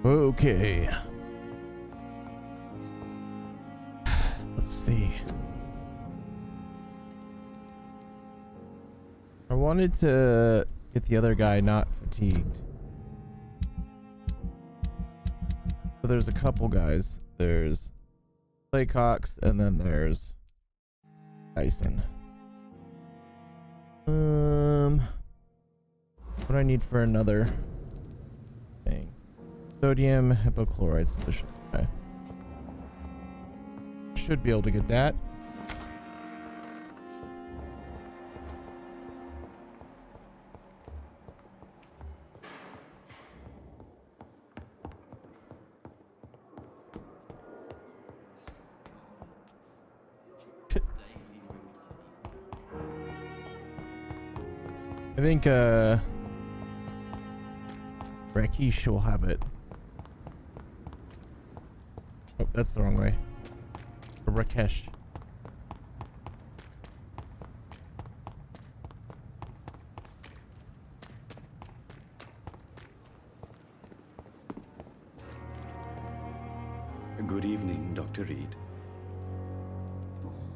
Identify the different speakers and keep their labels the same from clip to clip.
Speaker 1: Okay. Let's see. I wanted to get the other guy not fatigued. So there's a couple guys. There's Clay Cox and then there's Dyson. What do I need for another thing? Sodium hypochlorite solution. Okay. Should be able to get that. I think Rakesh will have it. Oh, that's the wrong way. Rakesh.
Speaker 2: Good evening, Dr. Reed.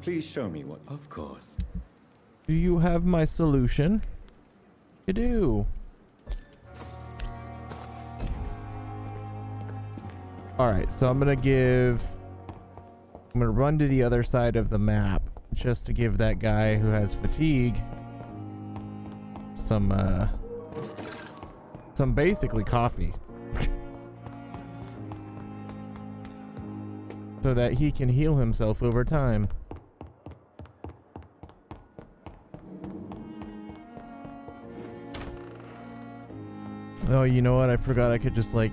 Speaker 2: Please show me what... Of course.
Speaker 1: Do you have my solution? You do. Alright, so I'm gonna run to the other side of the map just to give that guy who has fatigue some basically coffee. So that he can heal himself over time. Oh, you know what? I forgot I could just like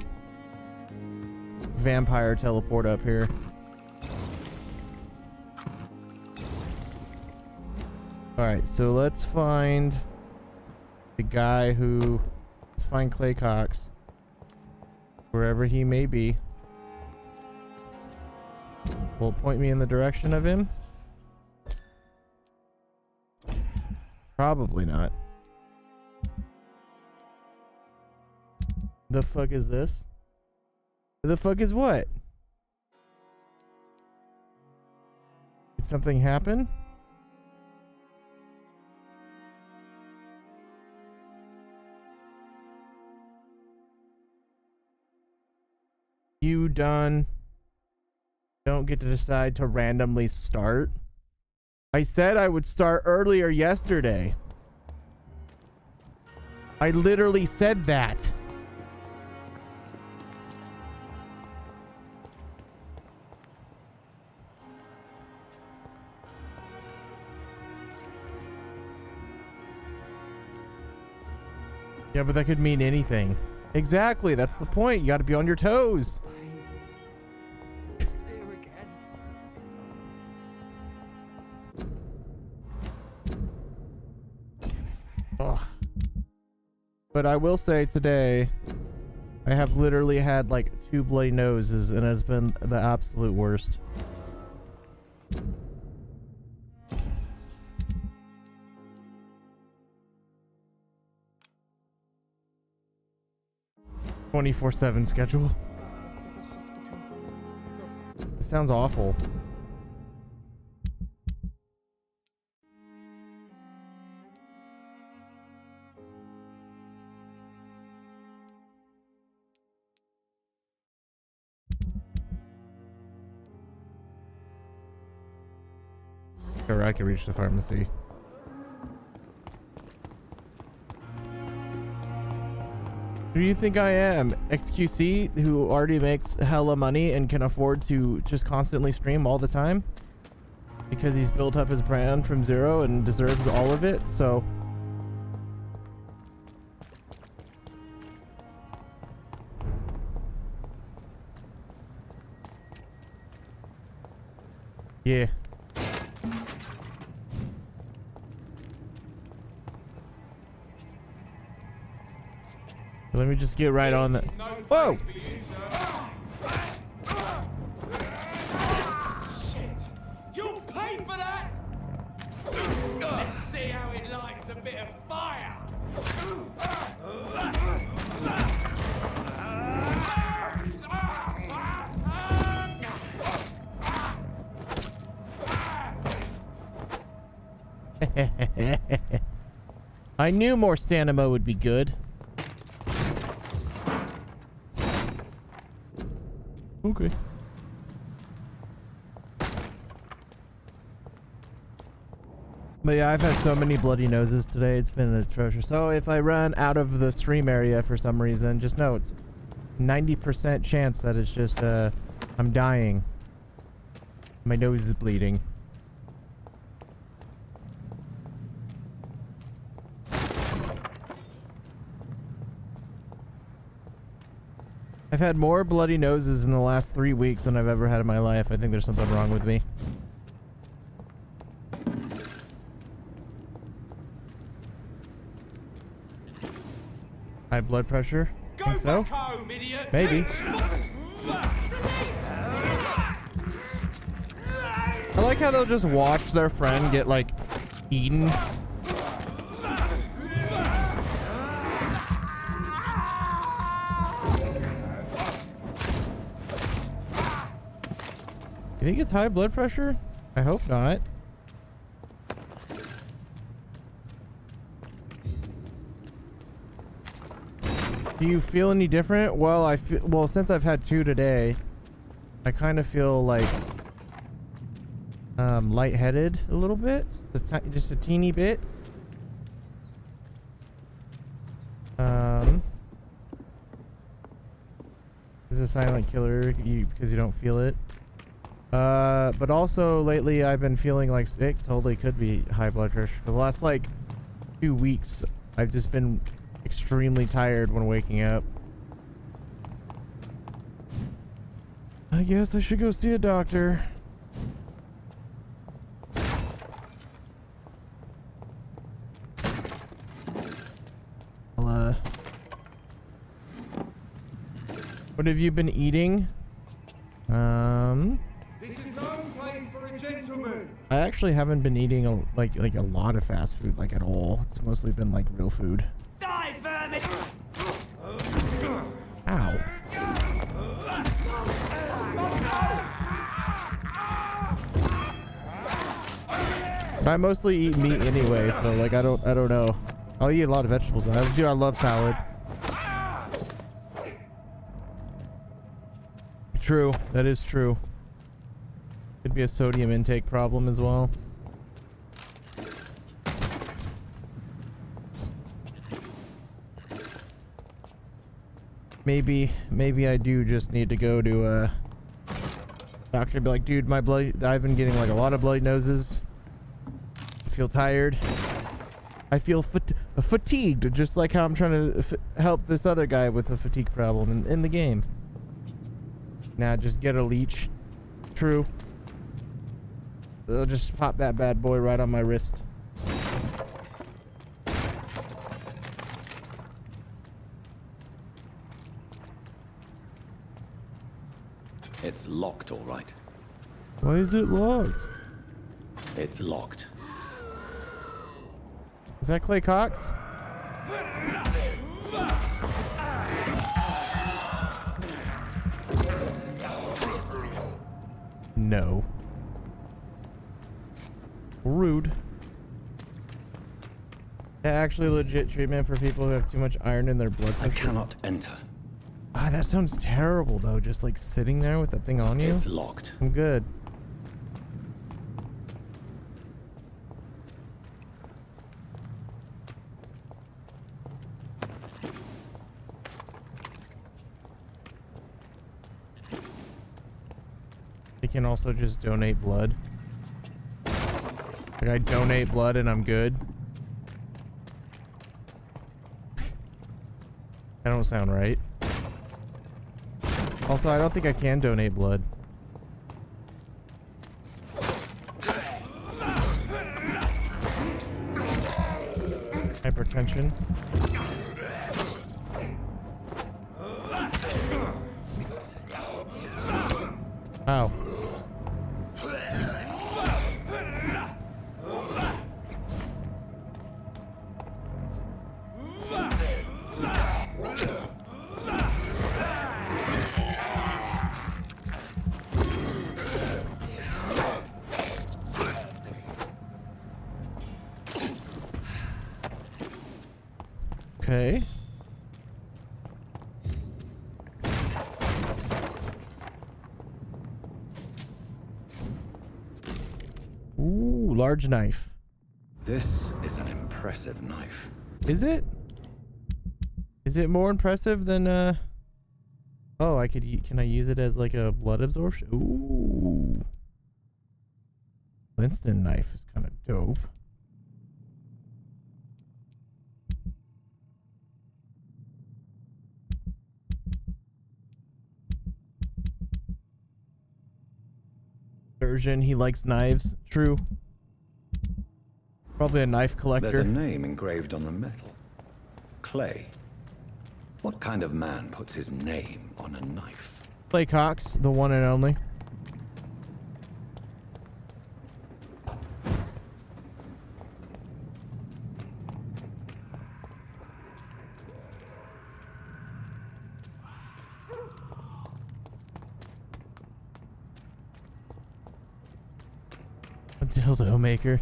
Speaker 1: vampire teleport up here. Alright, so let's find the guy who... Let's find Clay Cox. Wherever he may be. Will it point me in the direction of him? Probably not. The fuck is this? The fuck is what? Did something happen? You done? Don't get to decide to randomly start. I said I would start earlier yesterday. I literally said that. Yeah, but that could mean anything. Exactly, that's the point. You got to be on your toes. Ugh. But I will say today, I have literally had like 2 bloody noses and it's been the absolute worst. "24/7 schedule." It sounds awful. Or I can reach the pharmacy. Who do you think I am? XQC, who already makes hella money and can afford to just constantly stream all the time? Because he's built up his brand from zero and deserves all of it, so... Yeah. Let me just get right on that. Whoa!
Speaker 3: Shit! You'll pay for that! Let's see how it lights a bit of fire!
Speaker 1: I knew more stamina would be good. Okay. But yeah, I've had so many bloody noses today. It's been atrocious. So if I run out of the stream area for some reason, just know it's 90% chance that it's just I'm dying. My nose is bleeding. I've had more bloody noses in the last 3 weeks than I've ever had in my life. I think there's something wrong with me. High blood pressure? Think so?
Speaker 3: Home, idiot.
Speaker 1: Maybe. I like how they'll just watch their friend get like eaten. You think it's high blood pressure? I hope not. Do you feel any different? Well, well, since I've had 2 today, I kind of feel like lightheaded a little bit, just a teeny bit. This is a silent killer because you don't feel it. But also lately I've been feeling like sick. Totally could be high blood pressure. For the last like 2 weeks, I've just been extremely tired when waking up. I guess I should go see a doctor. What have you been eating?
Speaker 3: This is no place for a gentleman.
Speaker 1: I actually haven't been eating like a lot of fast food, like at all. It's mostly been like real food.
Speaker 3: Die, vermin!
Speaker 1: Ow. But I mostly eat meat anyway, so like I don't know. I'll eat a lot of vegetables. I love salad. True, that is true. Could be a sodium intake problem as well. Maybe I do just need to go to a doctor and be like, dude, I've been getting like a lot of bloody noses. I feel tired. I feel fatigued, just like how I'm trying to help this other guy with a fatigue problem in the game. Nah, just get a leech. True. They'll just pop that bad boy right on my wrist.
Speaker 2: It's locked, all right.
Speaker 1: Why is it locked?
Speaker 2: It's locked.
Speaker 1: Is that Clay Cox? No. Rude. Yeah, actually legit treatment for people who have too much iron in their blood
Speaker 2: I
Speaker 1: pressure.
Speaker 2: cannot enter.
Speaker 1: Ah, that sounds terrible though, just like sitting there with that thing on you.
Speaker 2: It's locked.
Speaker 1: I'm good. You can also just donate blood. Like I donate blood and I'm good. That don't sound right. Also, I don't think I can donate blood. Hypertension. Ow. Okay. Ooh, large knife.
Speaker 2: This is an impressive knife.
Speaker 1: Is it? Is it more impressive than oh, I could can I use it as like a blood absorption? Ooh. Winston knife is kind of dope. Version, he likes knives. True. Probably a knife collector.
Speaker 2: There's a name engraved on the metal. Clay. What kind of man puts his name on a knife?
Speaker 1: Clay Cox, the one and only. A dildo maker.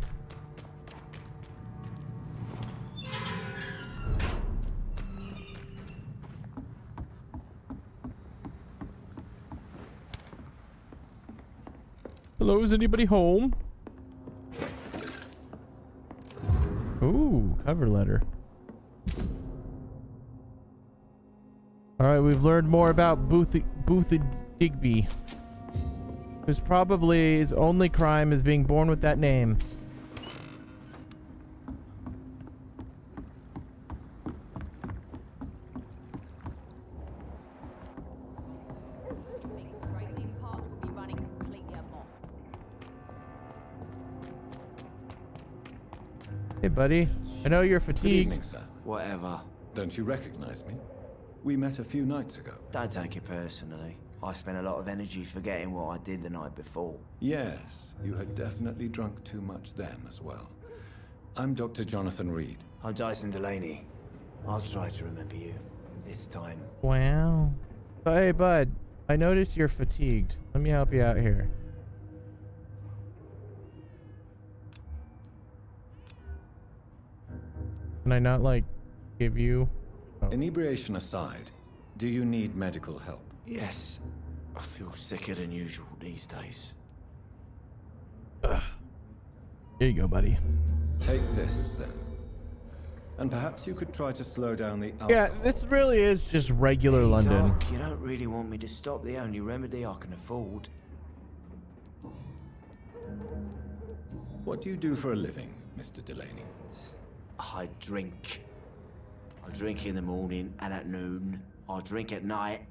Speaker 1: Hello, is anybody home? Ooh, cover letter. All right, we've learned more about Booth Digby, who's probably his only crime is being born with that name. Hey, buddy. I know you're
Speaker 2: Good
Speaker 1: fatigued.
Speaker 2: evening, sir.
Speaker 4: Whatever.
Speaker 2: Don't you recognize me? We met a few nights ago.
Speaker 4: Don't take it personally. I spent a lot of energy forgetting what I did the night before.
Speaker 2: Yes, you had definitely drunk too much then as well. I'm Dr. Jonathan Reed.
Speaker 4: I'm Jason Delaney. I'll try to remember you. This time.
Speaker 1: Wow. So, hey, bud. I noticed you're fatigued. Let me help you out here. Can I not, like, give you... Oh.
Speaker 2: Inebriation aside, do you need medical help?
Speaker 4: Yes. I feel sicker than usual these days.
Speaker 1: Here you go, buddy.
Speaker 2: Take this, then. And perhaps you could try to slow down the alcohol.
Speaker 1: Yeah, this really is just regular London.
Speaker 4: Doc, you don't really want me to stop the only remedy I can afford.
Speaker 2: What do you do for a living, Mr. Delaney?
Speaker 4: I drink. I drink in the morning and at noon. I drink at night.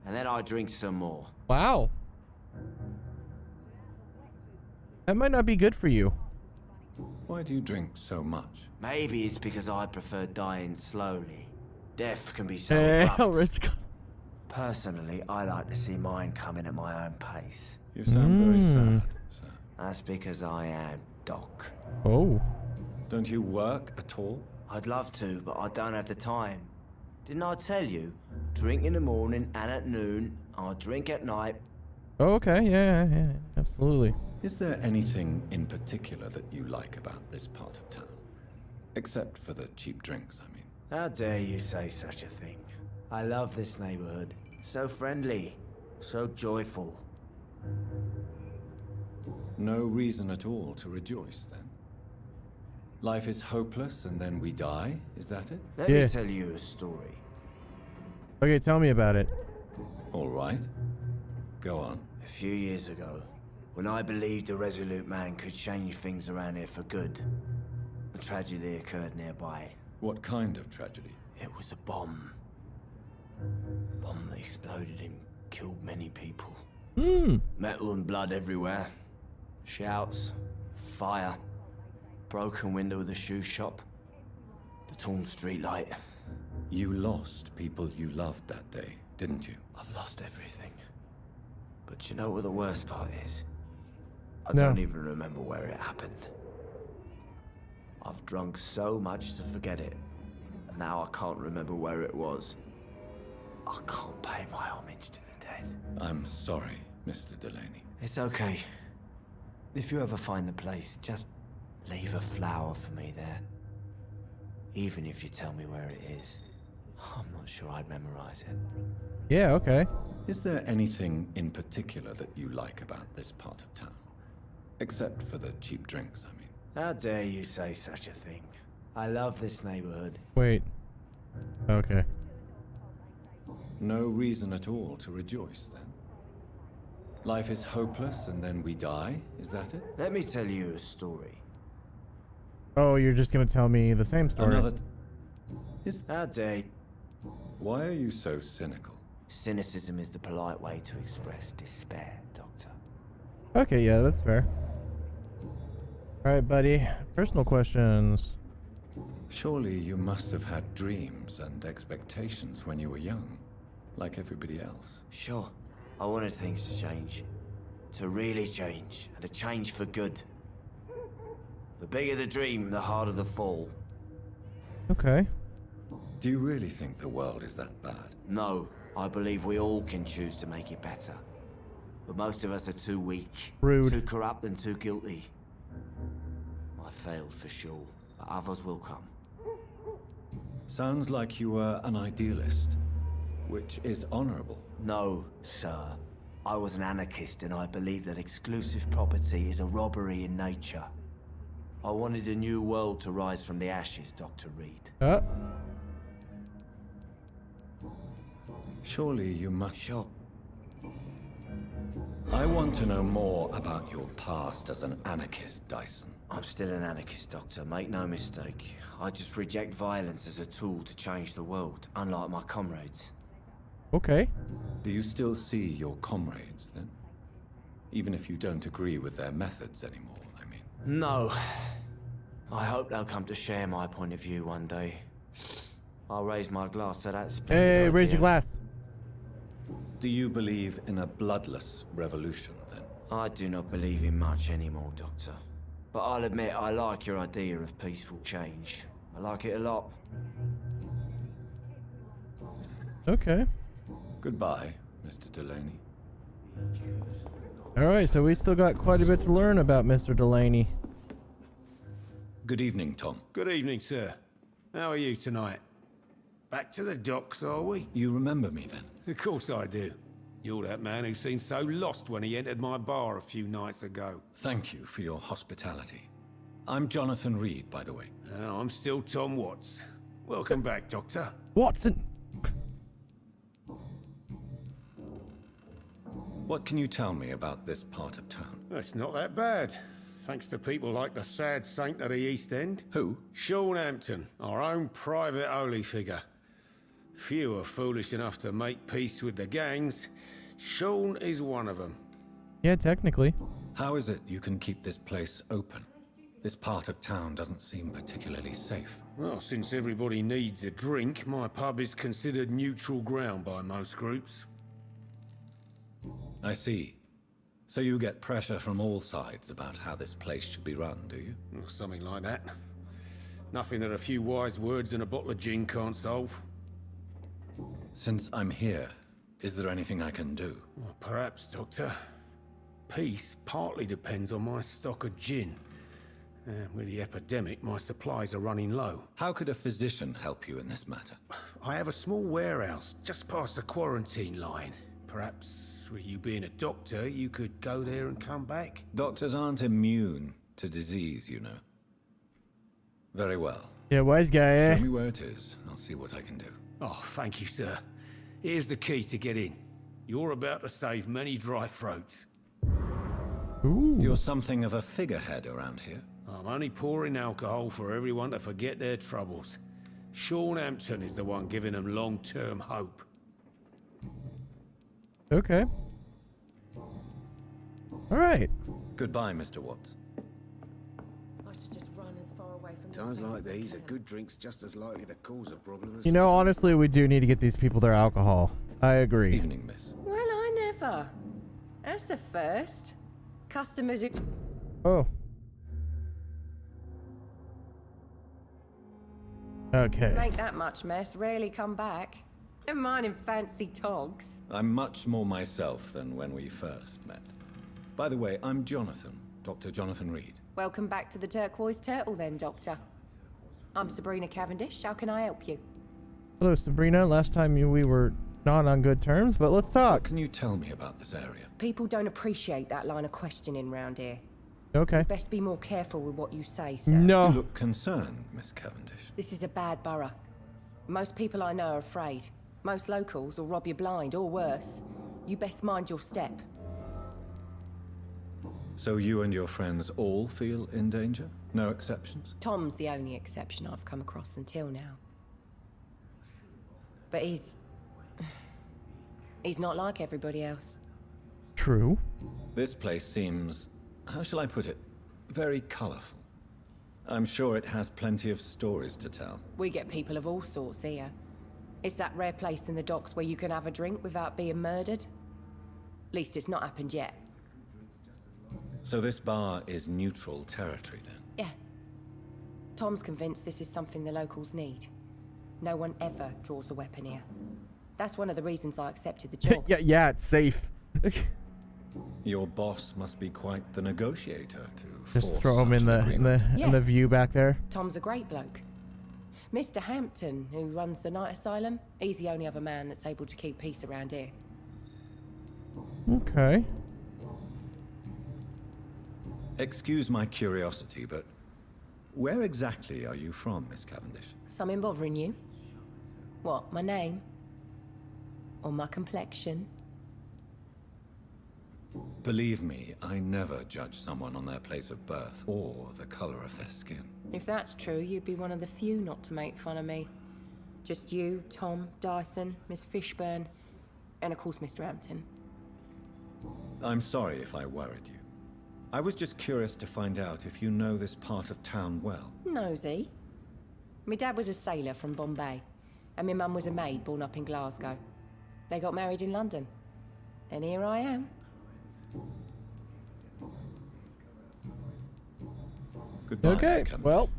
Speaker 4: And then I drink some more.
Speaker 1: Wow. That might not be good for you.
Speaker 2: Why do you drink so much?
Speaker 4: Maybe it's because I prefer dying slowly. Death can be so
Speaker 1: Hey,
Speaker 4: abrupt. Personally, I like to see mine coming at my own pace.
Speaker 2: You sound very sad, sir.
Speaker 4: That's because I am Doc.
Speaker 1: Oh.
Speaker 2: Don't you work at all?
Speaker 4: I'd love to, but I don't have the time. Didn't I tell you? Drink in the morning and at noon. I drink at night.
Speaker 1: Oh, okay. Yeah, absolutely.
Speaker 2: Is there anything in particular that you like about this part of town? Except for the cheap drinks, I mean.
Speaker 4: How dare you say such a thing? I love this neighborhood. So friendly. So joyful.
Speaker 2: No reason at all to rejoice, then? Life is hopeless and then we die, is that it?
Speaker 4: Let me tell you a story.
Speaker 1: Okay, tell me about it.
Speaker 2: All right. Go on.
Speaker 4: A few years ago, when I believed a resolute man could change things around here for good, a tragedy occurred nearby.
Speaker 2: What kind of tragedy?
Speaker 4: It was a bomb. A bomb that exploded and killed many people. Metal and blood everywhere. Shouts, fire, broken window of the shoe shop, the torn street light.
Speaker 2: You lost people you loved that day, didn't you?
Speaker 4: I've lost everything. But you know what the worst part is? I
Speaker 1: No.
Speaker 4: don't even remember where it happened. I've drunk so much to forget it. And now I can't remember where it was. I can't pay my homage to the dead.
Speaker 2: I'm sorry, Mr. Delaney.
Speaker 4: It's okay. If you ever find the place, just leave a flower for me there. Even if you tell me where it is, I'm not sure I'd memorize it.
Speaker 1: Yeah, okay.
Speaker 2: Is there anything in particular that you like about this part of town? Except for the cheap drinks, I mean.
Speaker 4: How dare you say such a thing? I love this neighborhood.
Speaker 1: Wait. Okay.
Speaker 2: No reason at all to rejoice, then? Life is hopeless and then we die, is that it?
Speaker 4: Let me tell you a story.
Speaker 1: Oh, you're just gonna tell me the same story.
Speaker 4: How dare you?
Speaker 2: Why are you so cynical?
Speaker 4: Cynicism is the polite way to express despair, Doctor.
Speaker 1: Okay, yeah, that's fair. Alright, buddy. Personal questions.
Speaker 2: Surely you must have had dreams and expectations when you were young, like everybody else.
Speaker 4: Sure, I wanted things to change. To really change, and to change for good. The bigger the dream, the harder the fall.
Speaker 1: Okay.
Speaker 2: Do you really think the world is that bad?
Speaker 4: No, I believe we all can choose to make it better. But most of us are too weak.
Speaker 1: Rude.
Speaker 4: Too corrupt and too guilty. I failed for sure, but others will come.
Speaker 2: Sounds like you were an idealist, which is honorable.
Speaker 4: No, sir. I was an anarchist and I believe that exclusive property is a robbery in nature. I wanted a new world to rise from the ashes, Dr. Reed.
Speaker 2: Surely you must...
Speaker 4: Sure.
Speaker 2: I want to know more about your past as an anarchist, Dyson.
Speaker 4: I'm still an anarchist, Doctor. Make no mistake. I just reject violence as a tool to change the world, unlike my comrades.
Speaker 1: Okay.
Speaker 2: Do you still see your comrades, then? Even if you don't agree with their methods anymore, I mean.
Speaker 4: No. I hope they'll come to share my point of view one day. I'll raise my glass to that splendid
Speaker 1: Hey, raise your
Speaker 4: idea.
Speaker 1: glass.
Speaker 2: Do you believe in a bloodless revolution, then?
Speaker 4: I do not believe in much anymore, Doctor. But I'll admit I like your idea of peaceful change. I like it a lot.
Speaker 1: Okay.
Speaker 2: Goodbye, Mr. Delaney.
Speaker 1: Alright, so we still got quite a bit to learn about Mr. Delaney.
Speaker 2: Good evening, Tom.
Speaker 5: Good evening, sir. How are you tonight? Back to the docks, are we?
Speaker 2: You remember me, then?
Speaker 5: Of course I do. You're that man who seemed so lost when he entered my bar a few nights ago.
Speaker 2: Thank you for your hospitality. I'm Jonathan Reed, by the way.
Speaker 5: I'm still Tom Watts. Welcome back, Doctor.
Speaker 1: Watson!
Speaker 2: What can you tell me about this part of town?
Speaker 5: It's not that bad. Thanks to people like the sad saint of the East End.
Speaker 2: Who?
Speaker 5: Sean Hampton, our own private holy figure. Few are foolish enough to make peace with the gangs. Sean is one of them.
Speaker 1: Yeah, technically.
Speaker 2: How is it you can keep this place open? This part of town doesn't seem particularly safe.
Speaker 5: Well, since everybody needs a drink, my pub is considered neutral ground by most groups.
Speaker 2: I see. So you get pressure from all sides about how this place should be run, do you?
Speaker 5: Or something like that. Nothing that a few wise words and a bottle of gin can't solve.
Speaker 2: Since I'm here, is there anything I can do?
Speaker 5: Well, perhaps, Doctor. Peace partly depends on my stock of gin. With the epidemic, my supplies are running low.
Speaker 2: How could a physician help you in this matter?
Speaker 5: I have a small warehouse just past the quarantine line. Perhaps, with you being a doctor, you could go there and come back?
Speaker 2: Doctors aren't immune to disease, you know. Very well.
Speaker 1: Yeah, wise guy, eh?
Speaker 2: Show me where it is. I'll see what I can do.
Speaker 5: Oh, thank you, sir. Here's the key to get in. You're about to save many dry throats.
Speaker 1: Ooh.
Speaker 2: You're something of a figurehead around here.
Speaker 5: I'm only pouring alcohol for everyone to forget their troubles. Sean Hampton is the one giving them long-term hope.
Speaker 1: Okay. Alright.
Speaker 2: Goodbye, Mr. Watts.
Speaker 6: I should just run as far away from this
Speaker 7: Times
Speaker 6: place
Speaker 7: like
Speaker 6: as I
Speaker 7: these, a
Speaker 6: can.
Speaker 7: good drink's just as likely to cause a problem as...
Speaker 1: You know, honestly, we do need to get these people their alcohol. I agree.
Speaker 2: Evening, miss.
Speaker 6: Well, I never. That's a first. Customers who...
Speaker 1: Oh. Okay.
Speaker 6: make that much mess rarely come back. Never mind in fancy togs.
Speaker 2: I'm much more myself than when we first met. By the way, I'm Jonathan, Dr. Jonathan Reed.
Speaker 6: Welcome back to the Turquoise Turtle then, Doctor. I'm Sabrina Cavendish. How can I help you?
Speaker 1: Hello, Sabrina. Last time we were not on good terms, but let's
Speaker 2: What
Speaker 1: talk.
Speaker 2: can you tell me about this area?
Speaker 6: People don't appreciate that line of questioning round here.
Speaker 1: Okay.
Speaker 6: Best be more careful with what you say, sir.
Speaker 2: You
Speaker 1: No.
Speaker 2: look concerned, Miss Cavendish.
Speaker 6: This is a bad borough. Most people I know are afraid. Most locals will rob you blind, or worse. You best mind your step.
Speaker 2: So you and your friends all feel in danger? No exceptions?
Speaker 6: Tom's the only exception I've come across until now. But he's not like everybody else.
Speaker 1: True.
Speaker 2: This place seems, how shall I put it, very colorful. I'm sure it has plenty of stories to tell.
Speaker 6: We get people of all sorts here. It's that rare place in the docks where you can have a drink without being murdered. At least it's not happened yet.
Speaker 2: So this bar is neutral territory then?
Speaker 6: Yeah. Tom's convinced this is something the locals need. No one ever draws a weapon here. That's one of the reasons I accepted the job.
Speaker 1: Yeah, it's safe.
Speaker 2: Your boss must be quite the negotiator to
Speaker 1: Just
Speaker 2: force
Speaker 1: throw him
Speaker 2: such
Speaker 1: in
Speaker 2: an
Speaker 1: the
Speaker 2: agreement.
Speaker 1: in the view back there.
Speaker 6: Tom's a great bloke. Mr. Hampton, who runs the night asylum, he's the only other man that's able to keep peace around here.
Speaker 1: Okay.
Speaker 2: Excuse my curiosity, but where exactly are you from, Miss Cavendish?
Speaker 6: Something bothering you? What, my name? Or my complexion?
Speaker 2: Believe me, I never judge someone on their place of birth or the color of their skin.
Speaker 6: If that's true, you'd be one of the few not to make fun of me. Just you, Tom, Dyson, Miss Fishburne, and of course Mr. Hampton.
Speaker 2: I'm sorry if I worried you. I was just curious to find out if you know this part of town well.
Speaker 6: Nosy. My dad was a sailor from Bombay, and my mum was a maid born up in Glasgow. They got married in London, and here I am.
Speaker 2: Goodbye, Miss
Speaker 1: Okay.
Speaker 2: Cavendish.
Speaker 1: Well.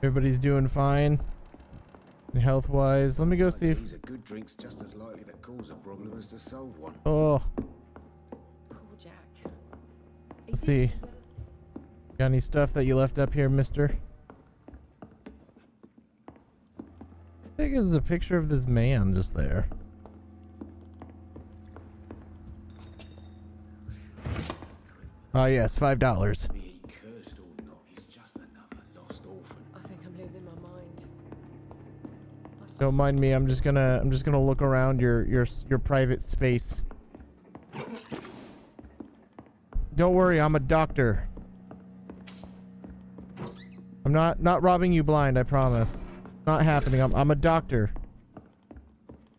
Speaker 1: Everybody's doing fine. Health-wise. Let me go see if...
Speaker 7: These are good drinks just as likely to cause a problem as to solve one.
Speaker 1: Oh,
Speaker 6: Cool, Jack.
Speaker 1: let's see. Got any stuff that you left up here, mister? I think there's a picture of this man just there. Oh, yes, $5.
Speaker 7: Be he cursed or not, he's just another lost orphan.
Speaker 6: I think I'm losing my mind.
Speaker 1: Don't mind me. I'm just gonna look around your private space. Don't worry, I'm a doctor. I'm not robbing you blind, I promise. Not happening. I'm a doctor.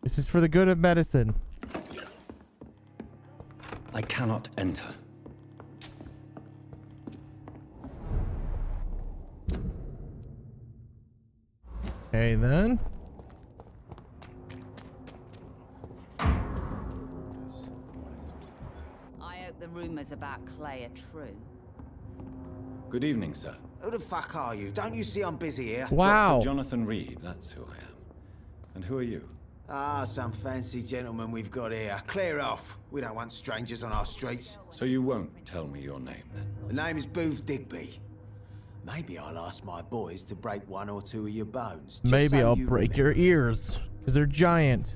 Speaker 1: This is for the good of medicine.
Speaker 2: I cannot enter.
Speaker 1: Okay then.
Speaker 8: I hope the rumors about Clay are true.
Speaker 2: Good evening, sir.
Speaker 7: Who the fuck are you? Don't you see I'm busy here?
Speaker 1: Wow.
Speaker 2: Dr. Jonathan Reed, that's who I am. And who are you?
Speaker 7: Ah, some fancy gentleman we've got here. Clear off. We don't want strangers on our streets.
Speaker 2: So you won't tell me your name, then?
Speaker 7: The name is Booth Digby. Maybe I'll ask my boys to break one or two of your bones. just
Speaker 1: Maybe
Speaker 7: so
Speaker 1: I'll
Speaker 7: you
Speaker 1: break your
Speaker 7: remember.
Speaker 1: ears. Because they're giant.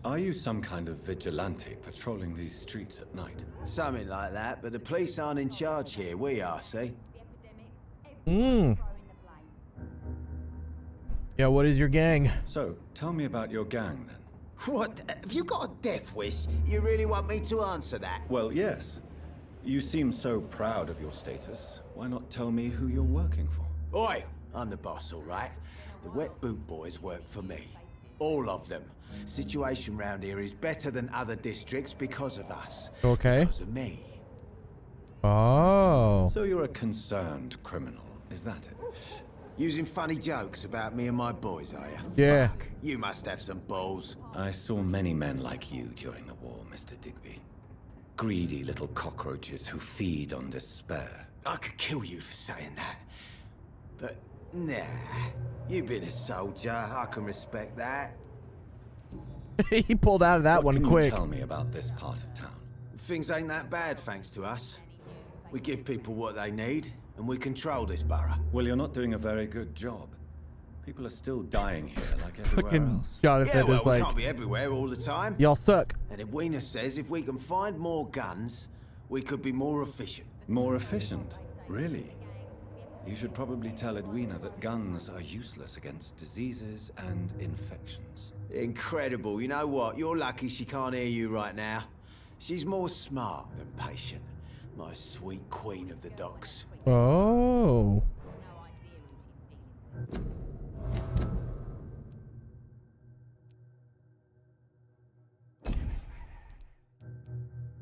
Speaker 2: Are you some kind of vigilante patrolling these streets at night?
Speaker 7: Something like that, but the police aren't in charge here. We are, see?
Speaker 1: Hmm. Yeah, what is your gang?
Speaker 2: So, tell me about your gang, then.
Speaker 7: What? Have you got a death wish? You really want me to answer that?
Speaker 2: Well, yes. You seem so proud of your status. Why not tell me who you're working for?
Speaker 7: Oi! I'm the boss, all right? The Wet Boot Boys work for me. All of them. Situation round here is better than other districts because of us.
Speaker 1: Okay.
Speaker 7: Because of me.
Speaker 1: Oh.
Speaker 2: So you're a concerned criminal, is that it?
Speaker 7: Using funny jokes about me and my boys, are you?
Speaker 1: Yeah.
Speaker 7: Fuck. You must have some balls.
Speaker 2: I saw many men like you during the war, Mr. Digby. Greedy little cockroaches who feed on despair.
Speaker 7: I could kill you for saying that. But, nah. You've been a soldier. I can respect that.
Speaker 1: He pulled out of that
Speaker 2: What
Speaker 1: one
Speaker 2: can
Speaker 1: quick.
Speaker 2: you tell me about this part of town?
Speaker 7: Things ain't that bad, thanks to us. We give people what they need, and we control this borough.
Speaker 2: Well, you're not doing a very good job. People are still dying here like everywhere
Speaker 1: Fucking
Speaker 2: else.
Speaker 1: Jonathan
Speaker 7: Yeah, well,
Speaker 1: is
Speaker 7: we
Speaker 1: like,
Speaker 7: can't be everywhere all the time.
Speaker 1: y'all suck.
Speaker 7: And Edwina says if we can find more guns, we could be more efficient.
Speaker 2: More efficient? Really? You should probably tell Edwina that guns are useless against diseases and infections.
Speaker 7: Incredible. You know what? You're lucky she can't hear you right now. She's more smart than patient. My sweet queen of the docks.
Speaker 1: Oh.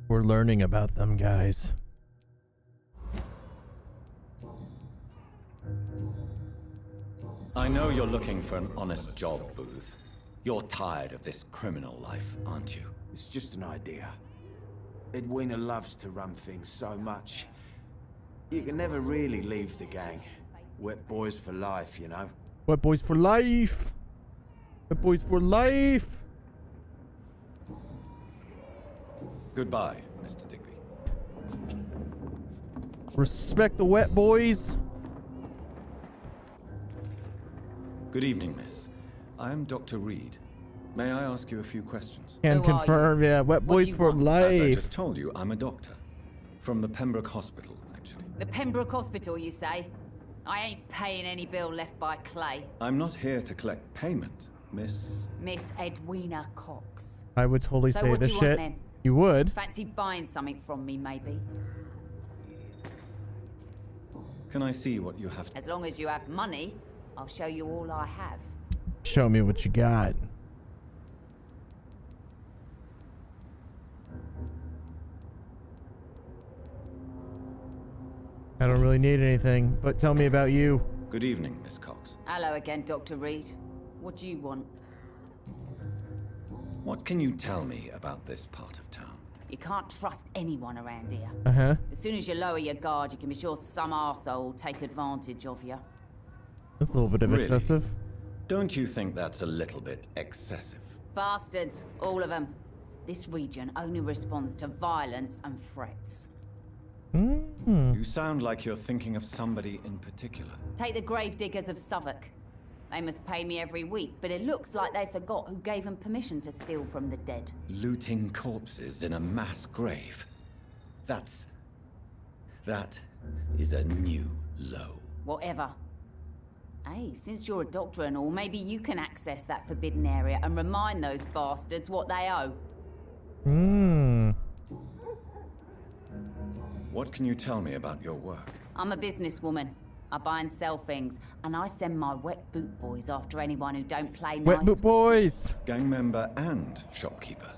Speaker 1: We're learning about them, guys.
Speaker 2: I know you're looking for an honest job, Booth. You're tired of this criminal life, aren't you?
Speaker 7: It's just an idea. Edwina loves to run things so much. You can never really leave the gang. Wet boys for life, you know?
Speaker 1: Wet boys for life. Wet boys for life.
Speaker 2: Goodbye, Mr. Digby.
Speaker 1: Respect the wet boys.
Speaker 2: Good evening, miss. I am Dr. Reed. May I ask you a few questions?
Speaker 1: Can
Speaker 8: Who are
Speaker 1: confirm, yeah, wet
Speaker 8: What
Speaker 1: boys
Speaker 8: do you
Speaker 1: for
Speaker 8: want?
Speaker 2: As I
Speaker 1: life.
Speaker 2: just told you, I'm a doctor. From the Pembroke Hospital, actually.
Speaker 8: The Pembroke Hospital, you say? I ain't paying any bill left by Clay.
Speaker 2: I'm not here to collect payment, Miss...
Speaker 8: Miss Edwina Cox.
Speaker 1: I would totally
Speaker 8: So
Speaker 1: say
Speaker 8: what do
Speaker 1: this
Speaker 8: you want
Speaker 1: shit.
Speaker 8: then?
Speaker 1: You would?
Speaker 8: Fancy buying something from me, maybe?
Speaker 2: Can I see what you have to...
Speaker 8: As long as you have money, I'll show you all I have.
Speaker 1: Show me what you got. I don't really need anything, but tell me about you.
Speaker 2: Good evening, Miss Cox.
Speaker 8: Hello again, Dr. Reed. What do you want?
Speaker 2: What can you tell me about this part of town?
Speaker 8: You can't trust anyone around here.
Speaker 1: Uh-huh.
Speaker 8: As soon as you lower your guard, you can be sure some arsehole will take advantage of you.
Speaker 1: That's a little bit of
Speaker 2: Really?
Speaker 1: excessive.
Speaker 2: Don't you think that's a little bit excessive?
Speaker 8: Bastards, all of them. This region only responds to violence and threats.
Speaker 2: You sound like you're thinking of somebody in particular.
Speaker 8: Take the gravediggers of Southwark. They must pay me every week, but it looks like they forgot who gave them permission to steal from the dead.
Speaker 2: Looting corpses in a mass grave. That is a new low.
Speaker 8: Whatever. Hey, since you're a doctor and all, maybe you can access that forbidden area and remind those bastards what they owe.
Speaker 2: What can you tell me about your work?
Speaker 8: I'm a businesswoman. I buy and sell things, and I send my wet boot boys after anyone who don't play
Speaker 1: Wet
Speaker 8: nice.
Speaker 1: boot boys.
Speaker 2: Gang member and shopkeeper.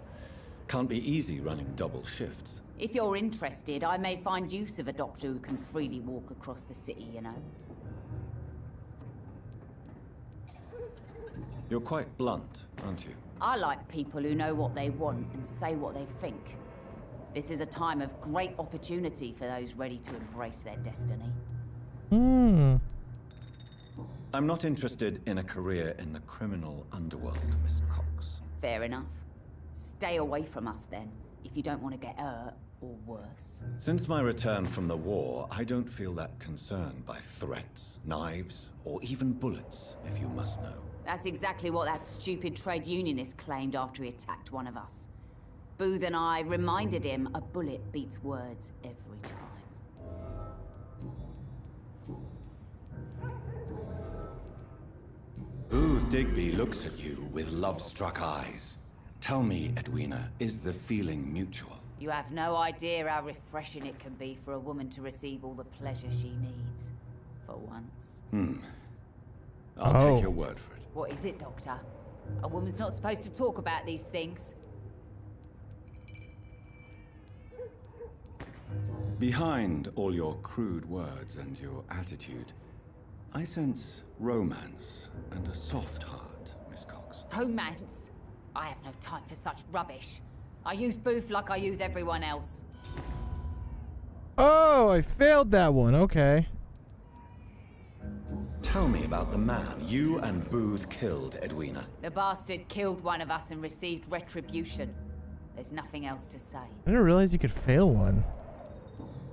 Speaker 2: Can't be easy running double shifts.
Speaker 8: If you're interested, I may find use of a doctor who can freely walk across the city, you know.
Speaker 2: You're quite blunt, aren't you?
Speaker 8: I like people who know what they want and say what they think. This is a time of great opportunity for those ready to embrace their destiny.
Speaker 2: I'm not interested in a career in the criminal underworld, Miss Cox.
Speaker 8: Fair enough. Stay away from us then, if you don't want to get hurt or worse.
Speaker 2: Since my return from the war, I don't feel that concerned by threats, knives, or even bullets, if you must know.
Speaker 8: That's exactly what that stupid trade unionist claimed after he attacked one of us. Booth and I reminded him a bullet beats words every time.
Speaker 2: Booth Digby looks at you with love-struck eyes. Tell me, Edwina, is the feeling mutual?
Speaker 8: You have no idea how refreshing it can be for a woman to receive all the pleasure she needs. For once.
Speaker 2: I'll
Speaker 1: Oh.
Speaker 2: take your word for it.
Speaker 8: What is it, Doctor? A woman's not supposed to talk about these things.
Speaker 2: Behind all your crude words and your attitude, I sense romance and a soft heart, Miss Cox.
Speaker 8: Romance? I have no time for such rubbish. I use Booth like I use everyone else.
Speaker 1: Oh, I failed that one. Okay.
Speaker 2: Tell me about the man you and Booth killed, Edwina.
Speaker 8: The bastard killed one of us and received retribution. There's nothing else to say.
Speaker 1: I didn't realize you could fail one.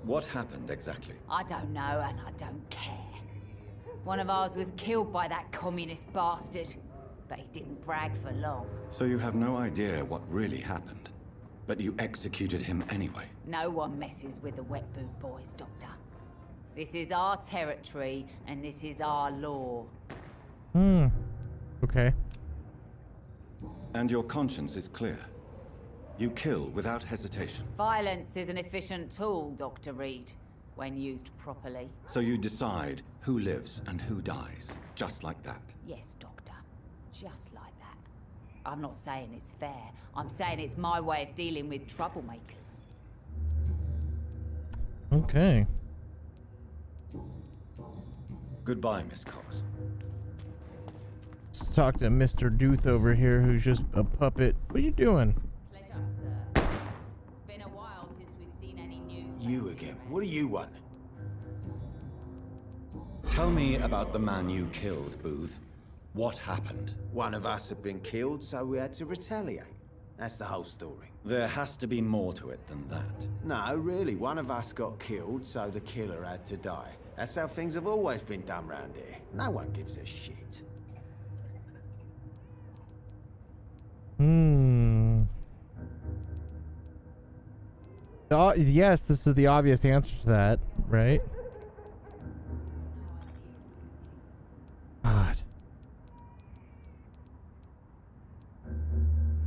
Speaker 2: What happened exactly?
Speaker 8: I don't know, and I don't care. One of ours was killed by that communist bastard, but he didn't brag for long.
Speaker 2: So you have no idea what really happened, but you executed him anyway.
Speaker 8: No one messes with the Wet Boot Boys, Doctor. This is our territory, and this is our law.
Speaker 1: Okay.
Speaker 2: And your conscience is clear. You kill without hesitation.
Speaker 8: Violence is an efficient tool, Dr. Reed, when used properly.
Speaker 2: So you decide who lives and who dies, just like that.
Speaker 8: Yes, Doctor. Just like that. I'm not saying it's fair. I'm saying it's my way of dealing with troublemakers.
Speaker 1: Okay.
Speaker 2: Goodbye, Miss Cox.
Speaker 1: Let's talk to Mr. Duth over here, who's just a puppet. What are you doing?
Speaker 8: Pleasure, sir. It's been a while since we've seen any news.
Speaker 7: You again. What do you want?
Speaker 2: Tell me about the man you killed, Booth. What happened?
Speaker 7: One of us had been killed, so we had to retaliate. That's the whole story.
Speaker 2: There has to be more to it than that.
Speaker 7: No, really. One of us got killed, so the killer had to die. That's how things have always been done round here. No one gives a shit.
Speaker 1: Yes, this is the obvious answer to that, right? God.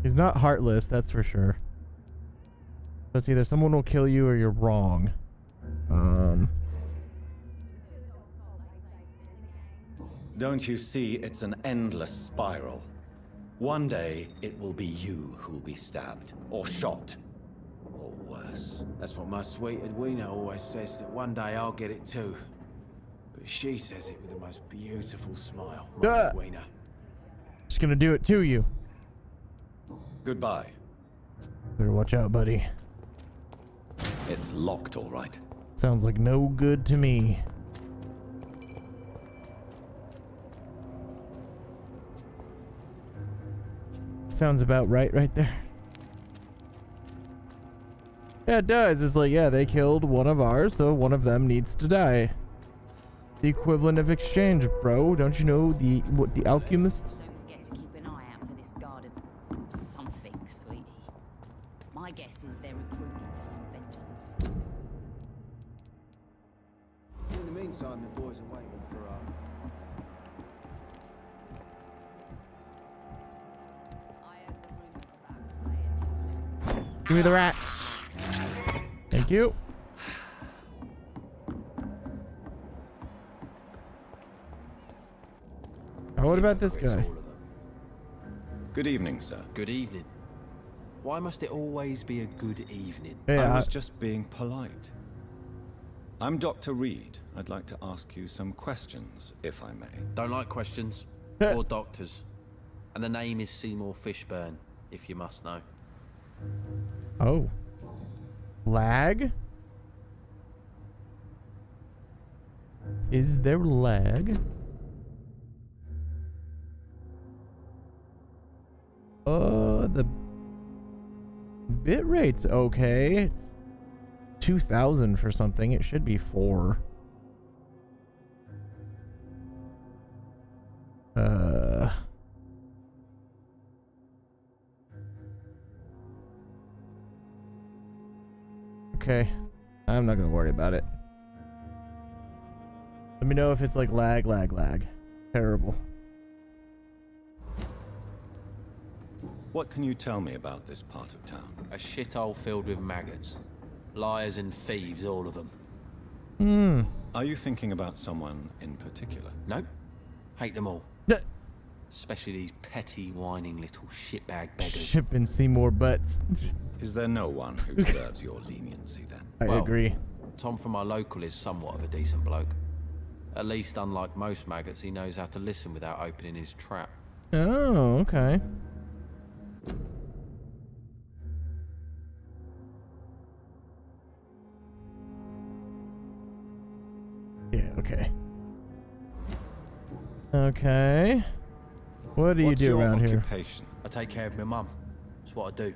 Speaker 1: He's not heartless, that's for sure. So it's either someone will kill you or you're wrong.
Speaker 2: Don't you see it's an endless spiral? One day, it will be you who will be stabbed, or shot, or worse.
Speaker 7: That's what my sweet Edwina always says, that one day I'll get it too. But she says it with the most beautiful smile. Right, Edwina?
Speaker 1: Just gonna do it to you.
Speaker 2: Goodbye.
Speaker 1: Better watch out, buddy.
Speaker 2: It's locked, all right.
Speaker 1: Sounds like no good to me. Sounds about right there. Yeah, it does. It's like, yeah, they killed one of ours, so one of them needs to die. The equivalent of exchange, bro. Don't you know what the alchemists?
Speaker 8: Don't forget to keep an eye out for this guard of something, sweetie. My guess is they're recruiting for some vengeance.
Speaker 7: In the meantime, the boys are waiting for our...
Speaker 1: Give me the rat. Thank you. Now, what about this guy?
Speaker 2: Good evening, sir.
Speaker 9: Good evening. Why must it always be a good evening?
Speaker 1: Yeah,
Speaker 2: I was just being polite. I'm Dr. Reed. I'd like to ask you some questions, if I may.
Speaker 9: Don't like questions or doctors. And the name is Seymour Fishburne, if you must know.
Speaker 1: Oh. Lag? Is there lag? The bit rate's okay. It's 2,000 for something. It should be 4. Okay. I'm not gonna worry about it. Let me know if it's like lag. Terrible.
Speaker 2: What can you tell me about this part of town?
Speaker 9: A shithole filled with maggots. Liars and thieves, all of them.
Speaker 2: Are you thinking about someone in particular?
Speaker 9: Nope. Hate them all. Especially these petty, whining little shitbag beggars.
Speaker 1: Shipping Seymour butts.
Speaker 2: Is there no one who deserves your leniency then?
Speaker 1: I agree.
Speaker 9: Tom from our local is somewhat of a decent bloke. At least, unlike most maggots, he knows how to listen without opening his trap.
Speaker 1: Oh, okay. Yeah, okay. Okay. What do you do around here?
Speaker 2: Occupation?
Speaker 9: I take care of my mum. It's what I do.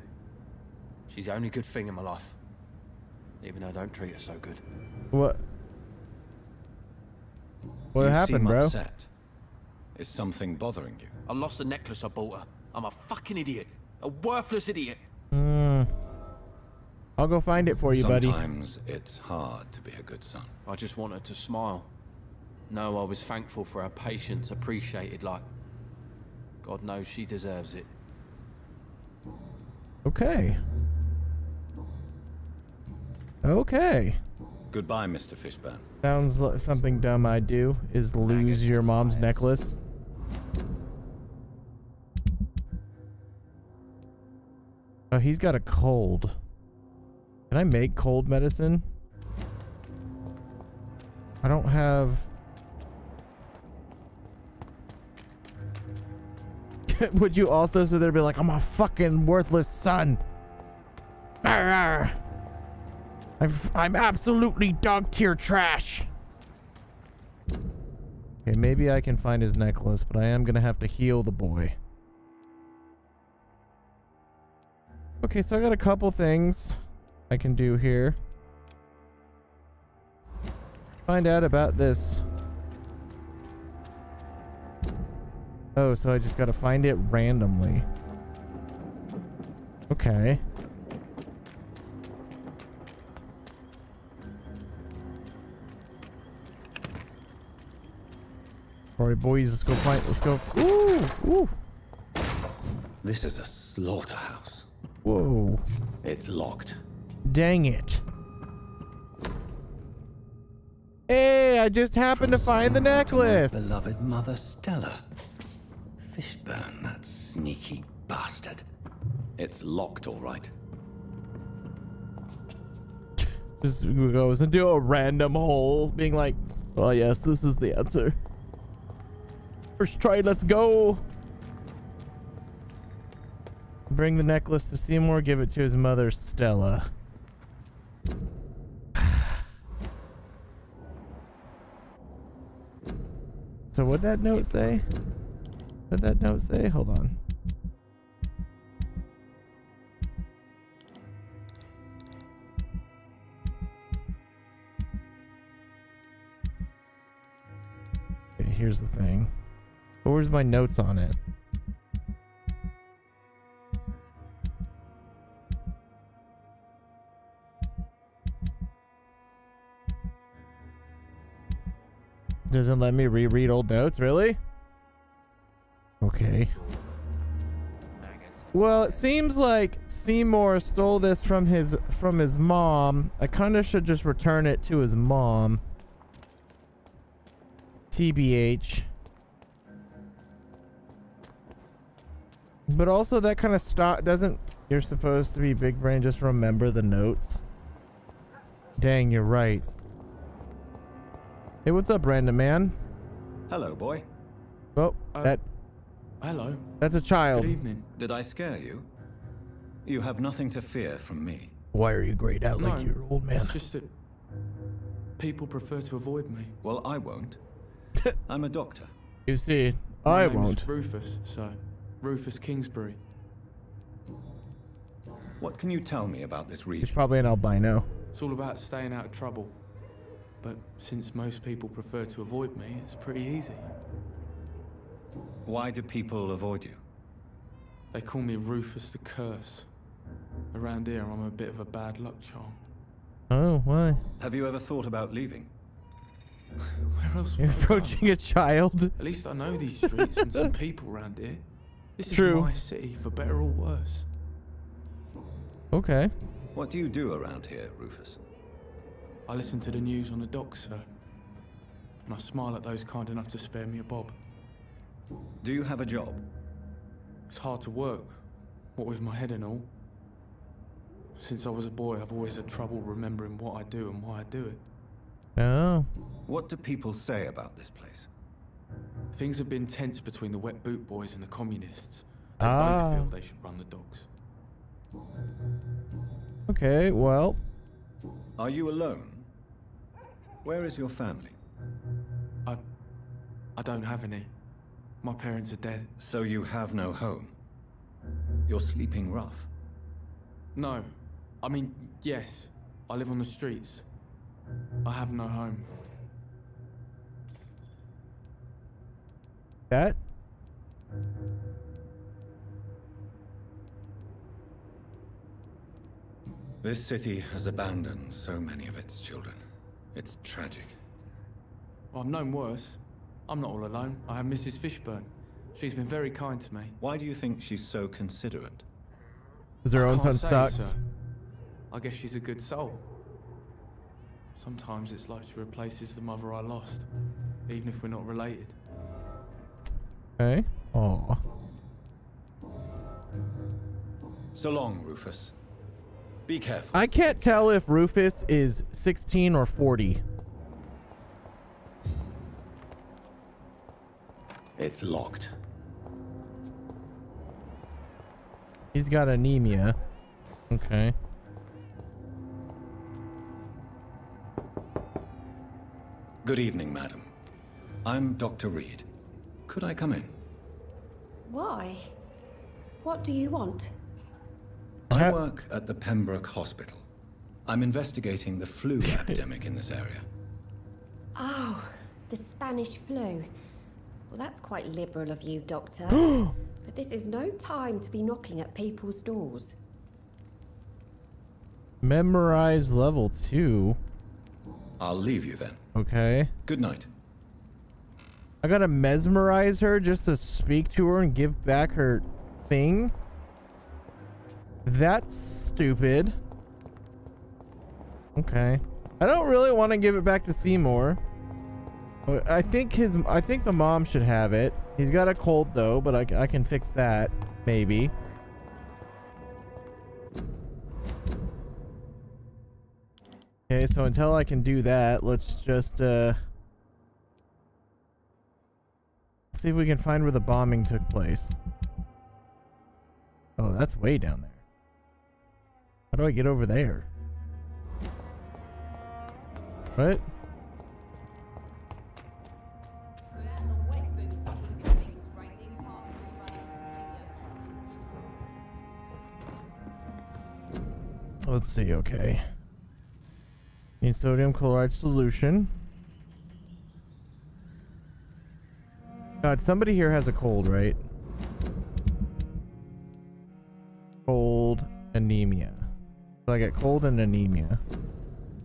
Speaker 9: She's the only good thing in my life. even though I don't treat her so good.
Speaker 1: What? What
Speaker 2: You
Speaker 1: happened,
Speaker 2: seem
Speaker 1: bro?
Speaker 2: upset. Is something bothering you?
Speaker 9: I lost the necklace I bought her. I'm a fucking idiot. A worthless idiot.
Speaker 1: I'll go find it for you, buddy.
Speaker 2: Sometimes it's hard to be a good son.
Speaker 9: I just want her to smile. No, I was thankful for her patience, appreciated like... God knows she deserves it.
Speaker 1: Okay. Okay.
Speaker 2: Goodbye, Mr. Fishburne.
Speaker 1: Sounds like something dumb I'd do is lose your mom's necklace. Oh, he's got a cold. Can I make cold medicine? I don't have... Would you also sit there and be like, I'm a fucking worthless son? Arr, arr. I'm absolutely dog tier trash. Okay, maybe I can find his necklace, but I am gonna have to heal the boy. Okay, so I got a couple things I can do here. Find out about this. Oh, so I just gotta find it randomly. Okay. Alright, boys, let's go find. Let's go. Ooh, ooh.
Speaker 2: This is a slaughterhouse.
Speaker 1: Whoa.
Speaker 2: It's locked.
Speaker 1: Dang it. Hey, I just happened to find the necklace.
Speaker 2: Beloved mother Stella. Fishburne, that sneaky bastard. It's locked, all right.
Speaker 1: Just goes into a random hole, being like, oh yes, this is the answer. First try, let's go. Bring the necklace to Seymour, give it to his mother, Stella. So what'd that note say? What'd that note say? Hold on. Okay, here's the thing. Where's my notes on it? Doesn't let me reread old notes, really? Okay. Well, it seems like Seymour stole this from his mom. I kind of should just return it to his mom. TBH. But also that kind of doesn't... You're supposed to be big brain, just remember the notes. Dang, you're right. Hey, what's up, random man?
Speaker 2: Hello, boy.
Speaker 1: Oh,
Speaker 10: Hello.
Speaker 1: that's a child.
Speaker 10: Good evening.
Speaker 2: Did I scare you? You have nothing to fear from me.
Speaker 1: Why are you grayed out
Speaker 10: No,
Speaker 1: like you're old man?
Speaker 10: It's just that people prefer to avoid me.
Speaker 2: Well, I won't. I'm a doctor.
Speaker 1: You see,
Speaker 10: My
Speaker 1: I
Speaker 10: name
Speaker 1: won't.
Speaker 10: is Rufus, so Rufus Kingsbury.
Speaker 2: What can you tell me about this
Speaker 1: He's
Speaker 2: region?
Speaker 1: probably an albino.
Speaker 10: It's all about staying out of trouble. But since most people prefer to avoid me, it's pretty easy.
Speaker 2: Why do people avoid you?
Speaker 10: They call me Rufus the Curse. Around here, I'm a bit of a bad luck charm.
Speaker 1: Oh, why?
Speaker 2: Have you ever thought about leaving?
Speaker 10: Where else
Speaker 1: You're
Speaker 10: would I go?
Speaker 1: approaching a child.
Speaker 10: At least I know these streets and some people around here. This is
Speaker 1: True.
Speaker 10: my city, for better or worse.
Speaker 1: Okay.
Speaker 2: What do you do around here, Rufus?
Speaker 10: I listen to the news on the docks, sir. And I smile at those kind enough to spare me a bob.
Speaker 2: Do you have a job?
Speaker 10: It's hard to work, what with my head and all. Since I was a boy, I've always had trouble remembering what I do and why I do it.
Speaker 1: Oh.
Speaker 2: What do people say about this place?
Speaker 10: Things have been tense between the Wet Boot Boys and the communists. They
Speaker 1: Ah.
Speaker 10: both feel they should run the docks.
Speaker 1: Okay, well.
Speaker 2: Are you alone? Where is your family?
Speaker 10: I don't have any. My parents are dead.
Speaker 2: So you have no home? You're sleeping rough.
Speaker 10: No. I mean, yes. I live on the streets. I have no home.
Speaker 1: That?
Speaker 2: This city has abandoned so many of its children. It's tragic.
Speaker 10: Well, I've known worse. I'm not all alone. I have Mrs. Fishburne. She's been very kind to me.
Speaker 2: Why do you think she's so considerate?
Speaker 1: Because her
Speaker 10: I
Speaker 1: own son
Speaker 10: can't say,
Speaker 1: sucks.
Speaker 10: sir. I guess she's a good soul. Sometimes it's like she replaces the mother I lost, even if we're not related.
Speaker 1: Okay. Aw.
Speaker 2: So long, Rufus. Be careful.
Speaker 1: I can't tell if Rufus is 16 or 40.
Speaker 2: It's locked.
Speaker 1: He's got anemia. Okay.
Speaker 2: Good evening, madam. I'm Dr. Reed. Could I come in?
Speaker 11: Why? What do you want?
Speaker 2: I work at the Pembroke Hospital. I'm investigating the flu epidemic in this area.
Speaker 11: Oh, the Spanish flu. Well, that's quite liberal of you, Doctor. But this is no time to be knocking at people's doors.
Speaker 1: Memorize level 2.
Speaker 2: I'll leave you then.
Speaker 1: Okay.
Speaker 2: Good night.
Speaker 1: I gotta mesmerize her just to speak to her and give back her thing? That's stupid. Okay. I don't really want to give it back to Seymour. I think the mom should have it. He's got a cold though, but I can fix that. Maybe. Okay, so until I can do that, let's just see if we can find where the bombing took place. Oh, that's way down there. How do I get over there? What? Let's see, okay. Need sodium chloride solution. God, somebody here has a cold, right? Cold, anemia. So I get cold and anemia.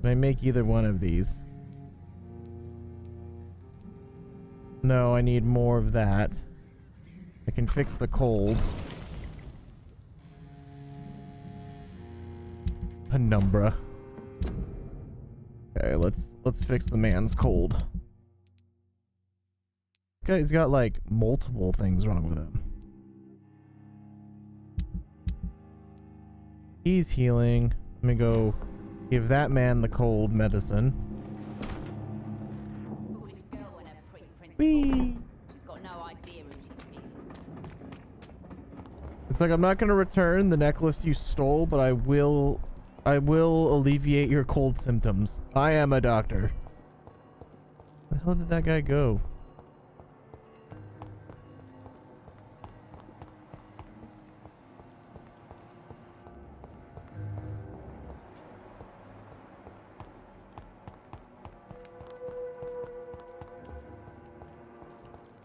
Speaker 1: Can I make either one of these? No, I need more of that. I can fix the cold. Penumbra. Okay, let's fix the man's cold. This guy's got like multiple things wrong with him. He's healing. Let me go give that man the cold medicine.
Speaker 8: Foolish girl and her pre-principles.
Speaker 1: Whee!
Speaker 8: She's got no idea who she's dealing with.
Speaker 1: It's like I'm not gonna return the necklace you stole, but I will alleviate your cold symptoms. I am a doctor. Where the hell did that guy go?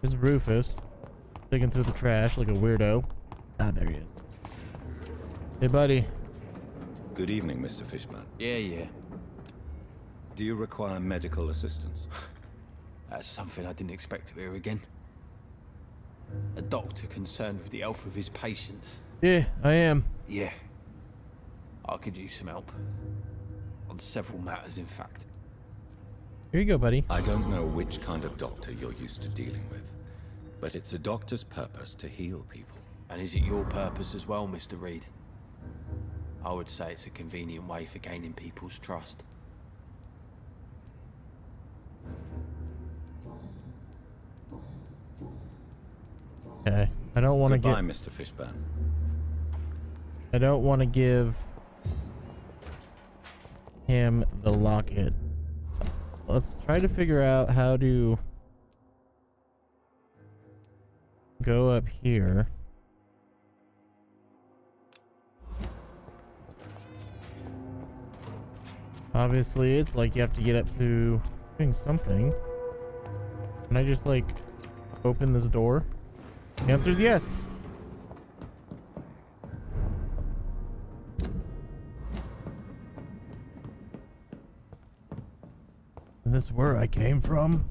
Speaker 1: Here's Rufus, digging through the trash like a weirdo. Ah, there he is. Hey, buddy.
Speaker 2: Good evening, Mr. Fishburne.
Speaker 9: Yeah.
Speaker 2: Do you require medical assistance?
Speaker 9: That's something I didn't expect to hear again. A doctor concerned with the health of his patients.
Speaker 1: Yeah, I am.
Speaker 9: Yeah. I could use some help. On several matters, in fact.
Speaker 1: Here you go, buddy.
Speaker 2: I don't know which kind of doctor you're used to dealing with, but it's a doctor's purpose to heal people.
Speaker 9: And is it your purpose as well, Mr. Reed? I would say it's a convenient way for gaining people's trust.
Speaker 1: Okay. I don't want to
Speaker 2: Goodbye,
Speaker 1: get.
Speaker 2: Mr. Fishburne.
Speaker 1: I don't want to give him the locket. Let's try to figure out how to go up here. Obviously, it's like you have to get up to doing something. Can I just like open this door? The answer is yes. Is this where I came from?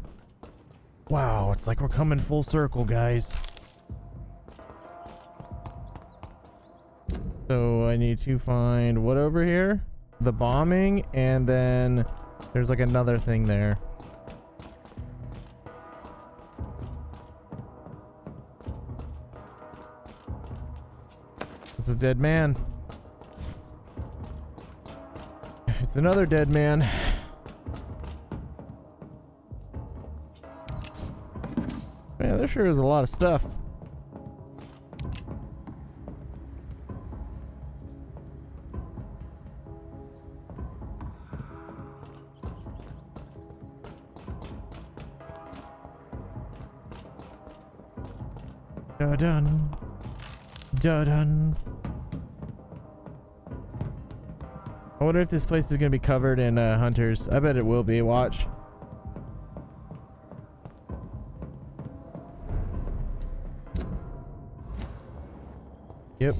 Speaker 1: Wow, it's like we're coming full circle, guys. So I need to find what over here? The bombing, and then there's like another thing there. It's a dead man. It's another dead man. Man, there sure is a lot of stuff. Dun dun. I wonder if this place is gonna be covered in hunters. I bet it will be. Watch. Yep.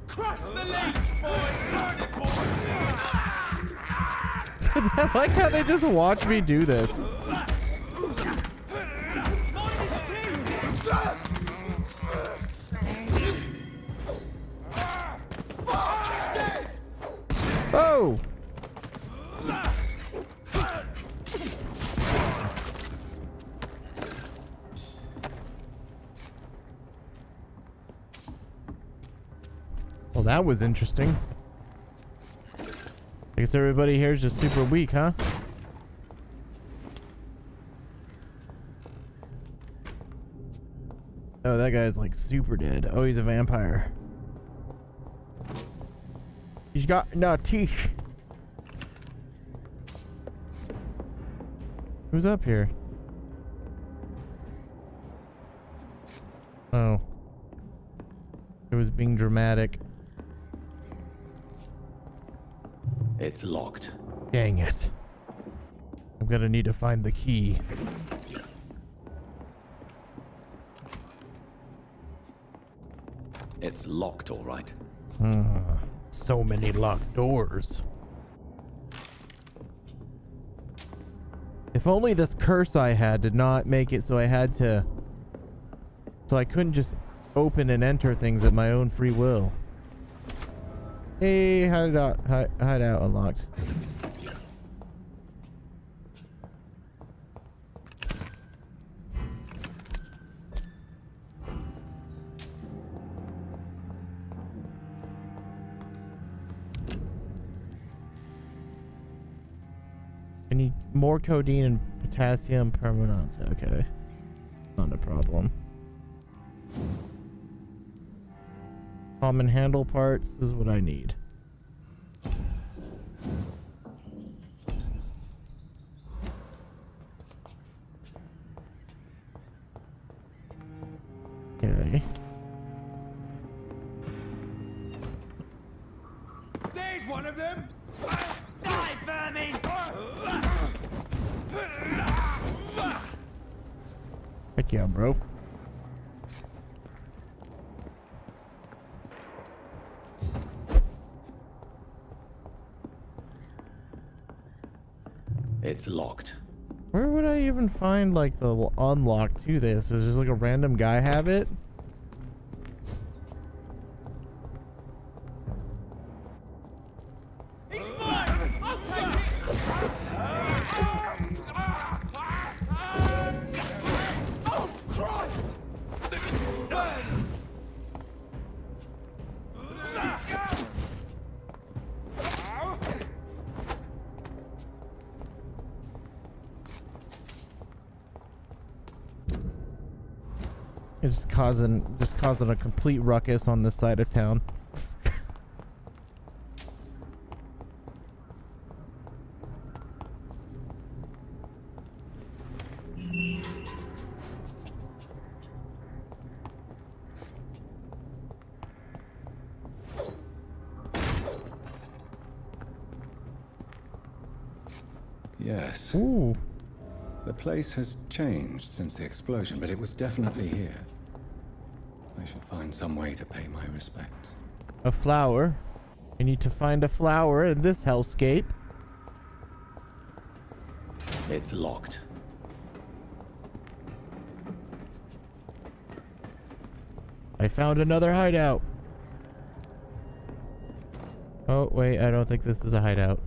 Speaker 3: Crush the leech, boys! Learn it, boys!
Speaker 1: I like how they just watch me do this. Oh! Well, that was interesting. I guess everybody here is just super weak, huh? Oh, that guy's like super dead. Oh, he's a vampire. He's got no teeth. Who's up here? Oh. It was being dramatic.
Speaker 2: It's locked.
Speaker 1: Dang it. I'm gonna need to find the key.
Speaker 2: It's locked, all right.
Speaker 1: So many locked doors. If only this curse I had did not make it so I had to... So I couldn't just open and enter things at my own free will. Hey, hideout unlocked. I need more codeine and potassium permanente. Okay. Not a problem. Common handle parts. This is what I need. Okay.
Speaker 3: There's one of them! Die, vermin!
Speaker 1: Heck yeah, bro.
Speaker 2: It's locked.
Speaker 1: Where would I even find like the unlock to this? Is just like a random guy have it?
Speaker 3: He's mine! I'll take it! Oh, Christ!
Speaker 1: It's causing a complete ruckus on this side of town.
Speaker 2: Yes.
Speaker 1: Ooh.
Speaker 2: The place has changed since the explosion, but it was definitely here. I should find some way to pay my respects.
Speaker 1: A flower. I need to find a flower in this hellscape.
Speaker 2: It's locked.
Speaker 1: I found another hideout. Oh, wait, I don't think this is a hideout.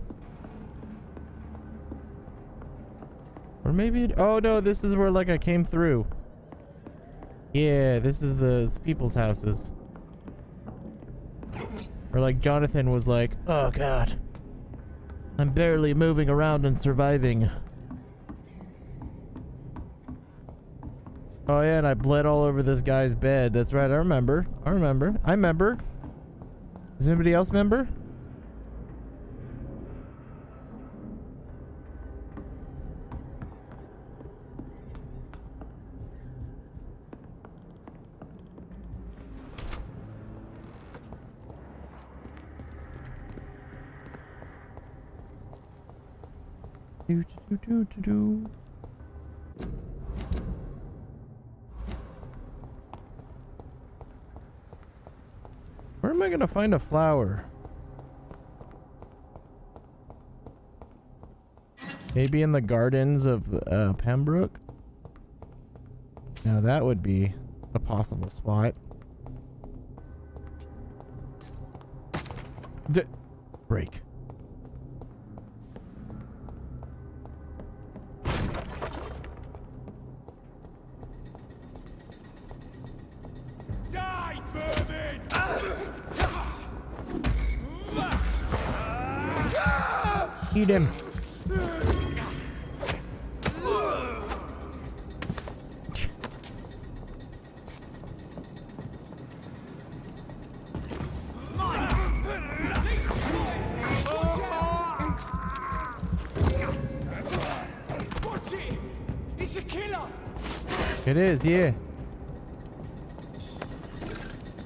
Speaker 1: Or maybe it, oh no, this is where like I came through. Yeah, this is the people's houses. Or like Jonathan was like, oh god, I'm barely moving around and surviving. Oh yeah, and I bled all over this guy's bed. That's right, I remember. Does anybody else remember? Do, do, do, do, do. Where am I gonna find a flower? Maybe in the gardens of Pembroke? Now that would be a possible spot. Break.
Speaker 3: Die, vermin!
Speaker 1: Eat him.
Speaker 3: Watch it! It's a killer!
Speaker 1: It is, yeah.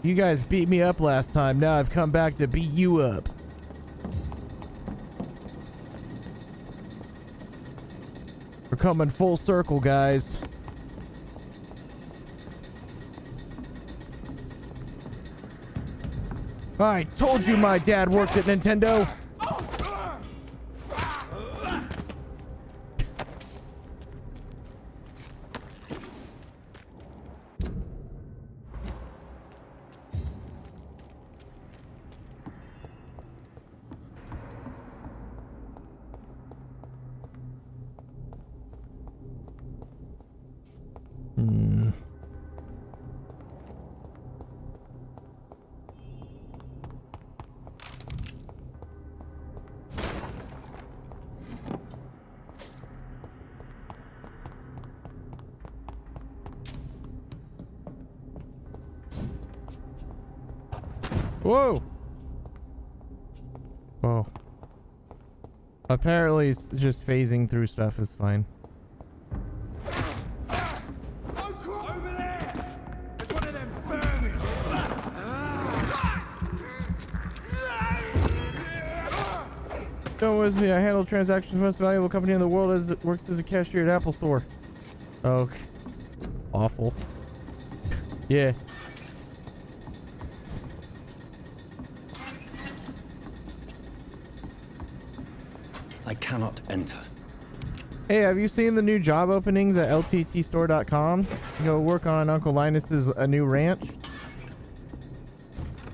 Speaker 1: You guys beat me up last time. Now I've come back to beat you up. We're coming full circle, guys. I told you my dad worked at Nintendo. Whoa! Oh. Apparently, it's just phasing through stuff is fine.
Speaker 3: Over there! There's one of them vermin!
Speaker 1: Don't worry me, I handle transactions for the most valuable company in the world as it works as a cashier at Apple Store. Oh. Awful. Yeah.
Speaker 2: I cannot enter.
Speaker 1: Hey, have you seen the new job openings at lttstore.com? Go work on Uncle Linus's a new ranch.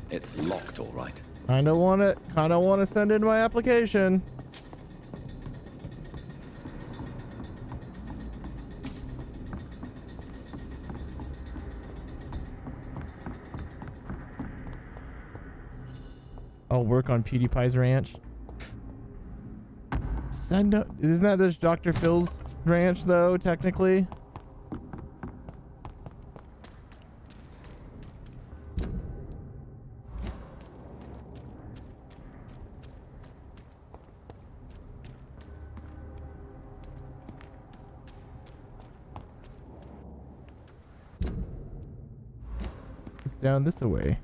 Speaker 2: It's locked, all right.
Speaker 1: Kinda wanna send in my application. I'll work on PewDiePie's ranch. Isn't that this Dr. Phil's ranch though, technically? It's down this way.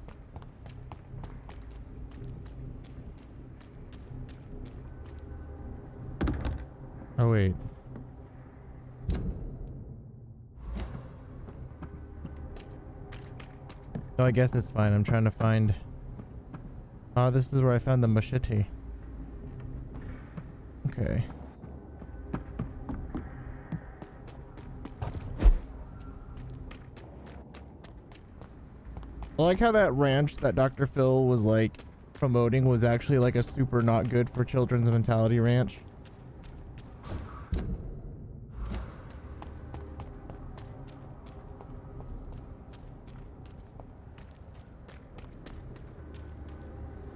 Speaker 1: Oh wait. Oh, I guess it's fine. I'm trying to find... Oh, this is where I found the machete. Okay. I like how that ranch that Dr. Phil was like promoting was actually like a super not good for children's mentality ranch.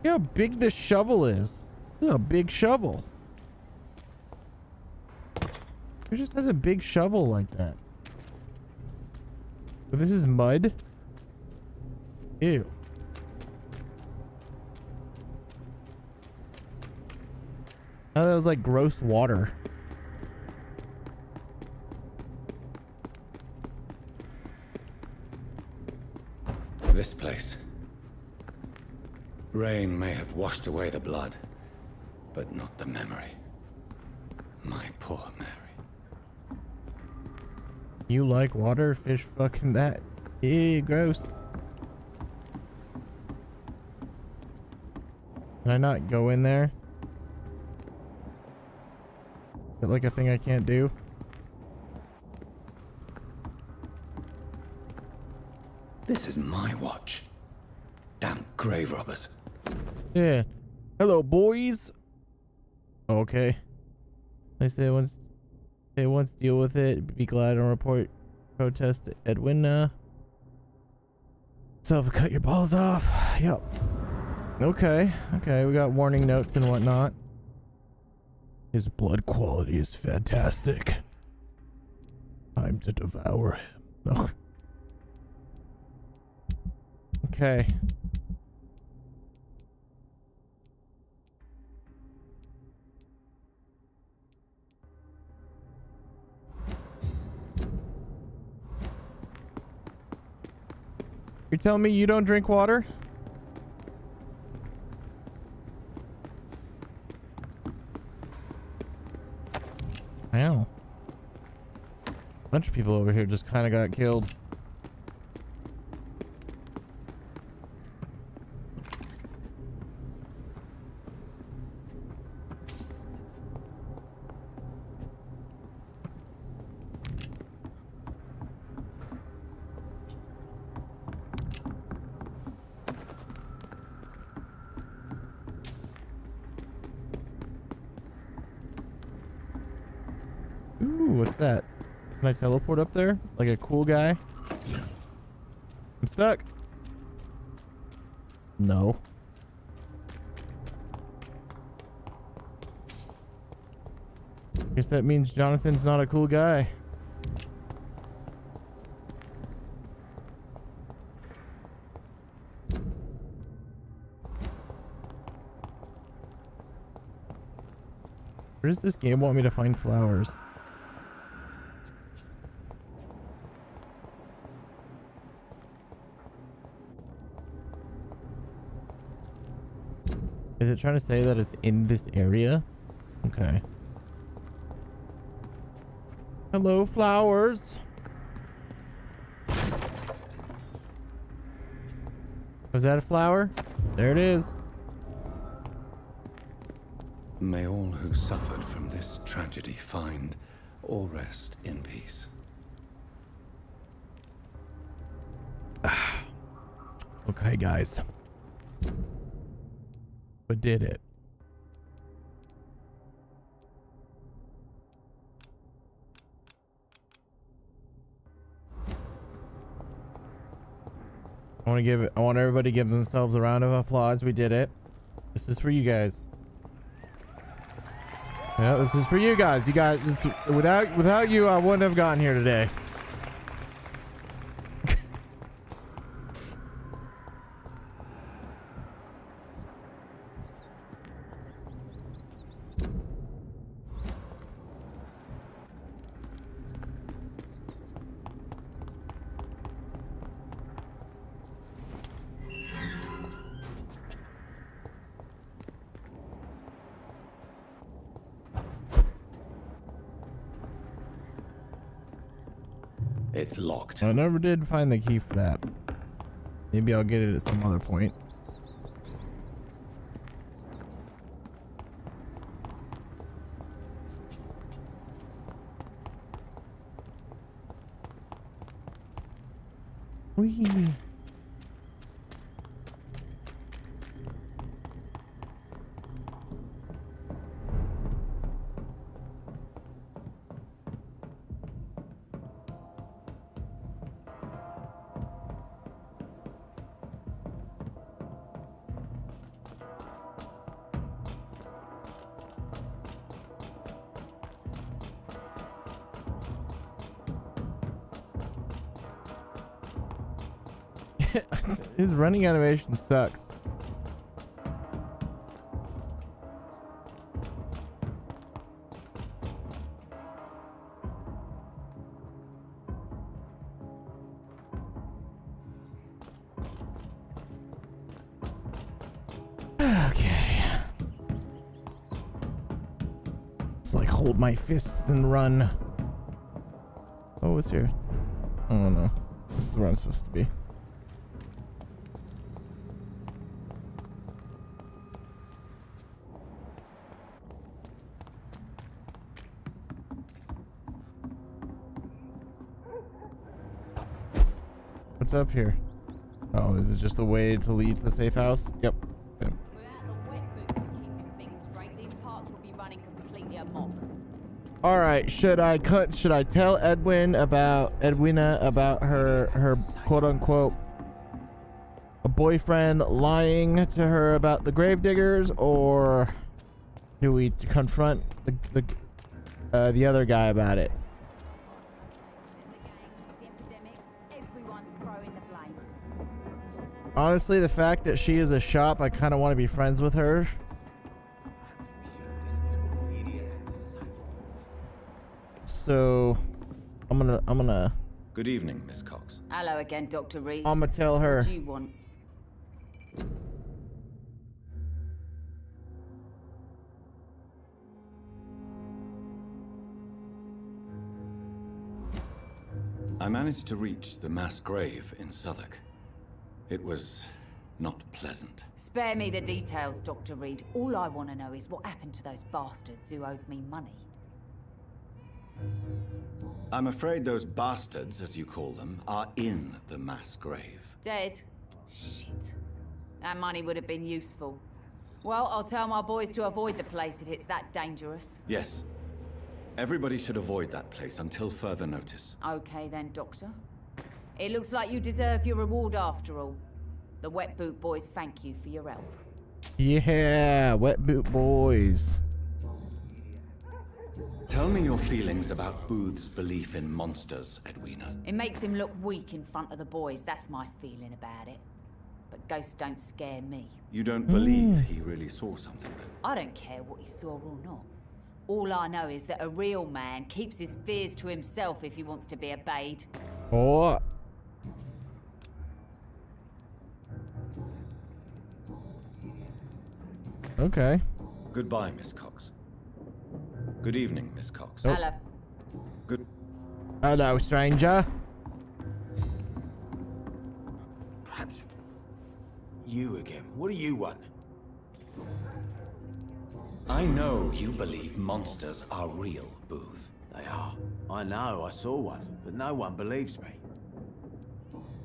Speaker 1: Look how big this shovel is. Look a big shovel. Who just has a big shovel like that? But this is mud? Ew. Oh, that was like gross water.
Speaker 2: This place. Rain may have washed away the blood, but not the memory. My poor Mary.
Speaker 1: You like water? Fish fucking that. Ew, gross. Can I not go in there? Is it like a thing I can't do?
Speaker 2: This is my watch. Damn grave robbers.
Speaker 1: Yeah. Hello, boys. Okay. I say once deal with it. Be glad and report protest to Edwin. Self cut your balls off. Yep. Okay. Okay. We got warning notes and whatnot. His blood quality is fantastic. Time to devour him. Oh. Okay. You're telling me you don't drink water? Wow. A bunch of people over here just kind of got killed. Ooh, what's that? Can I teleport up there? Like a cool guy? I'm stuck. No. Guess that means Jonathan's not a cool guy. Where does this game want me to find flowers? Is it trying to say that it's in this area? Okay. Hello, flowers. Was that a flower? There it is.
Speaker 2: May all who suffered from this tragedy find or rest in peace.
Speaker 1: Okay, guys. We did it. I want everybody to give themselves a round of applause. We did it. This is for you guys. Yeah, this is for you guys. You guys, without you, I wouldn't have gotten here today.
Speaker 2: It's locked.
Speaker 1: I never did find the key for that. Maybe I'll get it at some other point. Whee! His running animation sucks. Okay. It's like hold my fists and run. Oh, what's here? Oh no. This is where I'm supposed to be. What's up here? Oh, is it just a way to lead to the safe house? Yep. Okay.
Speaker 8: Without the wet boots keeping things straight, these parts would be running completely amok.
Speaker 1: All right. Should I tell Edwina about her quote unquote a boyfriend lying to her about the gravediggers, or do we confront the other guy about it? Honestly, the fact that she is a shop, I kind of want to be friends with her. So, I'm gonna.
Speaker 2: Good evening, Miss Cox.
Speaker 8: Hello again, Dr. Reed.
Speaker 1: I'm gonna tell her.
Speaker 8: What do you want?
Speaker 2: I managed to reach the mass grave in Southwark. It was not pleasant.
Speaker 8: Spare me the details, Dr. Reed. All I want to know is what happened to those bastards who owed me money.
Speaker 2: I'm afraid those bastards, as you call them, are in the mass grave.
Speaker 8: Dead? Shit. That money would have been useful. Well, I'll tell my boys to avoid the place if it's that dangerous.
Speaker 2: Yes. Everybody should avoid that place until further notice.
Speaker 8: Okay then, Doctor. It looks like you deserve your reward after all. The Wet Boot Boys thank you for your help.
Speaker 1: Yeah, Wet Boot Boys.
Speaker 2: Tell me your feelings about Booth's belief in monsters, Edwina.
Speaker 8: It makes him look weak in front of the boys, that's my feeling about it. But ghosts don't scare me.
Speaker 2: You don't believe he really saw something then?
Speaker 8: I don't care what he saw or not. All I know is that a real man keeps his fears to himself if he wants to be obeyed.
Speaker 1: Oh. Okay.
Speaker 2: Goodbye, Miss Cox. Good evening, Miss Cox.
Speaker 1: Oh.
Speaker 8: Hello.
Speaker 2: Good.
Speaker 1: Hello, stranger.
Speaker 7: Perhaps you again. What do you want?
Speaker 2: I know you believe monsters are real, Booth.
Speaker 7: They are. I know, I saw one, but no one believes me.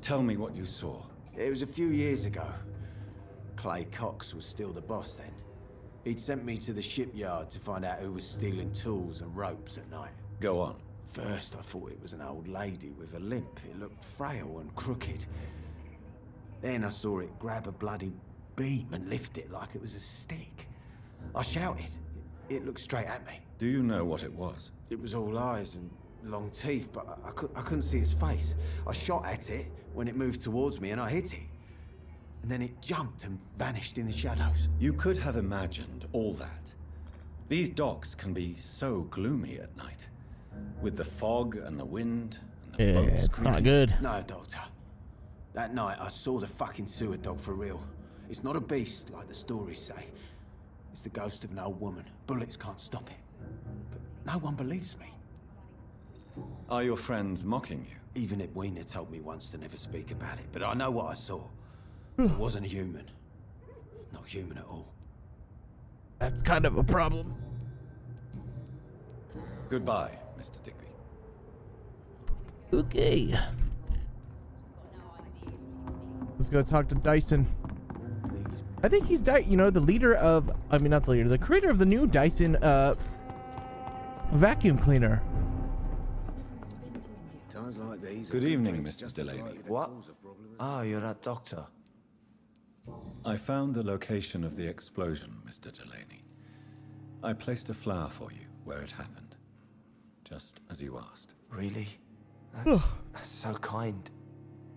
Speaker 2: Tell me what you saw.
Speaker 7: It was a few years ago. Clay Cox was still the boss then. He'd sent me to the shipyard to find out who was stealing tools and ropes at night.
Speaker 2: Go on.
Speaker 7: First, I thought it was an old lady with a limp. It looked frail and crooked. Then I saw it grab a bloody beam and lift it like it was a stick. I shouted. It looked straight at me.
Speaker 2: Do you know what it was?
Speaker 7: It was all eyes and long teeth, but I couldn't see its face. I shot at it when it moved towards me and I hit it. And then it jumped and vanished in the shadows.
Speaker 2: You could have imagined all that. These docks can be so gloomy at night. With the fog and the wind and the boats
Speaker 1: It's
Speaker 2: creaking.
Speaker 1: not good.
Speaker 7: No, Doctor. That night I saw the fucking sewer dog for real. It's not a beast like the stories say. It's the ghost of an old woman. Bullets can't stop it. But no one believes me.
Speaker 2: Are your friends mocking you?
Speaker 7: Even Edwina told me once to never speak about it, but I know what I saw. It wasn't human. Not human at all.
Speaker 1: That's kind of a problem.
Speaker 2: Goodbye, Mr. Digby.
Speaker 1: Okay. Let's go talk to Dyson. I think he's the leader of, I mean, not the leader, the creator of the new Dyson vacuum cleaner.
Speaker 2: Good evening, Mr. Delaney.
Speaker 4: What? Ah, you're that doctor.
Speaker 2: I found the location of the explosion, Mr. Delaney. I placed a flower for you where it happened, just as you asked.
Speaker 4: Really? That's so kind.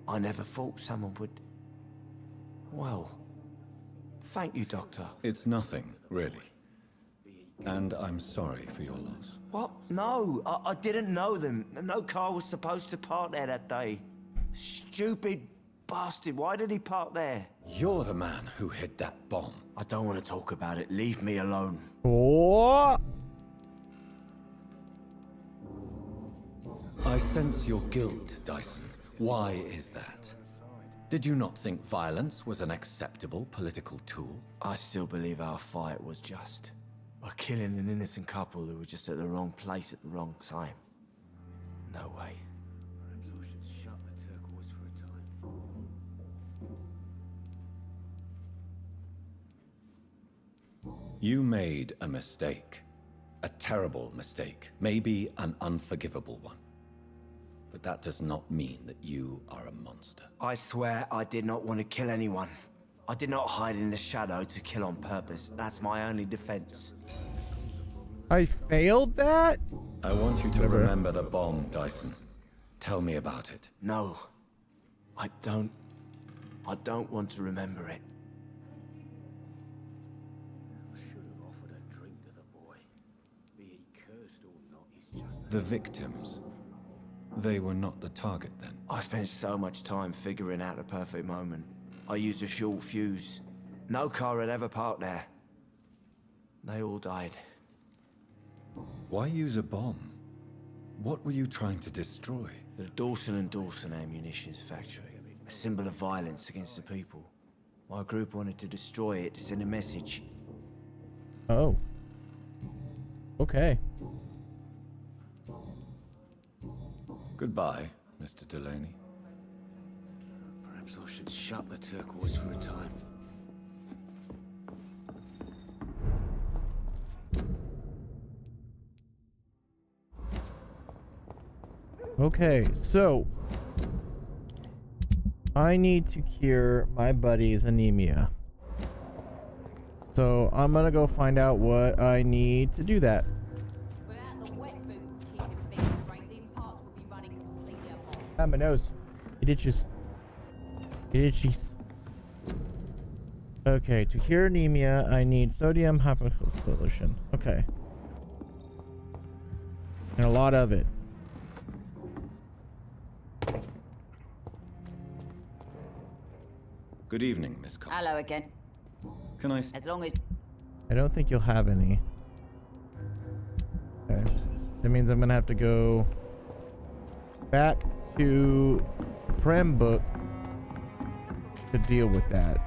Speaker 4: I never thought someone would... Well, thank you, Doctor.
Speaker 2: It's nothing, really. And I'm sorry for your loss.
Speaker 4: What? No, I didn't know them. No car was supposed to park there that day. Stupid bastard, why did he park there?
Speaker 2: You're the man who hid that bomb.
Speaker 4: I don't want to talk about it. Leave me alone.
Speaker 1: Oh!
Speaker 2: I sense your guilt, Dyson. Why is that? Did you not think violence was an acceptable political tool?
Speaker 4: I still believe our fight was just. By killing an innocent couple who were just at the wrong place at the wrong time. No way.
Speaker 2: You made a mistake. A terrible mistake. Maybe an unforgivable one. But that does not mean that you are a monster.
Speaker 4: I swear I did not want to kill anyone. I did not hide in the shadow to kill on purpose. That's my only defense.
Speaker 1: I failed that?
Speaker 2: I want you to remember the bomb, Dyson. Tell me about it.
Speaker 4: No. I don't want to remember it.
Speaker 2: The victims. They were not the target then.
Speaker 4: I spent so much time figuring out the perfect moment. I used a short fuse. No car had ever parked there. They all died.
Speaker 2: Why use a bomb? What were you trying to destroy?
Speaker 4: The Dawson & Dawson ammunitions factory. A symbol of violence against the people. My group wanted to destroy it to send a message.
Speaker 1: Oh. Okay.
Speaker 2: Goodbye, Mr. Delaney.
Speaker 5: Perhaps I should shut the turquoise for a time.
Speaker 1: Okay, so I need to cure my buddy's anemia. So I'm gonna go find out what I need to do that.
Speaker 8: Without the wet boots keeping things straight, these parts will be running completely apart.
Speaker 1: Ah, my nose. It itches. It itches. Okay, to cure anemia, I need sodium hypochlorite solution. Okay. And a lot of it.
Speaker 2: Good evening, Miss Cole.
Speaker 8: Hello again.
Speaker 2: Can I...
Speaker 8: As long as...
Speaker 1: I don't think you'll have any. Okay. That means I'm gonna have to go back to the Prem book to deal with that.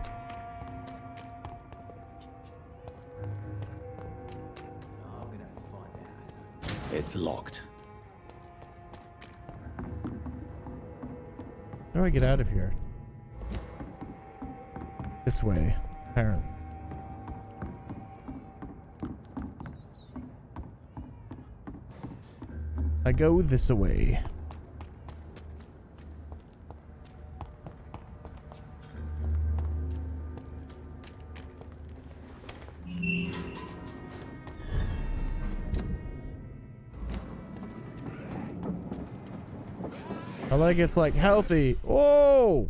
Speaker 2: It's locked.
Speaker 1: How do I get out of here? This way, apparently. I go this way. I like it's like healthy. Whoa!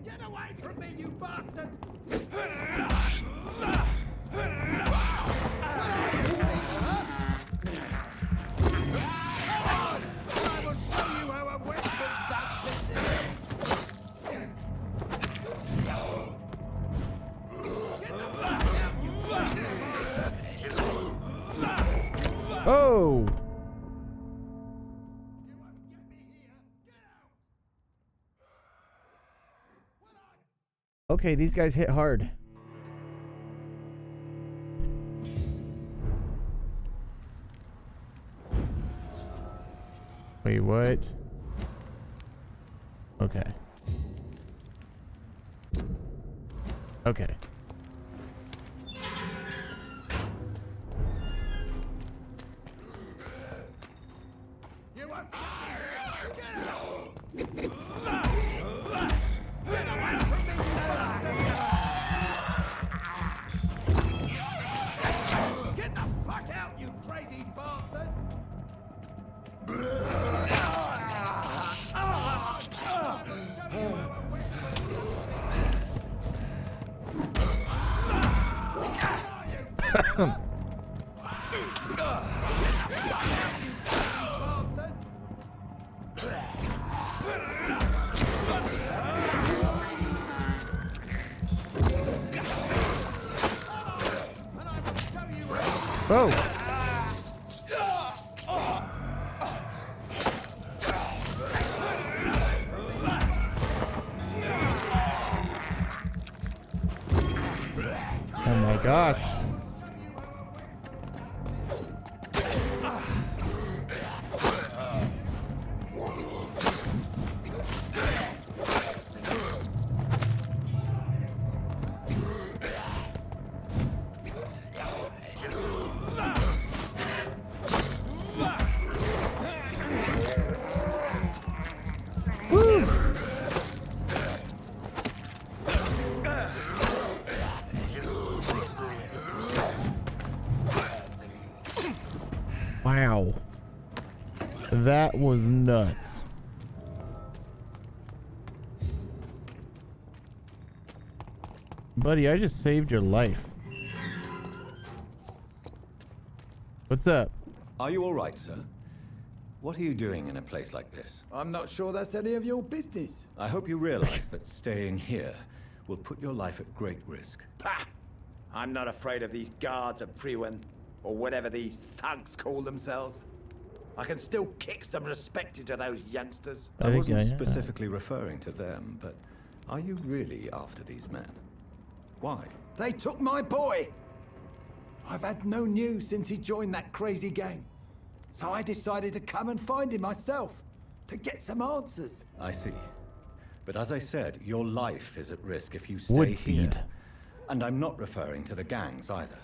Speaker 3: Get away from me, you bastard! I will show you how a witch does business.
Speaker 1: Whoa. Okay, these guys hit hard. Wait, what? Okay. Okay.
Speaker 3: Get the fuck out, you crazy bastard!
Speaker 1: Whoa. Oh my gosh. Wow. That was nuts. Buddy, I just saved your life. What's up?
Speaker 2: Are you all right, sir? What are you doing in a place like this?
Speaker 7: I'm not sure that's any of your business.
Speaker 2: I hope you realize that staying here will put your life at great risk.
Speaker 7: Pah! I'm not afraid of these guards of Priwen, or whatever these thugs call themselves. I can still kick some respect into those youngsters.
Speaker 2: I wasn't specifically referring to them, but are you really after these men? Why?
Speaker 7: They took my boy! I've had no news since he joined that crazy gang. So I decided to come and find him myself, to get some answers.
Speaker 2: I see. But as I said, your life is at risk if you stay here. And I'm not referring to the gangs either.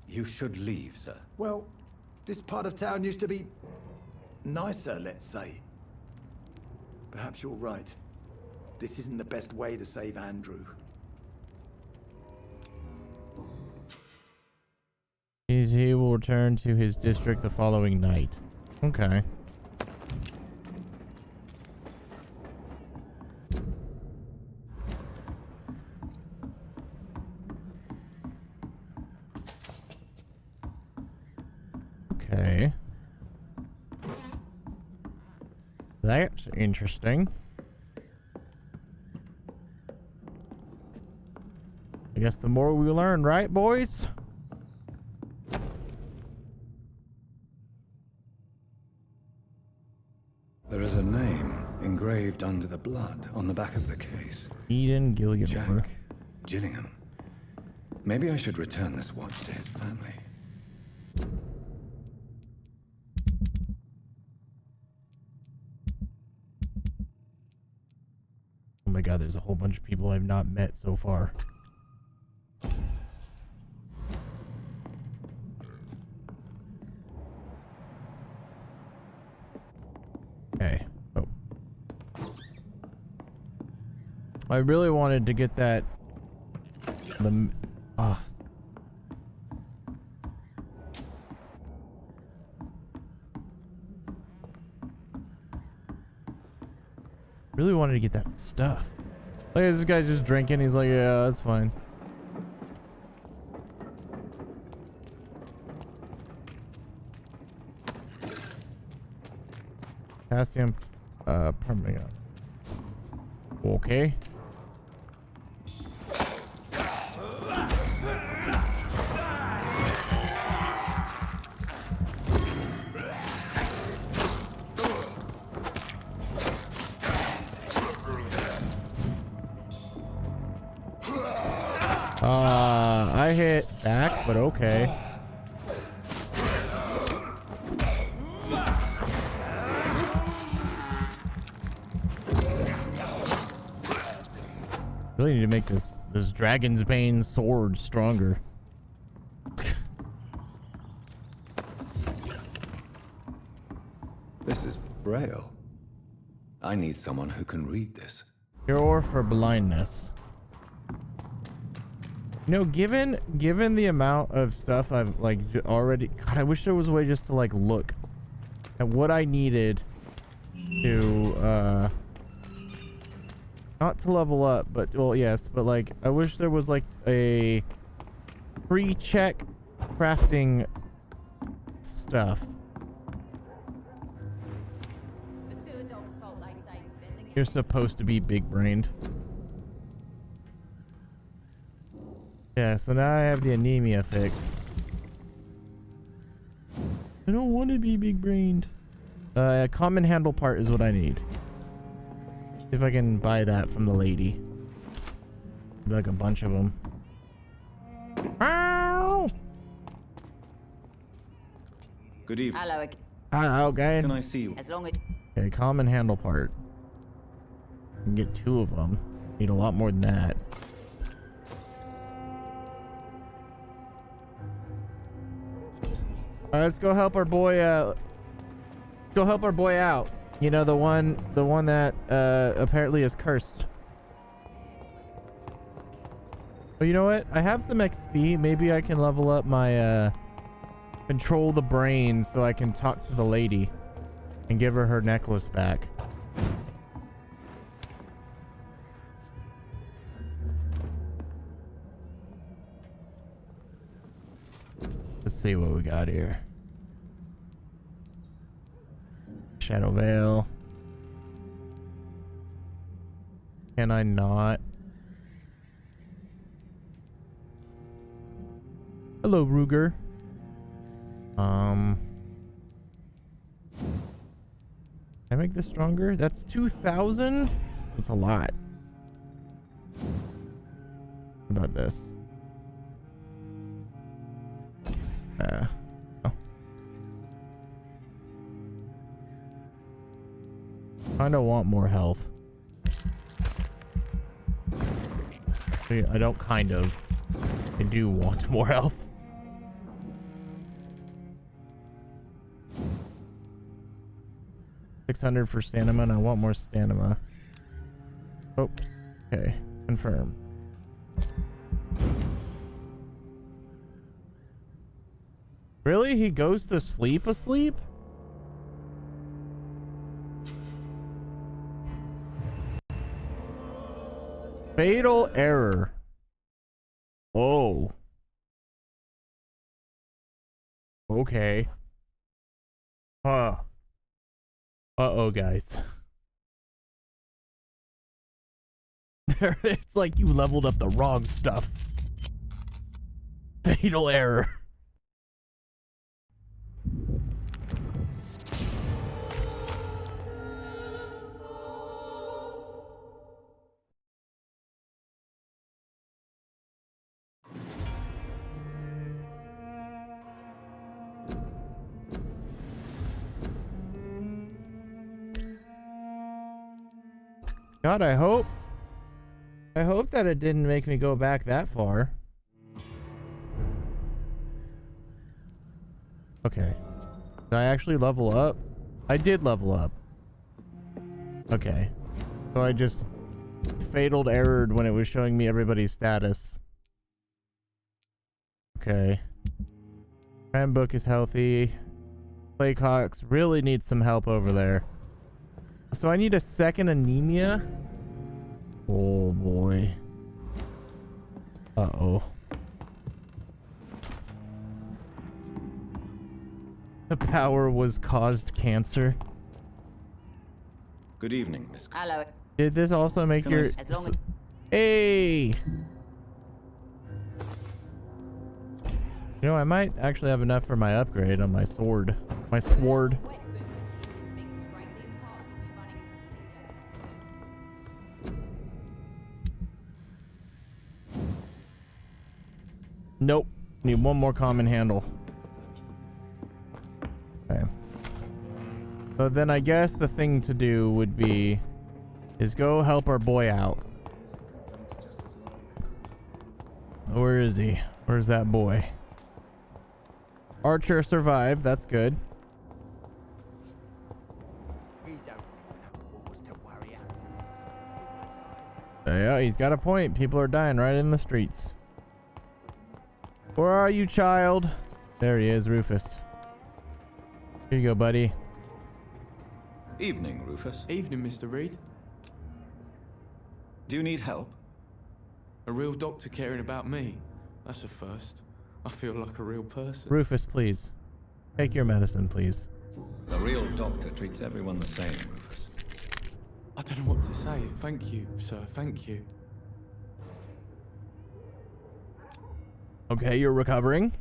Speaker 2: You should leave, sir.
Speaker 7: Well, this part of town used to be nicer, let's say. Perhaps you're right. This isn't the best way to save Andrew.
Speaker 1: He will return to his district the following night. Okay. Okay. That's interesting. I guess the more we learn, right, boys?
Speaker 2: There is a name engraved under the blood on the back of the case.
Speaker 1: Eden Gilliam.
Speaker 2: Jack Gillingham. Maybe I should return this watch to his family.
Speaker 1: Oh my god, there's a whole bunch of people I've not met so far. Okay. Oh. I really wanted to get that. Really wanted to get that stuff. Look at this guy's just drinking. He's like, yeah, that's fine. Potassium, permanent. Okay. I hit back, but okay. Really need to make this Dragon's Bane sword stronger.
Speaker 2: This is Braille. I need someone who can read this.
Speaker 1: Cure for blindness. You know, given the amount of stuff I've like already, God, I wish there was a way just to like look at what I needed to not to level up, but well, yes, but like I wish there was like a pre-check crafting stuff. You're supposed to be big-brained. Yeah, so now I have the anemia fix. I don't want to be big-brained. A common handle part is what I need. If I can buy that from the lady. Like a bunch of them. Ow!
Speaker 2: Good evening.
Speaker 8: Hello.
Speaker 1: Hello again.
Speaker 2: Can I see you?
Speaker 8: As long as...
Speaker 1: Okay, common handle part. I can get 2 of them. Need a lot more than that. All right, let's go help our boy. Go help our boy out. You know, the one that apparently is cursed. But you know what? I have some XP. Maybe I can level up my control the brain so I can talk to the lady and give her her necklace back. Let's see what we got here. Shadow Veil. Can I not? Hello, Ruger. Can I make this stronger? That's 2,000? That's a lot. What about this? Oh. Kinda want more health. I don't kind of. I do want more health. $600 for stamina, and I want more stamina. Oh, okay. Confirm. Really? He goes to sleep asleep? Fatal error. Oh. Okay. Huh. Uh-oh, guys. It's like you leveled up the wrong stuff. Fatal error. God, I hope that it didn't make me go back that far. Okay. Did I actually level up? I did level up. Okay. So I just fatal errored when it was showing me everybody's status. Okay. Handbook is healthy. Playcox really needs some help over there. So I need a second anemia. Oh boy. Uh-oh. The power was caused cancer.
Speaker 2: Good evening, Miss.
Speaker 8: Hello.
Speaker 1: Did this also make your...
Speaker 8: As long as...
Speaker 1: Hey! You know, I might actually have enough for my upgrade on my sword. My sword. Nope. Need one more common handle. Okay. So then I guess the thing to do would be is go help our boy out. Where is he? Where's that boy? Archer survived. That's good. Yeah, he's got a point. People are dying right in the streets. Where are you, child? There he is, Rufus. Here you go, buddy.
Speaker 2: Evening, Rufus.
Speaker 10: Evening, Mr. Reed.
Speaker 2: Do you need help?
Speaker 10: A real doctor caring about me. That's a first. I feel like a real person.
Speaker 1: Rufus, please. Take your medicine, please.
Speaker 2: The real doctor treats everyone the same, Rufus.
Speaker 10: I don't know what to say. Thank you, sir. Thank you.
Speaker 1: Okay, you're recovering.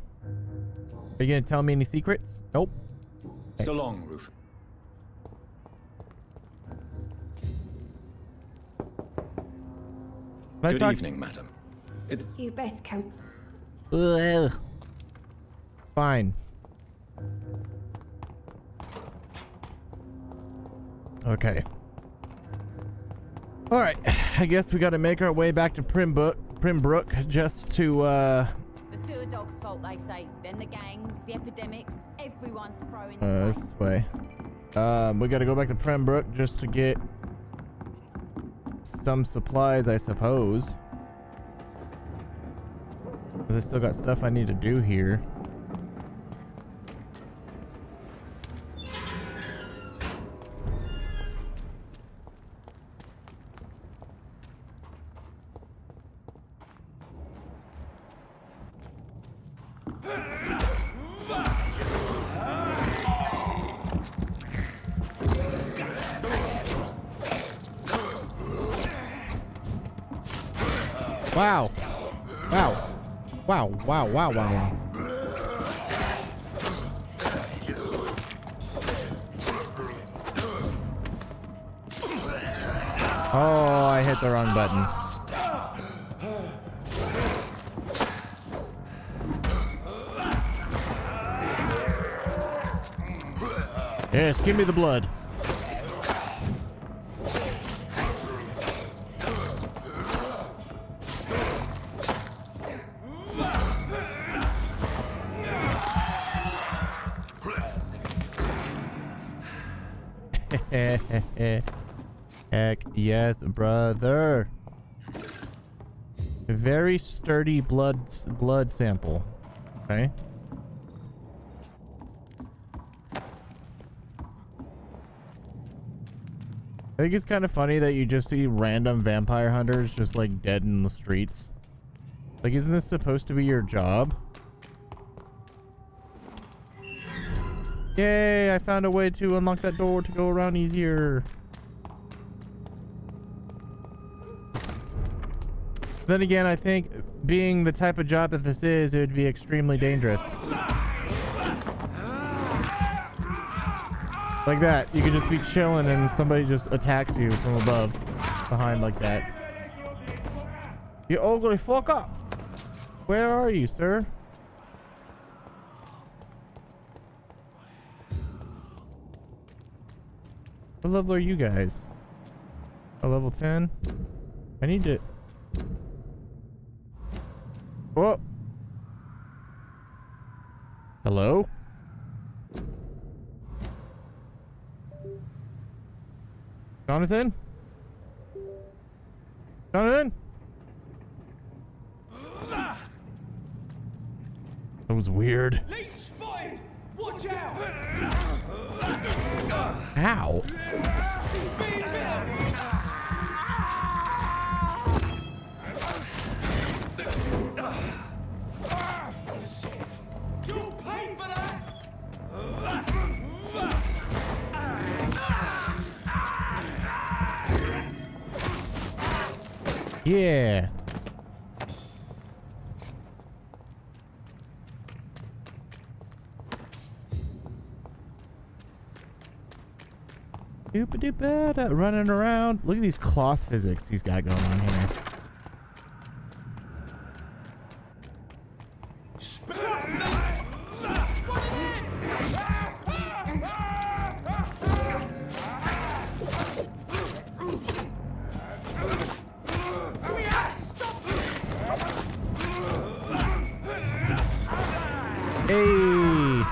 Speaker 1: Are you gonna tell me any secrets? Nope. Okay.
Speaker 2: So long, Rufus. Good evening, madam.
Speaker 11: You best come.
Speaker 1: Ugh. Fine. Okay. All right. I guess we got to make our way back to Primbrook just to
Speaker 8: The sewer dog's fault, they say. Then the gangs, the epidemics, everyone's throwing the
Speaker 1: this way. We got to go back to Primbrook just to get some supplies, I suppose. 'Cause I still got stuff I need to do here. Wow. Wow. Wow, wow, wow, wow, wow. Oh, I hit the wrong button. Yes, give me the blood. Heck yes, brother. A very sturdy blood sample. Okay. I think it's kind of funny that you just see random vampire hunters just like dead in the streets. Like, isn't this supposed to be your job? Yay, I found a way to unlock that door to go around easier. Then again, I think being the type of job that this is, it would be extremely dangerous. Like that. You could just be chilling and somebody just attacks you from above, behind like that. You ugly fuck up. Where are you, sir? What level are you guys? A level 10? I need to... Whoa! Hello? Jonathan? Jonathan? That was weird.
Speaker 3: Leech spotted! Watch out!
Speaker 1: Ow.
Speaker 3: You'll pay for that!
Speaker 1: Yeah. Doop-a-doop-a-da, running around. Look at these cloth physics he's got going on here. Hey!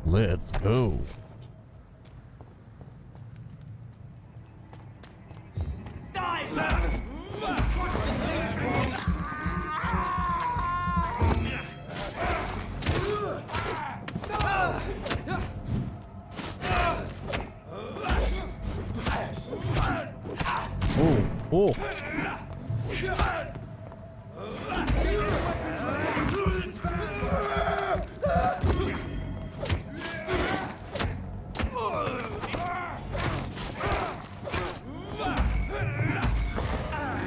Speaker 1: Let's go. Oh.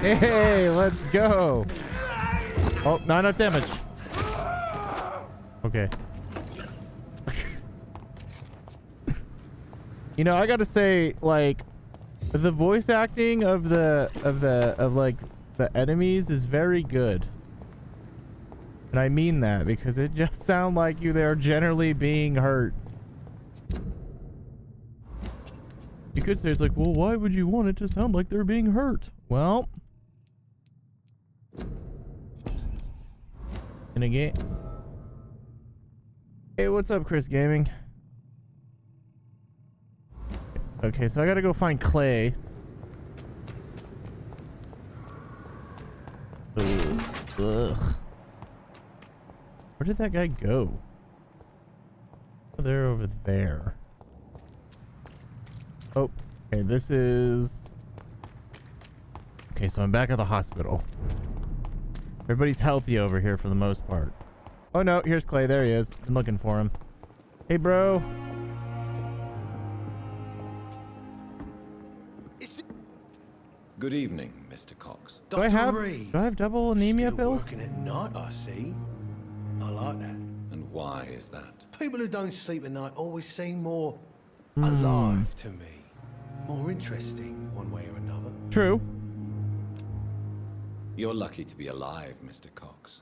Speaker 1: Hey, let's go. Oh, not enough damage. Okay. You know, I gotta say, like, the voice acting of the enemies is very good. And I mean that because it just sounds like they're generally being hurt. You could say it's like, well, why would you want it to sound like they're being hurt? Well, in a game. Hey, what's up, Chris Gaming? Okay, so I gotta go find Clay. Ugh. Where did that guy go? Oh, they're over there. Oh, okay, this is... Okay, so I'm back at the hospital. Everybody's healthy over here for the most part. Oh no, here's Clay. There he is. I'm looking for him. Hey, bro.
Speaker 2: Good evening, Mr. Cox.
Speaker 1: Do I have double anemia pills?
Speaker 12: Working at night, I see. I like that.
Speaker 2: And why is that?
Speaker 12: People who don't sleep at night always seem more alive to me. More interesting, one way or another.
Speaker 1: True.
Speaker 2: You're lucky to be alive, Mr. Cox.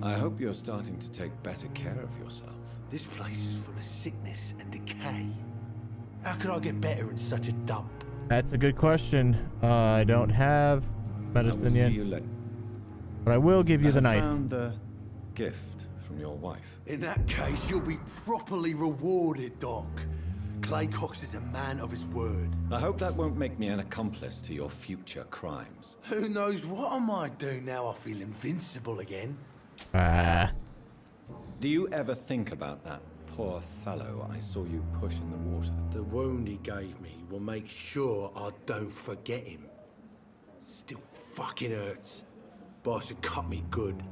Speaker 2: I hope you're starting to take better care of yourself.
Speaker 12: This place is full of sickness and decay. How could I get better in such a dump?
Speaker 1: That's a good question. I don't have medicine yet.
Speaker 2: See you later.
Speaker 1: But I will give you the knife.
Speaker 2: I found the gift from your wife.
Speaker 12: In that case, you'll be properly rewarded, Doc. Clay Cox is a man of his word.
Speaker 2: I hope that won't make me an accomplice to your future crimes.
Speaker 12: Who knows what I might do now I feel invincible again.
Speaker 2: Do you ever think about that poor fellow I saw you push in the water?
Speaker 12: The wound he gave me will make sure I don't forget him. Still fucking hurts. Boss had cut me good.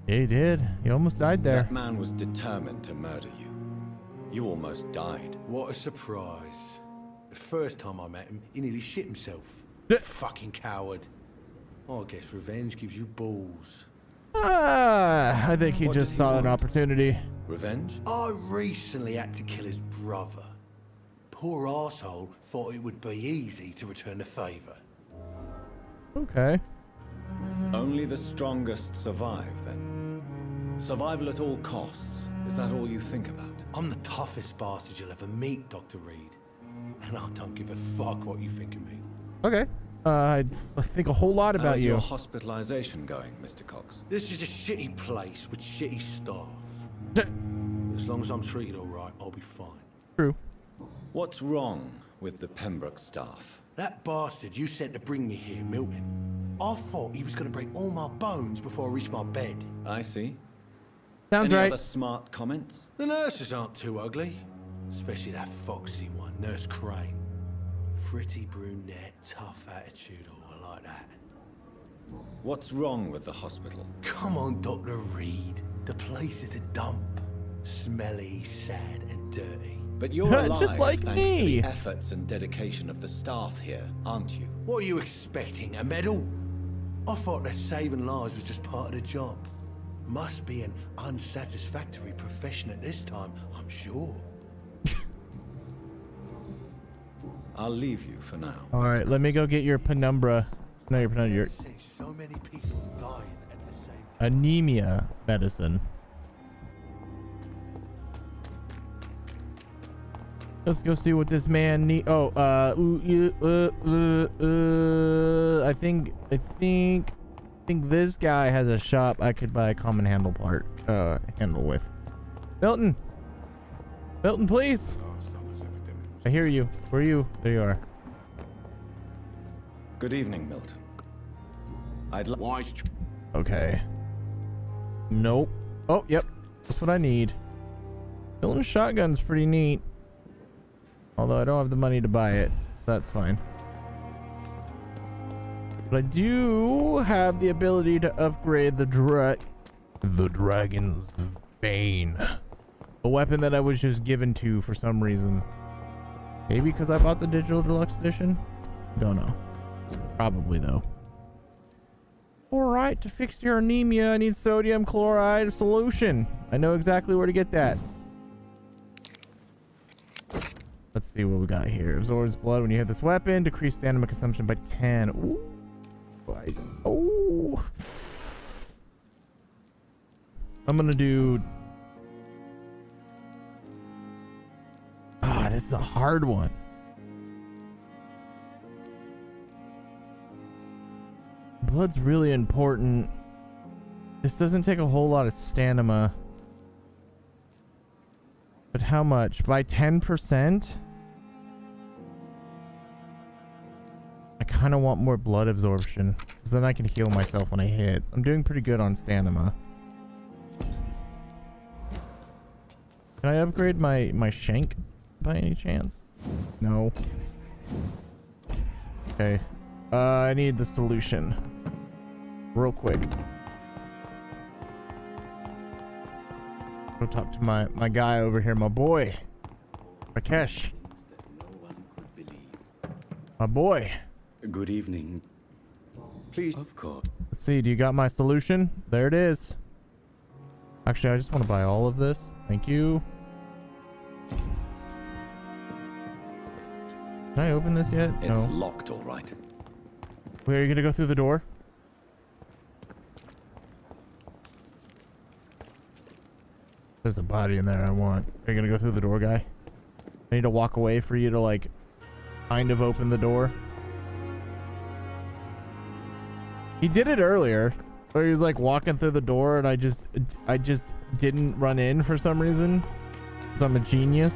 Speaker 1: He did. He almost died there.
Speaker 2: That man was determined to murder you. You almost died.
Speaker 12: What a surprise. The first time I met him, he nearly shit himself. Fucking coward. I guess revenge gives you balls.
Speaker 1: I think he just saw an opportunity.
Speaker 2: Revenge?
Speaker 12: I recently had to kill his brother. Poor arsehole thought it would be easy to return the favor.
Speaker 1: Okay.
Speaker 2: Only the strongest survive, then. Survival at all costs. Is that all you think about?
Speaker 12: I'm the toughest bastard you'll ever meet, Dr. Reed. And I don't give a fuck what you think of me.
Speaker 1: Okay. I think a whole lot about
Speaker 2: How's
Speaker 1: you.
Speaker 2: your hospitalization going, Mr. Cox?
Speaker 12: This is a shitty place with shitty staff. As long as I'm treated all right, I'll be fine.
Speaker 1: True.
Speaker 2: What's wrong with the Pembroke staff?
Speaker 12: That bastard you sent to bring me here, Milton. I thought he was going to break all my bones before I reached my bed.
Speaker 2: I see.
Speaker 1: Sounds
Speaker 2: Any
Speaker 1: right.
Speaker 2: other smart comments?
Speaker 12: The nurses aren't too ugly. Especially that foxy one, Nurse Crane. Pretty brunette, tough attitude, oh, I like that.
Speaker 2: What's wrong with the hospital?
Speaker 12: Come on, Dr. Reed. The place is a dump. Smelly, sad, and dirty.
Speaker 2: But you're alive
Speaker 1: Just like
Speaker 2: thanks
Speaker 1: me.
Speaker 2: to the efforts and dedication of the staff here, aren't you?
Speaker 12: What are you expecting, a medal? I thought that saving lives was just part of the job. Must be an unsatisfactory profession at this time, I'm sure.
Speaker 2: I'll leave you for now.
Speaker 1: All right, let me go get your penumbra. No, your penumbra.
Speaker 12: So many people
Speaker 1: Anemia medicine. Let's go see what this man need. Oh, I think this guy has a shop I could buy a common handle with. Milton, please. I hear you. Where are you? There you are.
Speaker 2: Good evening, Milton.
Speaker 1: Okay. Nope. Oh, yep. That's what I need. Milton's shotgun's pretty neat. Although I don't have the money to buy it. That's fine. But I do have the ability to upgrade the Dragon's Bane. A weapon that I was just given to for some reason. Maybe because I bought the digital deluxe edition? Don't know. Probably though. Alright, to fix your anemia, I need sodium chloride solution. I know exactly where to get that. Let's see what we got here. Absorbs blood when you hit this weapon. Decrease stamina consumption by 10. Ooh. Oh. I'm gonna do... this is a hard one. Blood's really important. This doesn't take a whole lot of stamina. But how much? By 10%? I kind of want more blood absorption, because then I can heal myself when I hit. I'm doing pretty good on stamina. Can I upgrade my shank by any chance? No. Okay. I need the solution. Real quick. Go talk to my guy over here, my boy. Rakesh. My boy.
Speaker 2: Good evening. Please, of course.
Speaker 1: Let's see, do you got my solution? There it is. Actually, I just want to buy all of this. Thank you. Can I open this yet?
Speaker 2: It's
Speaker 1: no.
Speaker 2: locked, all right.
Speaker 1: Wait, are you gonna go through the door? There's a body in there I want. Are you gonna go through the door, guy? I need to walk away for you to, like, kind of open the door. He did it earlier, where he was, like, walking through the door and I just didn't run in for some reason. Because I'm a genius.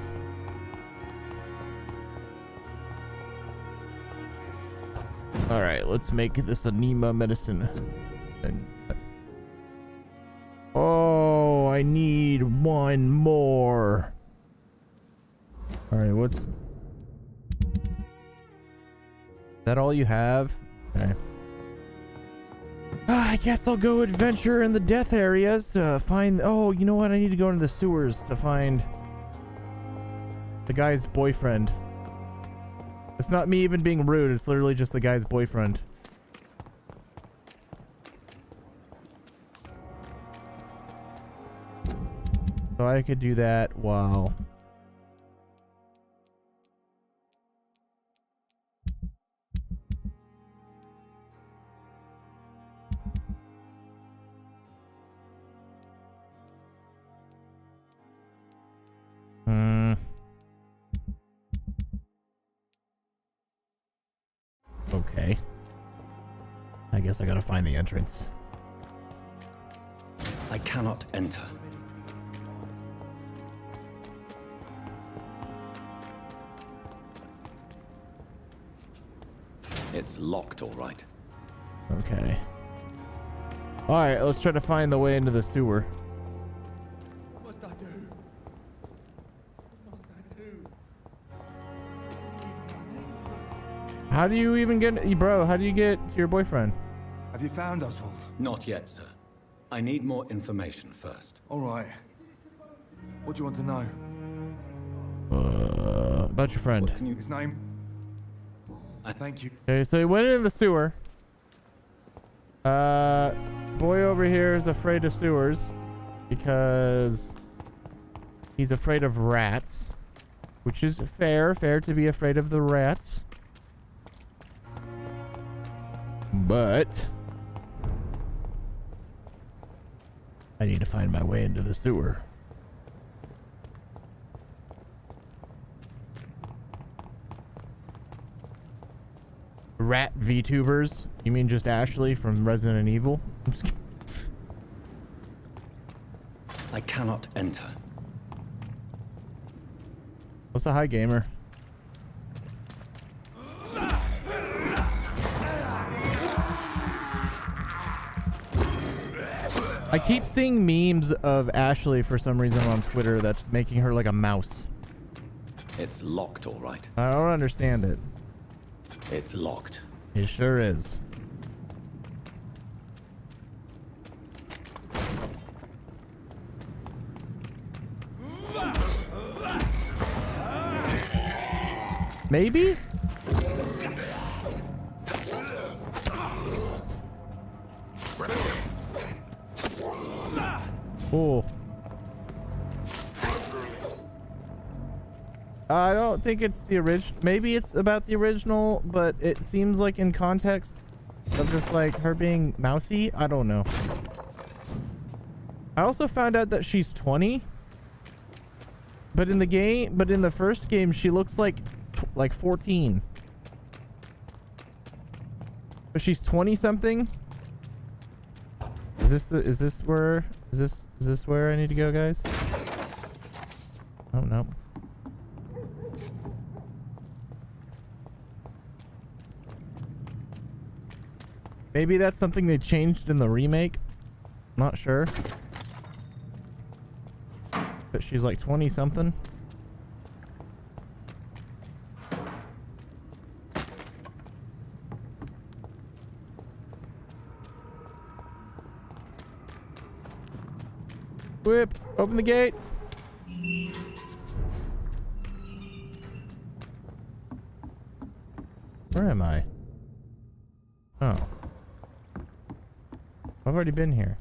Speaker 1: Alright, let's make this anemia medicine. Oh, I need one more. Alright, what's... Is that all you have? Okay. I guess I'll go adventure in the death areas to find... Oh, you know what? I need to go into the sewers to find the guy's boyfriend. It's not me even being rude. It's literally just the guy's boyfriend. So I could do that while... Okay. I guess I gotta find the entrance.
Speaker 2: I cannot enter. It's locked, all right.
Speaker 1: Okay. Alright, let's try to find the way into the sewer.
Speaker 3: What must I do? What must I do? This isn't even my name.
Speaker 1: How do you even get... Bro, how do you get to your boyfriend?
Speaker 13: Have you found Oswald?
Speaker 2: Not yet, sir. I need more information first.
Speaker 13: All right. What do you want to know?
Speaker 1: About your friend.
Speaker 13: His name? Thank you.
Speaker 1: Okay, so he went into the sewer. Boy over here is afraid of sewers because he's afraid of rats, which is fair to be afraid of the rats. But I need to find my way into the sewer. Rat VTubers? You mean just Ashley from Resident Evil? I'm just kidding.
Speaker 2: I cannot enter.
Speaker 1: What's a high gamer? I keep seeing memes of Ashley for some reason on Twitter that's making her like a mouse.
Speaker 2: It's locked, all right.
Speaker 1: I don't understand it.
Speaker 2: It's locked.
Speaker 1: It sure is. Maybe? Cool. I don't think it's the original. Maybe it's about the original, but it seems like in context of just like her being mousy. I don't know. I also found out that she's 20. But in the first game, she looks like 14. But she's 20 something. Is this where I need to go, guys? Oh no. Maybe that's something they changed in the remake. Not sure. But she's like 20 something. Whip, open the gates. Where am I? Oh. I've already been here.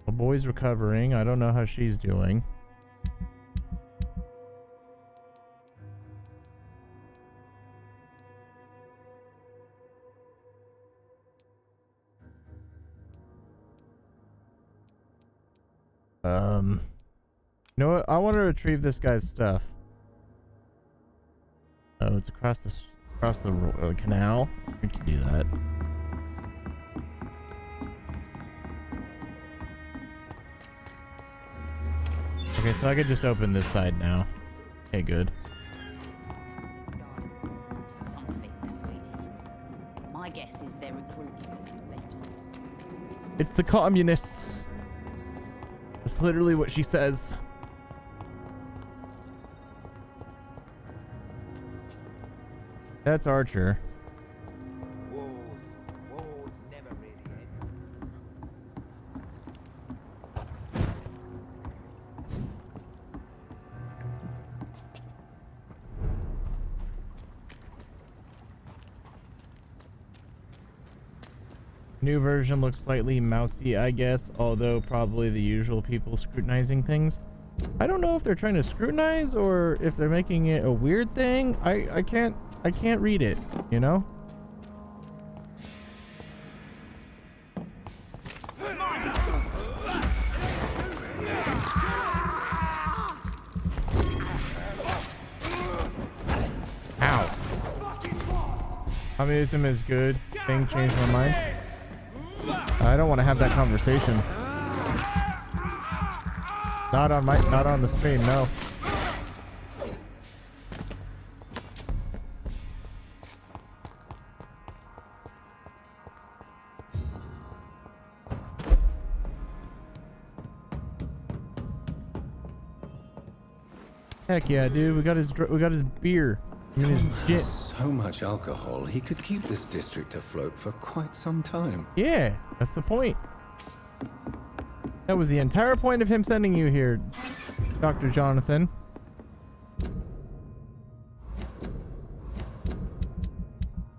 Speaker 1: The boy's recovering. I don't know how she's doing. You know what? I want to retrieve this guy's stuff. Oh, it's across the canal. We can do that. Okay, so I could just open this side now. Okay, good.
Speaker 8: Something, sweetie. My guess is they're recruiting for some vengeance.
Speaker 1: It's the communists. That's literally what she says. That's Archer.
Speaker 14: Wars never really end.
Speaker 1: New version looks slightly mousy, I guess, although probably the usual people scrutinizing things. I don't know if they're trying to scrutinize or if they're making it a weird thing. I can't read it, you know? Ow. Communism is good. Thing changed my mind. I don't want to have that conversation. Not on the stream, no. Heck yeah, dude! We got his beer. I mean, his gin.
Speaker 2: So much alcohol, he could keep this district afloat for quite some time.
Speaker 1: Yeah, that's the point. That was the entire point of him sending you here, Dr. Jonathan.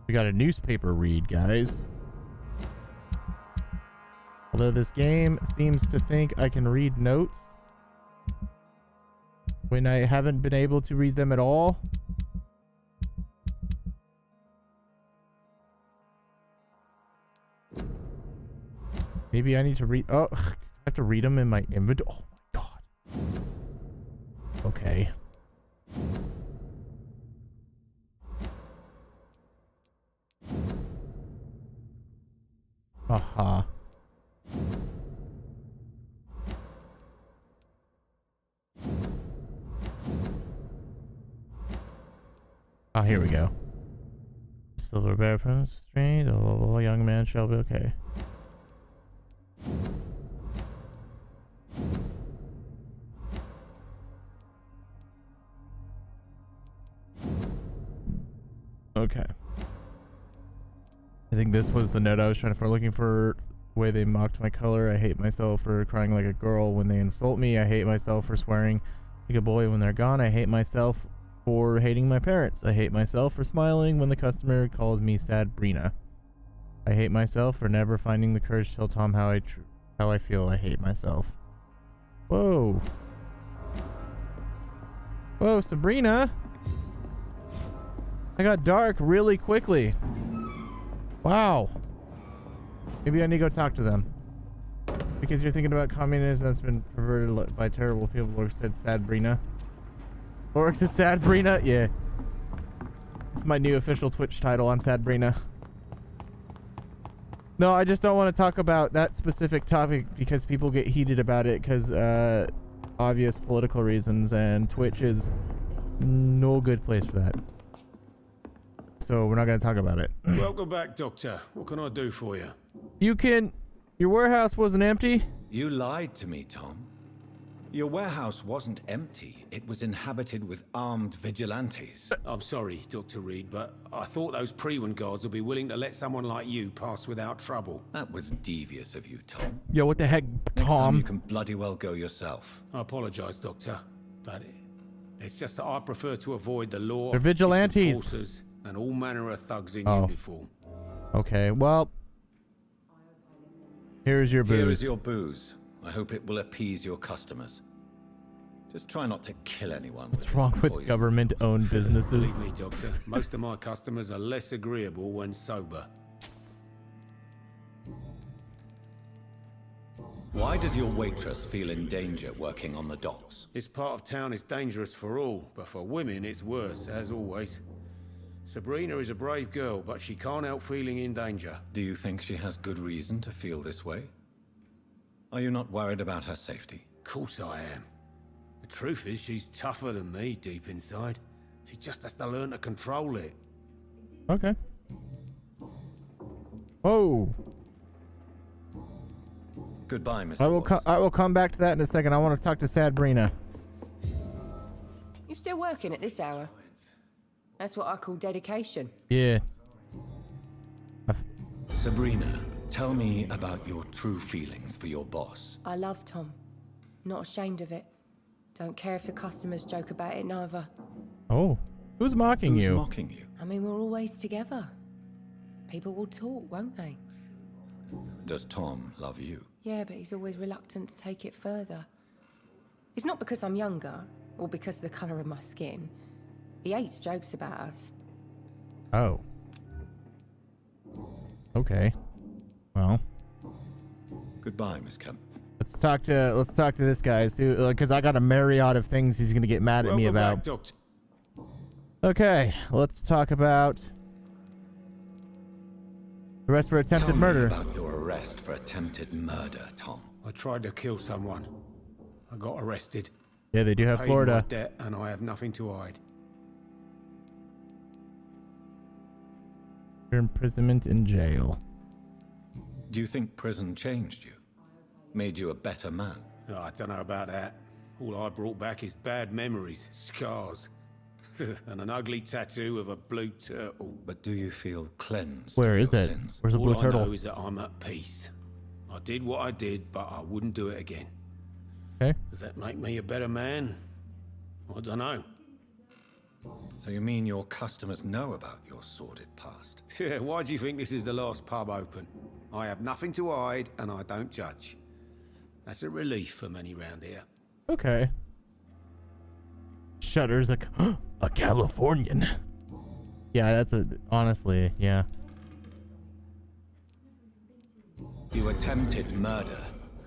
Speaker 1: We got a newspaper read, guys. Although this game seems to think I can read notes when I haven't been able to read them at all. Maybe I need to read. Oh, I have to read them in my inventory. Oh my god. Okay. Aha. Ah, here we go. Silver bear from the street. The young man shall be okay. Okay. I think this was the note I was trying to find. Looking for the way they mocked my color. I hate myself for crying like a girl when they insult me. I hate myself for swearing like a boy when they're gone. I hate myself for hating my parents. I hate myself for smiling when the customer calls me Sad Brina. I hate myself for never finding the courage to tell Tom how I feel. I hate myself. Whoa. Whoa, Sabrina. I got dark really quickly. Wow. Maybe I need to go talk to them. Because you're thinking about communism that's been perverted by terrible people, or said Sad Brina. Or it's Sad Brina? Yeah. It's my new official Twitch title. I'm Sad Brina. No, I just don't want to talk about that specific topic because people get heated about it because obvious political reasons, and Twitch is no good place for that. So we're not going to talk about it.
Speaker 5: Welcome back, Doctor. What can I do for you?
Speaker 1: Your warehouse wasn't empty?
Speaker 2: You lied to me, Tom. Your warehouse wasn't empty. It was inhabited with armed vigilantes.
Speaker 5: I'm sorry, Dr. Reed, but I thought those Prewen guards would be willing to let someone like you pass without trouble.
Speaker 2: That was devious of you, Tom.
Speaker 1: Yo, what the heck,
Speaker 2: Next time
Speaker 1: Tom?
Speaker 2: you can bloody well go yourself.
Speaker 5: I apologize, Doctor, but it's just that I prefer to avoid the law.
Speaker 1: They're vigilantes.
Speaker 5: Enforcers and all manner of thugs in
Speaker 1: Oh.
Speaker 5: uniform.
Speaker 1: Okay, well, here's your booze.
Speaker 2: Here is your booze. I hope it will appease your customers. Just try not to kill anyone.
Speaker 1: What's wrong with government-owned businesses?
Speaker 5: Believe me, Doctor, most of my customers are less agreeable when sober.
Speaker 2: Why does your waitress feel in danger working on the docks?
Speaker 5: This part of town is dangerous for all, but for women it's worse, as always. Sabrina is a brave girl, but she can't help feeling in danger.
Speaker 2: Do you think she has good reason to feel this way? Are you not worried about her safety?
Speaker 5: Of course I am. The truth is, she's tougher than me deep inside. She just has to learn to control it.
Speaker 1: Okay. Oh.
Speaker 2: Goodbye, Mr.
Speaker 1: I will come back to that in a second. I want to talk to Sad Brina.
Speaker 6: You still working at this hour? That's what I call dedication.
Speaker 1: Yeah.
Speaker 2: Sabrina, tell me about your true feelings for your boss.
Speaker 6: I love Tom. Not ashamed of it. Don't care if the customers joke about it neither.
Speaker 1: Oh. Who's mocking you?
Speaker 2: Who's mocking you?
Speaker 6: I mean, we're always together. People will talk, won't they?
Speaker 2: Does Tom love you?
Speaker 6: Yeah, but he's always reluctant to take it further. It's not because I'm younger, or because of the colour of my skin. He hates jokes about us.
Speaker 1: Oh. Okay. Well.
Speaker 2: Goodbye, Miss Kemp.
Speaker 1: Let's talk to this guy, because I got a myriad of things he's gonna get mad at me about.
Speaker 5: Doctor.
Speaker 1: Okay, let's talk about arrest for attempted murder.
Speaker 2: Tell me about your arrest for attempted murder, Tom.
Speaker 5: I tried to kill someone. I got arrested.
Speaker 1: Yeah, they do have
Speaker 5: Paid
Speaker 1: Florida.
Speaker 5: my debt, and I have nothing to hide.
Speaker 1: Your imprisonment in jail.
Speaker 2: Do you think prison changed you? Made you a better man?
Speaker 5: Oh, I don't know about that. All I brought back is bad memories, scars, and an ugly tattoo of a blue turtle.
Speaker 2: But do you feel cleansed?
Speaker 1: Where
Speaker 2: of
Speaker 1: is
Speaker 2: your
Speaker 1: it?
Speaker 2: sins?
Speaker 1: Where's the blue
Speaker 5: All
Speaker 1: turtle?
Speaker 5: I know is that I'm at peace. I did what I did, but I wouldn't do it again.
Speaker 1: Okay.
Speaker 5: Does that make me a better man? I don't know.
Speaker 2: So you mean your customers know about your sordid past?
Speaker 5: Yeah, why do you think this is the last pub open? I have nothing to hide, and I don't judge. That's a relief for many round here.
Speaker 1: Okay. Shutter's a Californian. Yeah, honestly, yeah.
Speaker 2: You attempted murder.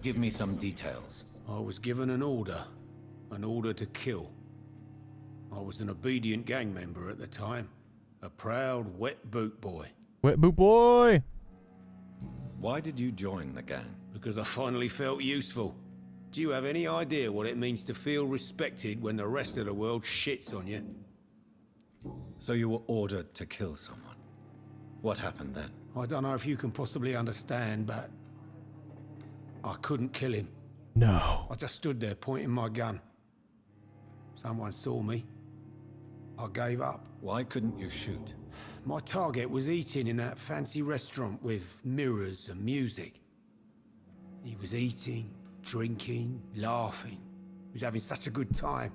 Speaker 2: Give me some details.
Speaker 5: I was given an order to kill. I was an obedient gang member at the time. A proud wet boot boy.
Speaker 1: Wet boot boy!
Speaker 2: Why did you join the gang?
Speaker 5: Because I finally felt useful. Do you have any idea what it means to feel respected when the rest of the world shits on you?
Speaker 2: So you were ordered to kill someone. What happened then?
Speaker 5: I don't know if you can possibly understand, but I couldn't kill him.
Speaker 1: No.
Speaker 5: I just stood there pointing my gun. Someone saw me. I gave up.
Speaker 2: Why couldn't you shoot?
Speaker 5: My target was eating in that fancy restaurant with mirrors and music. He was eating, drinking, laughing. He was having such a good time.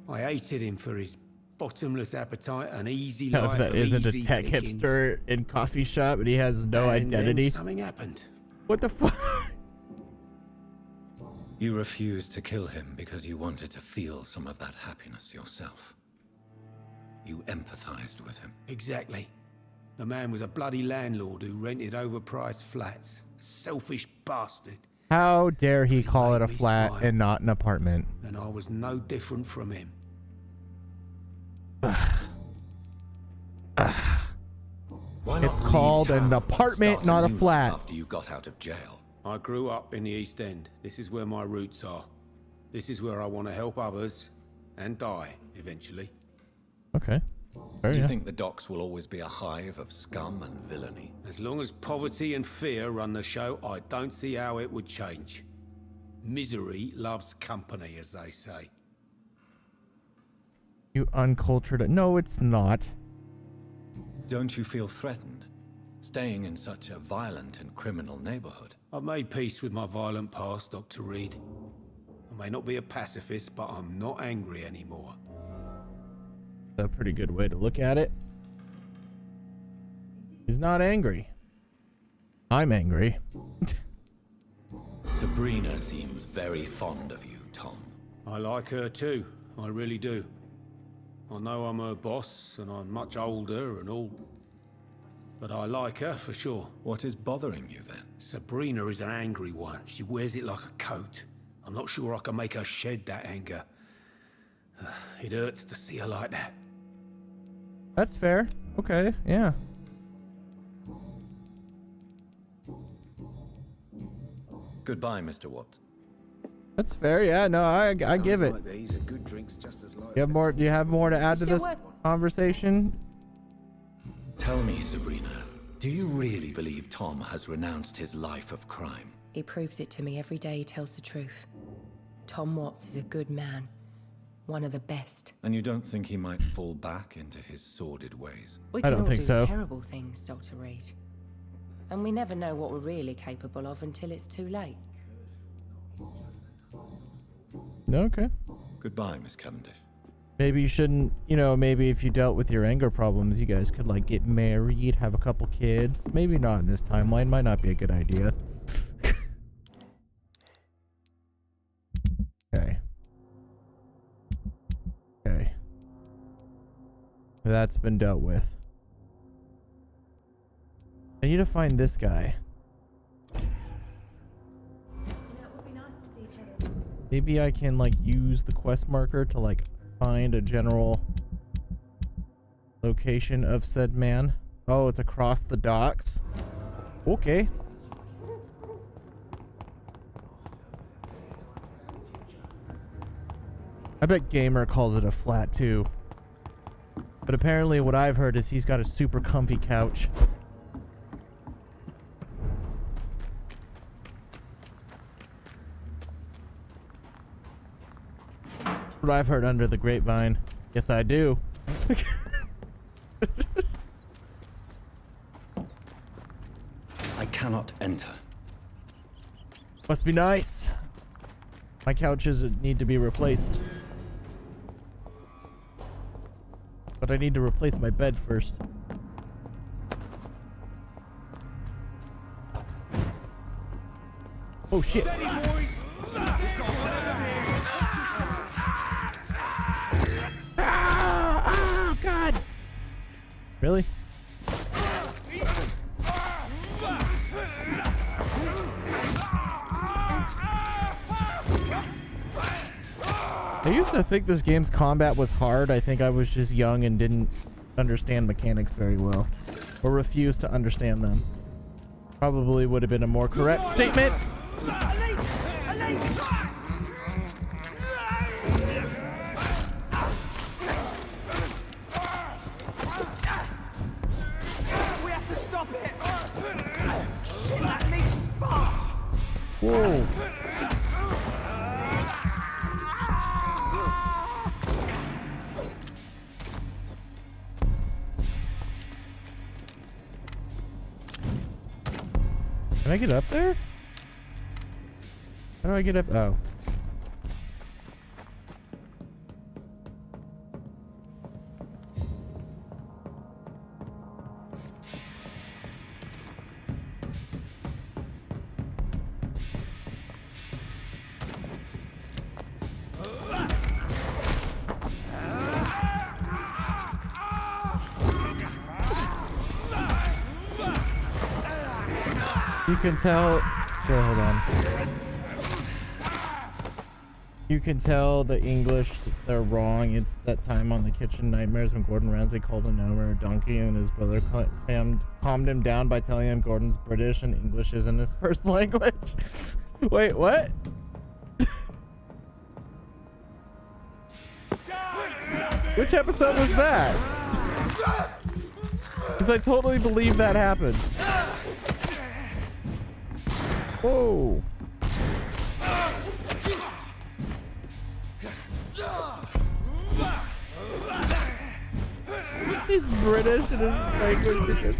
Speaker 5: I hated him for his bottomless appetite and easy life.
Speaker 1: If that isn't a tech hipster in coffee shop and he has no identity.
Speaker 5: Then something happened.
Speaker 1: What the fuck?
Speaker 2: You refused to kill him because you wanted to feel some of that happiness yourself. You empathized with him.
Speaker 5: Exactly. The man was a bloody landlord who rented overpriced flats. A selfish bastard.
Speaker 1: How dare he call it a flat and not an apartment?
Speaker 5: And I was no different from him.
Speaker 1: It's called an apartment, not a flat.
Speaker 2: After you got out of jail.
Speaker 5: I grew up in the East End. This is where my roots are. This is where I want to help others and die eventually.
Speaker 1: Okay.
Speaker 2: Do you think the docks will always be a hive of scum and villainy?
Speaker 5: As long as poverty and fear run the show, I don't see how it would change. Misery loves company, as they say.
Speaker 1: You uncultured. No, it's not.
Speaker 2: Don't you feel threatened, staying in such a violent and criminal neighborhood?
Speaker 5: I've made peace with my violent past, Dr. Reed. I may not be a pacifist, but I'm not angry anymore.
Speaker 1: A pretty good way to look at it. He's not angry. I'm angry.
Speaker 2: Sabrina seems very fond of you, Tom.
Speaker 5: I like her too. I really do. I know I'm her boss, and I'm much older and all. But I like her for sure.
Speaker 2: What is bothering you then?
Speaker 5: Sabrina is an angry one. She wears it like a coat. I'm not sure I can make her shed that anger. It hurts to see her like that.
Speaker 1: That's fair. Okay, yeah.
Speaker 2: Goodbye, Mr. Watts.
Speaker 1: That's fair. Yeah, no, I give it.
Speaker 7: Like these are good drinks just as like
Speaker 1: You have more? Do you have more to add to this conversation?
Speaker 2: Tell me, Sabrina, do you really believe Tom has renounced his life of crime?
Speaker 6: He proves it to me every day. He tells the truth. Tom Watts is a good man. One of the best.
Speaker 2: And you don't think he might fall back into his sordid ways?
Speaker 6: We can all do terrible things, Dr. Reed. And we never know what we're really capable of until it's too late.
Speaker 1: Okay.
Speaker 2: Goodbye, Miss Cavendish.
Speaker 1: Maybe you shouldn't, you know, maybe if you dealt with your anger problems, you guys could, like, get married, have a couple kids. Maybe not in this timeline. Might not be a good idea. Okay. Okay. That's been dealt with. I need to find this guy. Maybe I can, like, use the quest marker to, like, find a general location of said man. Oh, it's across the docks. Okay. I bet Gamer calls it a flat too. But apparently what I've heard is he's got a super comfy couch. What I've heard under the grapevine. Yes, I do.
Speaker 2: I cannot enter.
Speaker 1: Must be nice. My couches need to be replaced. But I need to replace my bed first. Oh shit. Oh god. Really? I used to think this game's combat was hard. I think I was just young and didn't understand mechanics very well, or refused to understand them. Probably would have been a more correct statement.
Speaker 3: We have to stop it. Shit, that leech is fast.
Speaker 1: Whoa. Can I get up there? How do I get up? Oh. You can tell. Sure, hold on. You can tell the English, they're wrong. It's that time on the kitchen nightmares when Gordon Ramsay called a gnomer a donkey, and his brother calmed him down by telling him Gordon's British and English isn't his first language. Wait, what? Which episode was that? Because I totally believe that happened. Whoa. He's British and his language is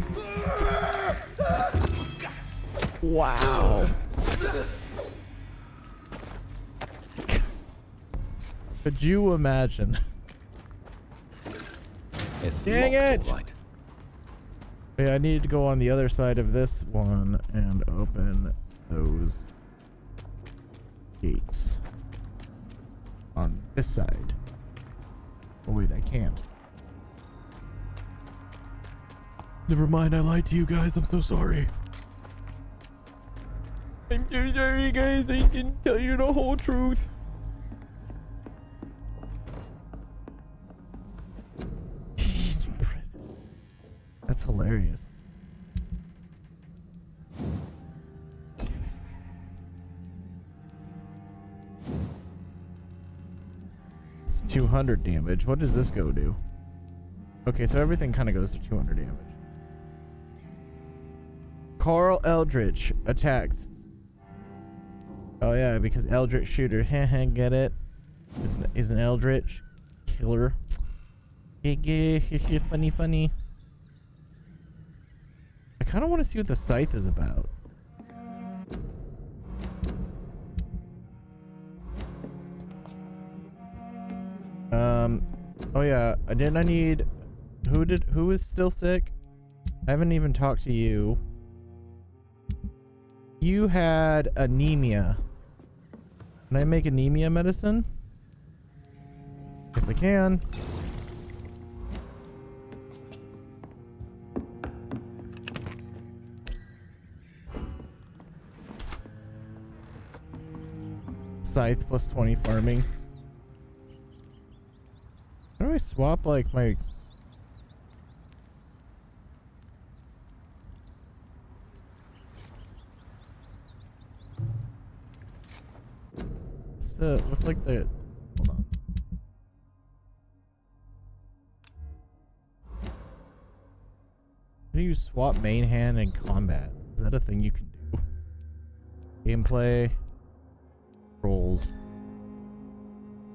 Speaker 1: wow. Could you imagine?
Speaker 2: It's
Speaker 1: dang it!
Speaker 2: Right.
Speaker 1: Yeah, I needed to go on the other side of this one and open those gates on this side. Oh wait, I can't. Never mind, I lied to you guys. I'm so sorry. I'm so sorry, guys. I didn't tell you the whole truth. That's hilarious. It's 200 damage. What does this go do? Okay, so everything kind of goes to 200 damage. Carl Eldritch attacked. Oh yeah, because Eldritch shooter. Get it? Is an Eldritch killer. Funny. I kind of want to see what the scythe is about. Oh yeah, I need who is still sick? I haven't even talked to you. You had anemia. Can I make anemia medicine? Yes, I can. Scythe plus 20 farming. How do I swap like my... What's like the... Hold on. How do you swap main hand in combat? Is that a thing you can do? Gameplay. Rolls.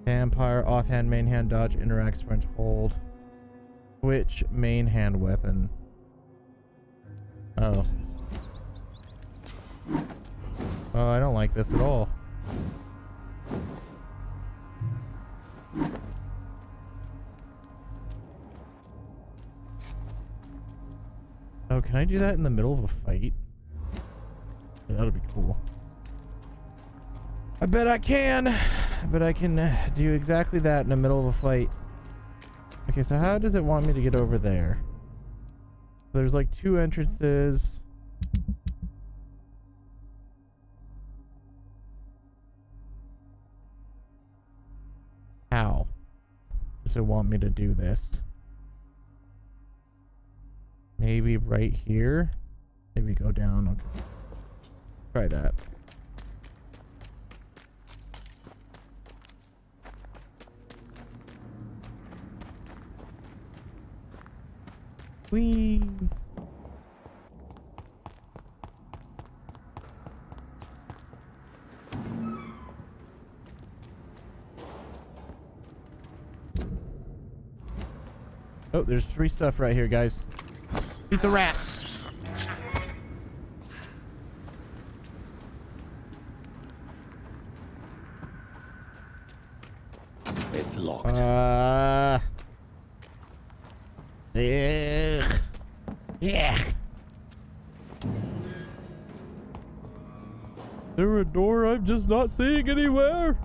Speaker 1: Vampire, offhand, main hand, dodge, interact, sprint, hold. Switch main hand weapon. Oh. Oh, I don't like this at all. Oh, can I do that in the middle of a fight? Yeah, that'll be cool. I bet I can. I bet I can do exactly that in the middle of a fight. Okay, so how does it want me to get over there? There's like two entrances. Does it want me to do this? Maybe right here? Maybe go down. Okay. Try that. Whee! Oh, there's free stuff right here, guys. Eat the rat.
Speaker 2: It's locked.
Speaker 1: Yeah. Is there a door I'm just not seeing anywhere?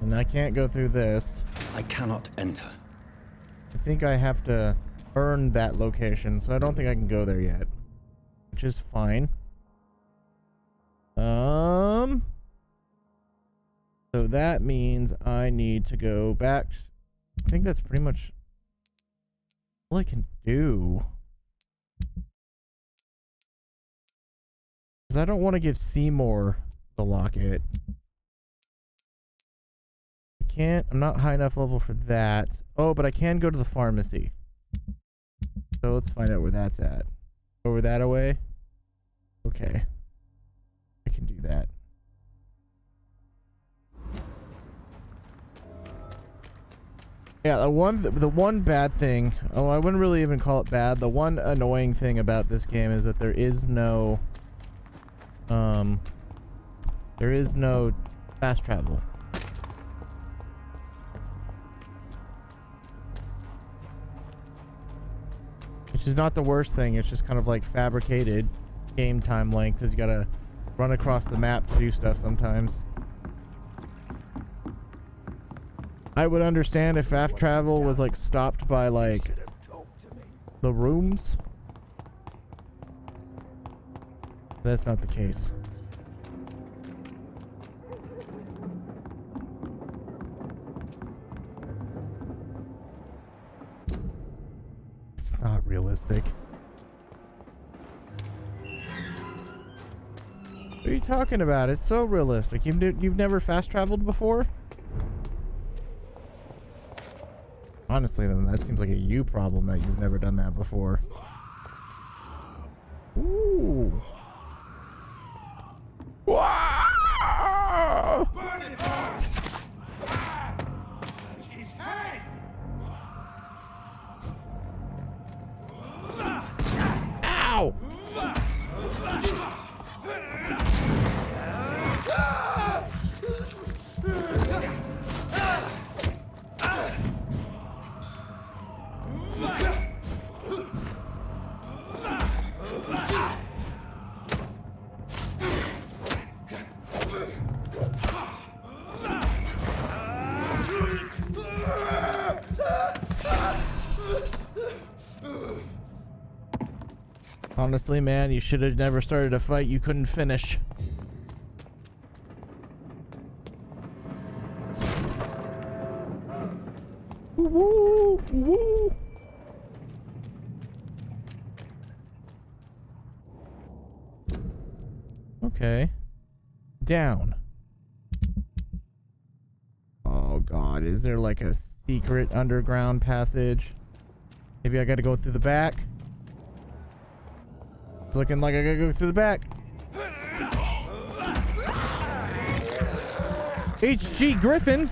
Speaker 1: And I can't go through this.
Speaker 2: I cannot enter.
Speaker 1: I think I have to earn that location, so I don't think I can go there yet. Which is fine. So that means I need to go back. I think that's pretty much all I can do. Because I don't want to give Seymour the locket. I'm not high enough level for that. Oh, but I can go to the pharmacy. So let's find out where that's at. Over that away? Okay. I can do that. Yeah, the one bad thing, oh, I wouldn't really even call it bad. The one annoying thing about this game is that there is no fast travel. Which is not the worst thing. It's just kind of like fabricated game time length because you gotta run across the map to do stuff sometimes. I would understand if fast travel was like stopped by like the rooms. That's not the case. It's not realistic. What are you talking about? It's so realistic. You've never fast traveled before? Honestly, then that seems like a you problem that you've never done that before. Ooh. Wow!
Speaker 3: Burn it first! His head!
Speaker 1: Ow! Honestly, man, you should have never started a fight you couldn't finish. Woo, woo. Okay. Down. Oh god, is there like a secret underground passage? Maybe I gotta go through the back. It's looking like I gotta go through the back. H.G. Griffin.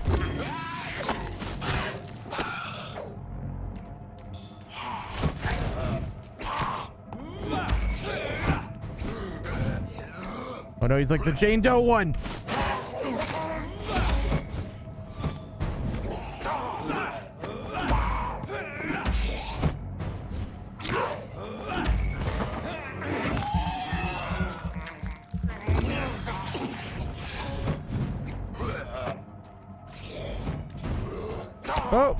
Speaker 1: Oh no, he's like the Jane Doe one. Oh.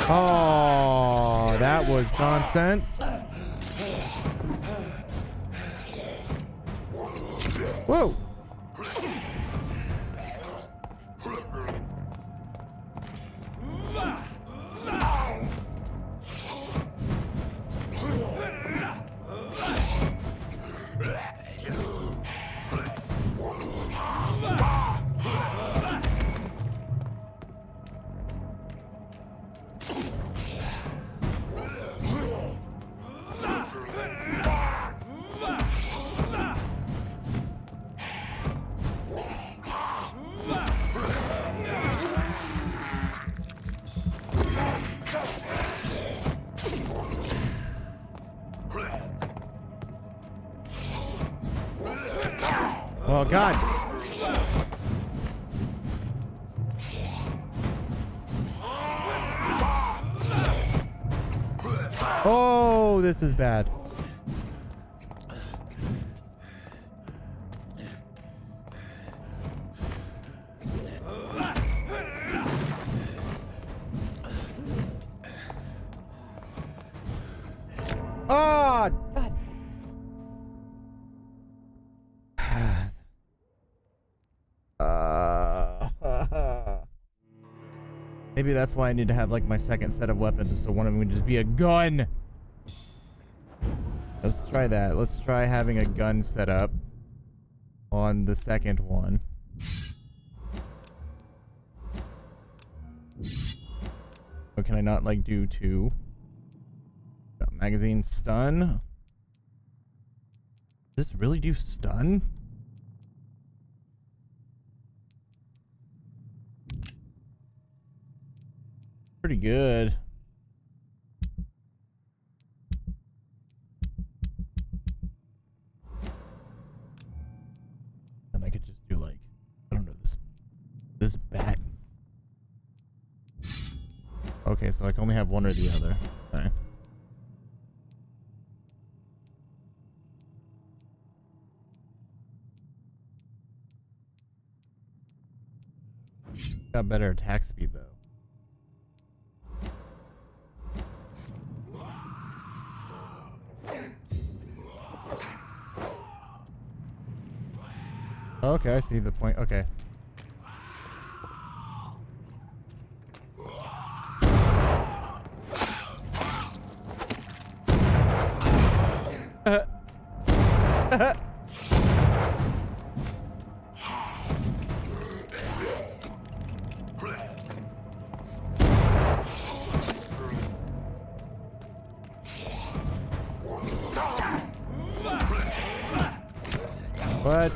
Speaker 1: Oh, that was nonsense. Whoa. Oh, God. Oh, this is bad. Oh, God. Maybe that's why I need to have like my second set of weapons, so one of them would just be a gun. Let's try that. Let's try having a gun set up on the second one. But can I not like do two? Magazine stun. Does this really do stun? Pretty good. Then I could just do like, I don't know, this bat. Okay, so I can only have one or the other. Okay. Got better attack speed though. Okay, I see the point. Okay. What?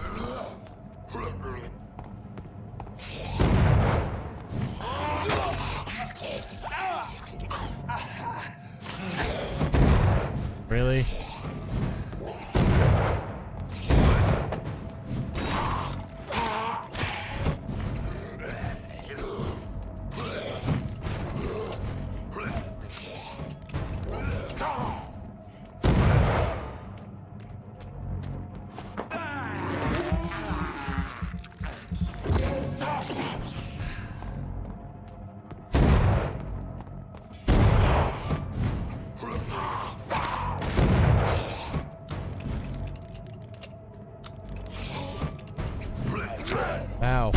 Speaker 1: Really? Ow.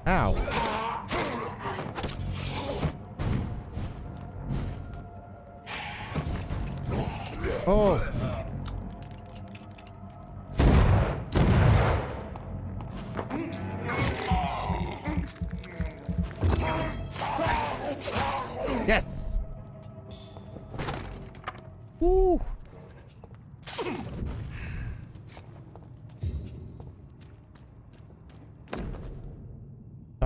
Speaker 1: Ow. Oh. Yes. Woo.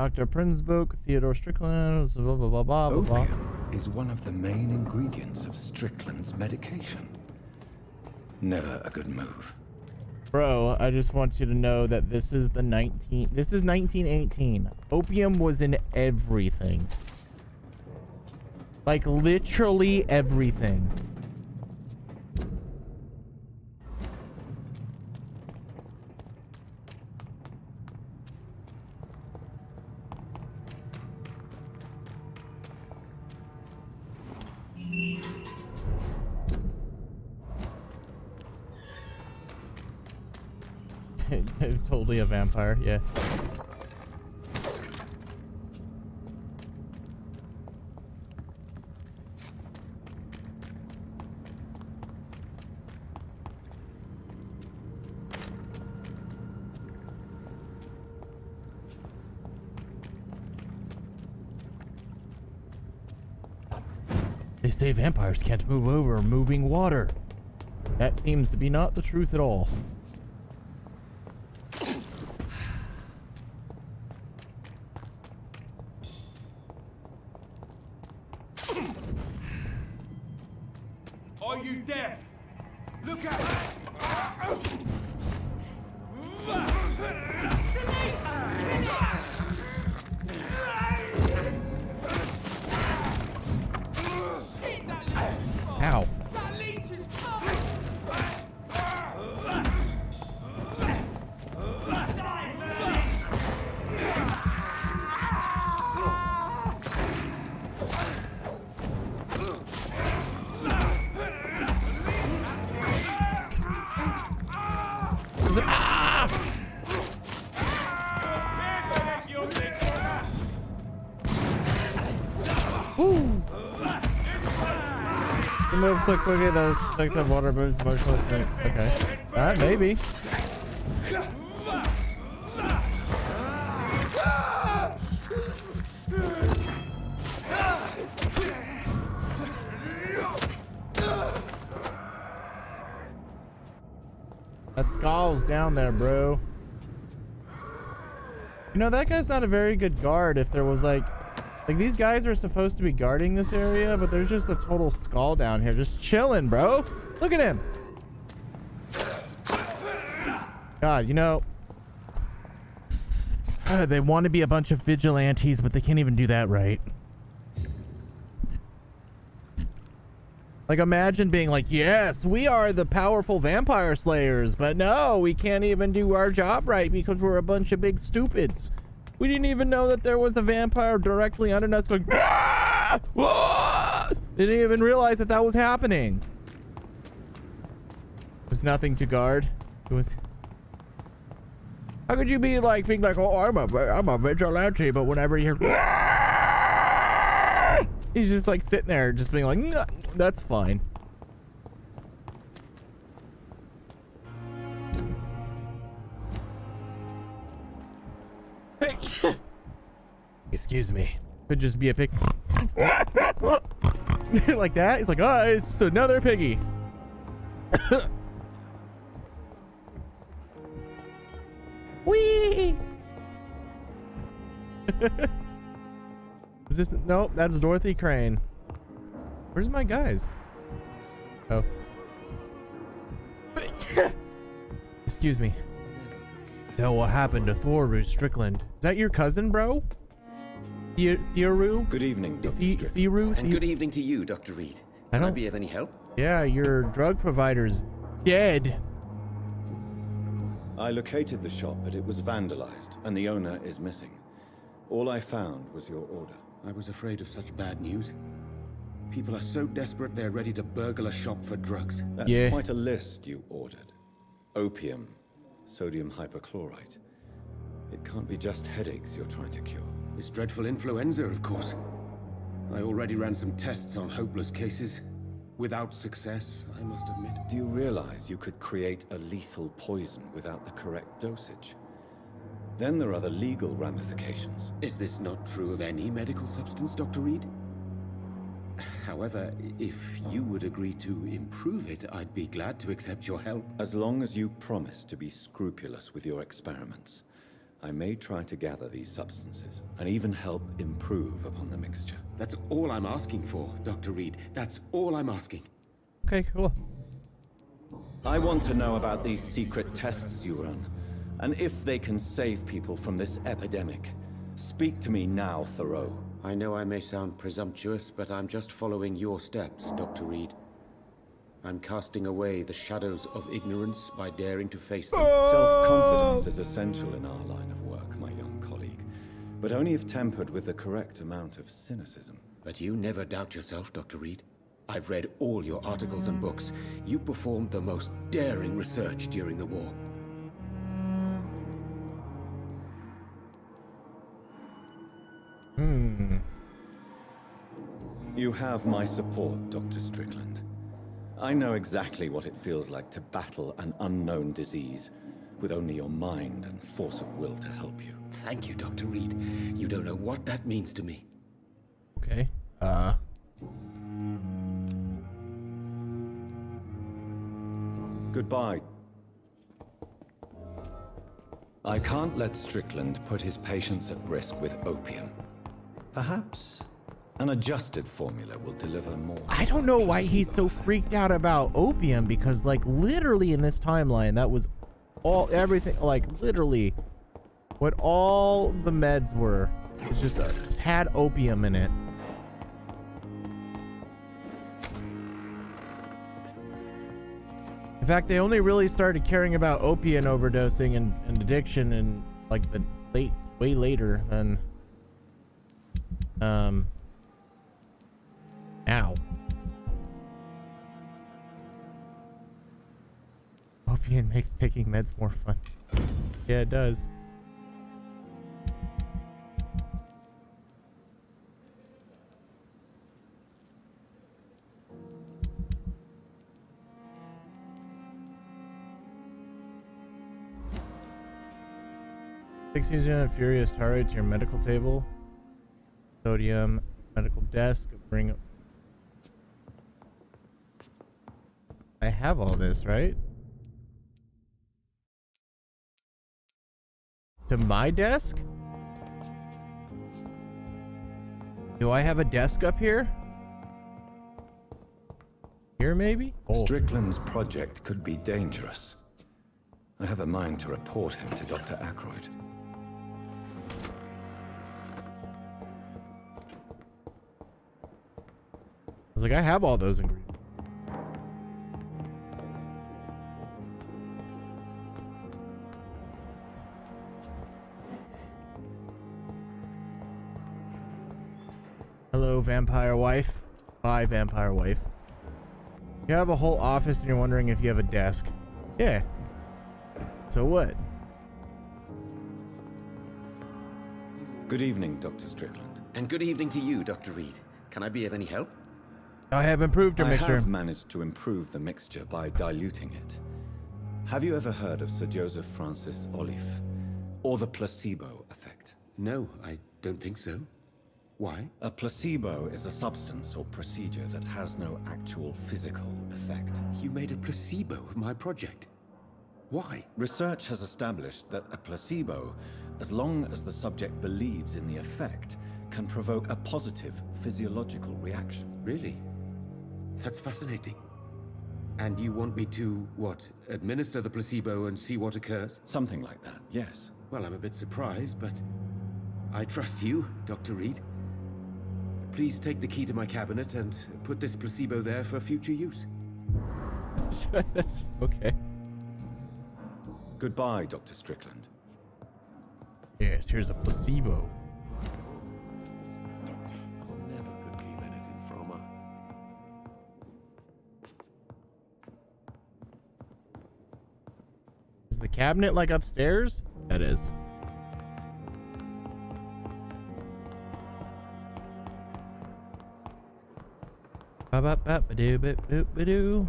Speaker 1: Dr. Prinsbook, Theodore Strickland, blah, blah, blah, blah, blah, blah.
Speaker 2: Opium is one of the main ingredients of Strickland's medication. Never a good move.
Speaker 1: Bro, I just want you to know that this is 1918. Opium was in everything. Like literally everything. Totally a vampire, yeah. They say vampires can't move over moving water. That seems to be not the truth at all.
Speaker 3: Are you deaf? Look out!
Speaker 1: Ow.
Speaker 3: That leech is coming!
Speaker 1: Woo! The move so quickly that the effective water moves motionless. Okay. Maybe. That skull's down there, bro. You know, that guy's not a very good guard. If there was like these guys are supposed to be guarding this area, but there's just a total skull down here, just chilling, bro. Look at him. God, you know, they want to be a bunch of vigilantes, but they can't even do that right. Like, imagine being like, yes, we are the powerful vampire slayers, but no, we can't even do our job right because we're a bunch of big stupids. We didn't even know that there was a vampire directly under us going, ah! Ah! They didn't even realize that that was happening. There's nothing to guard. It was... How could you be like, being like, oh, I'm a vigilante, but whenever you hear, ah! He's just like sitting there, just being like, nah, that's fine. Excuse me. Could just be a pig. Like that? He's like, oh, it's just another piggy. Whee! Is this? Nope, that's Dorothy Crane. Where's my guys? Oh. Excuse me. So what happened to Thoru Strickland? Is that your cousin, bro? Theoru?
Speaker 2: Good evening, Dr. Strickland.
Speaker 1: Theoru?
Speaker 15: And good evening to you, Dr. Reed. Can I be of any help?
Speaker 1: Yeah, your drug provider's dead.
Speaker 2: I located the shop, but it was vandalized, and the owner is missing. All I found was your order.
Speaker 5: I was afraid of such bad news. People are so desperate they're ready to burgle a shop for drugs.
Speaker 2: That's quite a list you ordered. Opium, sodium hypochlorite. It can't be just headaches you're trying to cure.
Speaker 5: This dreadful influenza, of course. I already ran some tests on hopeless cases. Without success, I must admit.
Speaker 2: Do you realize you could create a lethal poison without the correct dosage? Then there are the legal ramifications.
Speaker 5: Is this not true of any medical substance, Dr. Reed? However, if you would agree to improve it, I'd be glad to accept your help.
Speaker 2: As long as you promise to be scrupulous with your experiments. I may try to gather these substances and even help improve upon the mixture.
Speaker 16: That's all I'm asking for, Dr. Reed. That's all I'm asking.
Speaker 1: Okay, cool.
Speaker 2: I want to know about these secret tests you run, and if they can save people from this epidemic. Speak to me now, Thoreau.
Speaker 16: I know I may sound presumptuous, but I'm just following your steps, Dr. Reed. I'm casting away the shadows of ignorance by daring to face them.
Speaker 2: Self-confidence is essential in our line of work, my young colleague, but only if tempered with the correct amount of cynicism.
Speaker 16: But you never doubt yourself, Dr. Reed. I've read all your articles and books. You performed the most daring research during the war.
Speaker 2: You have my support, Dr. Strickland. I know exactly what it feels like to battle an unknown disease with only your mind and force of will to help you.
Speaker 16: Thank you, Dr. Reed. You don't know what that means to me.
Speaker 1: Okay.
Speaker 2: Goodbye. I can't let Strickland put his patients at risk with opium. Perhaps an adjusted formula will deliver more.
Speaker 1: I don't know why he's so freaked out about opium, because like literally in this timeline, that was everything, like literally what all the meds were. It's just had opium in it. In fact, they only really started caring about opium overdosing and addiction and like the way later than now. Opium makes taking meds more fun. Yeah, it does. Using a furious target to your medical table. Sodium, medical desk, bring. I have all this, right? To my desk? Do I have a desk up here? Here, maybe? Oh.
Speaker 2: Strickland's project could be dangerous. I have a mind to report him to Dr. Ackroyd.
Speaker 1: I was like, I have all those ingredients. Hello, vampire wife. Bye, vampire wife. You have a whole office and you're wondering if you have a desk. Yeah. So what?
Speaker 2: Good evening, Dr. Strickland.
Speaker 15: And good evening to you, Dr. Reed. Can I be of any help?
Speaker 1: I have improved your mixture.
Speaker 2: I have managed to improve the mixture by diluting it. Have you ever heard of Sir Joseph Francis Olive, or the placebo effect?
Speaker 16: No, I don't think so. Why?
Speaker 2: A placebo is a substance or procedure that has no actual physical effect.
Speaker 16: You made a placebo of my project. Why?
Speaker 2: Research has established that a placebo, as long as the subject believes in the effect, can provoke a positive physiological reaction.
Speaker 16: Really? That's fascinating. And you want me to, what, administer the placebo and see what occurs?
Speaker 2: Something like that, yes.
Speaker 16: Well, I'm a bit surprised, but I trust you, Dr. Reed. Please take the key to my cabinet and put this placebo there for future use.
Speaker 1: That's okay.
Speaker 2: Goodbye, Dr. Strickland.
Speaker 1: Yes, here's a placebo.
Speaker 4: Never could keep anything from her.
Speaker 1: Is the cabinet like upstairs? That is. Ba-ba-ba-ba-doo-ba-doo-ba-doo.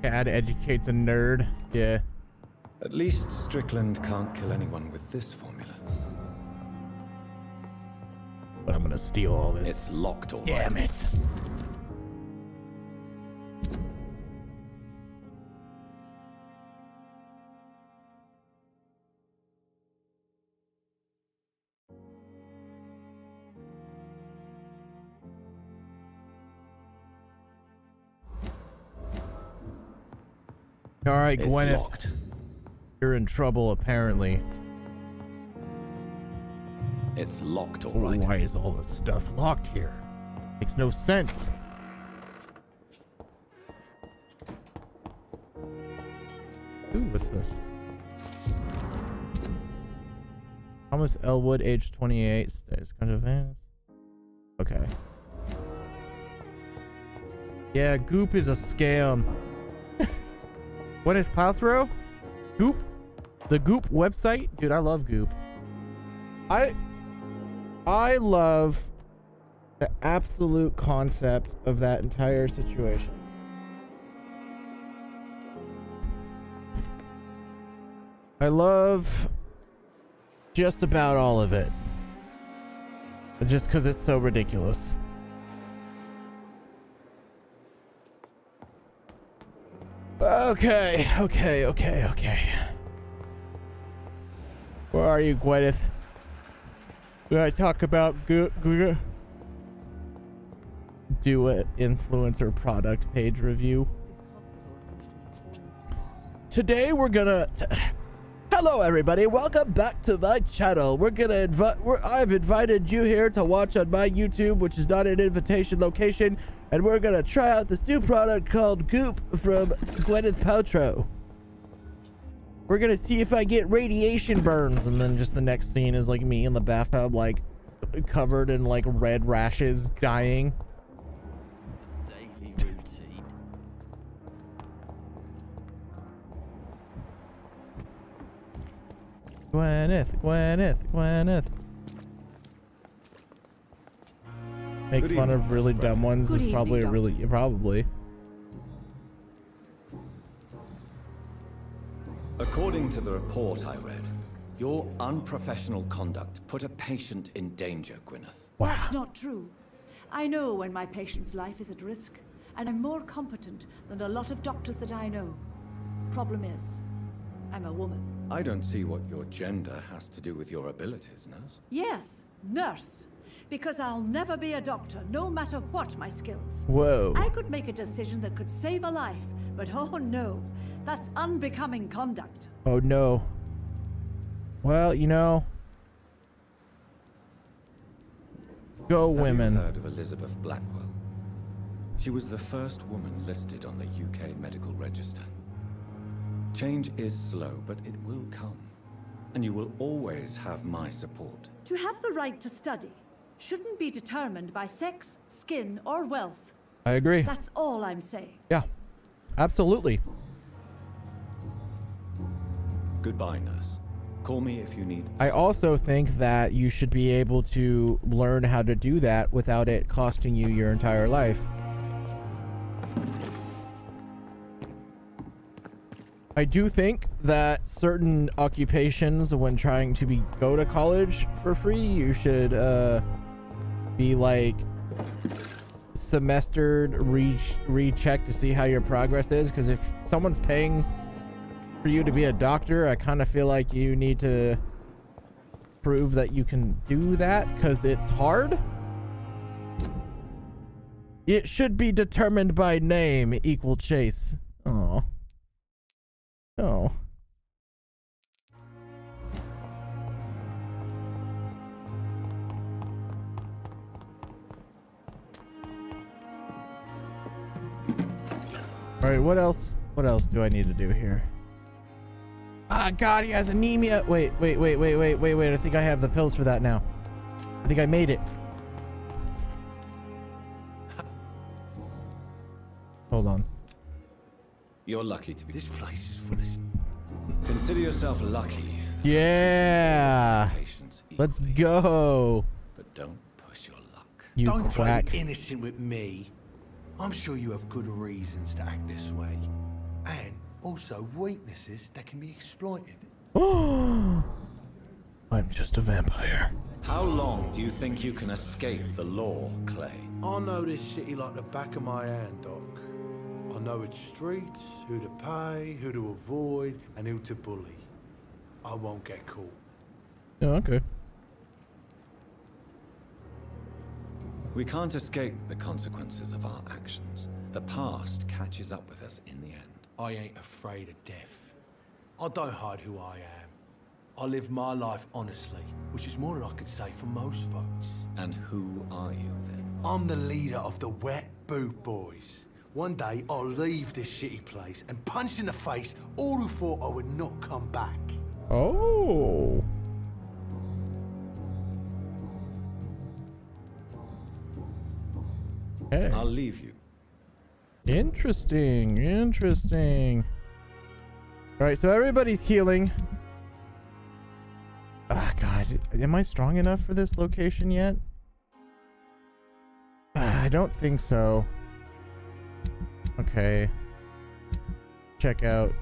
Speaker 1: Dad educates a nerd. Yeah.
Speaker 2: At least Strickland can't kill anyone with this formula.
Speaker 1: But I'm gonna steal all this.
Speaker 2: It's locked, all right.
Speaker 1: Damn it. All right,
Speaker 2: It's
Speaker 1: Gwyneth.
Speaker 2: locked.
Speaker 1: You're in trouble, apparently.
Speaker 2: It's locked, all right.
Speaker 1: Why is all this stuff locked here? Makes no sense. Ooh, what's this? Thomas Elwood, age 28, stays kind of advanced. Okay. Yeah, Goop is a scam. What is Paltrow? Goop? The Goop website? Dude, I love Goop. I love the absolute concept of that entire situation. I love just about all of it. Just because it's so ridiculous. Okay. Where are you, Gwyneth? We're gonna talk about do an influencer product page review. Today we're gonna hello everybody, welcome back to my channel. We're gonna I've invited you here to watch on my YouTube, which is not an invitation location, and we're gonna try out this new product called Goop from Gwyneth Paltrow. We're gonna see if I get radiation burns, and then just the next scene is like me in the bathtub, like covered in like red rashes, dying.
Speaker 9: Daily routine.
Speaker 1: Gwyneth. Make
Speaker 2: Good
Speaker 1: fun
Speaker 2: evening,
Speaker 1: of really
Speaker 2: Miss
Speaker 1: dumb ones
Speaker 6: Good
Speaker 1: is probably
Speaker 6: evening,
Speaker 1: a really probably.
Speaker 2: According to the report I read, your unprofessional conduct put a patient in danger, Gwyneth.
Speaker 17: That's not true. I know when my patient's life is at risk, and I'm more competent than a lot of doctors that I know. Problem is, I'm a woman.
Speaker 2: I don't see what your gender has to do with your abilities, nurse.
Speaker 17: Yes, nurse. Because I'll never be a doctor, no matter what my skills.
Speaker 1: Whoa.
Speaker 17: I could make a decision that could save a life, but oh no, that's unbecoming conduct.
Speaker 1: Oh no. Well, you know. Go women.
Speaker 2: Have you heard of Elizabeth Blackwell? She was the first woman listed on the UK medical register. Change is slow, but it will come. And you will always have my support.
Speaker 17: To have the right to study shouldn't be determined by sex, skin, or wealth.
Speaker 1: I agree.
Speaker 17: That's all I'm saying.
Speaker 1: Yeah. Absolutely.
Speaker 2: Goodbye, nurse. Call me if you need.
Speaker 1: I also think that you should be able to learn how to do that without it costing you your entire life. I do think that certain occupations, when trying to go to college for free, you should be like semestered, recheck to see how your progress is. Because if someone's paying for you to be a doctor, I kind of feel like you need to prove that you can do that, because it's hard. It should be determined by name equal Chase. Oh. Oh. All right, what else? What else do I need to do here? Ah, God, he has anemia. Wait. I think I have the pills for that now. I think I made it. Hold on.
Speaker 2: You're lucky to be.
Speaker 12: This place is full of.
Speaker 2: Consider yourself lucky.
Speaker 1: Yeah. Let's go.
Speaker 2: But don't push your luck.
Speaker 1: You
Speaker 12: Don't
Speaker 1: quack.
Speaker 12: play innocent with me. I'm sure you have good reasons to act this way. And also weaknesses that can be exploited.
Speaker 1: I'm just a vampire.
Speaker 2: How long do you think you can escape the law, Clay?
Speaker 12: I know this city like the back of my hand, Doc. I know its streets, who to pay, who to avoid, and who to bully. I won't get caught.
Speaker 1: Yeah, okay.
Speaker 2: We can't escape the consequences of our actions. The past catches up with us in the end.
Speaker 12: I ain't afraid of death. I don't hide who I am. I live my life honestly, which is more than I could say for most folks.
Speaker 2: And who are you then?
Speaker 12: I'm the leader of the Vampy Bois. One day I'll leave this shitty place and punch in the face all who thought I would not come back.
Speaker 1: Oh. Hey.
Speaker 2: I'll leave you.
Speaker 1: Interesting, interesting. All right, so everybody's healing. Ah, God, am I strong enough for this location yet? I don't think so. Okay. Check out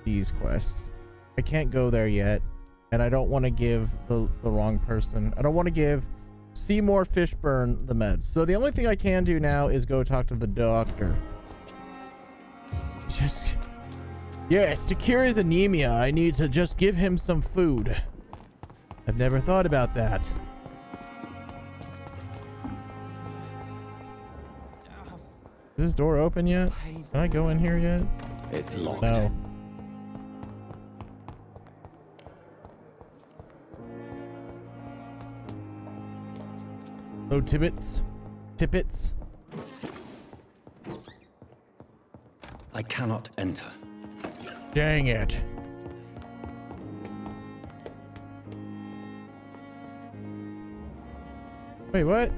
Speaker 1: these quests. I can't go there yet, and I don't want to give the wrong person. I don't want to give Seymour Fishburne the meds. So the only thing I can do now is go talk to the doctor. Just... Yes, to cure his anemia, I need to just give him some food. I've never thought about that. Is this door open yet? Can I go in here yet?
Speaker 2: It's locked.
Speaker 1: No. Oh, Tibbets. Tippets.
Speaker 2: I cannot enter.
Speaker 1: Dang it. Wait, what?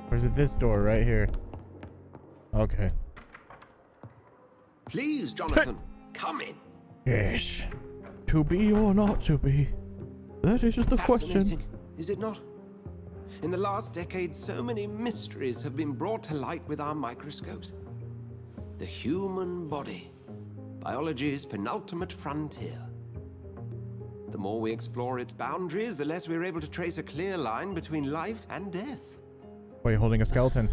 Speaker 1: Or is it this door right here? Okay.
Speaker 18: Please, Jonathan, come in.
Speaker 1: Yes. To be or not to be? That is just the question.
Speaker 18: Fascinating, is it not? In the last decade, so many mysteries have been brought to light with our microscopes. The human body, biology's penultimate frontier. The more we explore its boundaries, the less we're able to trace a clear line between life and death.
Speaker 1: Wait, holding a skeleton.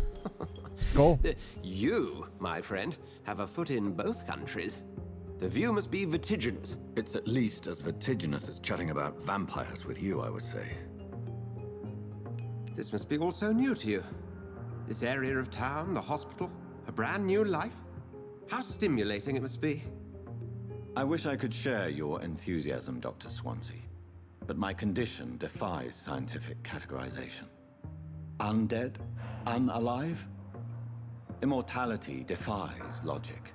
Speaker 1: Skull.
Speaker 18: You, my friend, have a foot in both countries. The view must be vertiginous.
Speaker 2: It's at least as vertiginous as chatting about vampires with you, I would say.
Speaker 18: This must be all so new to you. This area of town, the hospital, a brand new life. How stimulating it must be.
Speaker 2: I wish I could share your enthusiasm, Dr. Swansea, but my condition defies scientific categorization. Undead? Unalive? Immortality defies logic.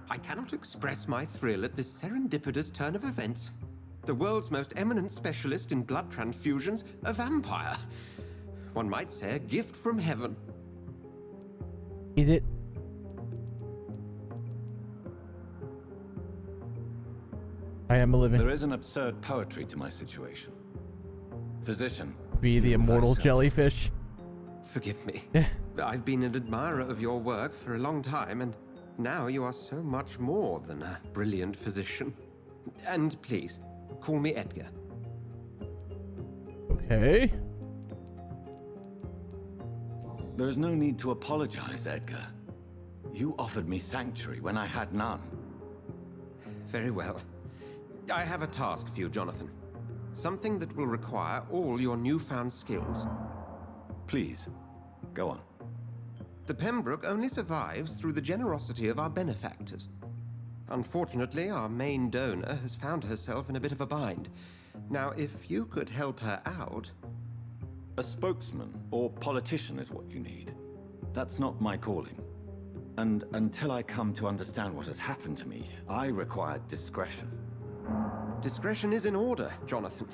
Speaker 18: I cannot express my thrill at this serendipitous turn of events. The world's most eminent specialist in blood transfusions, a vampire. One might say a gift from heaven.
Speaker 1: Is it? I am a living.
Speaker 2: There is an absurd poetry to my situation. Physician.
Speaker 1: Be the immortal jellyfish.
Speaker 18: Forgive me. I've been an admirer of your work for a long time, and now you are so much more than a brilliant physician. And please, call me Edgar.
Speaker 1: Okay.
Speaker 2: There is no need to apologize, Edgar. You offered me sanctuary when I had none.
Speaker 18: Very well. I have a task for you, Jonathan. Something that will require all your newfound skills.
Speaker 2: Please, go on.
Speaker 18: The Pembroke only survives through the generosity of our benefactors. Unfortunately, our main donor has found herself in a bit of a bind. Now, if you could help her out...
Speaker 2: A spokesman or politician is what you need. That's not my calling. And until I come to understand what has happened to me, I require discretion.
Speaker 18: Discretion is in order, Jonathan.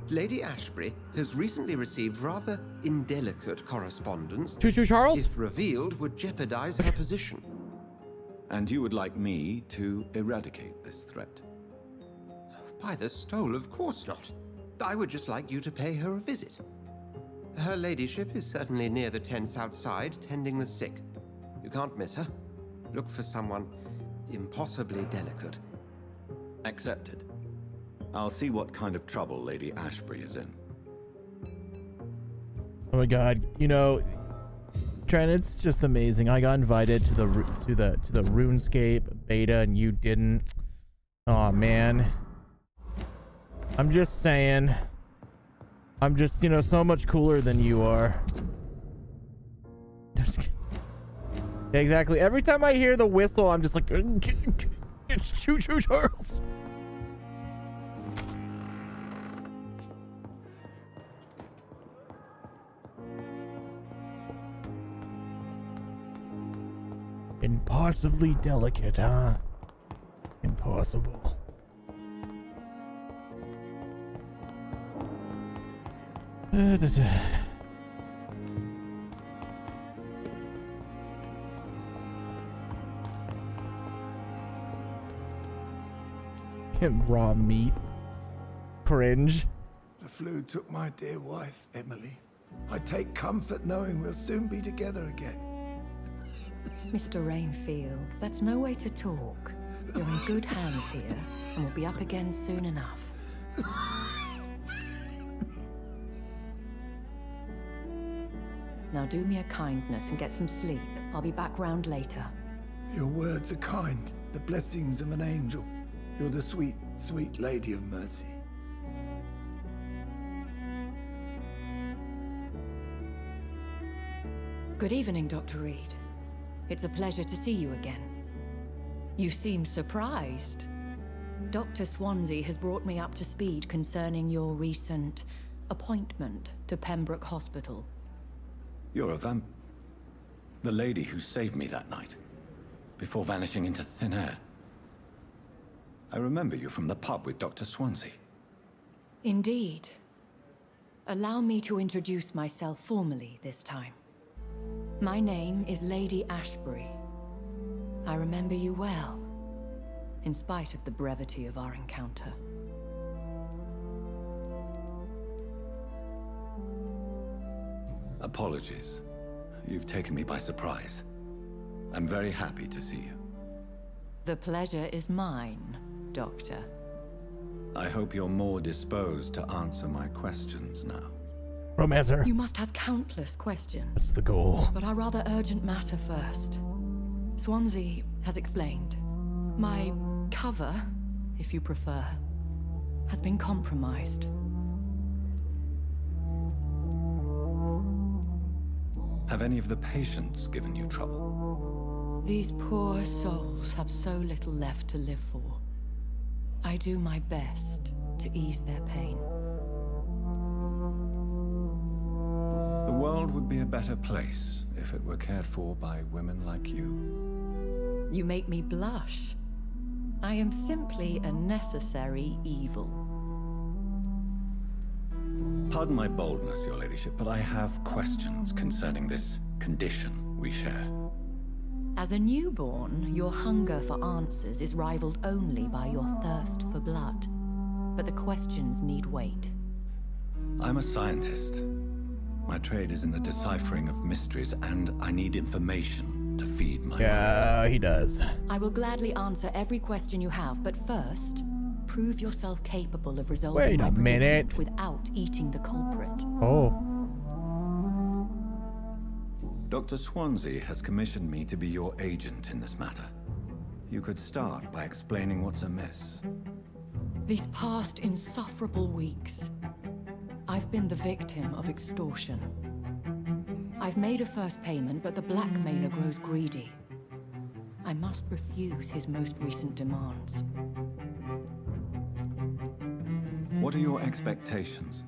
Speaker 18: Lady Ashbury has recently received rather indelicate correspondence
Speaker 1: Choo choo, Charles?
Speaker 18: if revealed, would jeopardize her position.
Speaker 2: And you would like me to eradicate this threat?
Speaker 18: By the stole, of course not. I would just like you to pay her a visit. Her ladyship is certainly near the tents outside, tending the sick. You can't miss her. Look for someone impossibly delicate.
Speaker 2: Accepted. I'll see what kind of trouble Lady Ashbury is in.
Speaker 1: Oh my god, you know, Trent, it's just amazing. I got invited to the RuneScape beta and you didn't. Oh man. I'm just saying. I'm just, you know, so much cooler than you are. Yeah, exactly. Every time I hear the whistle, I'm just like, it's Choo Choo Charles. Impossibly delicate, huh? Impossible. And raw meat. Cringe.
Speaker 12: The flu took my dear wife, Emily. I take comfort knowing we'll soon be together again.
Speaker 19: Mr. Rainfield, that's no way to talk. You're in good hands here, and we'll be up again soon enough. Now do me a kindness and get some sleep. I'll be back round later.
Speaker 12: Your words are kind, the blessings of an angel. You're the sweet, sweet Lady of Mercy.
Speaker 19: Good evening, Dr. Reed. It's a pleasure to see you again. You seem surprised. Dr. Swansea has brought me up to speed concerning your recent appointment to Pembroke Hospital.
Speaker 2: You're a the lady who saved me that night, before vanishing into thin air. I remember you from the pub with Dr. Swansea.
Speaker 19: Indeed. Allow me to introduce myself formally this time. My name is Lady Ashbury. I remember you well, in spite of the brevity of our encounter.
Speaker 2: Apologies. You've taken me by surprise. I'm very happy to see you.
Speaker 19: The pleasure is mine, Doctor.
Speaker 2: I hope you're more disposed to answer my questions now.
Speaker 1: Romancer.
Speaker 19: You must have countless questions.
Speaker 1: That's the goal.
Speaker 19: But our rather urgent matter first. Swansea has explained. My cover, if you prefer, has been compromised.
Speaker 2: Have any of the patients given you trouble?
Speaker 19: These poor souls have so little left to live for. I do my best to ease their pain.
Speaker 2: The world would be a better place if it were cared for by women like you.
Speaker 19: You make me blush. I am simply a necessary evil.
Speaker 2: Pardon my boldness, Your Ladyship, but I have questions concerning this condition we share.
Speaker 19: As a newborn, your hunger for answers is rivaled only by your thirst for blood. But the questions need wait.
Speaker 2: I'm a scientist. My trade is in the deciphering of mysteries, and I need information to feed my mind.
Speaker 1: He does.
Speaker 19: I will gladly answer every question you have, but first, prove yourself capable of resolving
Speaker 1: Wait
Speaker 19: my
Speaker 1: a minute.
Speaker 19: predicament without eating the culprit.
Speaker 1: Oh.
Speaker 2: Dr. Swansea has commissioned me to be your agent in this matter. You could start by explaining what's amiss.
Speaker 19: These past insufferable weeks, I've been the victim of extortion. I've made a first payment, but the blackmailer grows greedy. I must refuse his most recent demands.
Speaker 2: What are your expectations?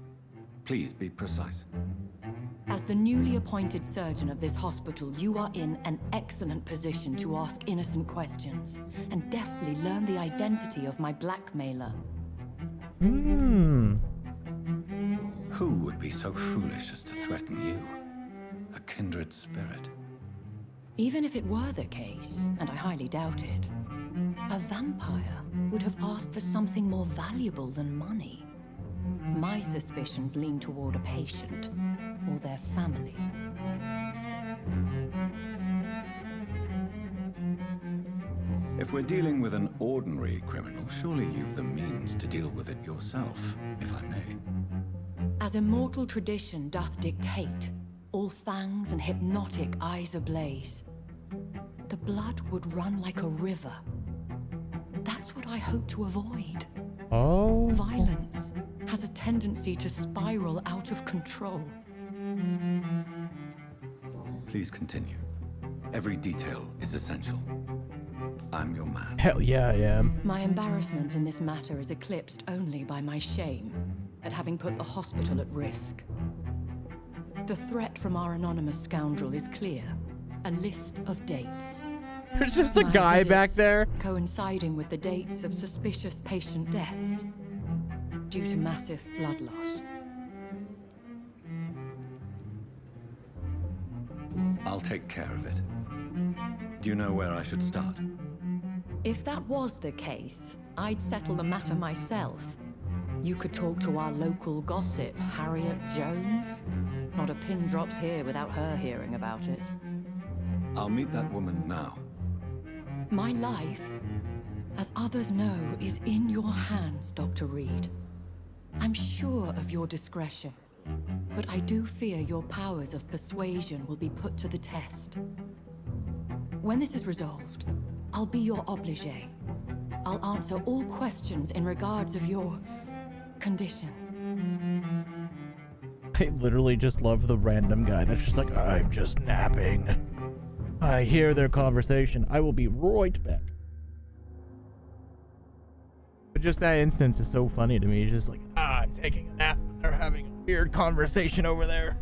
Speaker 2: Please be precise.
Speaker 19: As the newly appointed surgeon of this hospital, you are in an excellent position to ask innocent questions and deftly learn the identity of my blackmailer.
Speaker 2: Who would be so foolish as to threaten you? A kindred spirit.
Speaker 19: Even if it were the case, and I highly doubt it, a vampire would have asked for something more valuable than money. My suspicions lean toward a patient or their family.
Speaker 2: If we're dealing with an ordinary criminal, surely you've the means to deal with it yourself, if I may.
Speaker 19: As immortal tradition doth dictate, all fangs and hypnotic eyes ablaze, the blood would run like a river. That's what I hope to avoid.
Speaker 1: Oh.
Speaker 19: Violence has a tendency to spiral out of control.
Speaker 2: Please continue. Every detail is essential. I'm your man.
Speaker 1: Hell yeah, I am.
Speaker 19: My embarrassment in this matter is eclipsed only by my shame at having put the hospital at risk. The threat from our anonymous scoundrel is clear. A list of dates.
Speaker 1: There's just a
Speaker 19: My
Speaker 1: guy back
Speaker 19: visits
Speaker 1: there.
Speaker 19: coinciding with the dates of suspicious patient deaths due to massive blood loss.
Speaker 2: I'll take care of it. Do you know where I should start?
Speaker 19: If that was the case, I'd settle the matter myself. You could talk to our local gossip, Harriet Jones. Not a pin drops here without her hearing about it.
Speaker 2: I'll meet that woman now.
Speaker 19: My life, as others know, is in your hands, Dr. Reed. I'm sure of your discretion, but I do fear your powers of persuasion will be put to the test. When this is resolved, I'll be your obligé. I'll answer all questions in regards of your condition.
Speaker 1: I literally just love the random guy that's just like, I'm just napping. I hear their conversation. I will be right back. But just that instance is so funny to me. It's just like, I'm taking a nap, but they're having a weird conversation over there.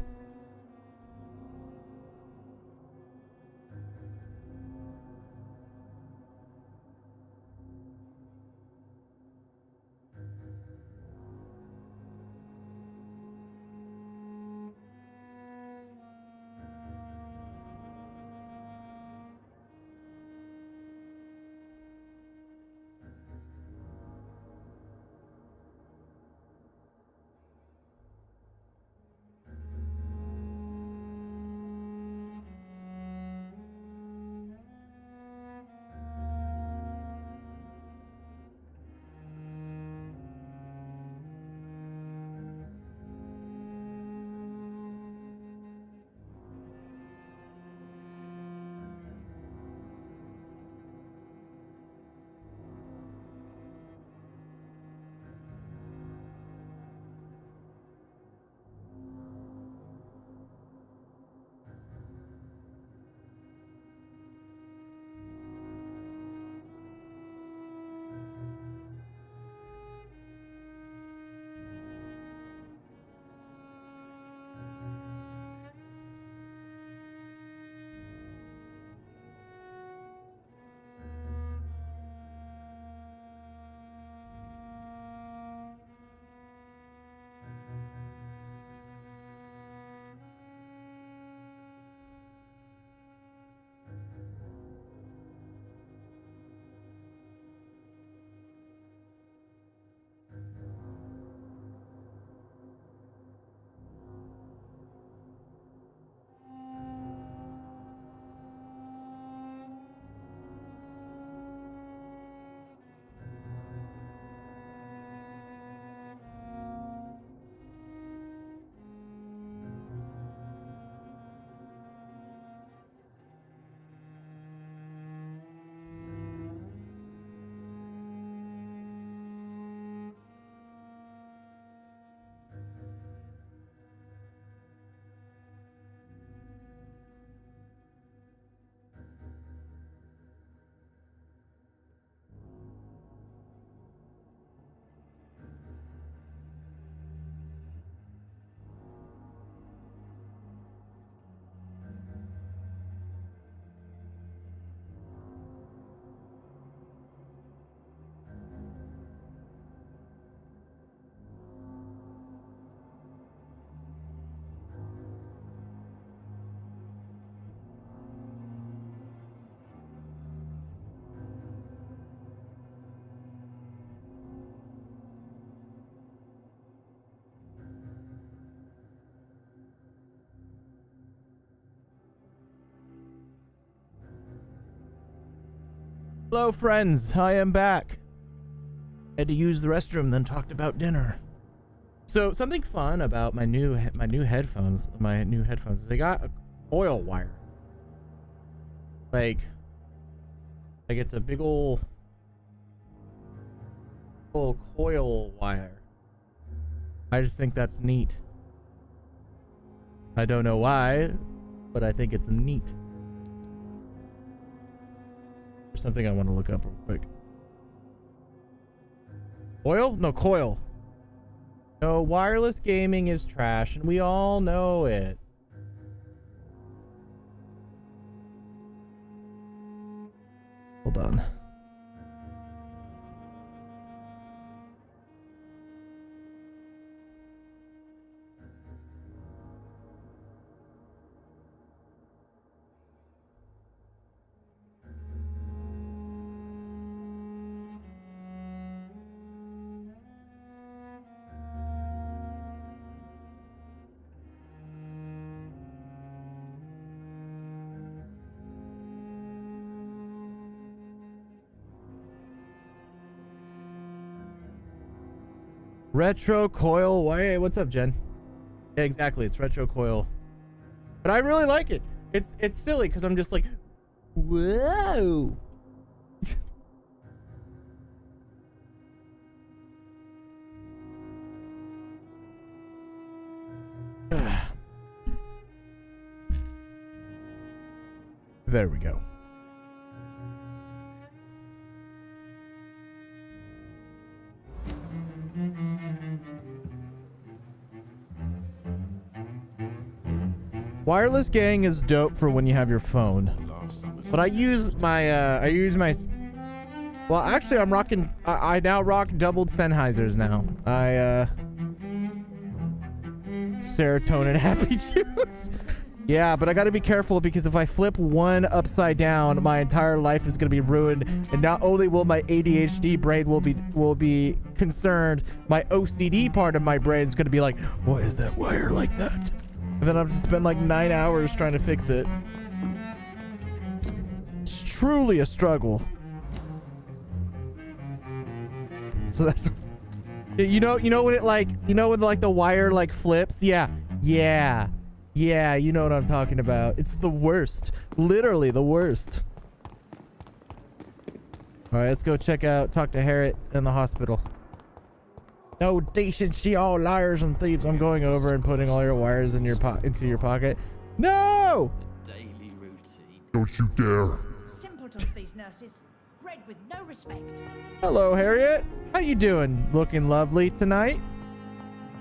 Speaker 1: Hello, friends. I am back. Had to use the restroom, then talked about dinner. So something fun about my new headphones. They got a coil wire. Like it's a big old coil wire. I just think that's neat. I don't know why, but I think it's neat. There's something I want to look up real quick. Oil? No, coil. No, wireless gaming is trash, and we all know it. Hold on. Retro coil. Hey, what's up, Jen? Yeah, exactly. It's retro coil, but I really like it. It's silly because I'm just like, whoa. There we go. Wireless gang is dope for when you have your phone. But I use my well, actually I'm rocking I now rock doubled Sennheisers now. Serotonin happy juice. Yeah, but I gotta be careful because if I flip one upside down, my entire life is gonna be ruined. And not only will my ADHD brain will be concerned, my OCD part of my brain is gonna be like, why is that wire like that? And then I have to spend like 9 hours trying to fix it. It's truly a struggle. So that's, you know when it like, when like the wire like flips? Yeah, you know what I'm talking about. It's the worst. Literally the worst. All right, let's go talk to Harriet in the hospital. No decency, all liars and thieves. I'm going over and putting all your wires in into your pocket. No!
Speaker 9: Daily routine.
Speaker 12: Don't you dare.
Speaker 17: Simpletons, these nurses. Bred with no respect.
Speaker 1: Hello, Harriet. How you doing? Looking lovely tonight.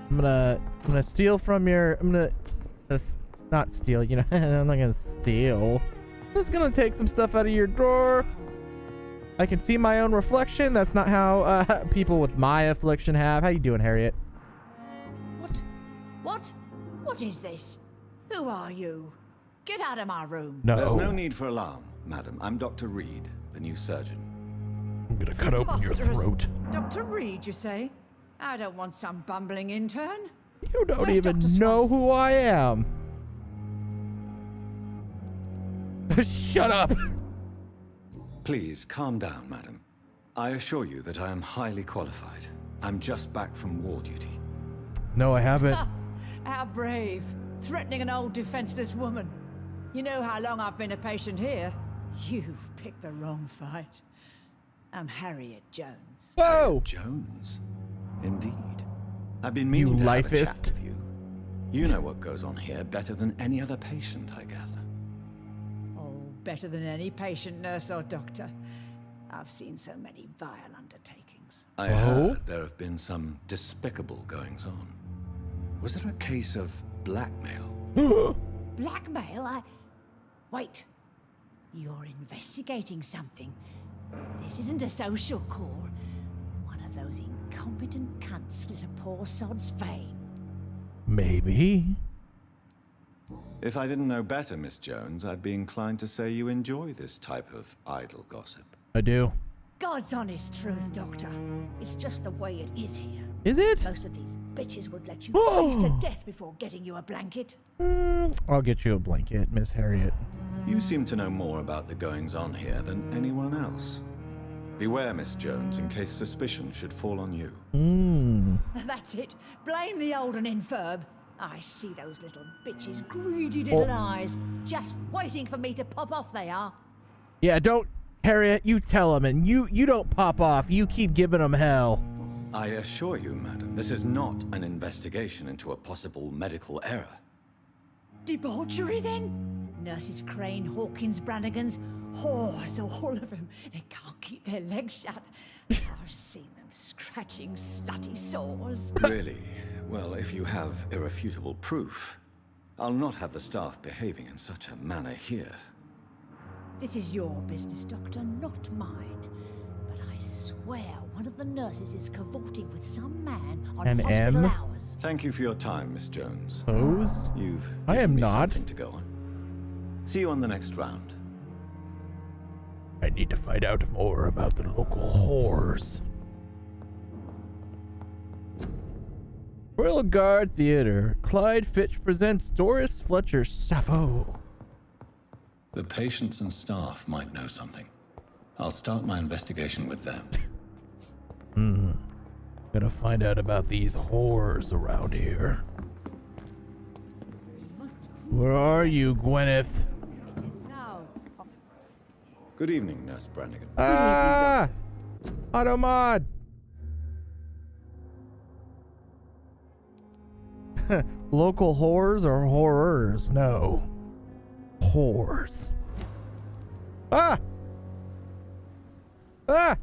Speaker 1: I'm gonna steal from your. I'm gonna not steal. You know, I'm not gonna steal. I'm just gonna take some stuff out of your drawer. I can see my own reflection. That's not how people with my affliction have. How you doing, Harriet?
Speaker 17: What is this? Who are you? Get out of my room.
Speaker 1: No.
Speaker 2: There's no need for alarm, madam. I'm Dr. Reed, the new surgeon.
Speaker 1: I'm gonna cut open your throat.
Speaker 17: Dr. Reed, you say? I don't want some bumbling intern.
Speaker 1: You don't
Speaker 17: Where's
Speaker 1: even
Speaker 17: Dr.
Speaker 1: know
Speaker 17: Swanson?
Speaker 1: who I am. Shut up.
Speaker 2: Please, calm down, madam. I assure you that I am highly qualified. I'm just back from war duty.
Speaker 1: No, I haven't.
Speaker 17: How brave. Threatening an old defenseless woman. You know how long I've been a patient here? You've picked the wrong fight. I'm Harriet Jones.
Speaker 1: Whoa!
Speaker 2: Jones? Indeed. I've been meaning to have a chat
Speaker 1: lifist.
Speaker 2: with you. You know what goes on here better than any other patient, I gather.
Speaker 17: Oh, better than any patient, nurse, or doctor. I've seen so many vile undertakings.
Speaker 2: I heard there have been some despicable goings-on. Was there a case of blackmail?
Speaker 17: Blackmail? Wait. You're investigating something. This isn't a social call. One of those incompetent cunts slit a poor sod's vein.
Speaker 1: Maybe.
Speaker 2: If I didn't know better, Miss Jones, I'd be inclined to say you enjoy this type of idle gossip.
Speaker 1: I do.
Speaker 17: God's honest truth, Doctor. It's just the way it is here.
Speaker 1: Is it?
Speaker 17: Most of these bitches would let you freeze to death before getting you a blanket.
Speaker 1: I'll get you a blanket, Miss Harriet.
Speaker 2: You seem to know more about the goings-on here than anyone else. Beware, Miss Jones, in case suspicion should fall on you.
Speaker 17: That's it. Blame the old and infirm. I see those little bitches, greedy little eyes. Just waiting for me to pop off they are.
Speaker 1: Yeah, don't, Harriet, you tell him, and you don't pop off. You keep giving them hell.
Speaker 2: I assure you, madam, this is not an investigation into a possible medical error.
Speaker 17: Debauchery, then? Nurses Crane, Hawkins, Brannigans, whores, all of them. They can't keep their legs shut. I've seen them scratching slutty sores.
Speaker 2: Really? Well, if you have irrefutable proof, I'll not have the staff behaving in such a manner here.
Speaker 17: This is your business, Doctor, not mine. But I swear one of the nurses is cavorting with some man on
Speaker 1: An
Speaker 17: hospital
Speaker 1: M?
Speaker 17: hours.
Speaker 2: Thank you for your time, Miss Jones.
Speaker 1: Pose?
Speaker 2: You've
Speaker 1: I
Speaker 2: given
Speaker 1: am
Speaker 2: me
Speaker 1: not.
Speaker 2: something to go on. See you on the next round.
Speaker 1: I need to find out more about the local whores. Royal Guard Theater. Clyde Fitch presents Doris Fletcher Sappho.
Speaker 2: The patients and staff might know something. I'll start my investigation with them.
Speaker 1: Gotta find out about these whores around here. Where are you, Gwyneth?
Speaker 2: Good evening, Nurse Brannigan.
Speaker 1: Ah! Automod! Local whores or horrors? No. Whores. Ah! Ah!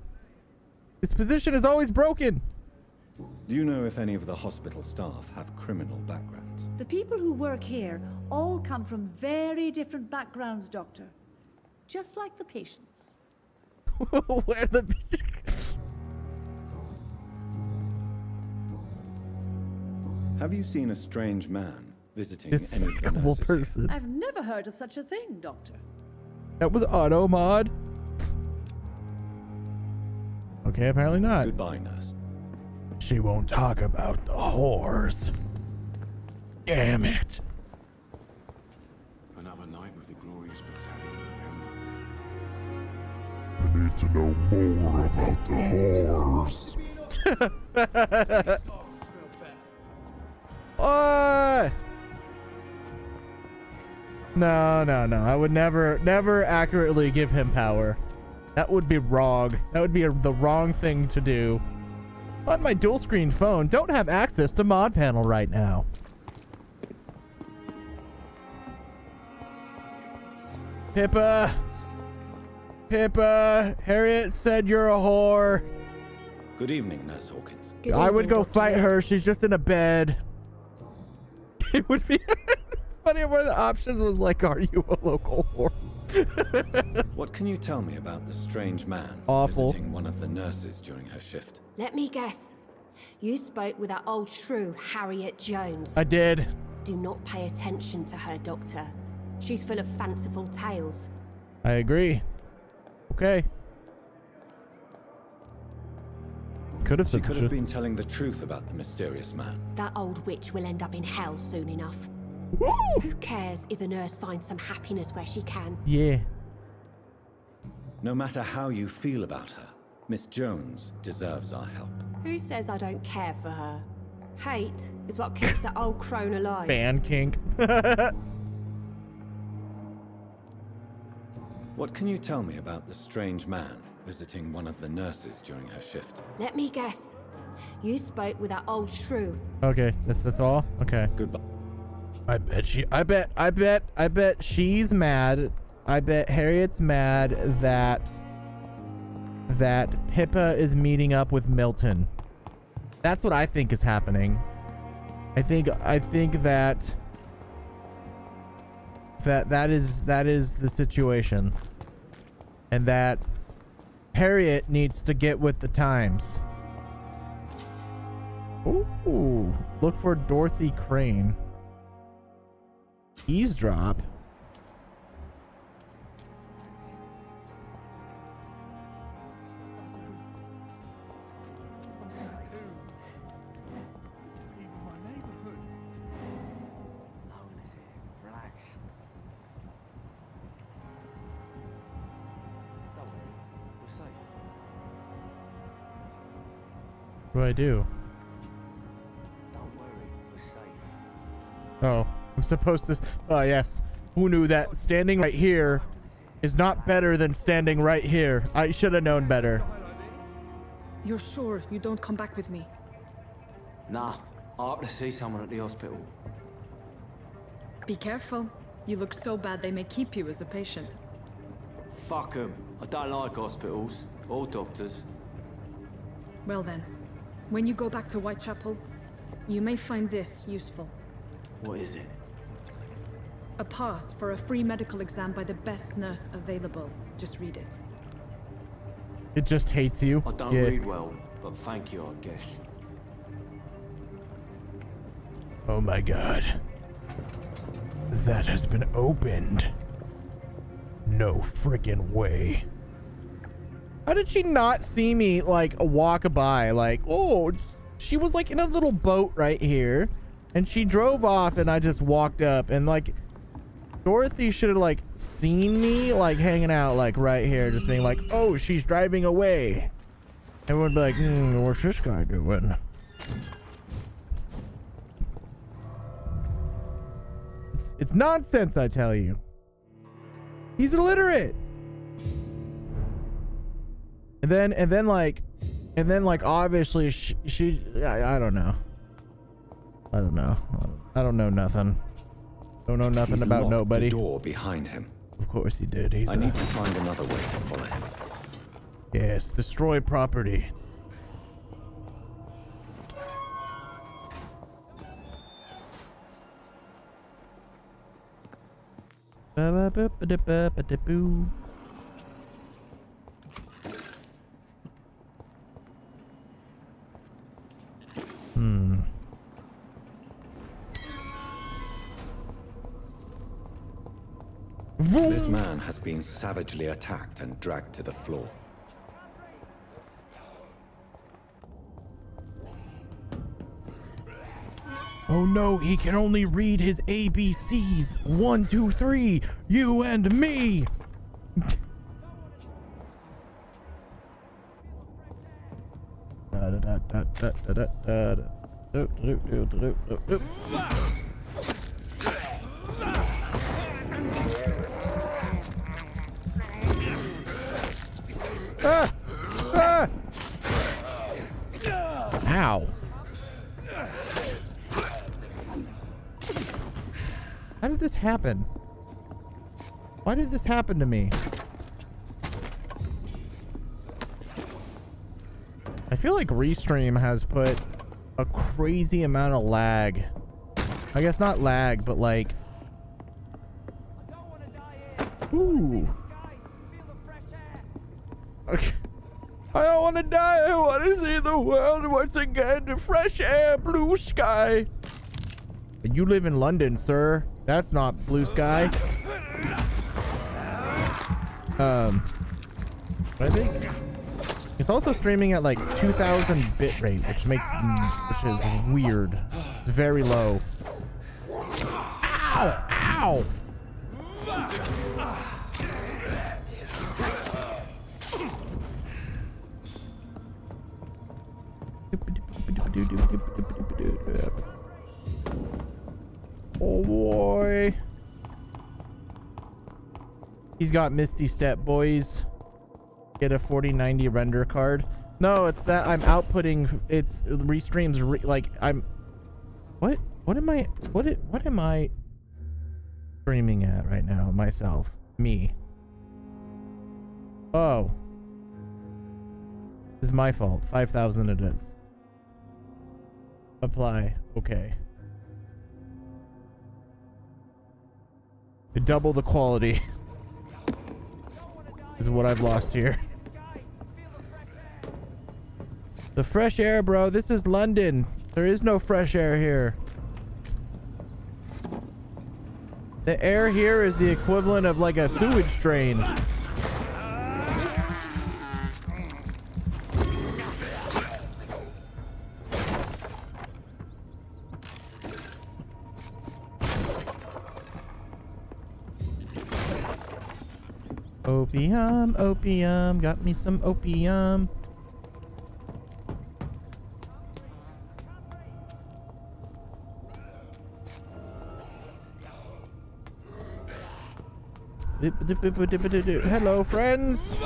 Speaker 1: His position is always broken.
Speaker 2: Do you know if any of the hospital staff have criminal backgrounds?
Speaker 20: The people who work here all come from very different backgrounds, Doctor. Just like the patients.
Speaker 1: Where the...
Speaker 2: Have you seen a strange man visiting any of the
Speaker 1: Despicable
Speaker 2: nurses?
Speaker 1: person.
Speaker 20: I've never heard of such a thing, Doctor.
Speaker 1: That was Automod. Okay, apparently not.
Speaker 2: Goodbye, nurse.
Speaker 1: She won't talk about the whores. Damn it.
Speaker 7: Another night with the glorious battalion of Pembroke.
Speaker 21: I need to know more about the whores.
Speaker 1: No. I would never accurately give him power. That would be wrong. That would be the wrong thing to do. On my dual screen phone, don't have access to mod panel right now. Pippa, Harriet said you're a whore.
Speaker 2: Good evening, Nurse Hawkins.
Speaker 1: I would go fight her. She's just in a bed. It would be funny if one of the options was like, are you a local whore?
Speaker 2: What can you tell me about the strange man visiting one of the nurses during her shift?
Speaker 11: Let me guess. You spoke with that old shrew, Harriet Jones.
Speaker 1: I did.
Speaker 11: Do not pay attention to her, Doctor. She's full of fanciful tales.
Speaker 1: I agree. Okay.
Speaker 2: She could have been telling the truth about the mysterious man.
Speaker 11: That old witch will end up in hell soon enough. Who cares if a nurse finds some happiness where she can?
Speaker 1: Yeah.
Speaker 2: No matter how you feel about her, Miss Jones deserves our help.
Speaker 11: Who says I don't care for her? Hate is what keeps that old crone alive.
Speaker 1: Fan kink.
Speaker 2: What can you tell me about the strange man visiting one of the nurses during her shift?
Speaker 11: Let me guess. You spoke with that old shrew.
Speaker 1: Okay, that's all? Okay.
Speaker 2: Goodbye.
Speaker 1: I bet she's mad. I bet Harriet's mad that Pippa is meeting up with Milton. That's what I think is happening. I think that is the situation. And that Harriet needs to get with the times. Ooh, look for Dorothy Crane. Eavesdrop. What do I do?
Speaker 4: Don't worry, we're safe.
Speaker 1: Oh, I'm supposed to. Oh, yes. Who knew that standing right here is not better than standing right here? I should have known better.
Speaker 10: You're sure you don't come back with me?
Speaker 4: Nah, I have to see someone at the hospital.
Speaker 10: Be careful. You look so bad they may keep you as a patient.
Speaker 4: Fuck 'em. I don't like hospitals or doctors.
Speaker 10: Well then, when you go back to Whitechapel, you may find this useful.
Speaker 4: What is it?
Speaker 10: A pass for a free medical exam by the best nurse available. Just read it.
Speaker 1: It just hates you.
Speaker 4: I don't read well, but thank you, I guess.
Speaker 1: Oh my god. That has been opened. No friggin' way. How did she not see me, like, walk by? Like, oh, she was, like, in a little boat right here. And she drove off and I just walked up. And, like, Dorothy should have, like, seen me, like, hanging out, like, right here. Just being like, oh, she's driving away. Everyone would be like, what's this guy doing? It's nonsense, I tell you. He's illiterate. And then like obviously she I don't know. I don't know. I don't know nothing. Don't know nothing
Speaker 2: He's
Speaker 1: about
Speaker 2: locked
Speaker 1: nobody.
Speaker 2: The door behind him.
Speaker 1: Of course he did.
Speaker 2: I need to find another way to follow him.
Speaker 1: Yes, destroy property. Ba-ba-ba-ba-da-ba-ba-da-boo.
Speaker 2: This man has been savagely attacked and dragged to the floor.
Speaker 1: Oh no, he can only read his ABCs. 1, 2, 3, you and me. Ah! Ah! Ow. How did this happen? Why did this happen to me? I feel like Restream has put a crazy amount of lag. I guess not lag, but like... Ooh. Okay. I don't want to die. I want to see the world once again. The fresh air, blue sky. You live in London, sir. That's not blue sky. What I think? It's also streaming at like 2000 bitrate, which is weird. It's very low. Ow! Ow! Oh boy. He's got Misty Step, boys. Get a 4090 render card. No, it's that I'm outputting. It's Restream's like I'm. What am I streaming at right now? Myself, me. Oh, this is my fault. 5,000 it is. Apply. Okay. Double the quality is what I've lost here. The fresh air, bro. This is London. There is no fresh air here. The air here is the equivalent of like a sewage drain. Opium, opium, got me some opium. Hello, friends.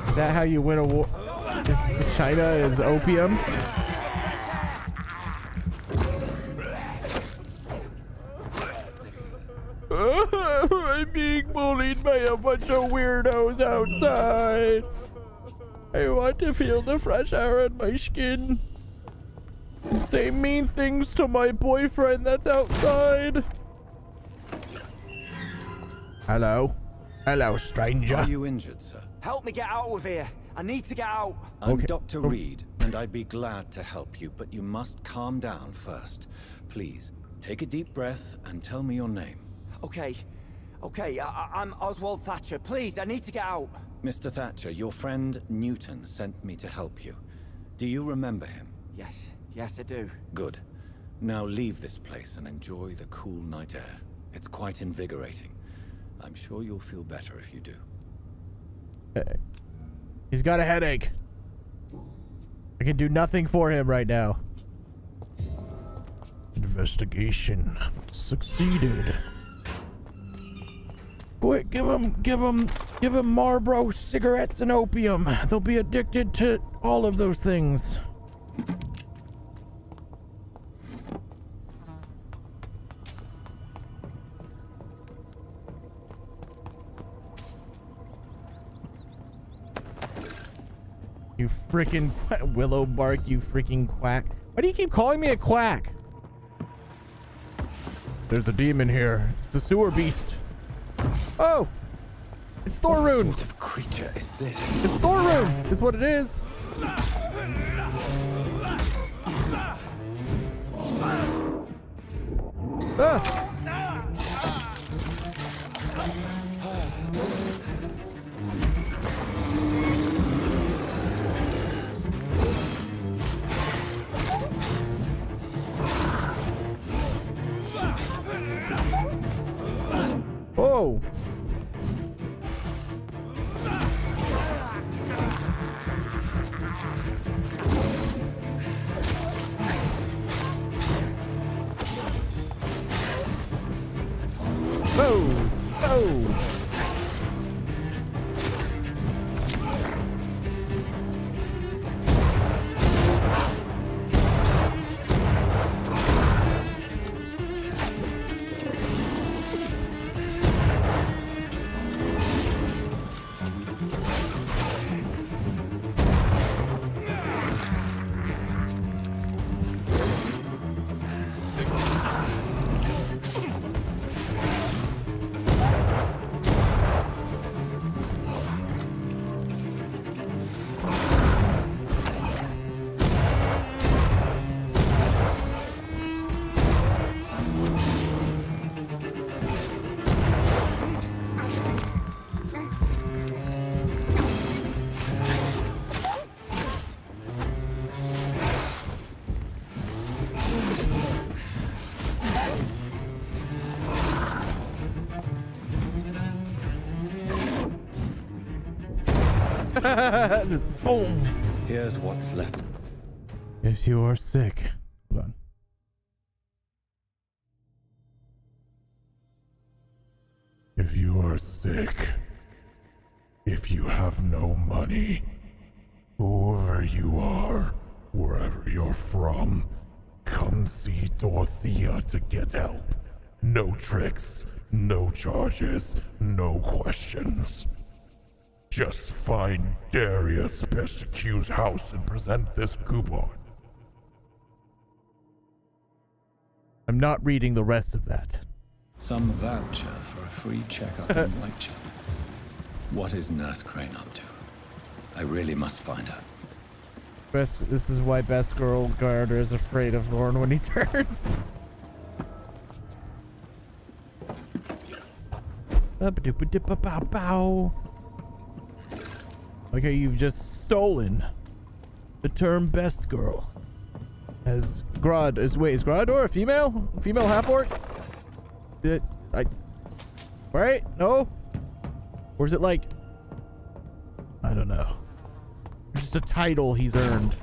Speaker 1: Is that how you win a war? China is opium? I'm being bullied by a bunch of weirdos outside. I want to feel the fresh air on my skin and say mean things to my boyfriend that's outside. Hello? Hello, stranger.
Speaker 2: Are you injured, sir?
Speaker 4: Help me get out of here. I need to get out.
Speaker 2: I'm
Speaker 1: Okay.
Speaker 2: Dr. Reed, and I'd be glad to help you, but you must calm down first. Please, take a deep breath and tell me your name.
Speaker 4: Okay. I'm Oswald Thatcher. Please, I need to get out.
Speaker 2: Mr. Thatcher, your friend Newton sent me to help you. Do you remember him?
Speaker 4: Yes, I do.
Speaker 2: Good. Now leave this place and enjoy the cool night air. It's quite invigorating. I'm sure you'll feel better if you do.
Speaker 1: He's got a headache. I can do nothing for him right now. Investigation succeeded. Quick, give him Marlboro cigarettes and opium. They'll be addicted to all of those things. You freaking willow bark, you freaking quack. Why do you keep calling me a quack? There's a demon here. It's a sewer beast. Oh! It's Thorun!
Speaker 2: What sort of creature is this?
Speaker 1: It's Thorun! Is what it is. Ah! Whoa! Whoa! Just boom.
Speaker 2: Here's what's left.
Speaker 1: If you are sick, hold on.
Speaker 21: If you are sick, if you have no money, whoever you are, wherever you're from, come see Dorothea to get help. No tricks, no charges, no questions. Just find Darius Pescicu's house and present this coupon.
Speaker 1: I'm not reading the rest of that.
Speaker 2: Some voucher for a free checkup in Whitechapel. What is Nurse Crane up to? I really must find her.
Speaker 1: This is why Best Girl Garter is afraid of Lorne when he turns. Okay, you've just stolen the term Best Girl. As Grod is Grodor a female? Female half-orc? Right? No? Or is it like, I don't know. Just a title he's earned.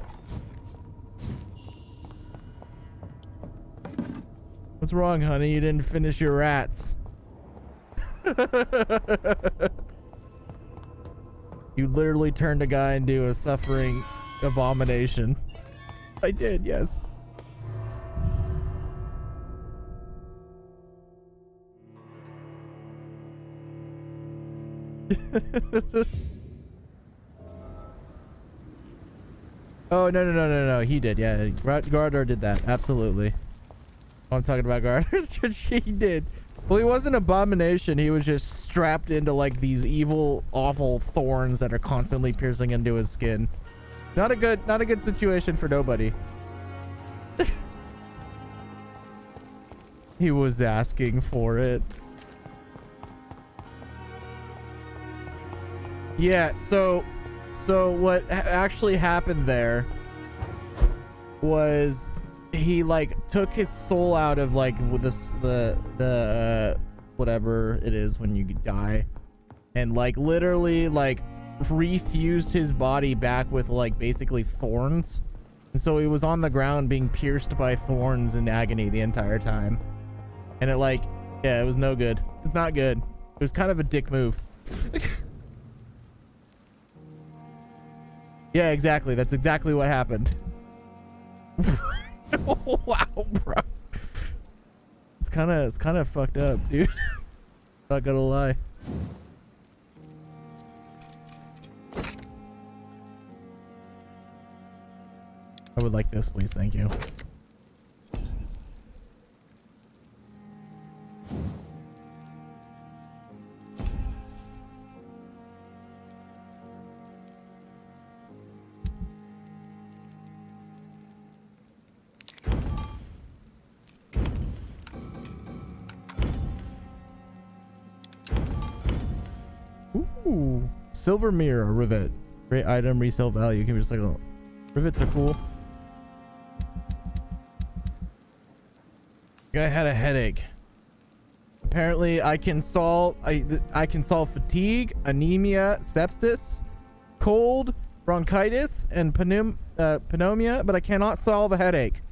Speaker 1: What's wrong, honey? You didn't finish your rats. You literally turned a guy into a suffering abomination. I did, yes. Oh, no. He did. Yeah, Gardner did that. Absolutely. I'm talking about Gardner. He did. Well, he wasn't an abomination. He was just strapped into like these evil, awful thorns that are constantly piercing into his skin. Not a good situation for nobody. He was asking for it. Yeah, so what actually happened there was he like took his soul out of like the whatever it is when you die, and like literally like refused his body back with like basically thorns, and so he was on the ground being pierced by thorns in agony the entire time, and it like, yeah, it was no good. It's not good. It was kind of a dick move. Yeah, exactly. That's exactly what happened. Wow, bro. It's kind of fucked up, dude. Not gonna lie. I would like this, please. Thank you. Ooh, silver mirror rivet. Great item, resale value. Can be just like a rivets are cool. Guy had a headache. Apparently, I can solve fatigue, anemia, sepsis, cold, bronchitis, and pneumonia, but I cannot solve a headache.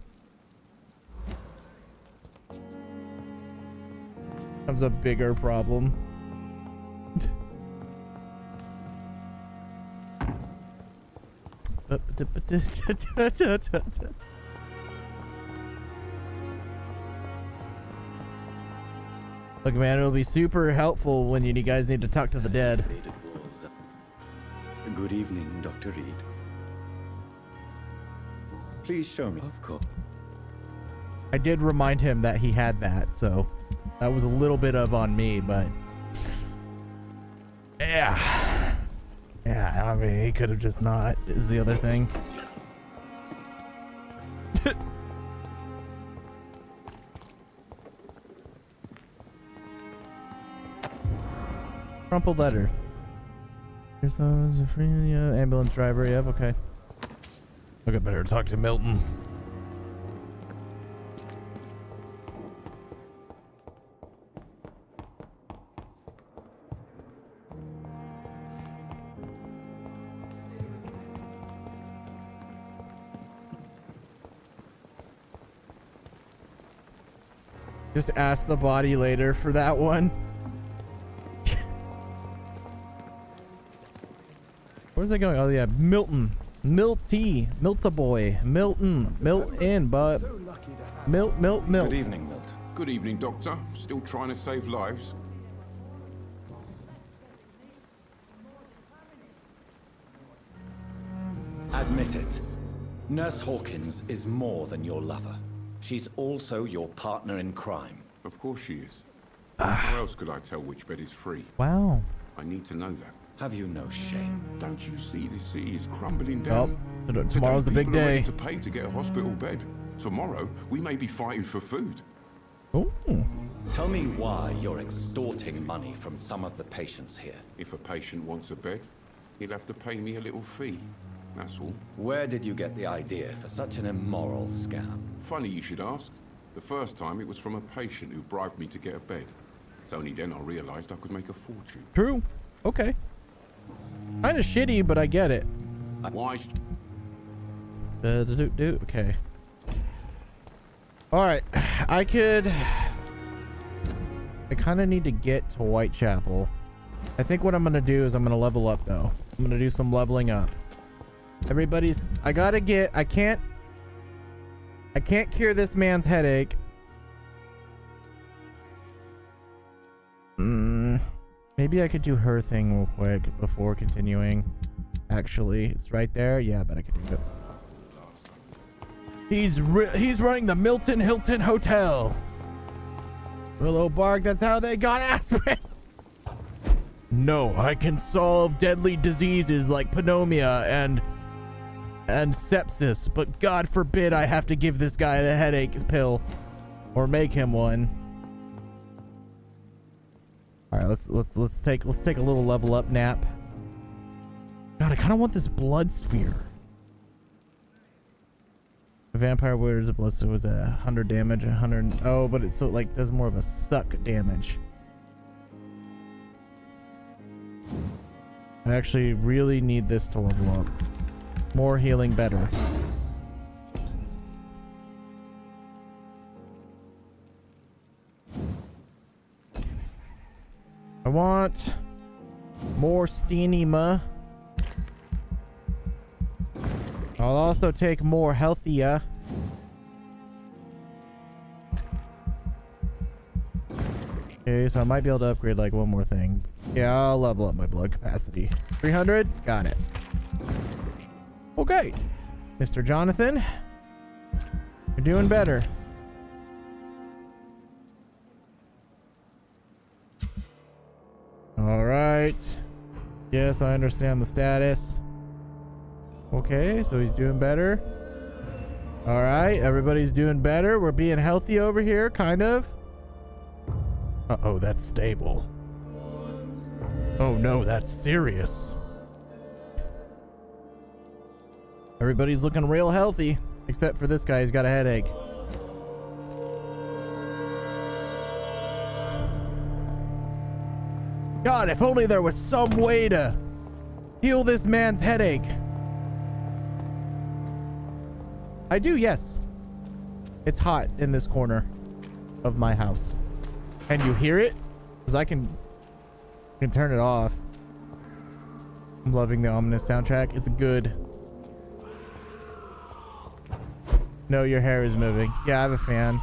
Speaker 1: That's a bigger problem. Look, man, it'll be super helpful when you guys need to talk to the dead.
Speaker 2: Good evening, Dr. Reed. Please show me. Of course.
Speaker 1: I did remind him that he had that, so that was a little bit of on me, but yeah. Yeah, I mean, he could have just not, is the other thing. Crumpled letter. Here's those free ambulance driver. Yep, okay. Look, I better talk to Milton. Just ask the body later for that one. Where's it going? Oh yeah, Milton. Milty. Milta-boy. Milton. Milton, but Milt.
Speaker 2: Good evening, Milt.
Speaker 13: Good evening, Doctor. Still trying to save lives?
Speaker 2: Admit it. Nurse Hawkins is more than your lover. She's also your partner in crime.
Speaker 13: Of course she is. How else could I tell which bed is free?
Speaker 1: Wow.
Speaker 13: I need to know that.
Speaker 2: Have you no shame?
Speaker 13: Don't you see the city is crumbling down?
Speaker 1: Well, tomorrow's a big
Speaker 13: People are ready
Speaker 1: day.
Speaker 13: to pay to get a hospital bed. Tomorrow, we may be fighting for food.
Speaker 1: Oh.
Speaker 2: Tell me why you're extorting money from some of the patients here.
Speaker 13: If a patient wants a bed, he'll have to pay me a little fee. That's all.
Speaker 2: Where did you get the idea for such an immoral scam?
Speaker 13: Funny you should ask. The first time it was from a patient who bribed me to get a bed. It's only then I realized I could make a fortune.
Speaker 1: True. Okay. Kind of shitty, but I get it.
Speaker 13: Why?
Speaker 1: Okay. All right, I kind of need to get to Whitechapel. I think what I'm gonna do is I'm gonna level up though. I'm gonna do some leveling up. I can't cure this man's headache. Maybe I could do her thing real quick before continuing. Actually, it's right there. Yeah, I bet I could do it. He's running the Milton Hilton Hotel. Willow Bark, that's how they got aspirin. No, I can solve deadly diseases like pneumonia and sepsis, but God forbid I have to give this guy the headache pill or make him one. All right, let's take a little level up nap. God, I kind of want this blood spear. The vampire wears a blood spear was 100 damage, 100. Oh, but it's so like does more of a suck damage. I actually really need this to level up. More healing, better. I want more Steenema. I'll also take more healthier. Okay, so I might be able to upgrade like one more thing. Yeah, I'll level up my blood capacity. 300? Got it. Okay. Mr. Jonathan, you're doing better. All right. Yes, I understand the status. Okay, so he's doing better. All right, everybody's doing better. We're being healthy over here, kind of. Uh-oh, that's stable. Oh no, that's serious. Everybody's looking real healthy, except for this guy. He's got a headache. God, if only there was some way to heal this man's headache. I do, yes. It's hot in this corner of my house. Can you hear it? Because I can turn it off. I'm loving the ominous soundtrack. It's good. No, your hair is moving. Yeah, I have a fan.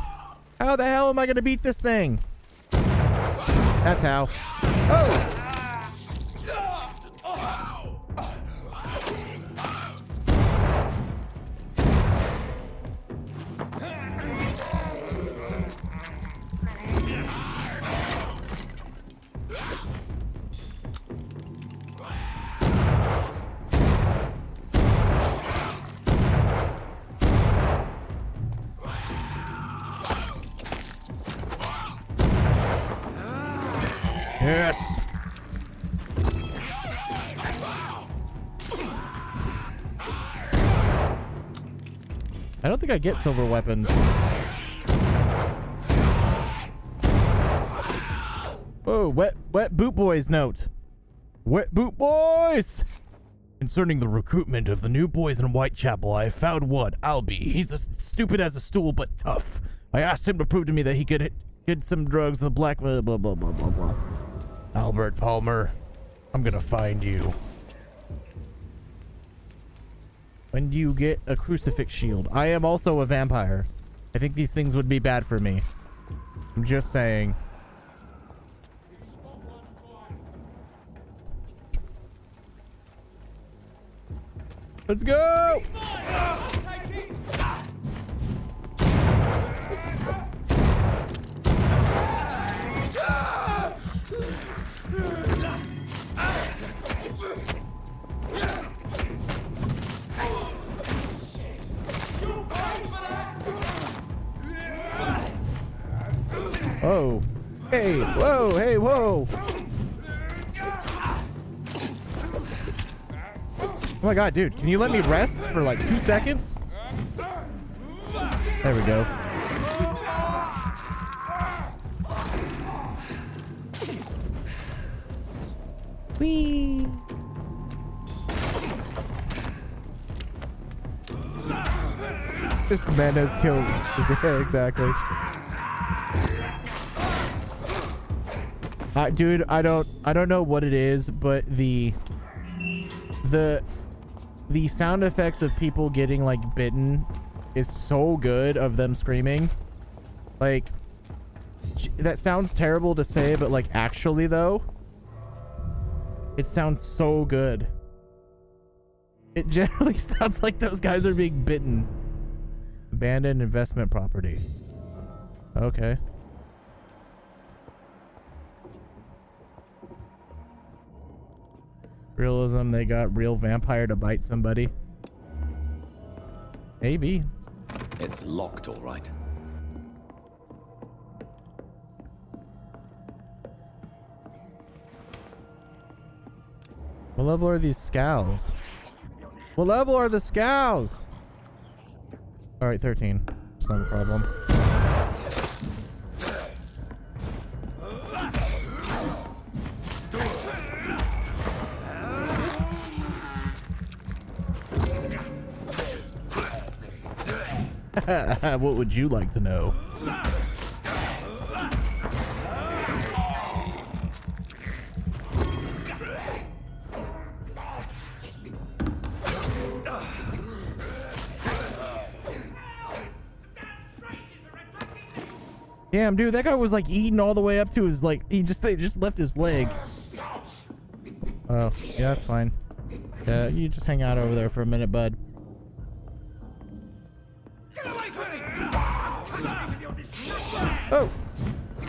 Speaker 1: How the hell am I going to beat this thing? That's how. Oh! Yes. I don't think I get silver weapons. Oh, wet boot boys note. Wet boot boys. Concerning the recruitment of the new boys in Whitechapel, I have found one, Albie. He's as stupid as a stool, but tough. I asked him to prove to me that he could get some drugs, the black blah blah blah blah blah. Albert Palmer, I'm gonna find you. When do you get a crucifix shield? I am also a vampire. I think these things would be bad for me. I'm just saying. Let's go! Oh. Hey, whoa, hey, whoa. Oh my god, dude, can you let me rest for like 2 seconds? There we go. Whee! This man has killed. Yeah, exactly. Dude, I don't know what it is, but the sound effects of people getting like bitten is so good, of them screaming. Like, that sounds terrible to say, but like actually though, it sounds so good. It generally sounds like those guys are being bitten. Abandoned investment property. Okay. Realism, they got real vampire to bite somebody. Maybe.
Speaker 2: It's locked, all right.
Speaker 1: What level are these scows? What level are the scows? All right, 13. It's not a problem. What would you like to know? Damn, dude, that guy was like eating all the way up to his, like, they just left his leg. Oh, yeah, that's fine. Yeah, you just hang out over there for a minute, bud. Oh!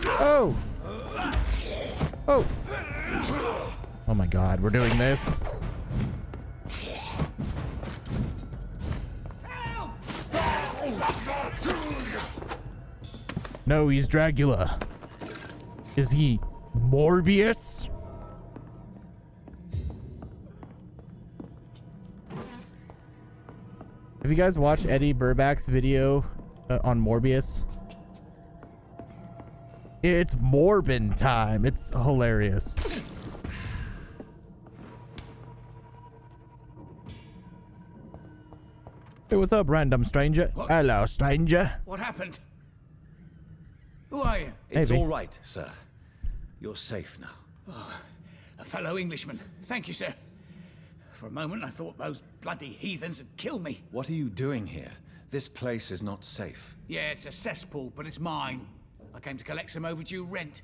Speaker 1: Oh! Oh! Oh my god, we're doing this. No, he's Dracula. Is he Morbius? Have you guys watched Eddie Burback's video on Morbius? It's Morbin time. It's hilarious. Hey, what's up, random stranger?
Speaker 3: What?
Speaker 1: Hello, stranger.
Speaker 3: What happened? Who are you?
Speaker 2: It's
Speaker 1: Maybe.
Speaker 2: all right, sir. You're safe now.
Speaker 3: Oh, a fellow Englishman. Thank you, sir. For a moment, I thought those bloody heathens had killed me.
Speaker 2: What are you doing here? This place is not safe.
Speaker 3: Yeah, it's a cesspool, but it's mine. I came to collect some overdue rent,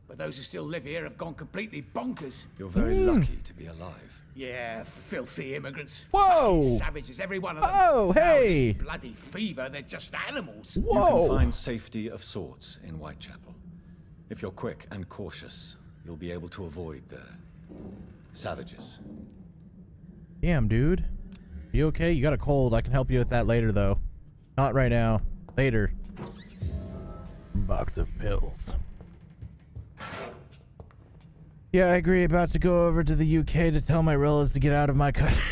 Speaker 3: but those who still live here have gone completely bonkers.
Speaker 2: You're very lucky to be alive.
Speaker 3: Yeah, filthy immigrants.
Speaker 1: Whoa!
Speaker 3: Fucking savages, every one of them.
Speaker 1: Oh,
Speaker 3: Now,
Speaker 1: hey!
Speaker 3: this bloody fever, they're just animals.
Speaker 1: Whoa!
Speaker 2: You can find safety of sorts in Whitechapel. If you're quick and cautious, you'll be able to avoid the savages.
Speaker 1: Damn, dude. You okay? You got a cold. I can help you with that later, though. Not right now. Later. Box of pills. Yeah, I agree. About to go over to the UK to tell my relatives to get out of my country.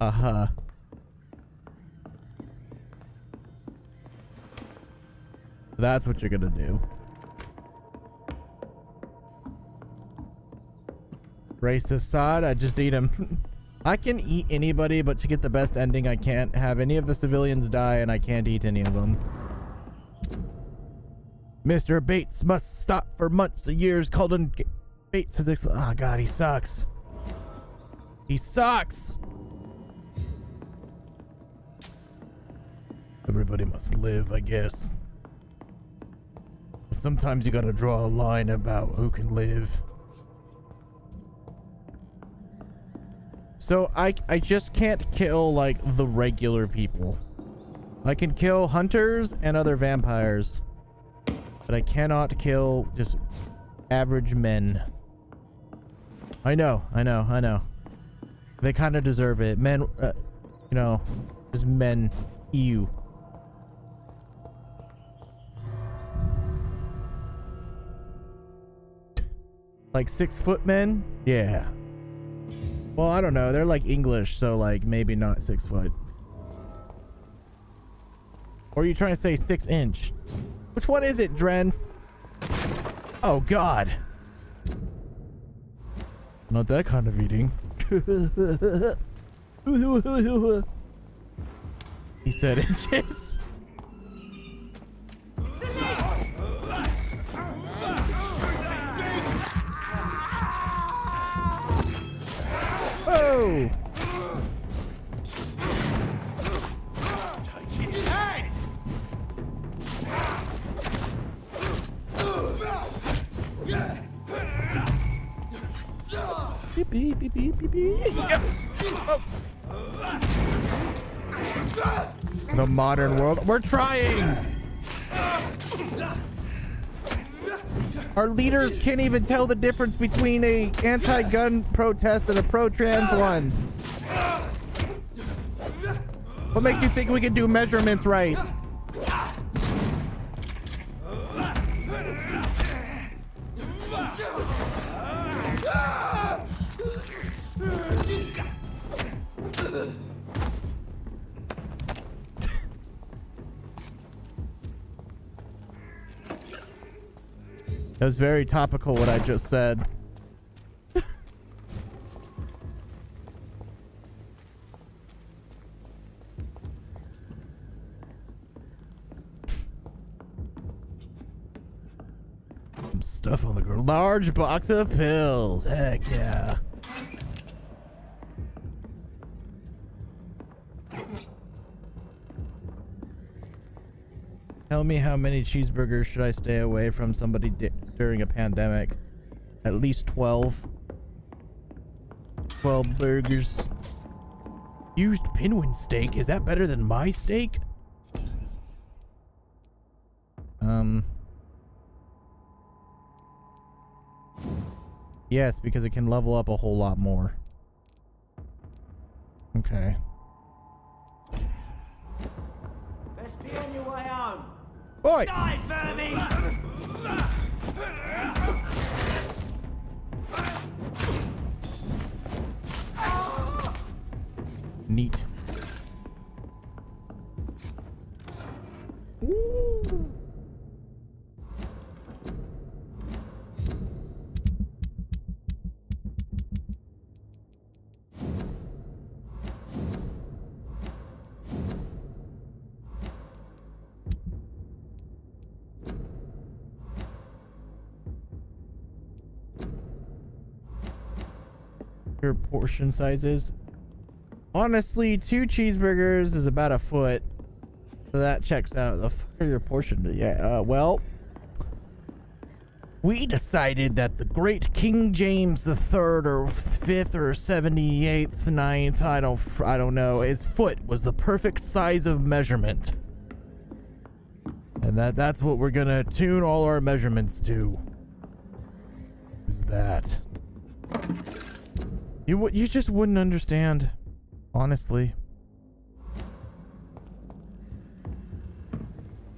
Speaker 1: Uh-huh. That's what you're gonna do. Racist side, I just eat him. I can eat anybody, but to get the best ending, I can't have any of the civilians die, and I can't eat any of them. Mr. Bates must stop for months or years. Colton Bates has oh god, he sucks. He sucks. Everybody must live, I guess. Sometimes you gotta draw a line about who can live. So I just can't kill like the regular people. I can kill hunters and other vampires, but I cannot kill just average men. I know. They kind of deserve it. Men, you know, just men. Ew. Like 6-foot men? Yeah. Well, I don't know. They're like English, so like maybe not 6 foot. Or are you trying to say 6 inch? Which one is it, Dren? Oh, God. Not that kind of eating. He said inches. Oh! Beep, beep, beep, beep, beep, beep. Yep. Oh. The modern world. We're trying! Our leaders can't even tell the difference between a anti-gun protest and a pro-trans one. What makes you think we can do measurements right? That was very topical what I just said. Some stuff on the ground. Large box of pills. Heck yeah. Tell me how many cheeseburgers should I stay away from somebody during a pandemic? At least 12. 12 burgers. Used pinwin steak? Is that better than my steak? Yes, because it can level up a whole lot more. Okay.
Speaker 14: Best be on your way home.
Speaker 1: Oi!
Speaker 14: Die, vermin!
Speaker 1: Neat. Ooh. Your portion sizes. Honestly, 2 cheeseburgers is about a foot. So that checks out. The fuck are your portion? Yeah, well, we decided that the great King James the 3rd or 5th or 78th, 9th, I don't know, his foot was the perfect size of measurement. And that's what we're gonna tune all our measurements to. Is that. You just wouldn't understand, honestly.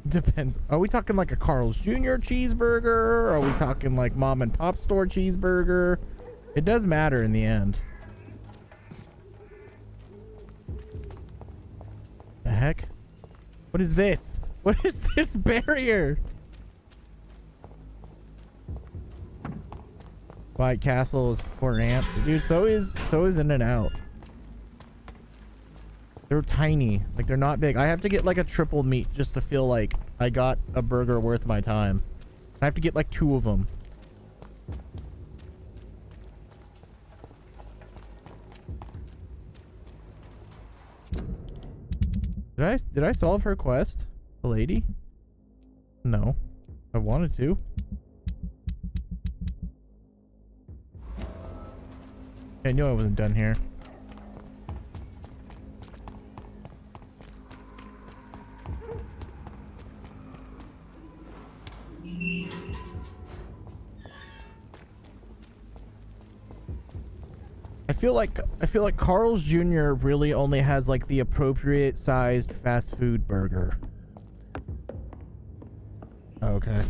Speaker 1: Depends. Are we talking like a Carl's Jr. cheeseburger? Are we talking like mom and pop store cheeseburger? It does matter in the end. The heck? What is this? What is this barrier? White Castle is for ants. Dude, so is In-N-Out. They're tiny. Like, they're not big. I have to get like a triple meat just to feel like I got a burger worth my time. I have to get like 2 of them. Did I solve her quest? The lady? No. I wanted to. I knew I wasn't done here. I feel like Carl's Jr. really only has like the appropriate sized fast food burger. Okay.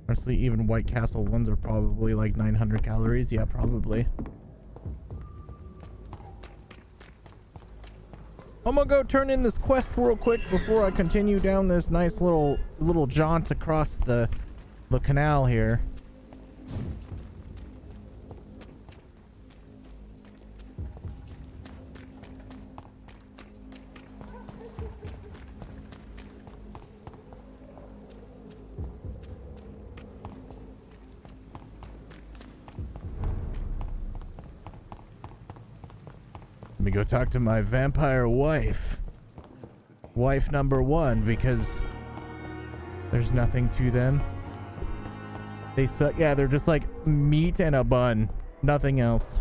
Speaker 1: Honestly, even White Castle ones are probably like 900 calories. Yeah, probably. I'm gonna go turn in this quest real quick before I continue down this nice little jaunt across the canal here. Let me go talk to my vampire wife. Wife number one, because there's nothing to them. They suck. Yeah, they're just like meat and a bun. Nothing else.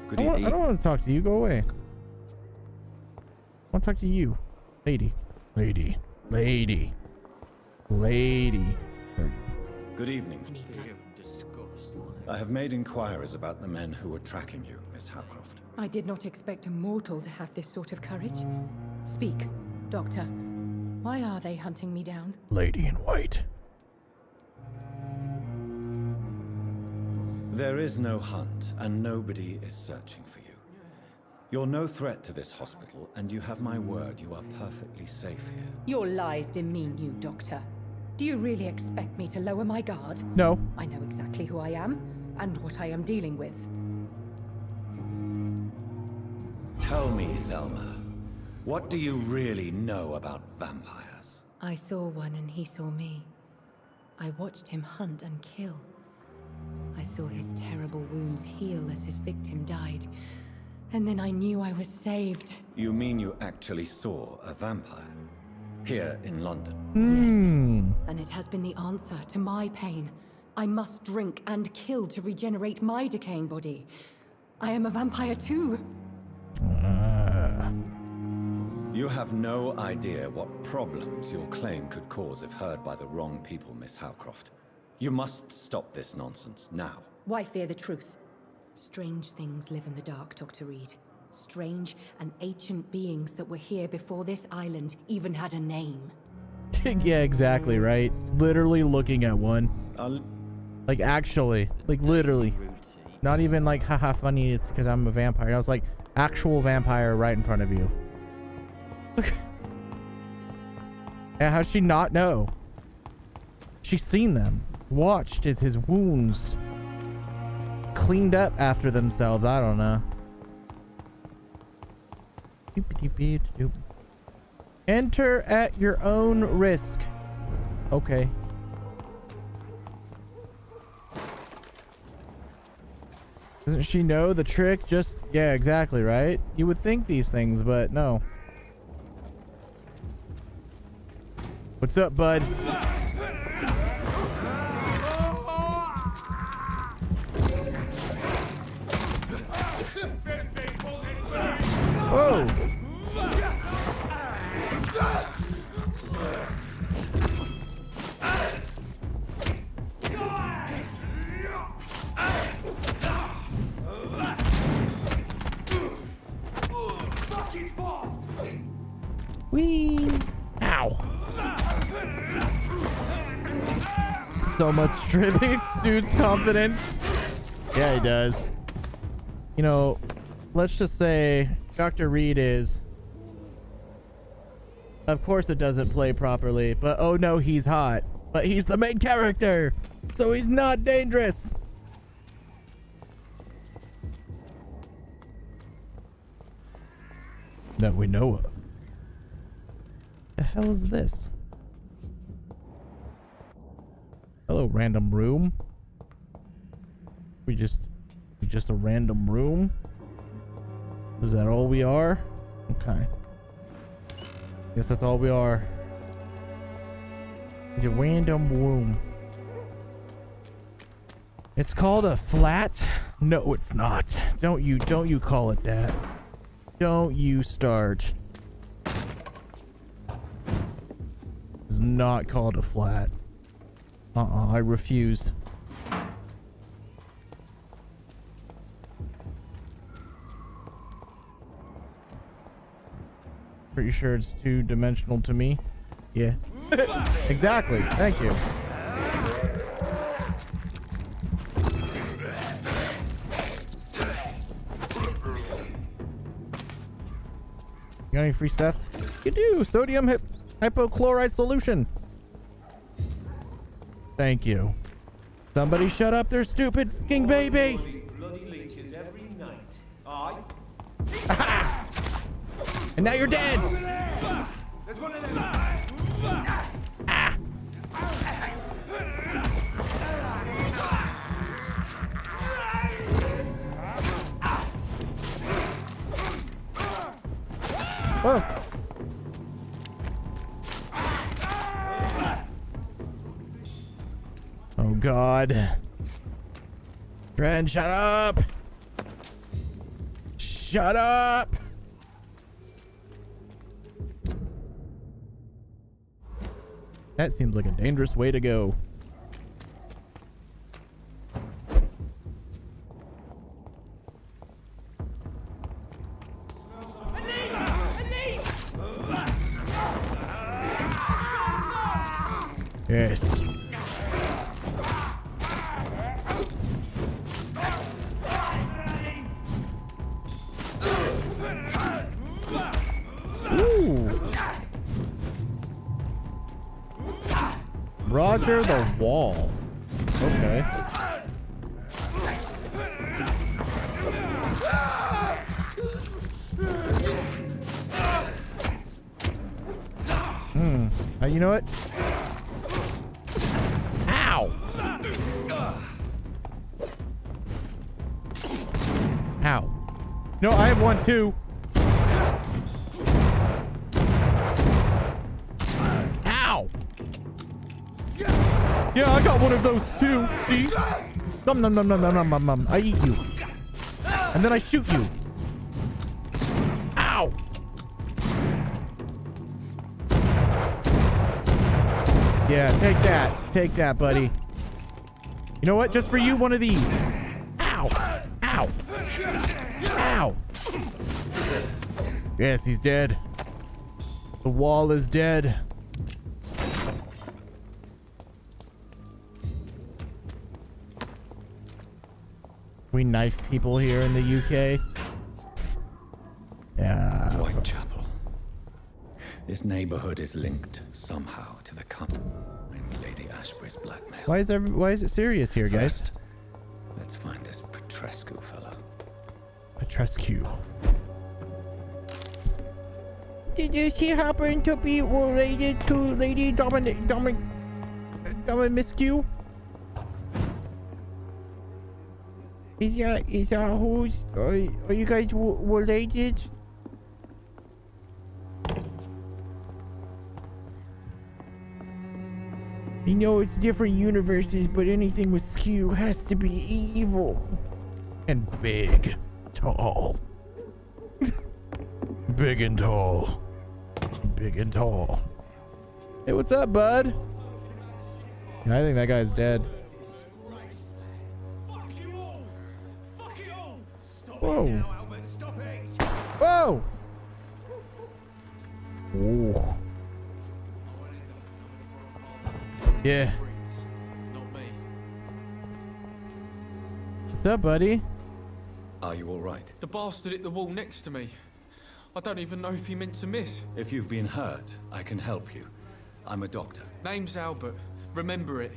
Speaker 2: Good
Speaker 1: I
Speaker 2: evening.
Speaker 1: don't want to talk to you. Go away. I want to talk to you. Lady. Lady. Lady. Lady.
Speaker 2: Good evening. I have made inquiries about the men who were tracking you, Miss Howcroft.
Speaker 6: I did not expect a mortal to have this sort of courage. Speak, Doctor. Why are they hunting me down?
Speaker 1: Lady in white.
Speaker 2: There is no hunt, and nobody is searching for you. You're no threat to this hospital, and you have my word you are perfectly safe here.
Speaker 6: Your lies demean you, Doctor. Do you really expect me to lower my guard?
Speaker 1: No.
Speaker 6: I know exactly who I am and what I am dealing with.
Speaker 2: Tell me, Thelma, what do you really know about vampires?
Speaker 6: I saw one and he saw me. I watched him hunt and kill. I saw his terrible wounds heal as his victim died. And then I knew I was saved.
Speaker 2: You mean you actually saw a vampire? Here in London?
Speaker 6: Yes. And it has been the answer to my pain. I must drink and kill to regenerate my decaying body. I am a vampire too.
Speaker 2: You have no idea what problems your claim could cause if heard by the wrong people, Miss Howcroft. You must stop this nonsense now.
Speaker 6: Why fear the truth? Strange things live in the dark, Dr. Reed. Strange and ancient beings that were here before this island even had a name.
Speaker 1: Yeah, exactly, right? Literally looking at one. Like, actually. Like, literally. Not even like, haha, funny, it's because I'm a vampire. I was like, actual vampire right in front of you. Yeah, how'd she not know? She's seen them. Watched as his wounds cleaned up after themselves. I don't know. Enter at your own risk. Okay. Doesn't she know the trick? Just, yeah, exactly, right? You would think these things, but no. What's up, bud? Whoa! Whee! Ow! So much tripping exudes confidence. Yeah, he does. You know, let's just say Dr. Reed is. Of course it doesn't play properly, but oh no, he's hot. But he's the main character, so he's not dangerous. That we know of. The hell is this? Hello, random room. We just a random room? Is that all we are? Okay. Guess that's all we are. It's a random room. It's called a flat? No, it's not. Don't you call it that. Don't you start. It's not called a flat. I refuse. Pretty sure it's two-dimensional to me. Yeah. Exactly. Thank you. got any free stuff? You do. Sodium hypochlorite solution. Thank you. Somebody shut up their stupid fucking baby.
Speaker 14: Bloody leeches every night. Aye.
Speaker 1: And now you're dead.
Speaker 14: There's one of them.
Speaker 1: Whoa. Oh God. Dren, shut up. Shut up. That seems like a dangerous way to go. Yes. Ooh. Roger the wall. Okay. You know what? Ow! Ow. No, I have one too. Ow! Yeah, I got one of those too. See? Nom nom nom nom nom nom nom nom. I eat you. And then I shoot you. Ow! Yeah, take that. Take that, buddy. You know what? Just for you, one of these. Ow! Ow! Ow! Yes, he's dead. The wall is dead. We knife people here in the UK. Yeah.
Speaker 2: Whitechapel. This neighborhood is linked somehow to the Lady Ashbury's blackmail.
Speaker 1: Why is it serious here, guys?
Speaker 2: First, let's find this Petrescu fellow.
Speaker 1: Petrescu. Did she happen to be related to Lady Dominiscu? Is that who's? Are you guys related? You know it's different universes, but anything with skew has to be evil. And big. Tall. Big and tall. Big and tall. Hey, what's up, bud? I think that guy's dead. Whoa. Whoa. Ooh. Yeah.
Speaker 9: Not me.
Speaker 1: What's up, buddy?
Speaker 2: Are you all right?
Speaker 9: The bastard hit the wall next to me. I don't even know if he meant to miss.
Speaker 2: If you've been hurt, I can help you. I'm a doctor.
Speaker 9: Name's Albert. Remember it.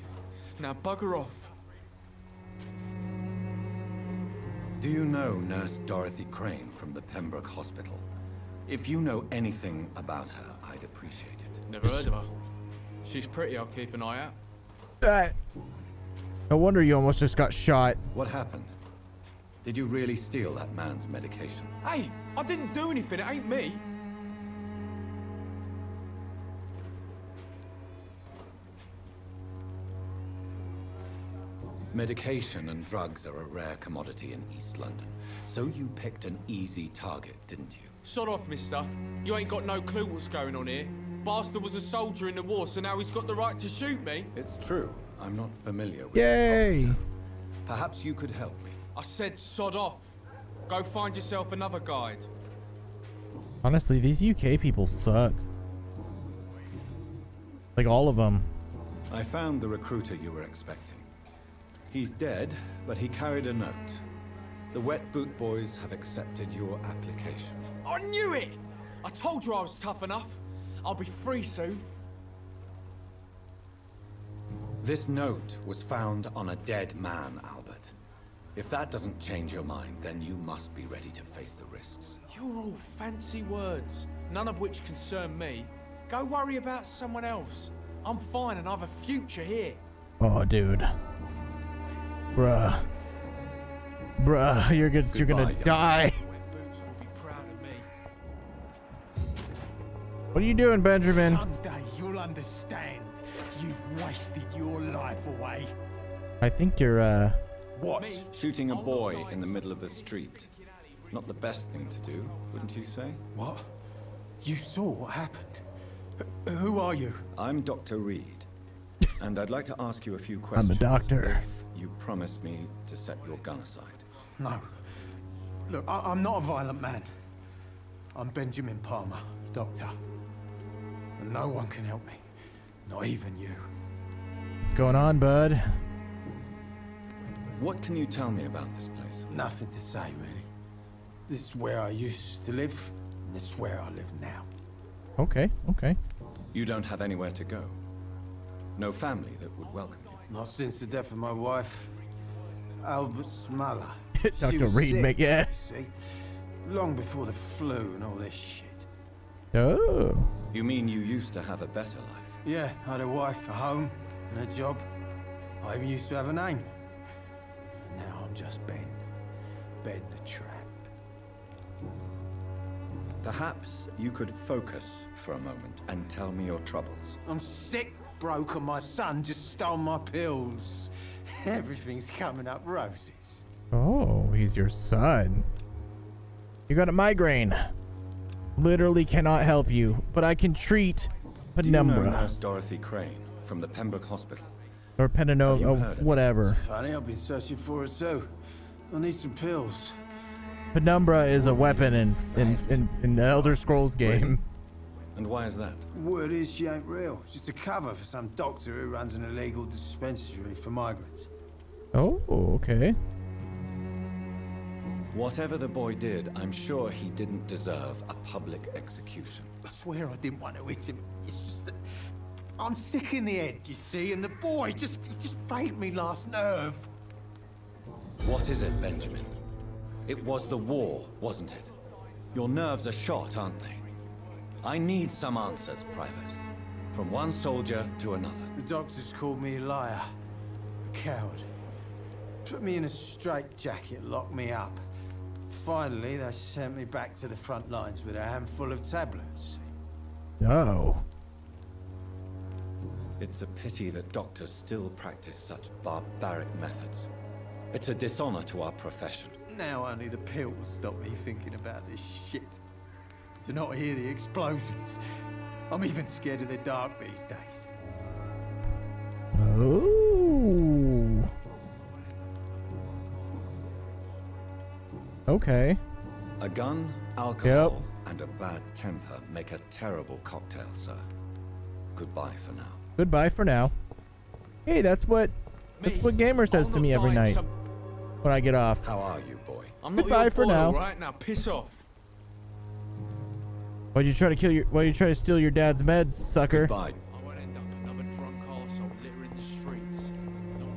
Speaker 9: Now bugger off.
Speaker 2: Do you know Nurse Dorothy Crane from the Pembroke Hospital? If you know anything about her, I'd appreciate it.
Speaker 9: Never heard of her. She's pretty, I'll keep an eye out.
Speaker 1: No wonder you almost just got shot.
Speaker 2: What happened? Did you really steal that man's medication?
Speaker 9: Hey, I didn't do anything, it ain't me.
Speaker 2: Medication and drugs are a rare commodity in East London. So you picked an easy target, didn't you?
Speaker 9: Sod off, mister. You ain't got no clue what's going on here. Bastard was a soldier in the war, so now he's got the right to shoot me.
Speaker 2: It's true. I'm not familiar with
Speaker 1: Yay!
Speaker 2: this. Perhaps you could help me.
Speaker 9: I said sod off. Go find yourself another guide.
Speaker 1: Honestly, these UK people suck. Like all of them.
Speaker 2: I found the recruiter you were expecting. He's dead, but he carried a note. The Wet Boot Boys have accepted your application.
Speaker 3: I knew it! I told you I was tough enough. I'll be free soon.
Speaker 2: This note was found on a dead man, Albert. If that doesn't change your mind, then you must be ready to face the risks.
Speaker 3: You're all fancy words, none of which concern me. Go worry about someone else. I'm fine and I have a future here.
Speaker 1: Oh, dude. Bruh, you're gonna die. What are you doing, Benjamin?
Speaker 5: Someday you'll understand. You've wasted your life away.
Speaker 1: I think you're,
Speaker 2: What? Shooting a boy in the middle of the street. Not the best thing to do, wouldn't you say?
Speaker 5: What? You saw what happened? Who are you?
Speaker 2: I'm Dr. Reed, and I'd like to ask you a few questions.
Speaker 1: I'm a doctor.
Speaker 2: If you promise me to set your gun aside.
Speaker 5: No. Look, I'm not a violent man. I'm Benjamin Palmer, doctor. And no one can help me. Not even you.
Speaker 1: What's going on, bud?
Speaker 2: What can you tell me about this place?
Speaker 5: Nothing to say, really. This is where I used to live, and this is where I live now.
Speaker 1: Okay.
Speaker 2: You don't have anywhere to go? No family that would welcome you?
Speaker 5: Not since the death of my wife, Albert Smuller.
Speaker 1: Dr. Reed, yeah.
Speaker 5: See? Long before the flu and all this shit.
Speaker 1: Oh.
Speaker 2: You mean you used to have a better life?
Speaker 5: Yeah, I had a wife, a home, and a job. I even used to have a name. Now I'm just Ben. Ben the Tramp.
Speaker 2: Perhaps you could focus for a moment and tell me your troubles.
Speaker 5: I'm sick, broke, and my son just stole my pills. Everything's coming up roses.
Speaker 1: Oh, he's your son. You got a migraine. Literally cannot help you, but I can treat penumbra.
Speaker 2: Do you know Nurse Dorothy Crane from the Pembroke Hospital?
Speaker 1: Or penino, oh, whatever.
Speaker 5: Funny, I've been searching for it too. I need some pills.
Speaker 1: Penumbra is a weapon in the Elder Scrolls game.
Speaker 2: And why is that?
Speaker 5: Word is she ain't real. She's a cover for some doctor who runs an illegal dispensary for migrants.
Speaker 1: Oh, okay.
Speaker 2: Whatever the boy did, I'm sure he didn't deserve a public execution.
Speaker 5: I swear I didn't want to hit him. It's just that I'm sick in the head, you see, and the boy just failed me last nerve.
Speaker 2: What is it, Benjamin? It was the war, wasn't it? Your nerves are shot, aren't they? I need some answers, Private. From one soldier to another.
Speaker 5: The doctors called me a liar. A coward. Put me in a straitjacket, locked me up. Finally, they sent me back to the front lines with a handful of tablets.
Speaker 1: Oh.
Speaker 2: It's a pity that doctors still practice such barbaric methods. It's a dishonor to our profession.
Speaker 5: Now only the pills stop me thinking about this shit. To not hear the explosions. I'm even scared of the dark these days.
Speaker 1: Oh. Okay.
Speaker 2: A gun, alcohol, and a bad temper make a terrible cocktail, sir. Goodbye for now.
Speaker 1: Goodbye for now. Hey, that's what Gamer says to me every night when I get off.
Speaker 2: How are you, boy?
Speaker 3: I'm not
Speaker 1: Goodbye
Speaker 3: your
Speaker 1: for
Speaker 3: boy,
Speaker 1: now.
Speaker 3: Right now, piss off.
Speaker 1: Why'd you try to steal your dad's meds, sucker?
Speaker 2: Goodbye.
Speaker 3: I won't end up another drunk arsehole littering the streets. Not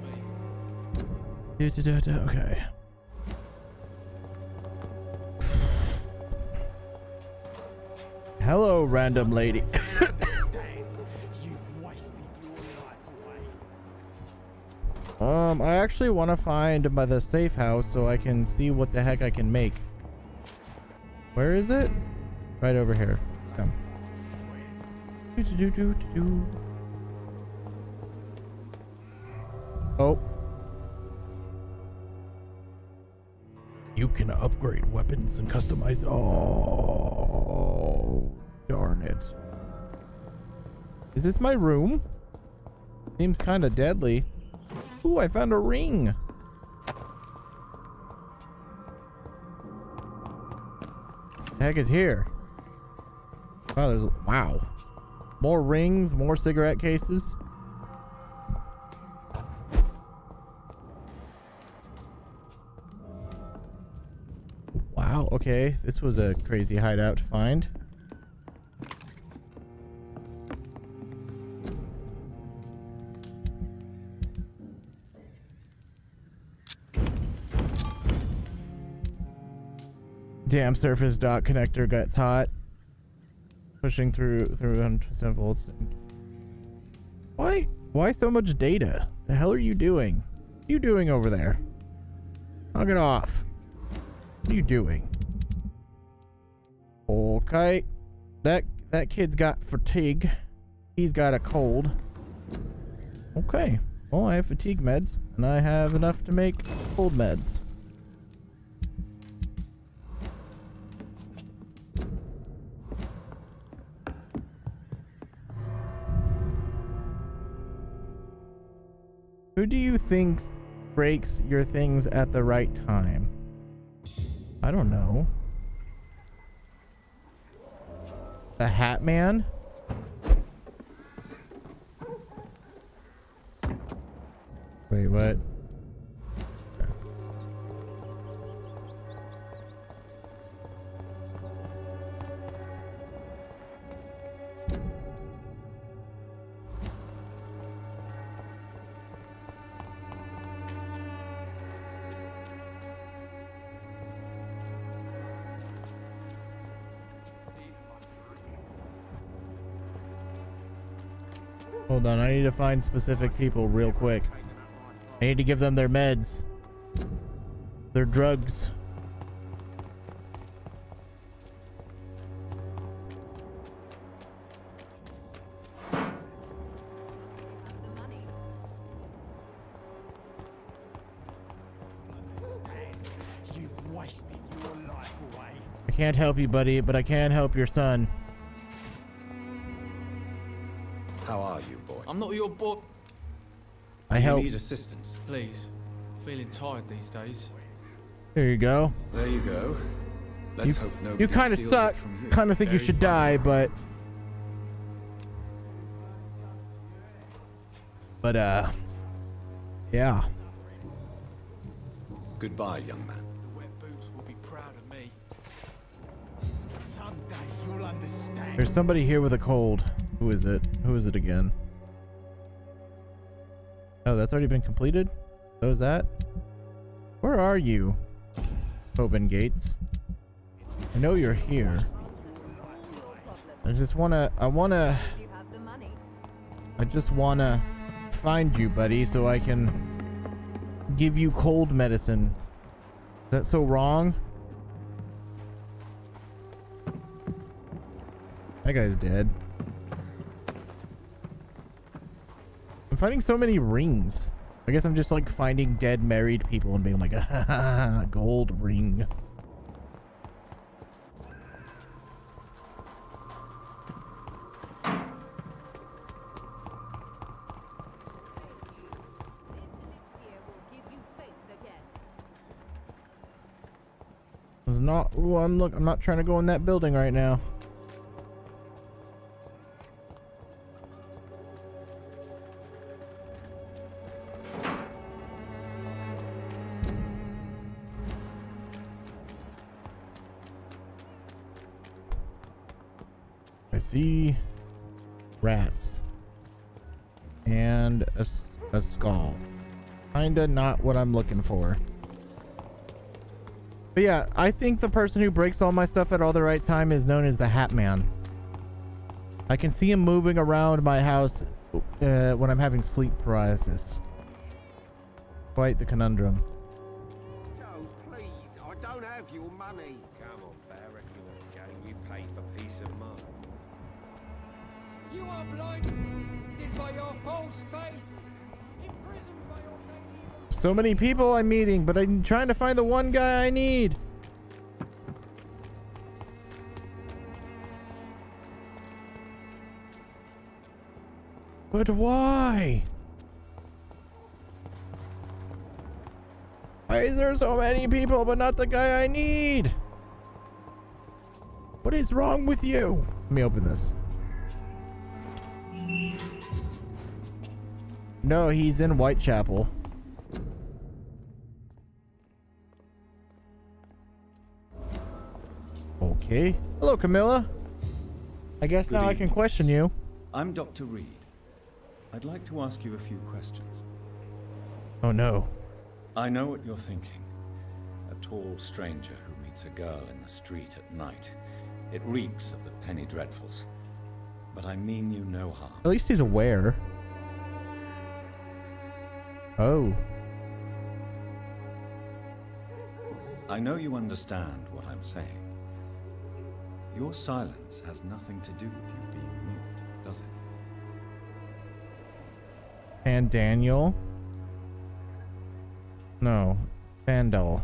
Speaker 3: me.
Speaker 1: Okay. Hello, random lady. I actually want to find the safe house so I can see what the heck I can make. Where is it? Right over here. Come. Oh. You can upgrade weapons and customize. Oh, darn it. Is this my room? Seems kind of deadly. Ooh, I found a ring. The heck is here? Oh, wow. More rings, more cigarette cases. Wow, okay. This was a crazy hideout to find. Damn surface dot connector gets hot. Pushing through 100% volts. Why so much data? The hell are you doing? What are you doing over there? Knock it off. What are you doing? Okay. That kid's got fatigue. He's got a cold. Okay. Well, I have fatigue meds, and I have enough to make cold meds. Who do you think breaks your things at the right time? I don't know. The Hat Man? Wait, what? Hold on, I need to find specific people real quick. I need to give them their meds. Their drugs.
Speaker 5: You've wasted your life away.
Speaker 1: I can't help you, buddy, but I can help your son.
Speaker 2: How are you, boy?
Speaker 3: I'm not your boy.
Speaker 1: I help.
Speaker 2: You need assistance.
Speaker 3: Please. Feeling tired these days.
Speaker 1: There you go.
Speaker 2: There you go. Let's hope nobody
Speaker 1: You kind of
Speaker 2: steals
Speaker 1: suck.
Speaker 2: it from you.
Speaker 1: Kind of think you
Speaker 2: Very
Speaker 1: should
Speaker 2: funny.
Speaker 1: die, but yeah.
Speaker 2: Goodbye, young man.
Speaker 3: The wet boots will be proud of me.
Speaker 5: Someday you'll understand.
Speaker 1: There's somebody here with a cold. Who is it? Who is it again? Oh, that's already been completed? So is that? Where are you? Tobin Gates. I know you're here. I just wanna find you, buddy, so I can give you cold medicine. Is that so wrong? That guy's dead. I'm finding so many rings. I guess I'm just like finding dead married people and being like, ah, gold ring. It's not. Ooh, I'm not trying to go in that building right now. I see rats and a skull. Kinda not what I'm looking for. But yeah, I think the person who breaks all my stuff at all the right time is known as the Hat Man. I can see him moving around my house when I'm having sleep paralysis. Quite the conundrum.
Speaker 5: Joe, please, I don't have your money. Come on, Barrett, you're a game you pay for peace of mind. You are blinded by your false faith, imprisoned by your faith.
Speaker 1: So many people I'm meeting, but I'm trying to find the one guy I need. But why? Why is there so many people but not the guy I need? What is wrong with you? Let me open this. No, he's in Whitechapel. Okay. Hello, Camilla. I guess
Speaker 2: Good
Speaker 1: now I
Speaker 2: evening,
Speaker 1: can question
Speaker 2: miss.
Speaker 1: you.
Speaker 2: I'm Dr. Reed. I'd like to ask you a few questions.
Speaker 1: Oh no.
Speaker 2: I know what you're thinking. A tall stranger who it's a girl in the street at night. It reeks of the penny dreadfuls. But I mean you no harm.
Speaker 1: At least he's aware. Oh.
Speaker 2: I know you understand what I'm saying. Your silence has nothing to do with you being mute, does it?
Speaker 1: And Daniel? No. Vandal.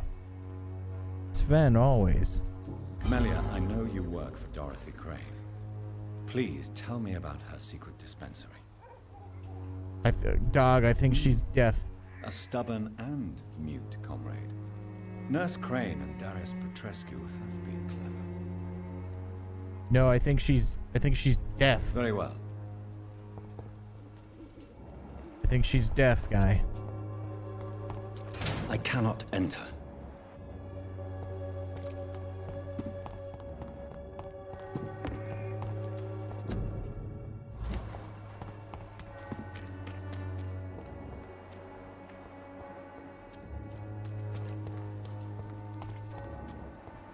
Speaker 1: Sven, always.
Speaker 2: Camellia, I know you work for Dorothy Crane. Please tell me about her secret dispensary.
Speaker 1: Dog, I think she's deaf.
Speaker 2: A stubborn and mute comrade. Nurse Crane and Darius Petrescu have been clever.
Speaker 1: No, I think she's deaf.
Speaker 2: Very well.
Speaker 1: I think she's deaf, guy.
Speaker 2: I cannot enter.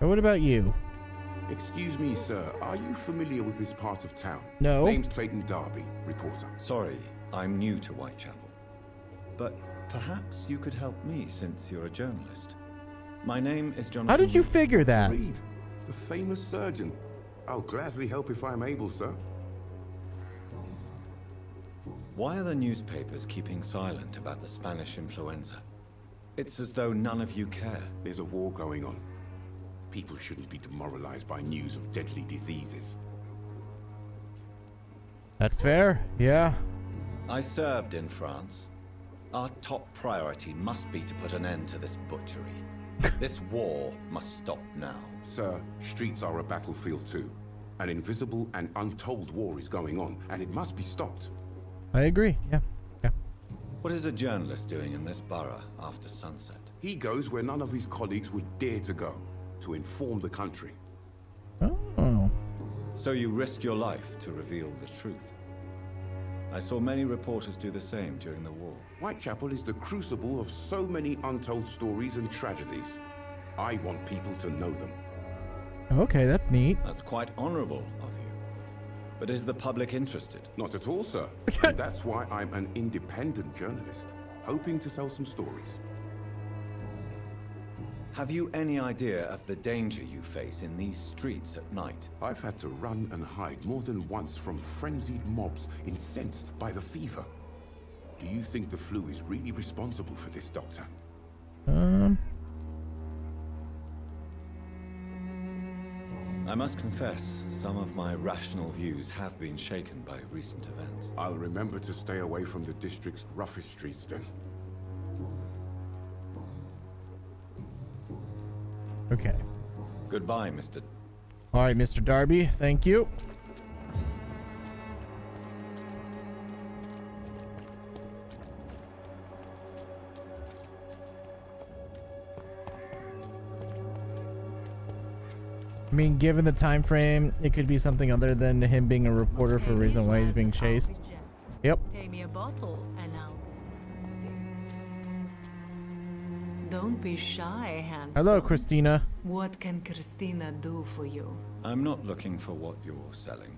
Speaker 1: And what about you?
Speaker 13: Excuse me, sir. Are you familiar with this part of town?
Speaker 1: No.
Speaker 13: Name's Clayton Darby, reporter.
Speaker 2: Sorry, I'm new to Whitechapel. But perhaps you could help me since you're a journalist. My name is Jonathan.
Speaker 1: How did you figure that?
Speaker 13: Reed, the famous surgeon. I'll gladly help if I'm able, sir.
Speaker 2: Why are the newspapers keeping silent about the Spanish influenza? It's as though none of you care.
Speaker 13: There's a war going on. People shouldn't be demoralized by news of deadly diseases.
Speaker 1: That's fair, yeah.
Speaker 2: I served in France. Our top priority must be to put an end to this butchery. This war must stop now.
Speaker 13: Sir, streets are a battlefield too. An invisible and untold war is going on, and it must be stopped.
Speaker 1: I agree, yeah.
Speaker 2: What is a journalist doing in this borough after sunset?
Speaker 13: He goes where none of his colleagues would dare to go, to inform the country.
Speaker 1: Oh.
Speaker 2: So you risk your life to reveal the truth. I saw many reporters do the same during the war.
Speaker 13: Whitechapel is the crucible of so many untold stories and tragedies. I want people to know them.
Speaker 1: Okay, that's neat.
Speaker 2: That's quite honorable of you. But is the public interested?
Speaker 13: Not at all, sir. And that's why I'm an independent journalist, hoping to sell some stories.
Speaker 2: Have you any idea of the danger you face in these streets at night?
Speaker 13: I've had to run and hide more than once from frenzied mobs incensed by the fever. Do you think the flu is really responsible for this, Doctor?
Speaker 2: I must confess, some of my rational views have been shaken by recent events.
Speaker 13: I'll remember to stay away from the district's roughest streets then.
Speaker 1: Okay.
Speaker 2: Goodbye, Mr.
Speaker 1: All right, Mr. Darby, thank you. I mean, given the time frame, it could be something other than him being a reporter for a reason why he's being chased. Yep.
Speaker 19: Pay me a bottle and I'll... Don't be shy, handsome.
Speaker 1: Hello, Christina.
Speaker 19: What can Christina do for you?
Speaker 2: I'm not looking for what you're selling.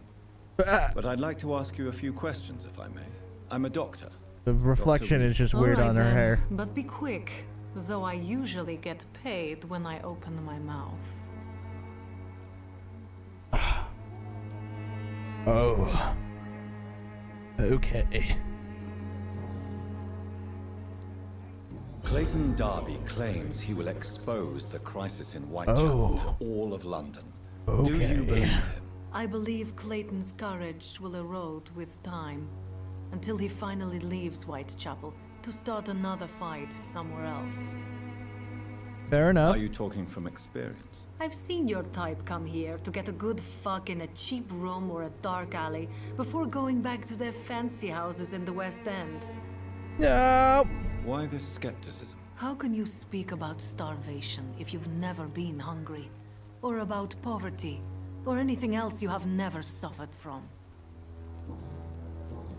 Speaker 2: But I'd like to ask you a few questions, if I may. I'm a doctor.
Speaker 1: The reflection is just weird on her hair.
Speaker 19: But be quick, though I usually get paid when I open my mouth.
Speaker 1: Oh. Okay.
Speaker 2: Clayton Darby claims he will expose the crisis in Whitechapel to all of London. Do you believe him?
Speaker 19: I believe Clayton's courage will erode with time, until he finally leaves Whitechapel to start another fight somewhere else.
Speaker 1: Fair enough.
Speaker 2: Are you talking from experience?
Speaker 19: I've seen your type come here to get a good fuck in a cheap room or a dark alley before going back to their fancy houses in the West End.
Speaker 1: No.
Speaker 2: Why this skepticism?
Speaker 19: How can you speak about starvation if you've never been hungry? Or about poverty? Or anything else you have never suffered from?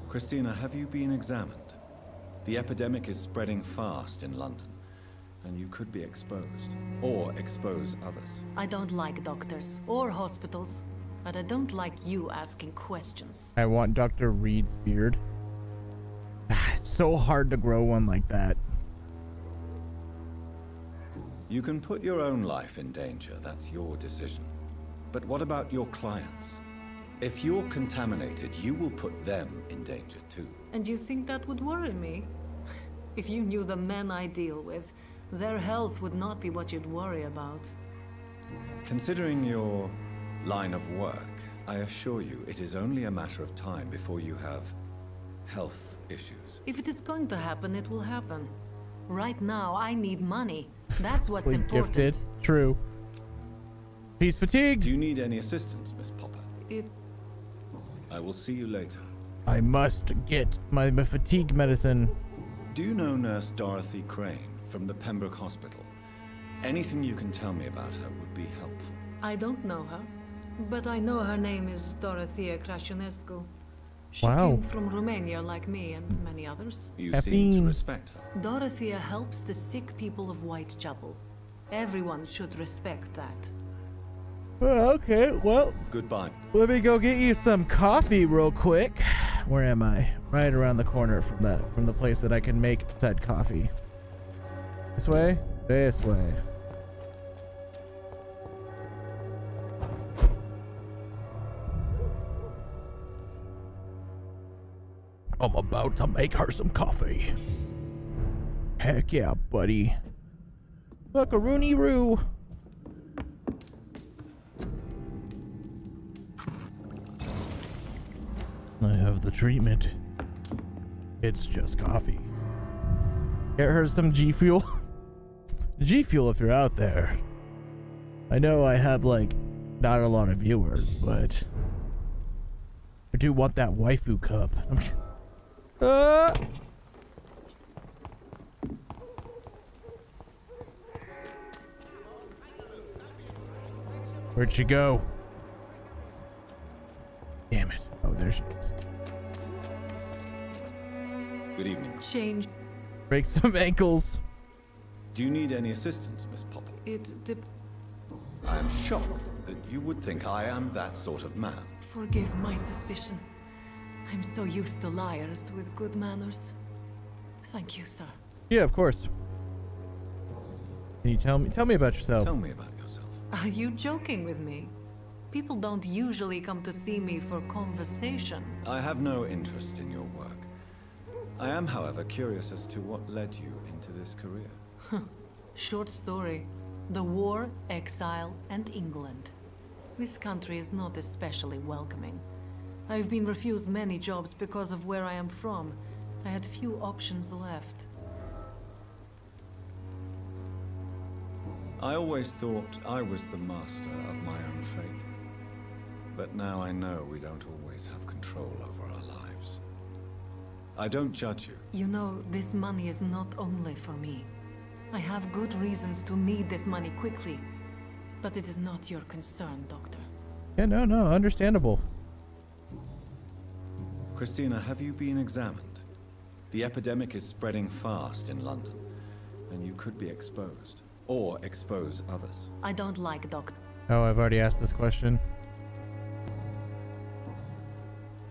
Speaker 2: Christina, have you been examined? The epidemic is spreading fast in London, and you could be exposed, or expose others.
Speaker 8: I don't like doctors or hospitals, but I don't like you asking questions.
Speaker 1: I want Dr. Reed's beard. It's so hard to grow one like that.
Speaker 2: You can put your own life in danger, that's your decision. But what about your clients? If you're contaminated, you will put them in danger too.
Speaker 8: And you think that would worry me? If you knew the men I deal with, their health would not be what you'd worry about.
Speaker 2: Considering your line of work, I assure you it is only a matter of time before you have health issues.
Speaker 8: If it is going to happen, it will happen. Right now, I need money. That's what's important.
Speaker 1: Gifted. True. He's fatigued.
Speaker 2: Do you need any assistance, Miss Popper?
Speaker 8: It...
Speaker 2: I will see you later.
Speaker 1: I must get my fatigue medicine.
Speaker 2: Do you know Nurse Dorothy Crane from the Pembroke Hospital? Anything you can tell me about her would be helpful.
Speaker 8: I don't know her, but I know her name is Dorothea Crăciunescu. She
Speaker 1: Wow.
Speaker 8: came from Romania like me and many others.
Speaker 2: You seem to respect her.
Speaker 8: Dorothea helps the sick people of Whitechapel. Everyone should respect that.
Speaker 1: Okay, well,
Speaker 2: goodbye.
Speaker 1: Let me go get you some coffee real quick. Where am I? Right around the corner from the place that I can make said coffee. This way? This way. I'm about to make her some coffee. Heck yeah, buddy. Buckaroonie-roo. I have the treatment. It's just coffee. Get her some G Fuel. G Fuel, if you're out there. I know I have, like, not a lot of viewers, but I do want that waifu cup. Where'd she go? Damn it. Oh, there she is.
Speaker 2: Good evening.
Speaker 8: Change.
Speaker 1: Break some ankles.
Speaker 2: Do you need any assistance, Miss Popper? I am shocked that you would think I am that sort of man.
Speaker 8: Forgive my suspicion. I'm so used to liars with good manners. Thank you, sir.
Speaker 1: Yeah, of course. Can you tell me about yourself?
Speaker 2: Tell me about yourself.
Speaker 8: Are you joking with me? People don't usually come to see me for conversation.
Speaker 2: I have no interest in your work. I am, however, curious as to what led you into this career.
Speaker 8: Short story. The war, exile, and England. This country is not especially welcoming. I've been refused many jobs because of where I am from. I had few options left.
Speaker 2: I always thought I was the master of my own fate. But now I know we don't always have control over our lives. I don't judge you.
Speaker 8: You know, this money is not only for me. I have good reasons to need this money quickly. But it is not your concern, Doctor.
Speaker 1: Yeah, no, understandable.
Speaker 2: Christina, have you been examined? The epidemic is spreading fast in London, and you could be exposed, or expose others.
Speaker 8: I don't like Doctor.
Speaker 1: Oh, I've already asked this question.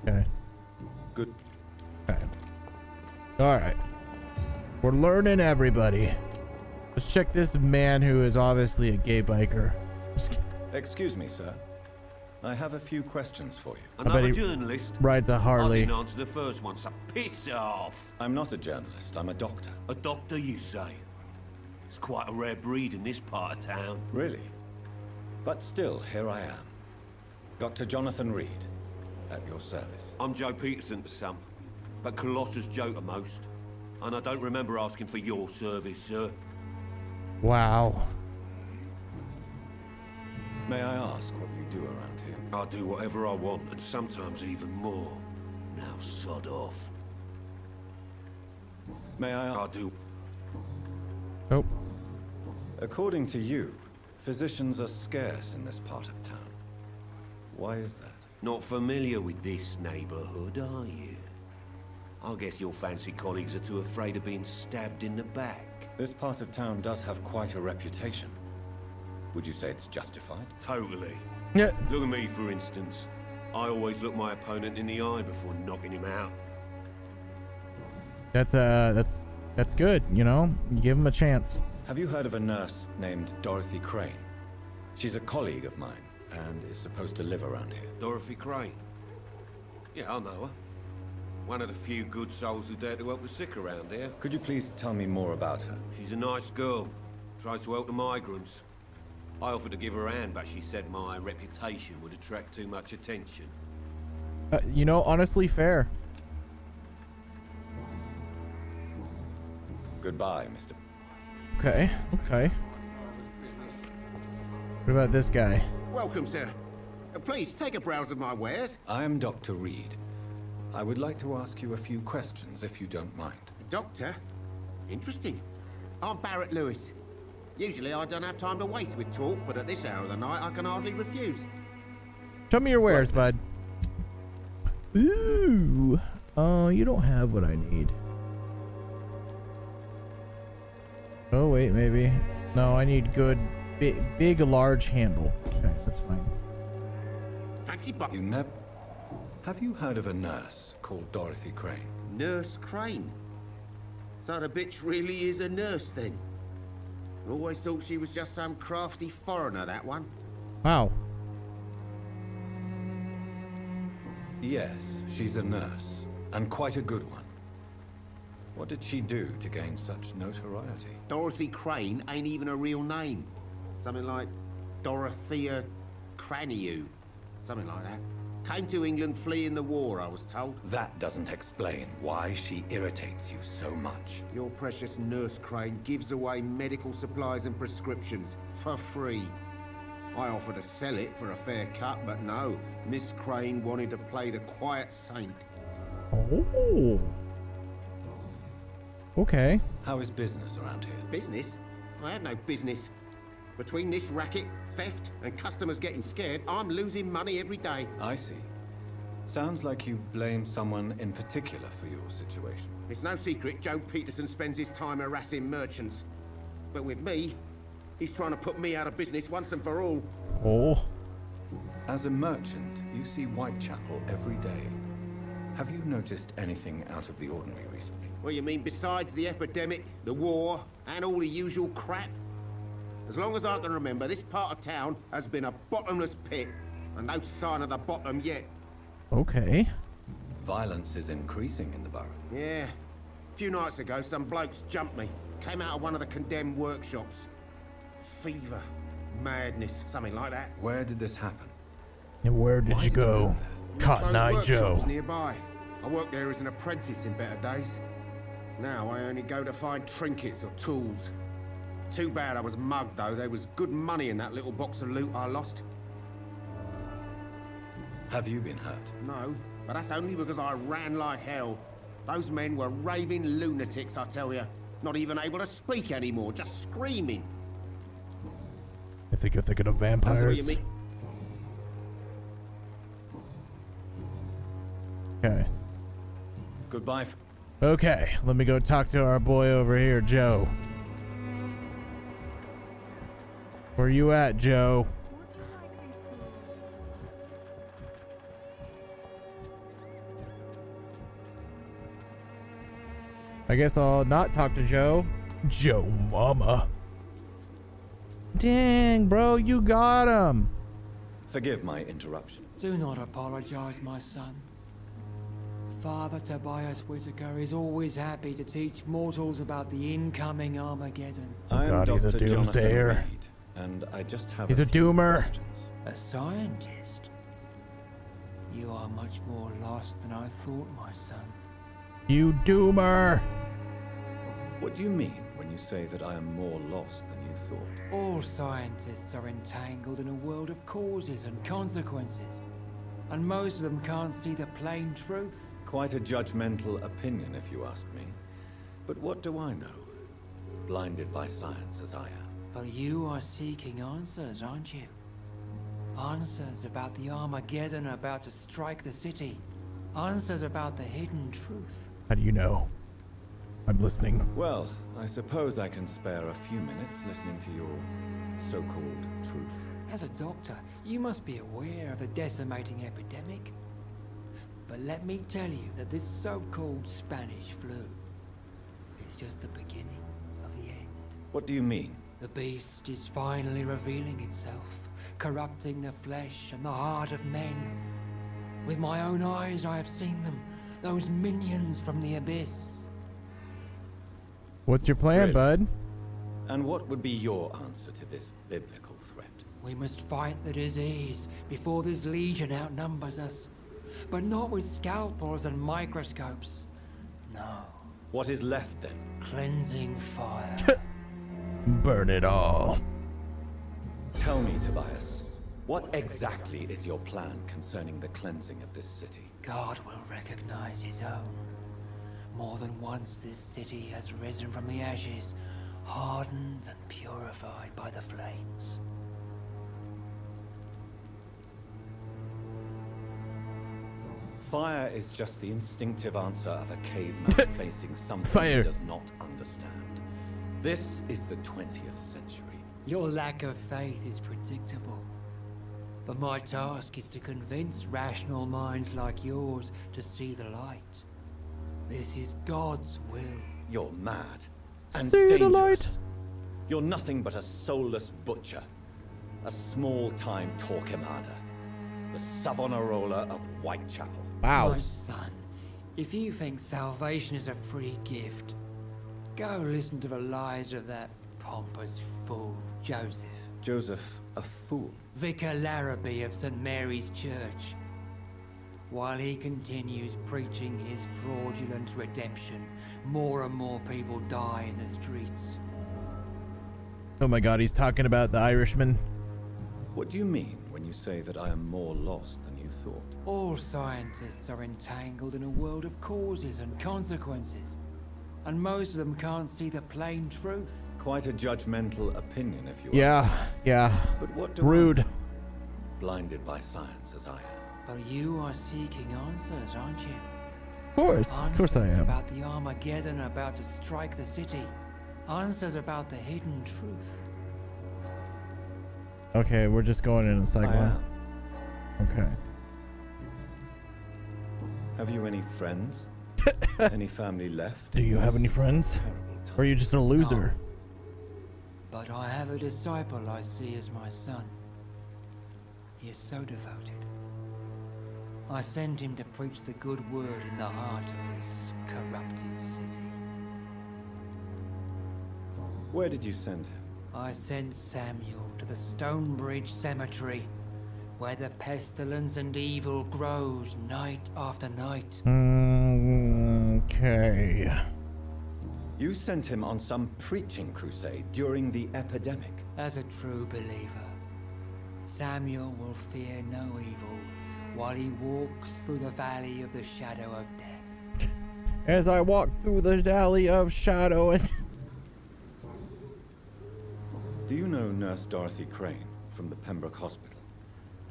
Speaker 1: Okay.
Speaker 2: Good.
Speaker 1: Okay. Alright. We're learning, everybody. Let's check this man who is obviously a gay biker.
Speaker 2: Excuse me, sir. I have a few questions for you.
Speaker 1: Another journalist? Rides a Harley.
Speaker 14: I didn't answer the first one, so piss off.
Speaker 2: I'm not a journalist, I'm a doctor.
Speaker 14: A doctor, you say? It's quite a rare breed in this part of town.
Speaker 2: Really? But still, here I am. Dr. Jonathan Reed, at your service.
Speaker 14: I'm Joe Peterson to some, but Colossus Joe to most. And I don't remember asking for your service, sir.
Speaker 1: Wow.
Speaker 2: May I ask what you do around here?
Speaker 14: I do whatever I want, and sometimes even more. Now sod off.
Speaker 2: May I
Speaker 14: do.
Speaker 1: Nope.
Speaker 2: According to you, physicians are scarce in this part of town. Why is that?
Speaker 14: Not familiar with this neighborhood, are you? I guess your fancy colleagues are too afraid of being stabbed in the back.
Speaker 2: This part of town does have quite a reputation. Would you say it's justified?
Speaker 14: Totally.
Speaker 1: Yeah.
Speaker 14: Look at me, for instance. I always look my opponent in the eye before knocking him out.
Speaker 1: That's good, you know? You give him a chance.
Speaker 2: Have you heard of a nurse named Dorothy Crane? She's a colleague of mine, and is supposed to live around here.
Speaker 14: Dorothy Crane? Yeah, I know her. One of the few good souls who dare to help the sick around here.
Speaker 2: Could you please tell me more about her?
Speaker 14: She's a nice girl. Tries to help the migrants. I offered to give her a hand, but she said my reputation would attract too much attention.
Speaker 1: You know, honestly, fair.
Speaker 2: Goodbye, Mr.
Speaker 1: Okay, okay. What about this guy?
Speaker 7: Welcome, sir. Please, take a browse of my wares.
Speaker 2: I am Dr. Reed. I would like to ask you a few questions, if you don't mind.
Speaker 7: Doctor? Interesting. I'm Barrett Lewis. Usually I don't have time to waste with talk, but at this hour of the night I can hardly refuse.
Speaker 1: Show me your wares, bud. Ooh. You don't have what I need. Oh, wait, maybe. No, I need good, big, large handle. Okay, that's fine.
Speaker 7: Fancy buck.
Speaker 2: Have you heard of a nurse called Dorothy Crane?
Speaker 7: Nurse Crane? So the bitch really is a nurse, then? I always thought she was just some crafty foreigner, that one.
Speaker 1: Wow.
Speaker 2: Yes, she's a nurse, and quite a good one. What did she do to gain such notoriety?
Speaker 7: Dorothy Crane ain't even a real name. Something like Dorothea Craniu. Something like that. Came to England fleeing the war, I was told.
Speaker 2: That doesn't explain why she irritates you so much.
Speaker 7: Your precious Nurse Crane gives away medical supplies and prescriptions for free. I offered to sell it for a fair cut, but no. Miss Crane wanted to play the quiet saint.
Speaker 1: Oh. Okay.
Speaker 2: How is business around here?
Speaker 7: Business? I had no business. Between this racket, theft, and customers getting scared, I'm losing money every day.
Speaker 2: I see. Sounds like you blame someone in particular for your situation.
Speaker 7: It's no secret Joe Peterson spends his time harassing merchants. But with me, he's trying to put me out of business once and for all.
Speaker 1: Oh.
Speaker 2: As a merchant, you see Whitechapel every day. Have you noticed anything out of the ordinary recently?
Speaker 7: Well, you mean besides the epidemic, the war, and all the usual crap? As long as I can remember, this part of town has been a bottomless pit, and no sign of the bottom yet.
Speaker 1: Okay.
Speaker 2: Violence is increasing in the borough.
Speaker 7: Yeah. A few nights ago, some blokes jumped me. Came out of one of the condemned workshops. Fever, madness, something like that.
Speaker 2: Where did this happen?
Speaker 1: And where did you go? Cotton Eye Joe.
Speaker 7: Nearby. I worked there as an apprentice in better days. Now I only go to find trinkets or tools. Too bad I was mugged, though. There was good money in that little box of loot I lost.
Speaker 2: Have you been hurt?
Speaker 7: No, but that's only because I ran like hell. Those men were raving lunatics, I tell you. Not even able to speak anymore, just screaming.
Speaker 1: I think you're thinking of vampires.
Speaker 7: That's what you mean.
Speaker 1: Okay.
Speaker 2: Goodbye.
Speaker 1: Okay, let me go talk to our boy over here, Joe. Where you at, Joe? I guess I'll not talk to Joe. Joe Mama. Dang, bro, you got him.
Speaker 2: Forgive my interruption.
Speaker 3: Do not apologize, my son. Father Tobias Whitaker is always happy to teach mortals about the incoming Armageddon.
Speaker 2: I am
Speaker 1: God, he's a
Speaker 2: Dr. Jonathan
Speaker 1: doomsdayer.
Speaker 2: Reed, and I just have
Speaker 1: He's a
Speaker 2: few
Speaker 1: doomer.
Speaker 2: questions.
Speaker 3: A scientist? You are much more lost than I thought, my son.
Speaker 1: You doomer.
Speaker 2: What do you mean when you say that I am more lost than you thought?
Speaker 3: All scientists are entangled in a world of causes and consequences. And most of them can't see the plain truth.
Speaker 2: Quite a judgmental opinion, if you ask me. But what do I know? Blinded by science as I am.
Speaker 3: But you are seeking answers, aren't you? Answers about the Armageddon about to strike the city. Answers about the hidden truth.
Speaker 1: How do you know?
Speaker 21: I'm listening.
Speaker 2: Well, I suppose I can spare a few minutes listening to your so-called truth.
Speaker 3: As a doctor, you must be aware of the decimating epidemic. But let me tell you that this so-called Spanish flu is just the beginning of the end.
Speaker 2: What do you mean?
Speaker 3: The beast is finally revealing itself, corrupting the flesh and the heart of men. With my own eyes I have seen them, those minions from the abyss.
Speaker 1: What's your plan,
Speaker 2: Really?
Speaker 1: bud?
Speaker 2: And what would be your answer to this biblical threat?
Speaker 3: We must fight the disease before this legion outnumbers us. But not with scalpels and microscopes. No.
Speaker 2: What is left then?
Speaker 3: Cleansing fire.
Speaker 21: Burn it all.
Speaker 2: Tell me, Tobias, what exactly is your plan concerning the cleansing of this city?
Speaker 3: God will recognize his own. More than once this city has risen from the ashes, hardened and purified by the flames.
Speaker 2: Fire is just the instinctive answer of a caveman facing something
Speaker 1: Fire.
Speaker 2: he does not understand. This is the 20th century.
Speaker 3: Your lack of faith is predictable. But my task is to convince rational minds like yours to see the light. This is God's will.
Speaker 2: You're mad and
Speaker 1: See the
Speaker 2: dangerous.
Speaker 1: light?
Speaker 2: You're nothing but a soulless butcher, a small-time Torquemada, the Savonarola of Whitechapel.
Speaker 1: Wow.
Speaker 3: My son, if you think salvation is a free gift, go listen to the lies of that pompous fool, Joseph.
Speaker 2: Joseph, a fool?
Speaker 3: Vicar Larrabee of St. Mary's Church. While he continues preaching his fraudulent redemption, more and more people die in the streets.
Speaker 1: Oh my god, he's talking about the Irishman.
Speaker 2: What do you mean when you say that I am more lost than you thought?
Speaker 3: All scientists are entangled in a world of causes and consequences, and most of them can't see the plain truth.
Speaker 2: Quite a judgmental opinion, if you
Speaker 1: Yeah, yeah.
Speaker 2: But what do
Speaker 1: Rude.
Speaker 2: I know? Blinded by science as I am.
Speaker 3: But you are seeking answers, aren't you?
Speaker 1: Of course I
Speaker 3: Answers
Speaker 1: am.
Speaker 3: about the Armageddon about to strike the city. Answers about the hidden truth.
Speaker 1: Okay, we're just going in a cycle. Okay.
Speaker 2: Have you any friends? Any family left?
Speaker 1: Do you have any friends? Or are you just a loser?
Speaker 3: But I have a disciple I see as my son. He is so devoted. I sent him to preach the good word in the heart of this corrupted city.
Speaker 2: Where did you send him?
Speaker 3: I sent Samuel to the Stonebridge Cemetery, where the pestilence and evil grows night after night.
Speaker 1: Okay.
Speaker 2: You sent him on some preaching crusade during the epidemic.
Speaker 3: As a true believer, Samuel will fear no evil while he walks through the valley of the shadow of death.
Speaker 1: As I walk through the valley of shadow and...
Speaker 2: Do you know Nurse Dorothy Crane from the Pembroke Hospital?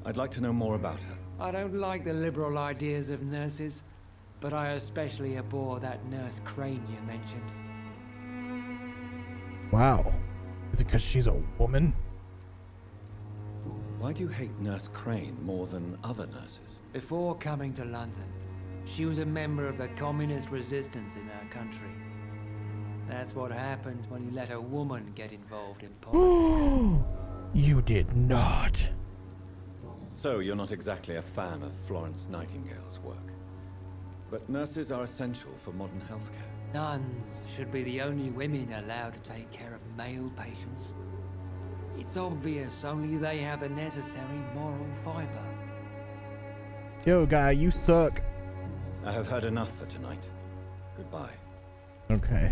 Speaker 2: I'd like to know more about her.
Speaker 3: I don't like the liberal ideas of nurses, but I especially abhor that Nurse Crane you mentioned.
Speaker 1: Wow. Is it because she's a woman?
Speaker 2: Why do you hate Nurse Crane more than other nurses?
Speaker 3: Before coming to London, she was a member of the communist resistance in our country. That's what happens when you let a woman get involved in politics.
Speaker 1: You did not.
Speaker 2: So you're not exactly a fan of Florence Nightingale's work. But nurses are essential for modern healthcare.
Speaker 3: Nuns should be the only women allowed to take care of male patients. It's obvious only they have the necessary moral fiber.
Speaker 1: Yo, guy, you suck.
Speaker 2: I have heard enough for tonight. Goodbye.
Speaker 1: Okay.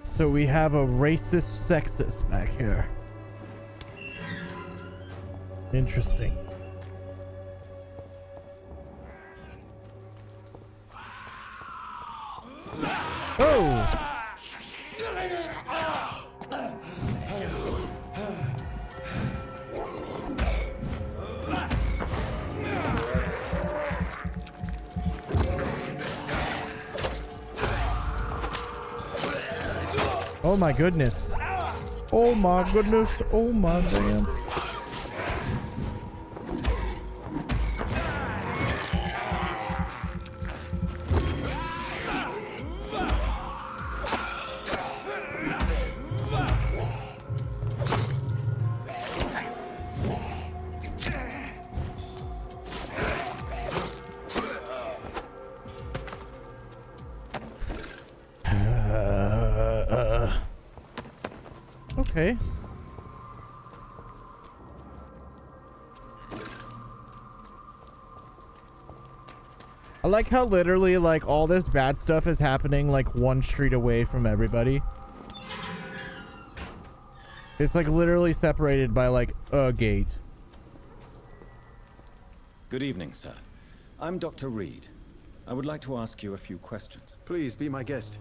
Speaker 1: So we have a racist sexist back here. Interesting. Oh! Oh my goodness. Oh my goodness. Oh my damn. Okay. I like how literally like all this bad stuff is happening like one street away from everybody. It's like literally separated by like a gate.
Speaker 2: Good evening, sir. I'm Dr. Reed. I would like to ask you a few questions.
Speaker 15: Please be my guest.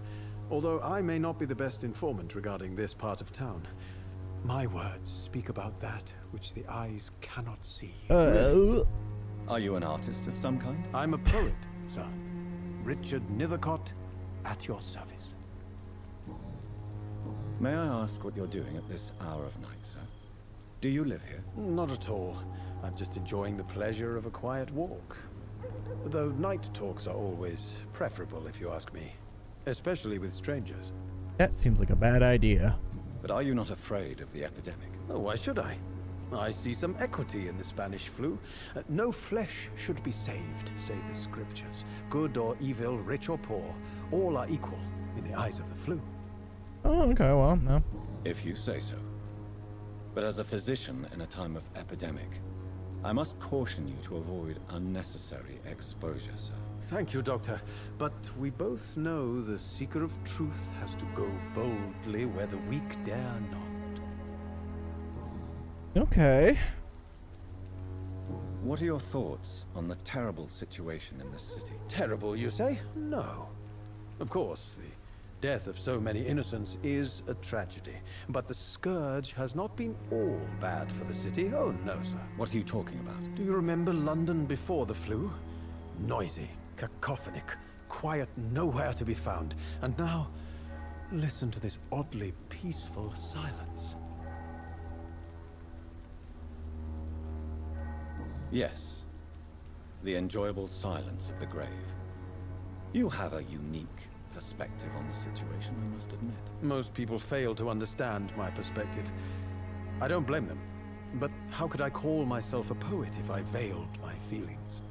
Speaker 15: Although I may not be the best informant regarding this part of town, my words speak about that which the eyes cannot see.
Speaker 2: Are you an artist of some kind?
Speaker 15: I'm a poet, sir. Richard Nethercott, at your service.
Speaker 2: May I ask what you're doing at this hour of night, sir? Do you live here?
Speaker 15: Not at all. I'm just enjoying the pleasure of a quiet walk. Though night talks are always preferable, if you ask me. Especially with strangers.
Speaker 1: That seems like a bad idea.
Speaker 2: But are you not afraid of the epidemic?
Speaker 15: Oh, why should I? I see some equity in the Spanish flu. No flesh should be saved, say the scriptures. Good or evil, rich or poor, all are equal in the eyes of the flu.
Speaker 1: Oh, okay, well, no.
Speaker 2: If you say so. But as a physician in a time of epidemic, I must caution you to avoid unnecessary exposure, sir.
Speaker 15: Thank you, Doctor. But we both know the seeker of truth has to go boldly where the weak dare not.
Speaker 1: Okay.
Speaker 2: What are your thoughts on the terrible situation in this city?
Speaker 15: Terrible, you say? No. Of course, the death of so many innocents is a tragedy. But the scourge has not been all bad for the city. Oh, no, sir.
Speaker 2: What are you talking about?
Speaker 15: Do you remember London before the flu? Noisy, cacophonic, quiet nowhere to be found. And now, listen to this oddly peaceful silence.
Speaker 2: Yes. The enjoyable silence of the grave. You have a unique perspective on the situation, I must admit.
Speaker 15: Most people fail to understand my perspective. I don't blame them. But how could I call myself a poet if I veiled my feelings?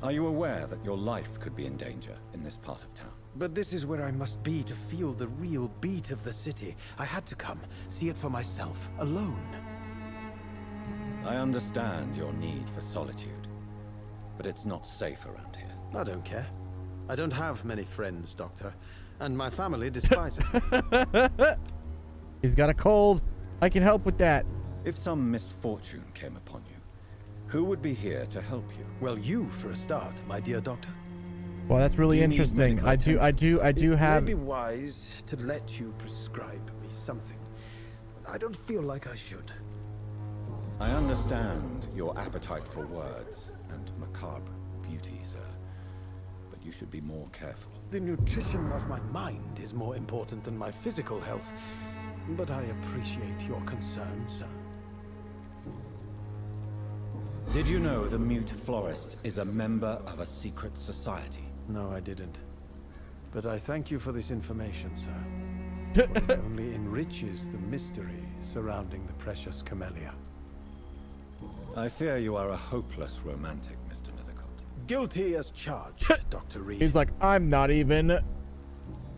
Speaker 2: Are you aware that your life could be in danger in this part of town?
Speaker 15: But this is where I must be to feel the real beat of the city. I had to come, see it for myself, alone.
Speaker 2: I understand your need for solitude, but it's not safe around here.
Speaker 15: I don't care. I don't have many friends, Doctor, and my family despises me.
Speaker 1: He's got a cold. I can help with that.
Speaker 2: If some misfortune came upon you, who would be here to help you?
Speaker 15: Well, you for a start, my dear Doctor.
Speaker 1: Well, that's really interesting. I do have.
Speaker 15: It may be wise to let you prescribe me something. I don't feel like I should.
Speaker 2: I understand your appetite for words and macabre beauty, sir. But you should be more careful.
Speaker 15: The nutrition of my mind is more important than my physical health. But I appreciate your concern, sir.
Speaker 2: Did you know the mute florist is a member of a secret society?
Speaker 15: No, I didn't. But I thank you for this information, sir. For it only enriches the mystery surrounding the precious camellia.
Speaker 2: I fear you are a hopeless romantic, Mr. Nethercott.
Speaker 15: Guilty as charged, Dr. Reed.
Speaker 1: He's like, I'm not even...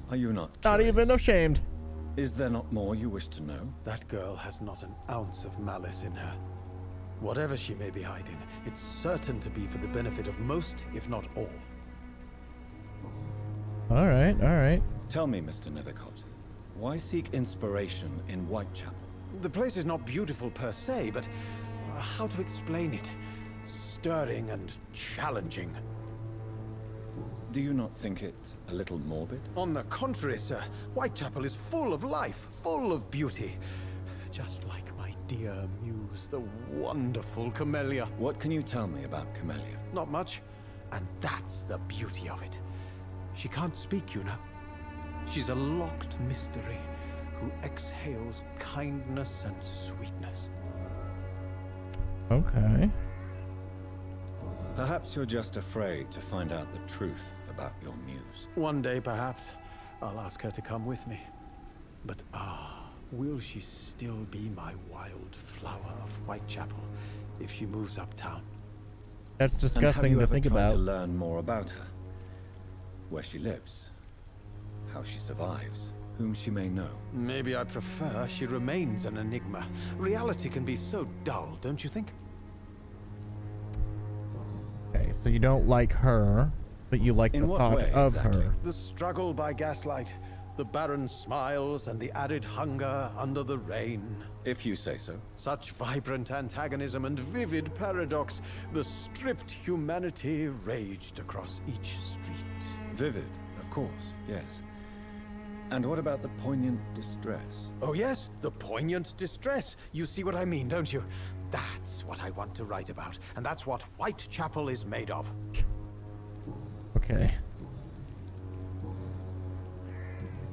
Speaker 2: Are you not
Speaker 1: Not
Speaker 2: curious?
Speaker 1: even ashamed.
Speaker 2: Is there not more you wish to know?
Speaker 15: That girl has not an ounce of malice in her. Whatever she may be hiding, it's certain to be for the benefit of most, if not all.
Speaker 1: All right, all right.
Speaker 2: Tell me, Mr. Nethercott, why seek inspiration in Whitechapel?
Speaker 15: The place is not beautiful per se, but how to explain it? Stirring and challenging.
Speaker 2: Do you not think it a little morbid?
Speaker 15: On the contrary, sir. Whitechapel is full of life, full of beauty. Just like my dear muse, the wonderful Camellia.
Speaker 2: What can you tell me about Camellia?
Speaker 15: Not much. And that's the beauty of it. She can't speak, you know. She's a locked mystery who exhales kindness and sweetness.
Speaker 1: Okay.
Speaker 2: Perhaps you're just afraid to find out the truth about your muse.
Speaker 15: One day, perhaps, I'll ask her to come with me. But will she still be my wild flower of Whitechapel if she moves uptown?
Speaker 1: That's disgusting to think about.
Speaker 2: To learn more about her, where she lives, how she survives, whom she may know.
Speaker 15: Maybe I prefer she remains an enigma. Reality can be so dull, don't you think?
Speaker 1: Okay, so you don't like her, but you like the thought of her.
Speaker 15: The struggle by gaslight, the barren smiles, and the added hunger under the rain.
Speaker 2: If you say so.
Speaker 15: Such vibrant antagonism and vivid paradox. The stripped humanity raged across each street.
Speaker 2: Vivid, of course, yes. And what about the poignant distress?
Speaker 15: Oh yes, the poignant distress. You see what I mean, don't you? That's what I want to write about, and that's what Whitechapel is made of.
Speaker 1: Okay.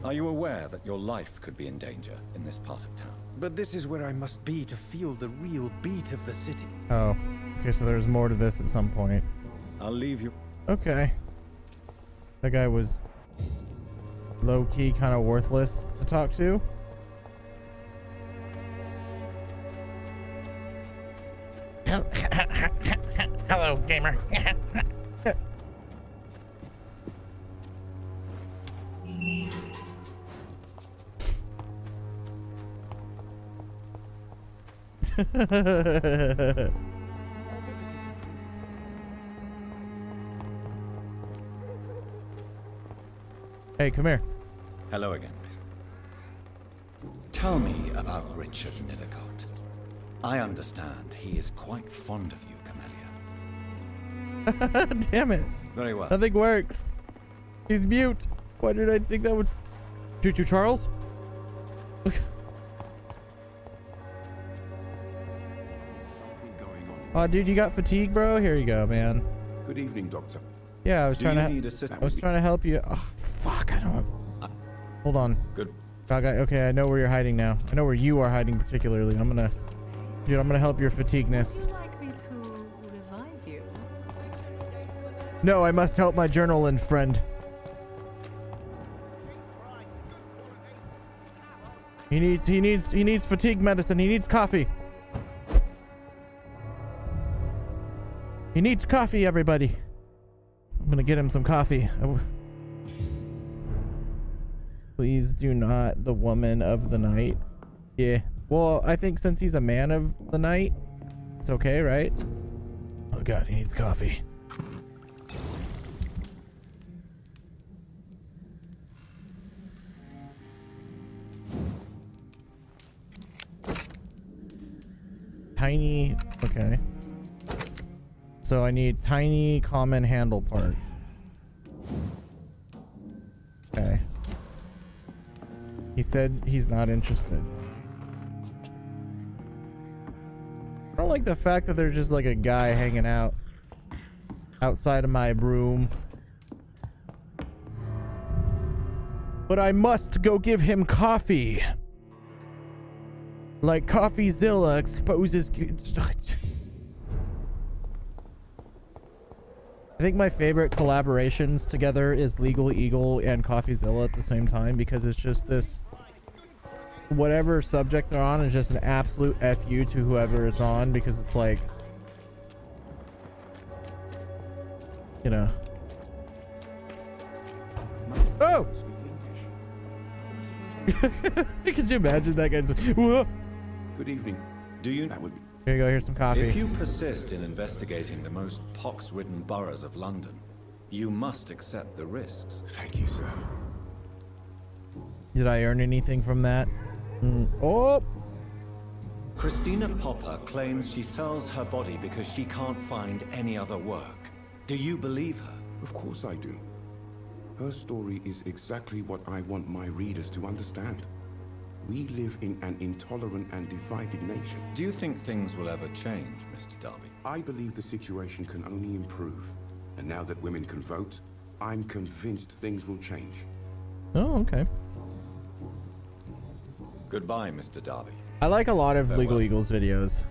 Speaker 2: Are you aware that your life could be in danger in this part of town?
Speaker 15: But this is where I must be to feel the real beat of the city.
Speaker 1: Oh, okay, so there's more to this at some point.
Speaker 2: I'll leave you.
Speaker 1: Okay. That guy was low-key kind of worthless to talk to. Hello, gamer. Hey, come here.
Speaker 2: Hello again, miss. Tell me about Richard Nethercott. I understand he is quite fond of you, Camellia.
Speaker 1: Damn it.
Speaker 2: Very well.
Speaker 1: Nothing works. He's mute. Why did I think that would shoot you, Charles? Oh, dude, you got fatigue, bro? Here you go, man.
Speaker 13: Good evening, Doctor.
Speaker 1: Yeah, I was trying to help you. Oh, fuck, I don't. Hold on.
Speaker 2: Good.
Speaker 1: Okay, I know where you're hiding now. I know where you are hiding particularly. I'm gonna help your fatigueness.
Speaker 8: Would you like me to revive you?
Speaker 1: No, I must help my journaling friend. He needs fatigue medicine. He needs coffee. He needs coffee, everybody. I'm gonna get him some coffee. Please do not the woman of the night. Yeah. Well, I think since he's a man of the night, it's okay, right? Oh god, he needs coffee. Tiny, okay. So I need tiny common handle part. Okay. He said he's not interested. I don't like the fact that there's just like a guy hanging out outside of my room. But I must go give him coffee. Like CoffeeZilla exposes. I think my favorite collaborations together is Legal Eagle and CoffeeZilla at the same time, because it's just this, whatever subject they're on is just an absolute FU to whoever it's on, because it's like, you know. Oh! Could you imagine that guy just, whoa.
Speaker 13: Good evening.
Speaker 2: Do you?
Speaker 1: Here you go, here's some coffee.
Speaker 2: If you persist in investigating the most pox-ridden boroughs of London, you must accept the risks.
Speaker 13: Thank you, sir.
Speaker 1: Did I earn anything from that? Oh!
Speaker 2: Christina Popper claims she sells her body because she can't find any other work. Do you believe her?
Speaker 13: Of course I do. Her story is exactly what I want my readers to understand. We live in an intolerant and divided nation.
Speaker 2: Do you think things will ever change, Mr. Darby?
Speaker 13: I believe the situation can only improve. And now that women can vote, I'm convinced things will change.
Speaker 1: Oh, okay.
Speaker 2: Goodbye, Mr. Darby.
Speaker 1: I like a lot of
Speaker 2: Farewell.
Speaker 1: Legal Eagles videos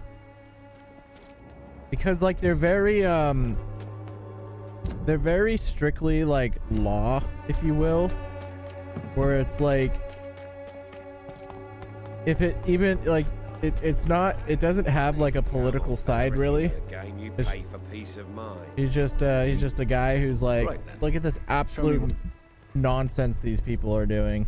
Speaker 1: because like they're very strictly like law, if you will, where it's like if it even like it doesn't have like a political side really.
Speaker 14: Game you
Speaker 1: It's-
Speaker 14: pay for peace of mind.
Speaker 1: He's just a guy who's like,
Speaker 14: Right then.
Speaker 1: look at this absolute nonsense these people are doing.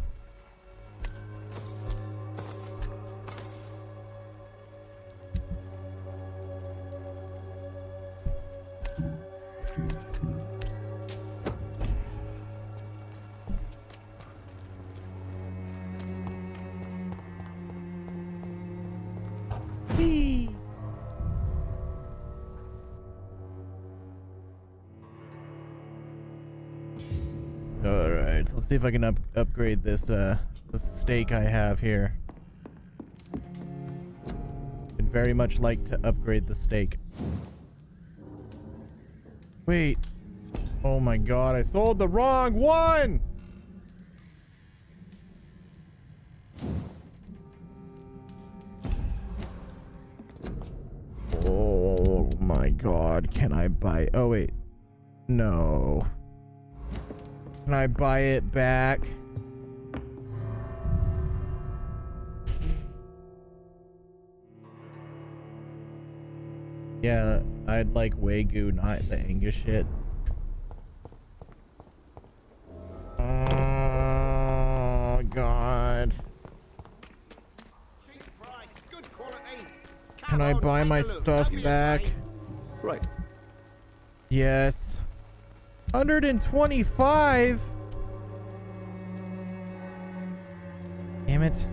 Speaker 1: All right, so let's see if I can upgrade this the steak I have here. I'd very much like to upgrade the steak. Wait. Oh my god, I sold the wrong one! Oh my god, can I buy... Oh wait. No. Can I buy it back? Yeah, I'd like Wagyu, not the Angus shit. Oh god. Can I buy my stuff back?
Speaker 2: Right.
Speaker 1: Yes. 125? Damn it.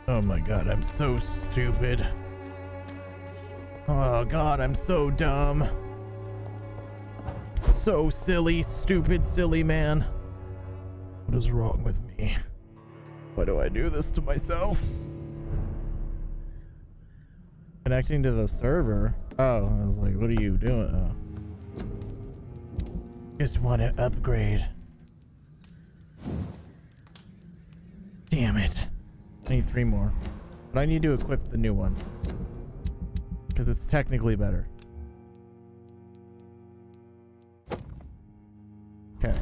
Speaker 1: Oh my god, I'm so stupid. Oh god, I'm so dumb. So silly, stupid, silly man. What is wrong with me? Why do I do this to myself? Connecting to the server? Oh, I was like, what are you doing? Oh. Just want to upgrade. Damn it. I need 3 more. But I need to equip the new one. Because it's technically better. Okay.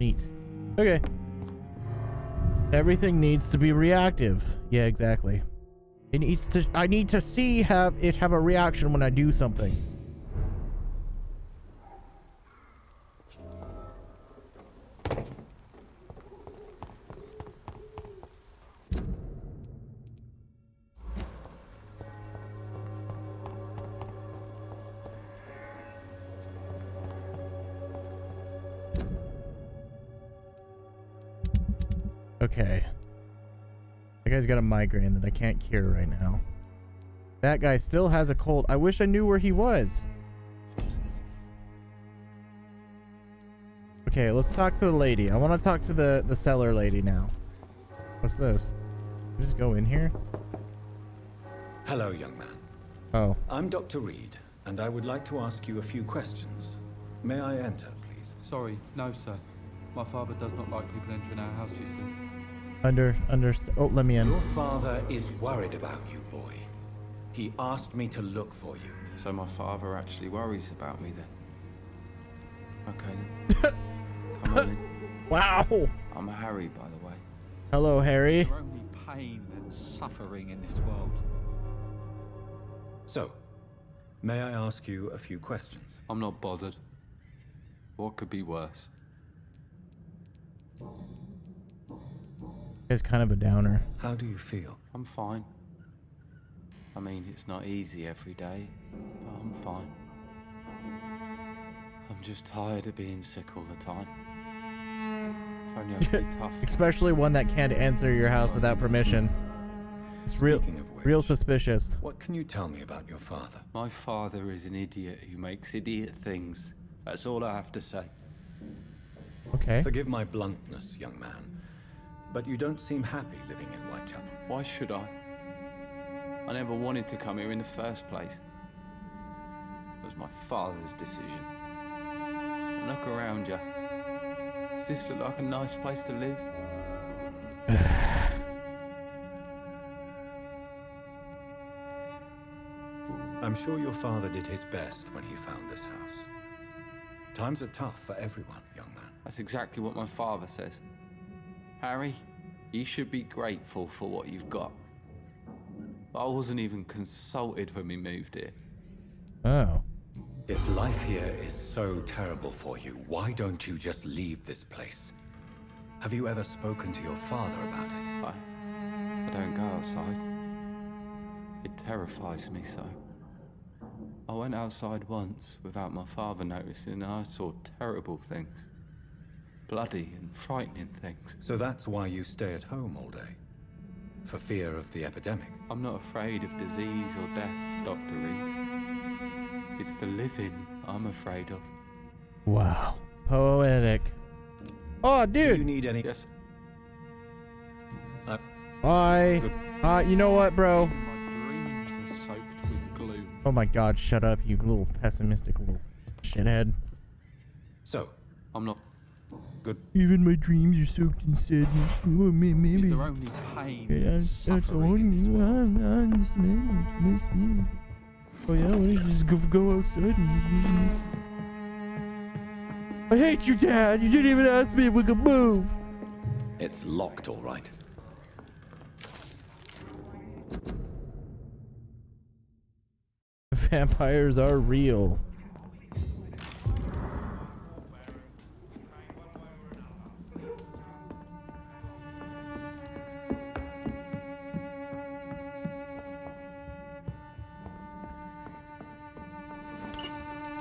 Speaker 1: Neat. Okay. Everything needs to be reactive. Yeah, exactly. It needs to... I need to see have a reaction when I do something. Okay. That guy's got a migraine that I can't cure right now. That guy still has a cold. I wish I knew where he was. Okay, let's talk to the lady. I want to talk to the seller lady now. What's this? Can I just go in here?
Speaker 2: Hello, young man.
Speaker 1: Oh.
Speaker 2: I'm Dr. Reed, and I would like to ask you a few questions. May I enter, please?
Speaker 16: Sorry, no, sir. My father does not like people entering our house, you see.
Speaker 1: Oh, let me in.
Speaker 2: Your father is worried about you, boy. He asked me to look for you.
Speaker 9: So my father actually worries about me then? Okay then. Come on in.
Speaker 1: Wow.
Speaker 9: I'm Harry, by the way.
Speaker 1: Hello, Harry.
Speaker 16: There's only pain and suffering in this world.
Speaker 2: So, may I ask you a few questions?
Speaker 16: I'm not bothered. What could be worse?
Speaker 1: He's kind of a downer.
Speaker 2: How do you feel?
Speaker 9: I'm fine. I mean, it's not easy every day, but I'm fine. I'm just tired of being sick all the time. Only have to be tough.
Speaker 1: Especially one that can't enter your house without permission. It's real suspicious.
Speaker 2: What can you tell me about your father?
Speaker 9: My father is an idiot who makes idiot things. That's all I have to say.
Speaker 1: Okay.
Speaker 2: Forgive my bluntness, young man, but you don't seem happy living in Whitechapel.
Speaker 9: Why should I? I never wanted to come here in the first place. It was my father's decision. And look around you. Does this look like a nice place to live?
Speaker 2: I'm sure your father did his best when he found this house. Times are tough for everyone, young man.
Speaker 9: That's exactly what my father says. Harry, you should be grateful for what you've got. I wasn't even consulted when we moved here.
Speaker 1: Oh.
Speaker 2: If life here is so terrible for you, why don't you just leave this place? Have you ever spoken to your father about it?
Speaker 9: I don't go outside. It terrifies me so. I went outside once without my father noticing and I saw terrible things. Bloody and frightening things.
Speaker 2: So that's why you stay at home all day? For fear of the epidemic?
Speaker 9: I'm not afraid of disease or death, Dr. Reed. It's the living I'm afraid of.
Speaker 1: Wow. Poetic. Oh, dude.
Speaker 2: Do you need any...
Speaker 9: Yes.
Speaker 1: You know what, bro?
Speaker 9: My dreams are soaked with gloom.
Speaker 1: Oh my god, shut up, you little pessimistic little shithead.
Speaker 2: So,
Speaker 9: I'm not...
Speaker 2: Good.
Speaker 1: Even my dreams are soaked in sadness. Oh, maybe.
Speaker 9: Is there only pain
Speaker 1: Yeah,
Speaker 9: and suffering in this world?
Speaker 1: Oh yeah, why don't you just go outside and just... I hate you, Dad! You didn't even ask me if we could move!
Speaker 2: It's locked, all right.
Speaker 1: Vampires are real.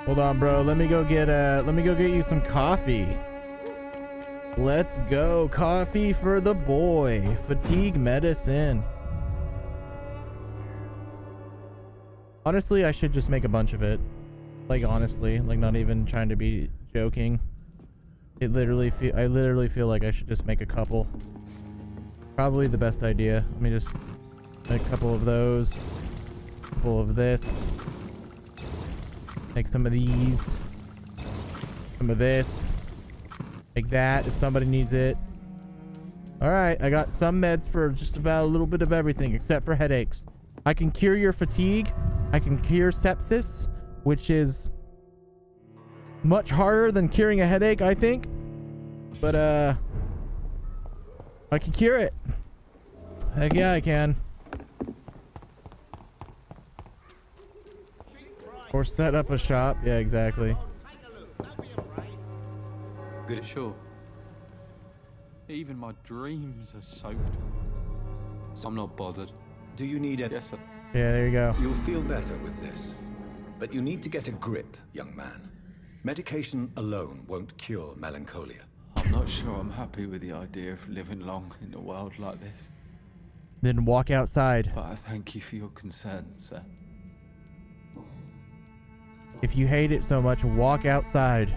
Speaker 1: Hold on, bro. Let me go get you some coffee. Let's go. Coffee for the boy. Fatigue medicine. Honestly, I should just make a bunch of it. Like, honestly, like, not even trying to be joking. I literally feel like I should just make a couple. Probably the best idea. Let me just make a couple of those. A couple of this. Make some of these. Some of this. Make that if somebody needs it. Alright, I got some meds for just about a little bit of everything except for headaches. I can cure your fatigue. I can cure sepsis, which is much harder than curing a headache, I think. But, I can cure it. Heck yeah, I can. Or set up a shop. Yeah, exactly.
Speaker 9: Good. Sure. Even my dreams are soaked. I'm not bothered.
Speaker 2: Do you need it?
Speaker 9: Yes, sir.
Speaker 1: Yeah, there you go.
Speaker 2: You'll feel better with this. But you need to get a grip, young man. Medication alone won't cure melancholia.
Speaker 9: I'm not sure I'm happy with the idea of living long in a world like this.
Speaker 1: Then walk outside.
Speaker 9: But I thank you for your concern, sir.
Speaker 1: If you hate it so much, walk outside.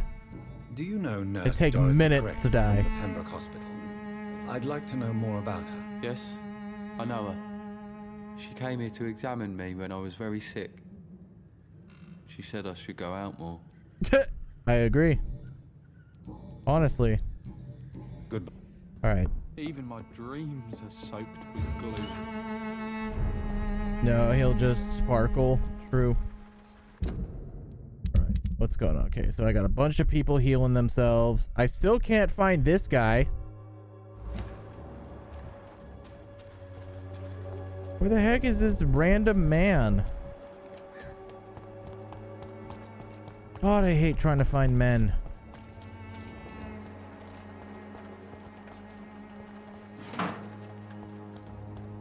Speaker 2: Do you know Nurse
Speaker 1: It take
Speaker 2: Dorothy
Speaker 1: minutes
Speaker 2: Craig
Speaker 1: to die.
Speaker 2: from the Pembroke Hospital? I'd like to know more about her.
Speaker 9: Yes, I know her. She came here to examine me when I was very sick. She said I should go out more.
Speaker 1: I agree. Honestly.
Speaker 2: Good.
Speaker 1: All right.
Speaker 9: Even my dreams are soaked with gloom.
Speaker 1: No, he'll just sparkle. True. All right. What's going on? Okay, so I got a bunch of people healing themselves. I still can't find this guy. Where the heck is this random man? God, I hate trying to find men.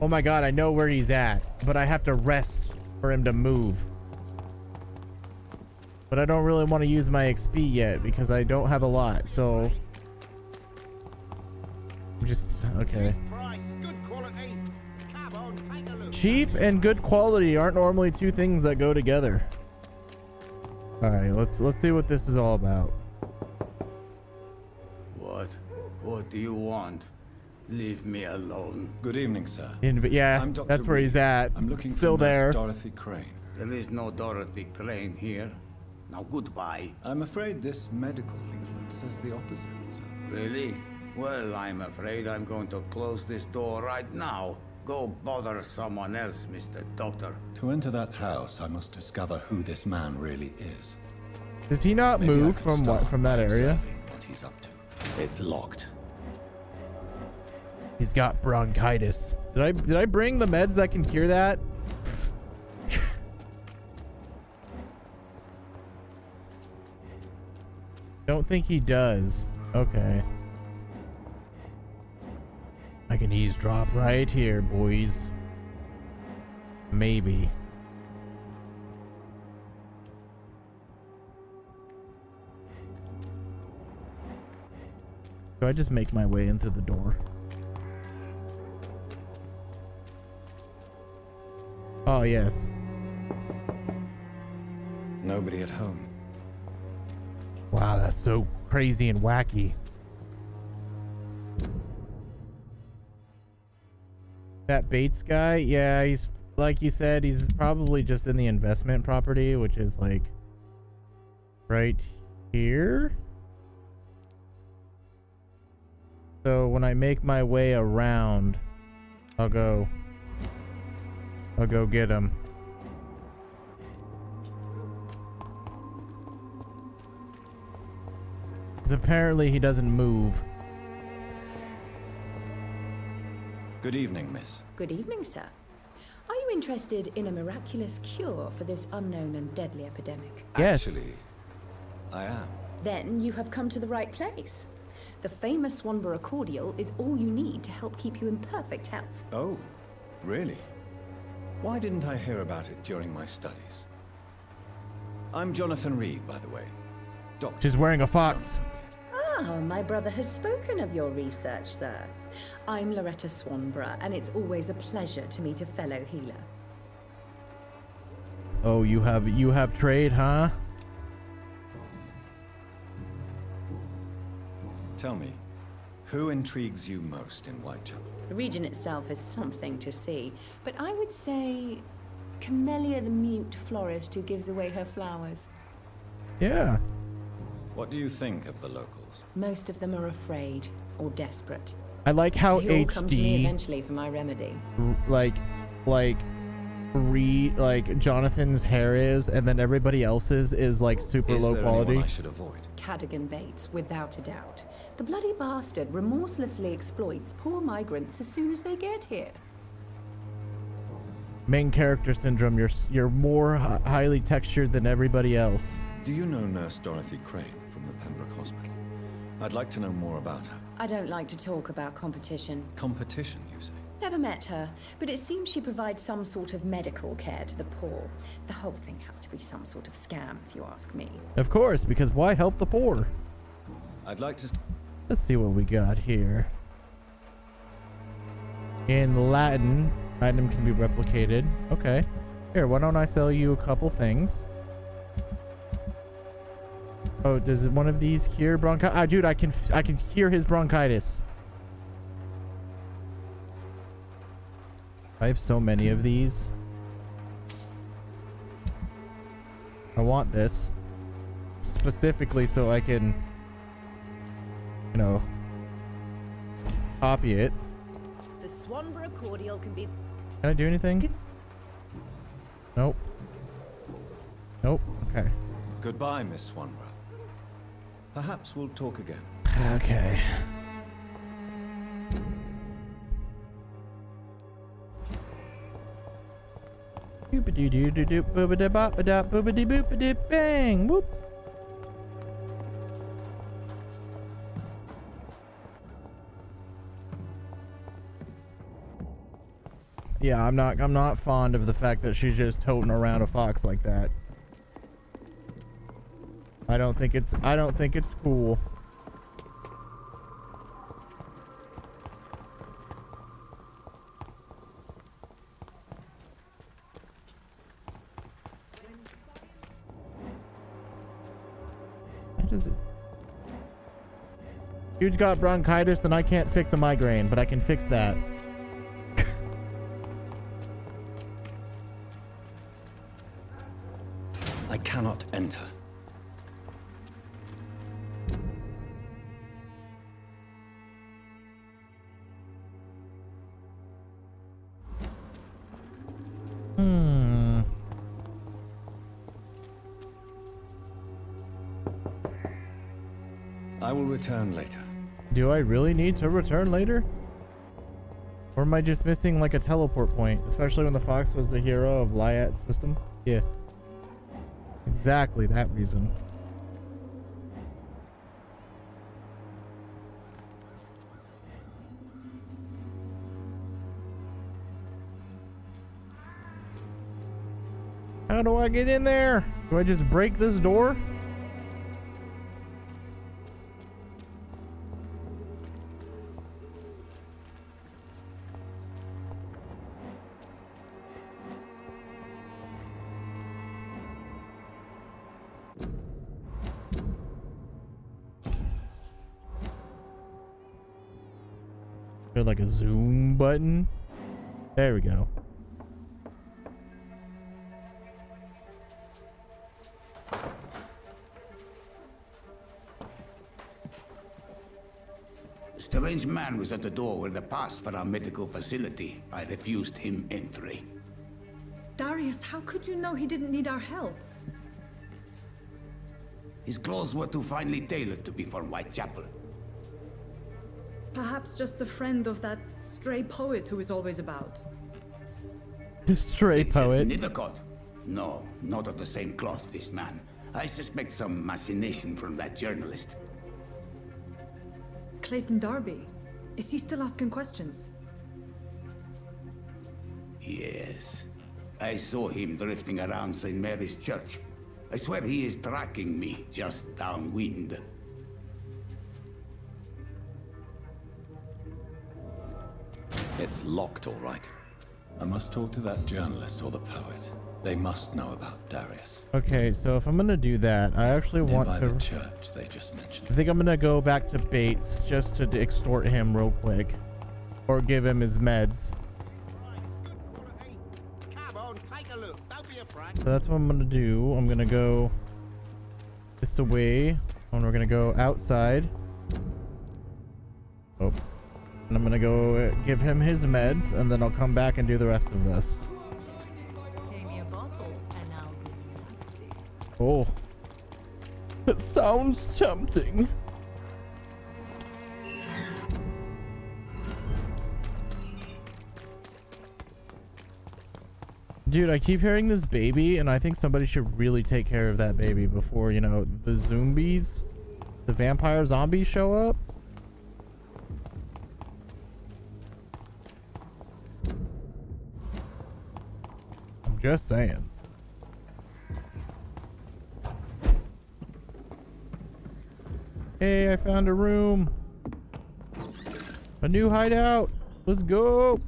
Speaker 1: Oh my god, I know where he's at, but I have to rest for him to move. But I don't really want to use my XP yet because I don't have a lot, so... Just okay. Cheap and good quality aren't normally two things that go together. All right, let's see what this is all about.
Speaker 18: What do you want? Leave me alone.
Speaker 2: Good evening, sir.
Speaker 1: Yeah,
Speaker 2: I'm Dr.
Speaker 1: that's where he's at.
Speaker 2: I'm looking
Speaker 1: Still
Speaker 2: for Nurse
Speaker 1: there.
Speaker 2: Dorothy Crane.
Speaker 18: There is no Dorothy Crane here. Now goodbye.
Speaker 2: I'm afraid this medical leaflet says the opposite, sir.
Speaker 18: Really? Well, I'm afraid I'm going to close this door right now. Go bother someone else, Mr. Doctor.
Speaker 2: To enter that house, I must discover who this man really is.
Speaker 1: Does he not
Speaker 2: Maybe I
Speaker 1: move
Speaker 2: could
Speaker 1: from
Speaker 2: start
Speaker 1: from that
Speaker 2: by
Speaker 1: area?
Speaker 2: observing what he's up to. It's locked.
Speaker 1: He's got bronchitis. Did I bring the meds that can cure that? Don't think he does. Okay. I can eavesdrop right here, boys. Maybe. Do I just make my way into the door? Oh, yes.
Speaker 2: Nobody at home.
Speaker 1: Wow, that's so crazy and wacky. That Bates guy, yeah, he's like you said, he's probably just in the investment property, which is like right here. So when I make my way around, I'll go get him. Because apparently he doesn't move.
Speaker 2: Good evening, miss.
Speaker 22: Good evening, sir. Are you interested in a miraculous cure for this unknown and deadly epidemic?
Speaker 1: Yes.
Speaker 2: Actually, I am.
Speaker 22: Then you have come to the right place. The famous Swanborough cordial is all you need to help keep you in perfect health.
Speaker 2: Oh, really? Why didn't I hear about it during my studies? I'm Jonathan Reed, by the way. Doctor.
Speaker 1: She's wearing a fox.
Speaker 22: Ah, my brother has spoken of your research, sir. I'm Loretta Swanborough, and it's always a pleasure to meet a fellow healer.
Speaker 1: Oh, you have trade, huh?
Speaker 2: Tell me, who intrigues you most in Whitechapel?
Speaker 22: The region itself is something to see, but I would say Camellia the mute florist who gives away her flowers.
Speaker 1: Yeah.
Speaker 2: What do you think of the locals?
Speaker 22: Most of them are afraid or desperate.
Speaker 1: I like how
Speaker 22: They all come to me
Speaker 1: HD
Speaker 22: eventually for my remedy.
Speaker 1: like Jonathan's hair is, and then everybody else's is like super
Speaker 2: Is
Speaker 1: low
Speaker 2: there
Speaker 1: quality.
Speaker 2: anyone I should avoid?
Speaker 22: Cadogan Bates, without a doubt. The bloody bastard remorselessly exploits poor migrants as soon as they get here.
Speaker 1: Main character syndrome. You're more highly textured than everybody else.
Speaker 2: Do you know Nurse Dorothy Crane from the Pembroke Hospital? I'd like to know more about her.
Speaker 22: I don't like to talk about competition.
Speaker 2: Competition, you say?
Speaker 22: Never met her, but it seems she provides some sort of medical care to the poor. The whole thing has to be some sort of scam, if you ask me.
Speaker 1: Of course, because why help the poor?
Speaker 2: I'd like to...
Speaker 1: Let's see what we got here. In Latin, item can be replicated. Okay. Here, why don't I sell you a couple things? Oh, does one of these cure bronchitis? Ah, dude, I can cure his bronchitis. I have so many of these. I want this specifically so I can, you know, copy it.
Speaker 22: The Swanborough cordial can be...
Speaker 1: Can I do anything? Nope. Nope. Okay.
Speaker 2: Goodbye, Miss Swanborough. Perhaps we'll talk again.
Speaker 1: Okay. Boop-a-doo-doo-doo-doo, boop-a-da-bop-a-da, boop-a-dee-boop-a-dee, bang, whoop. Yeah, I'm not fond of the fact that she's just toting around a fox like that. I don't think it's cool. Huge got bronchitis and I can't fix a migraine, but I can fix that.
Speaker 2: I cannot enter. I will return later.
Speaker 1: Do I really need to return later? Or am I just missing like a teleport point? Especially when the fox was the hero of Lyat's system? Yeah. Exactly that reason. How do I get in there? Do I just break this door? There's like a zoom button. There we go.
Speaker 18: A strange man was at the door with a pass for our medical facility. I refused him entry.
Speaker 10: Darius, how could you know he didn't need our help?
Speaker 18: His clothes were too finely tailored to be for Whitechapel.
Speaker 10: Perhaps just a friend of that stray poet who is always about.
Speaker 1: The stray poet?
Speaker 18: Nethercott? No, not of the same cloth, this man. I suspect some machination from that journalist.
Speaker 10: Clayton Darby. Is he still asking questions?
Speaker 18: Yes. I saw him drifting around St. Mary's Church. I swear he is tracking me just downwind.
Speaker 2: It's locked, all right. I must talk to that journalist or the poet. They must know about Darius.
Speaker 1: Okay, so if I'm gonna do that, I actually want
Speaker 2: Nearby
Speaker 1: to.
Speaker 2: the church they just mentioned.
Speaker 1: I think I'm gonna go back to Bates just to extort him real quick, or give him his meds. So that's what I'm gonna do. I'm gonna go this away, and we're gonna go outside. Oh, and I'm gonna go give him his meds, and then I'll come back and do the rest of this. Oh, it sounds tempting. Dude, I keep hearing this baby, and I think somebody should really take care of that baby before, you know, the zombies, the vampire zombies show up. I'm just saying. Hey, I found a room. A new hideout. Let's go.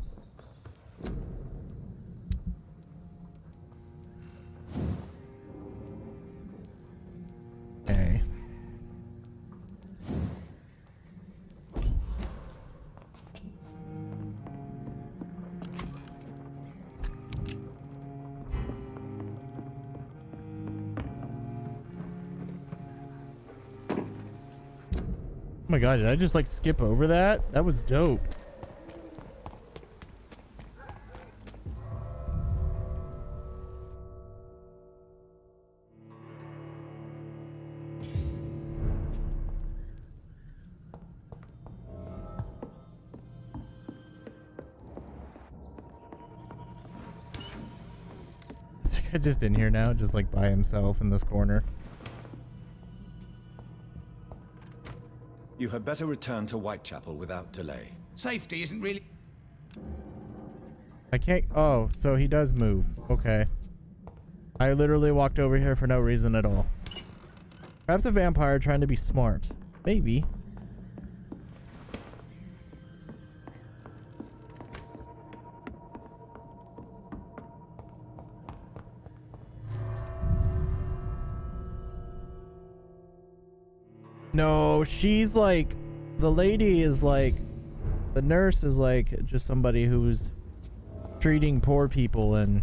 Speaker 1: Okay. Oh my god, did I just like skip over that? That was dope. Is that guy just in here now, just like by himself in this corner?
Speaker 2: You had better return to Whitechapel without delay.
Speaker 18: Safety isn't really...
Speaker 1: I can't. Oh, so he does move. Okay. I literally walked over here for no reason at all. Perhaps a vampire trying to be smart. Maybe. No, she's like, the lady is like, the nurse is like just somebody who's treating poor people, and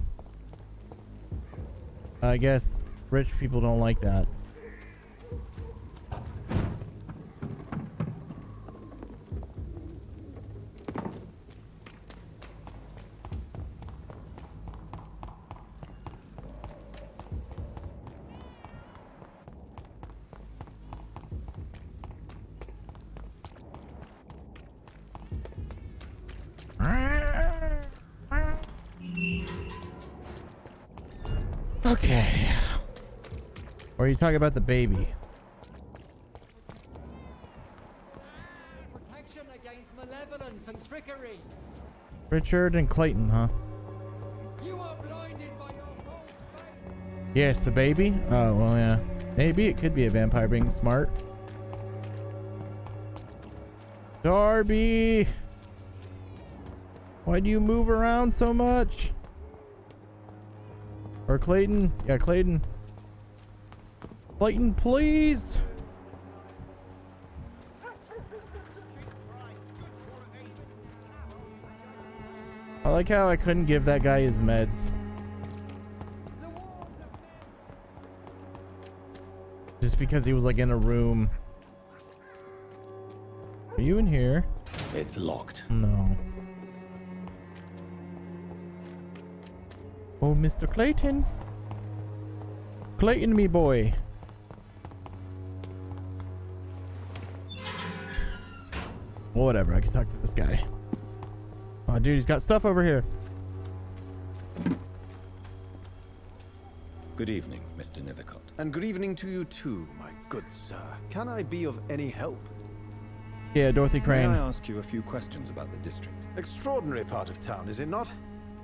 Speaker 1: I guess rich people don't like that. Okay. Or are you talking about the baby?
Speaker 3: Protection against malevolence and trickery.
Speaker 1: Richard and Clayton, huh?
Speaker 3: You are blinded by your false faith.
Speaker 1: Yes, the baby? Oh, well, yeah. Maybe it could be a vampire being smart. Darby! Why do you move around so much? Or Clayton? Yeah, Clayton. Clayton, please! I like how I couldn't give that guy his meds. Just because he was like in a room. Are you in here?
Speaker 2: It's locked.
Speaker 1: No. Oh, Mr. Clayton. Clayton, me boy. Well, whatever, I can talk to this guy. Oh, dude, he's got stuff over here.
Speaker 2: Good evening, Mr. Nethercott.
Speaker 15: And good evening to you too, my good sir. Can I be of any help?
Speaker 1: Yeah, Dorothy Crane.
Speaker 2: May I ask you a few questions about the district?
Speaker 15: Extraordinary part of town, is it not?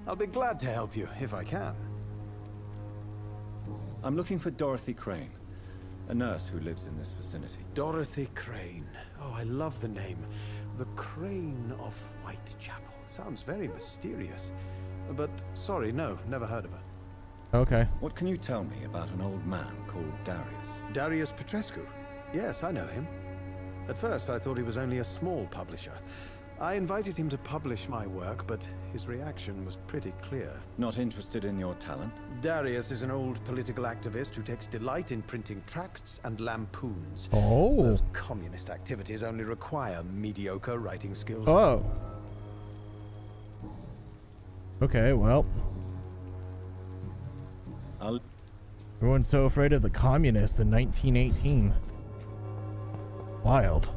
Speaker 15: I'll be glad to help you, if I can.
Speaker 2: I'm looking for Dorothy Crane, a nurse who lives in this vicinity.
Speaker 15: Dorothy Crane. Oh, I love the name. The Crane of Whitechapel. Sounds very mysterious. But, sorry, no, never heard of her.
Speaker 1: Okay.
Speaker 2: What can you tell me about an old man called Darius?
Speaker 15: Darius Petrescu? Yes, I know him. At first, I thought he was only a small publisher. I invited him to publish my work, but his reaction was pretty clear.
Speaker 2: Not interested in your talent?
Speaker 15: Darius is an old political activist who takes delight in printing tracts and lampoons.
Speaker 1: Oh.
Speaker 15: Those communist activities only require mediocre writing skills.
Speaker 1: Oh. Okay, well. Everyone's so afraid of the communists in 1918. Wild.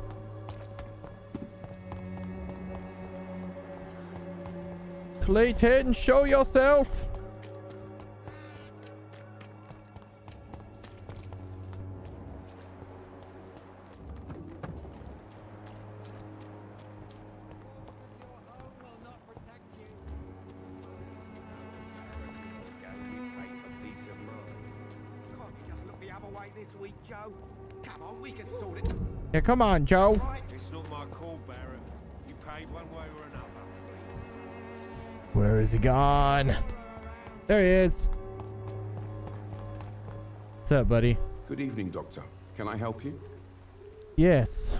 Speaker 1: Clayton, show yourself! Yeah, come on, Joe.
Speaker 14: It's not my call, Barrett. You paid one way or another.
Speaker 1: Where is he gone? There he is. What's up, buddy?
Speaker 13: Good evening, Doctor. Can I help you?
Speaker 1: Yes.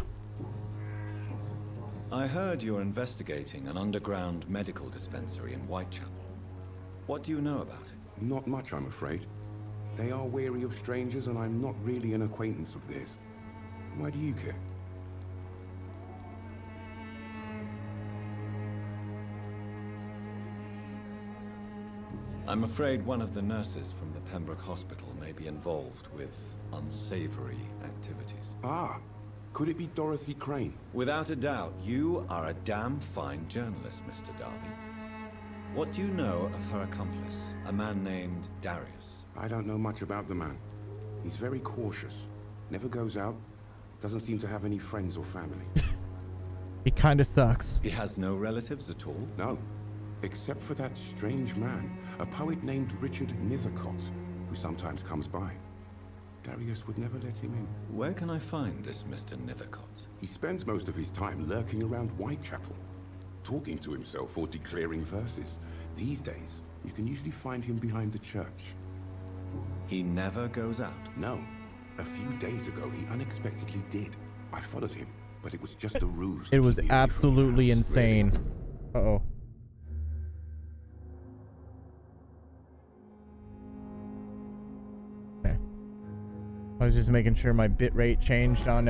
Speaker 2: I heard you're investigating an underground medical dispensary in Whitechapel. What do you know about it?
Speaker 13: Not much, I'm afraid. They are wary of strangers, and I'm not really an acquaintance of theirs. Why do you care?
Speaker 2: I'm afraid one of the nurses from the Pembroke Hospital may be involved with unsavory activities.
Speaker 13: Ah, could it be Dorothy Crane?
Speaker 2: Without a doubt, you are a damn fine journalist, Mr. Darby. What do you know of her accomplice, a man named Darius?
Speaker 13: I don't know much about the man. He's very cautious. Never goes out. Doesn't seem to have any friends or family.
Speaker 1: He kind of sucks.
Speaker 2: He has no relatives at all?
Speaker 13: No. Except for that strange man, a poet named Richard Nethercott, who sometimes comes by. Darius would never let him in.
Speaker 2: Where can I find this Mr. Nethercott?
Speaker 13: He spends most of his time lurking around Whitechapel, talking to himself or declaring verses. These days, you can usually find him behind the church.
Speaker 2: He never goes out?
Speaker 13: No. A few days ago, he unexpectedly did. I followed him, but it was just a ruse.
Speaker 1: It was absolutely insane. Uh-oh. Okay. I was just making sure my bit rate changed on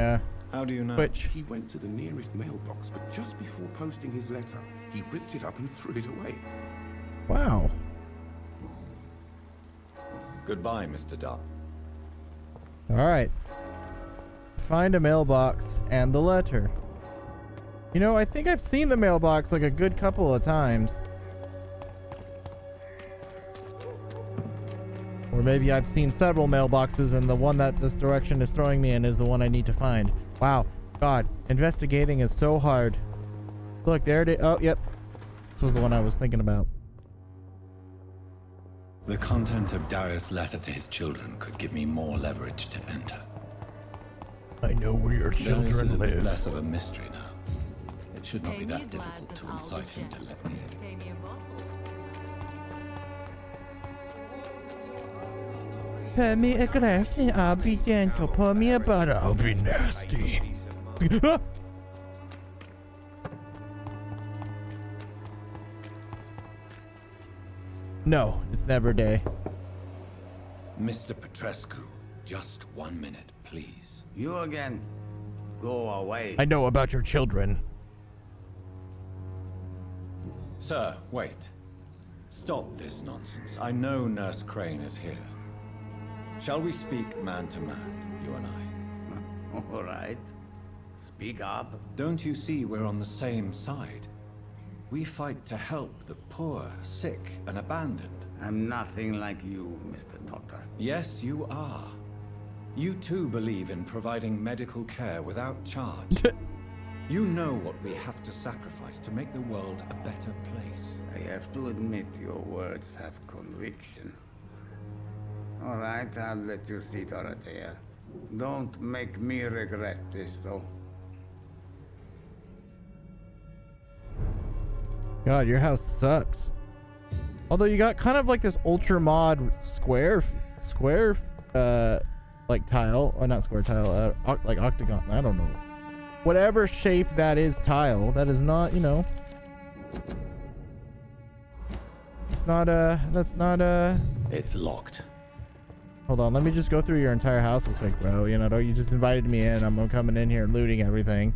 Speaker 2: How do you know?
Speaker 1: Twitch.
Speaker 13: He went to the nearest mailbox, but just before posting his letter, he ripped it up and threw it away.
Speaker 1: Wow.
Speaker 2: Goodbye, Mr. Dupp.
Speaker 1: All right. Find a mailbox and the letter. You know, I think I've seen the mailbox like a good couple of times. Or maybe I've seen several mailboxes and the one that this direction is throwing me in is the one I need to find. Wow. God, investigating is so hard. Look, there it is. Oh, yep. This was the one I was thinking about.
Speaker 2: The content of Darius' letter to his children could give me more leverage to enter.
Speaker 21: I know where your children
Speaker 2: Darius is a bit
Speaker 21: live.
Speaker 2: less of a mystery now. It should not be that difficult to incite him to let me in.
Speaker 1: Pour me a glass and I'll be gentle. Pour me a bottle.
Speaker 21: I'll be nasty.
Speaker 1: No, it's never day.
Speaker 2: Mr. Petrescu, just 1 minute, please.
Speaker 18: You again. Go away.
Speaker 21: I know about your children.
Speaker 2: Sir, wait. Stop this nonsense. I know Nurse Crane is here. Shall we speak man to man, you and I?
Speaker 18: All right. Speak up.
Speaker 2: Don't you see we're on the same side? We fight to help the poor, sick, and abandoned.
Speaker 18: I'm nothing like you, Mr. Doctor.
Speaker 2: Yes, you are. You too believe in providing medical care without charge. You know what we have to sacrifice to make the world a better place.
Speaker 18: I have to admit your words have conviction. All right, I'll let you see, Dorothea. Don't make me regret this, though.
Speaker 1: God, your house sucks. Although you got kind of like this ultra mod square, like tile, or not square tile, like octagon. I don't know. Whatever shape that is tile, that is not, you know. It's not that's not
Speaker 2: It's locked.
Speaker 1: Hold on, let me just go through your entire house real quick, bro. You know, you just invited me in. I'm coming in here and looting everything.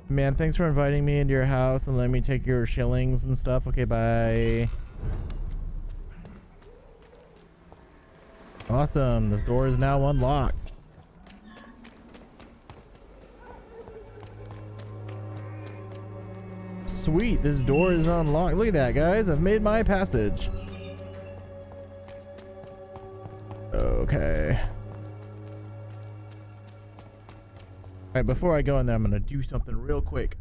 Speaker 1: Man, thanks for inviting me into your house and let me take your shillings and stuff. Okay, bye. Awesome. This door is now unlocked. Sweet. This door is unlocked. Look at that, guys. I've made my passage. Okay. All right, before I go in there, I'm gonna do something real quick.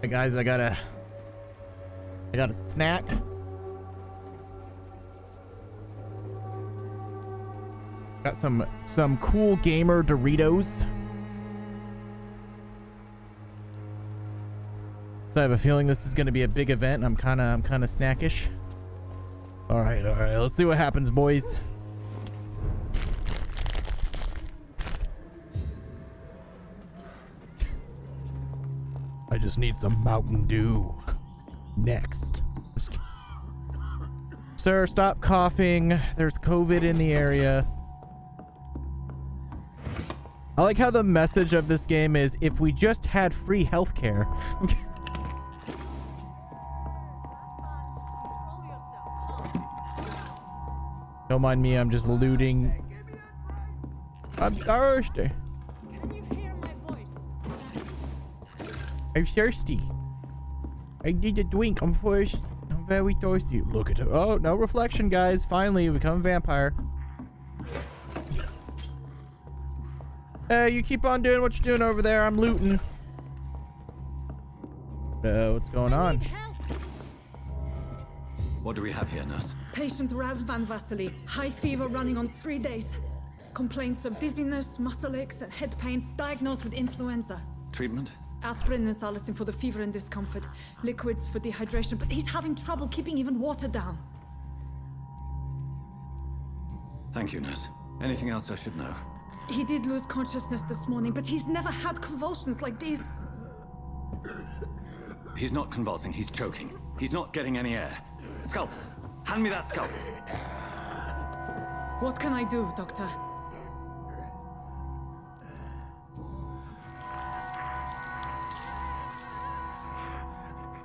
Speaker 1: Hey guys, I got a snack. Got some cool gamer Doritos. So I have a feeling this is going to be a big event. I'm kind of snackish. All right. Let's see what happens, boys. I just need some Mountain Dew. Next. Sir, stop coughing. There's COVID in the area. I like how the message of this game is, if we just had free healthcare. Don't mind me, I'm just looting. I'm thirsty. I'm thirsty. I need a drink. I'm thirsty. I'm very thirsty. Look at it. Oh, no reflection, guys. Finally, we become a vampire. Hey, you keep on doing what you're doing over there. I'm looting. What's going on?
Speaker 2: What do we have here, nurse?
Speaker 10: Patient Raz Van Vasily. High fever running on 3 days. Complaints of dizziness, muscle aches, and head pain. Diagnosed with influenza.
Speaker 2: Treatment?
Speaker 10: Aspirin and salicin for the fever and discomfort. Liquids for dehydration, but he's having trouble keeping even water down.
Speaker 2: Thank you, nurse. Anything else I should know?
Speaker 10: He did lose consciousness this morning, but he's never had convulsions like these.
Speaker 2: He's not convulsing, he's choking. He's not getting any air. Scalpel! Hand me that scalpel!
Speaker 10: What can I do, Doctor?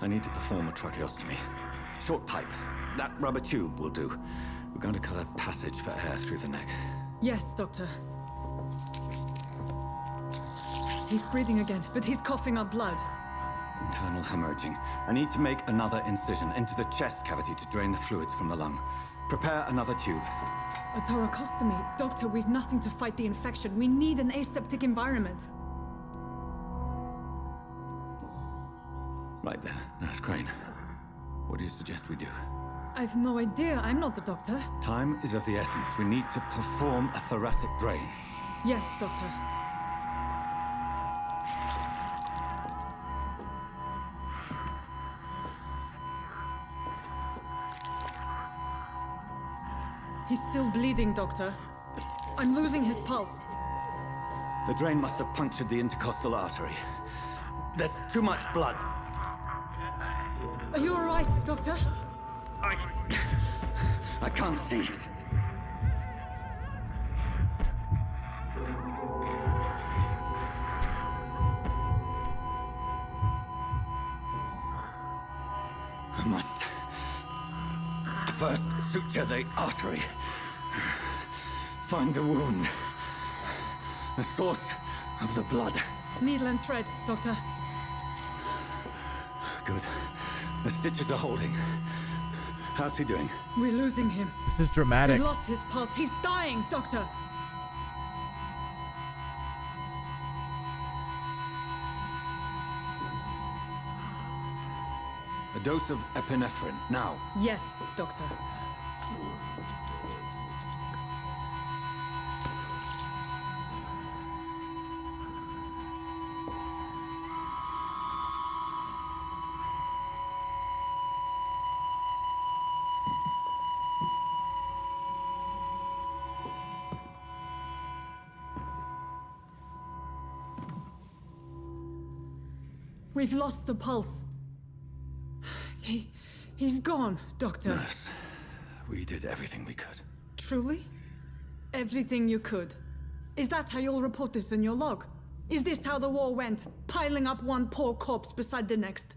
Speaker 2: I need to perform a tracheostomy. Short pipe. That rubber tube will do. We're going to cut a passage for air through the neck.
Speaker 10: Yes, Doctor. He's breathing again, but he's coughing up blood.
Speaker 2: Internal hemorrhaging. I need to make another incision into the chest cavity to drain the fluids from the lung. Prepare another tube.
Speaker 10: A thoracostomy? Doctor, we've nothing to fight the infection. We need an aseptic environment.
Speaker 2: Right then, Nurse Crane. What do you suggest we do?
Speaker 10: I've no idea. I'm not the doctor.
Speaker 2: Time is of the essence. We need to perform a thoracic drain.
Speaker 10: Yes, Doctor. He's still bleeding, Doctor. I'm losing his pulse.
Speaker 2: The drain must have punctured the intercostal artery. There's too much blood.
Speaker 10: Are you all right, Doctor?
Speaker 2: I can't see. I must first suture the artery. Find the wound. The source of the blood.
Speaker 10: Needle and thread, Doctor.
Speaker 2: Good. The stitches are holding. How's he doing?
Speaker 10: We're losing him.
Speaker 1: This is dramatic.
Speaker 10: We've lost his pulse. He's dying, Doctor.
Speaker 2: A dose of epinephrine, now.
Speaker 10: Yes, Doctor. We've lost the pulse. He's gone, Doctor.
Speaker 2: Nurse, we did everything we could.
Speaker 10: Truly? Everything you could? Is that how you'll report this in your log? Is this how the war went? Piling up one poor corpse beside the next?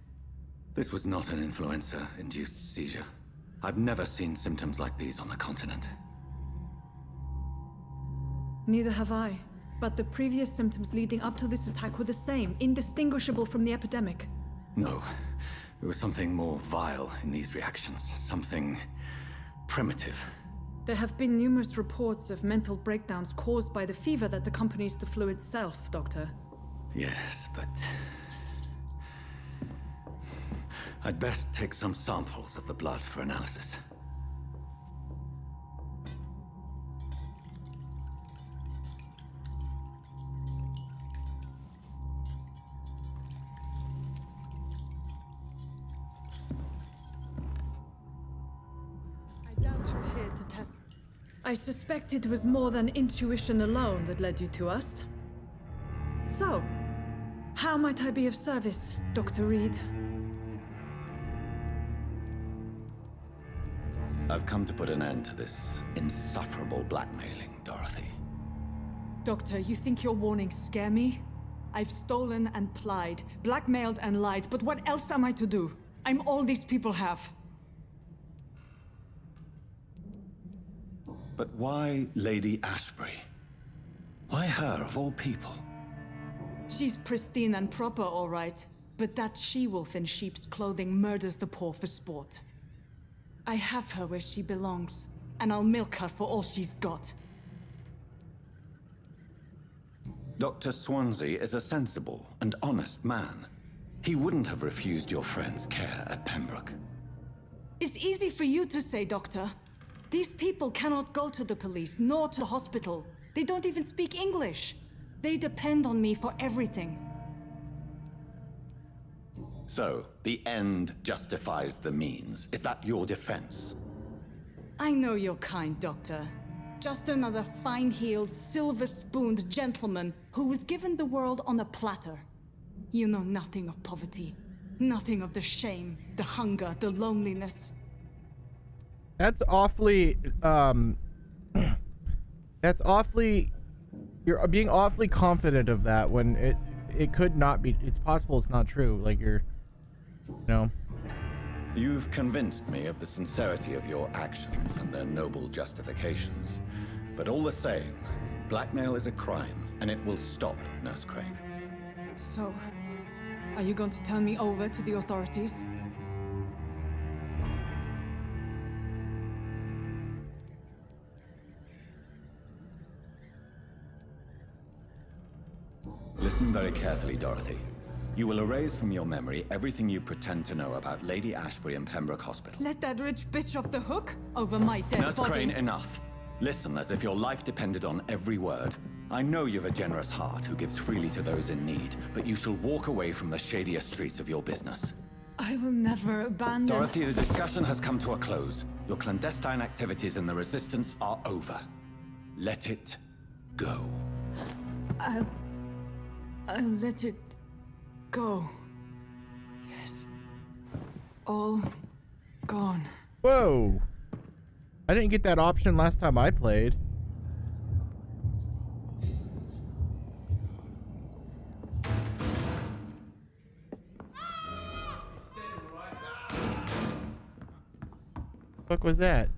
Speaker 2: This was not an influenza-induced seizure. I've never seen symptoms like these on the continent.
Speaker 10: Neither have I. But the previous symptoms leading up to this attack were the same, indistinguishable from the epidemic.
Speaker 2: No. There was something more vile in these reactions. Something primitive.
Speaker 10: There have been numerous reports of mental breakdowns caused by the fever that accompanies the flu itself, Doctor.
Speaker 2: Yes, but I'd best take some samples of the blood for analysis.
Speaker 10: I doubt you're here to test. I suspect it was more than intuition alone that led you to us. So, how might I be of service, Dr. Reed?
Speaker 2: I've come to put an end to this insufferable blackmailing, Dorothy.
Speaker 10: Doctor, you think your warnings scare me? I've stolen and plied, blackmailed and lied, but what else am I to do? I'm all these people have.
Speaker 2: But why Lady Ashbury? Why her, of all people?
Speaker 10: She's pristine and proper, all right. But that she-wolf in sheep's clothing murders the poor for sport. I have her where she belongs, and I'll milk her for all she's got.
Speaker 2: Dr. Swansea is a sensible and honest man. He wouldn't have refused your friend's care at Pembroke.
Speaker 10: It's easy for you to say, Doctor. These people cannot go to the police, nor to the hospital. They don't even speak English. They depend on me for everything.
Speaker 2: So, the end justifies the means. Is that your defense?
Speaker 10: I know you're kind, Doctor. Just another fine-heeled, silver-spooned gentleman who was given the world on a platter. You know nothing of poverty. Nothing of the shame, the hunger, the loneliness.
Speaker 1: That's awfully, that's awfully, you're being awfully confident of that when it could not be, it's possible it's not true. Like you're, you know.
Speaker 2: You've convinced me of the sincerity of your actions and their noble justifications. But all the same, blackmail is a crime, and it will stop, Nurse Crane.
Speaker 10: So, are you going to turn me over to the authorities?
Speaker 2: Listen very carefully, Dorothy. You will erase from your memory everything you pretend to know about Lady Ashbury and Pembroke Hospital.
Speaker 10: Let that rich bitch off the hook over my dead
Speaker 2: Nurse
Speaker 10: body.
Speaker 2: Crane, enough. Listen as if your life depended on every word. I know you've a generous heart who gives freely to those in need, but you shall walk away from the shadier streets of your business.
Speaker 10: I will never abandon...
Speaker 2: Dorothy, the discussion has come to a close. Your clandestine activities in the Resistance are over. Let it go.
Speaker 10: I'll let it go. Yes. All gone.
Speaker 1: Whoa. I didn't get that option last time I played. What was that?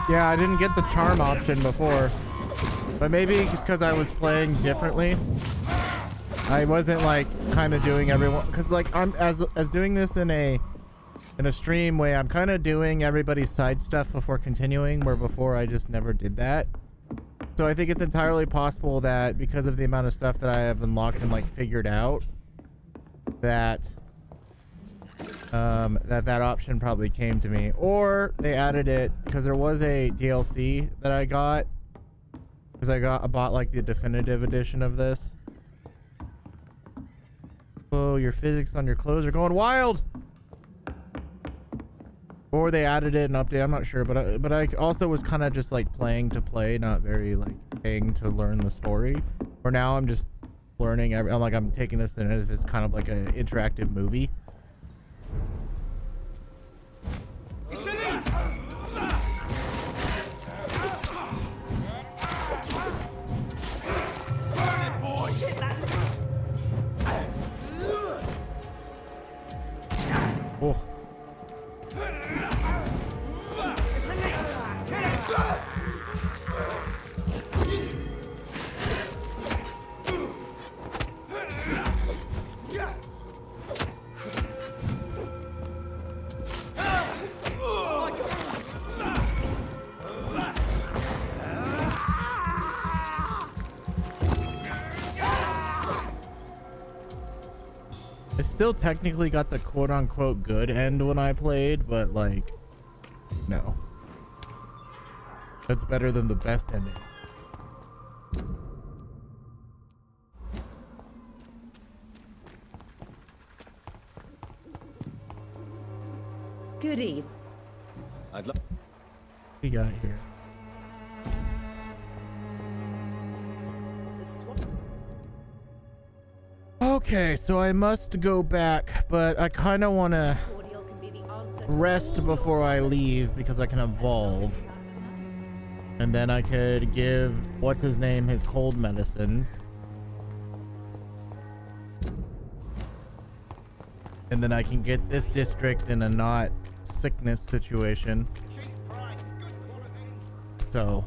Speaker 1: Yeah, I didn't get the charm option before, but maybe it's because I was playing differently. I wasn't like kind of doing everyone, because like I'm as doing this in a stream way, I'm kind of doing everybody's side stuff before continuing, where before I just never did that. So I think it's entirely possible that because of the amount of stuff that I have unlocked and like figured out, that that option probably came to me, or they added it because there was a DLC that I got, because I bought like the definitive edition of this. Oh, your physics on your clothes are going wild. Or they added it and update. I'm not sure, but I also was kind of just like playing to play, not very like paying to learn the story. For now, I'm just learning. I'm taking this in as if it's kind of like an interactive movie. Oh. I still technically got the quote-unquote good end when I played, but like, no. That's better than the best ending.
Speaker 22: Good eve.
Speaker 2: I'd love.
Speaker 1: What we got here? Okay, so I must go back, but I kind of want to rest before I leave because I can evolve. And then I could give what's his name his cold medicines. And then I can get this district in a not sickness situation. So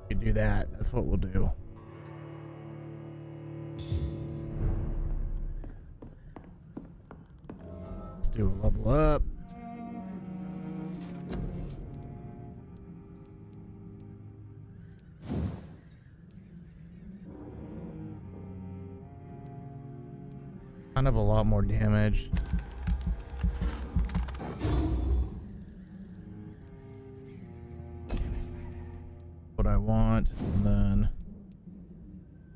Speaker 1: we can do that. That's what we'll do. Let's do a level up. Kind of a lot more damage. What I want, and then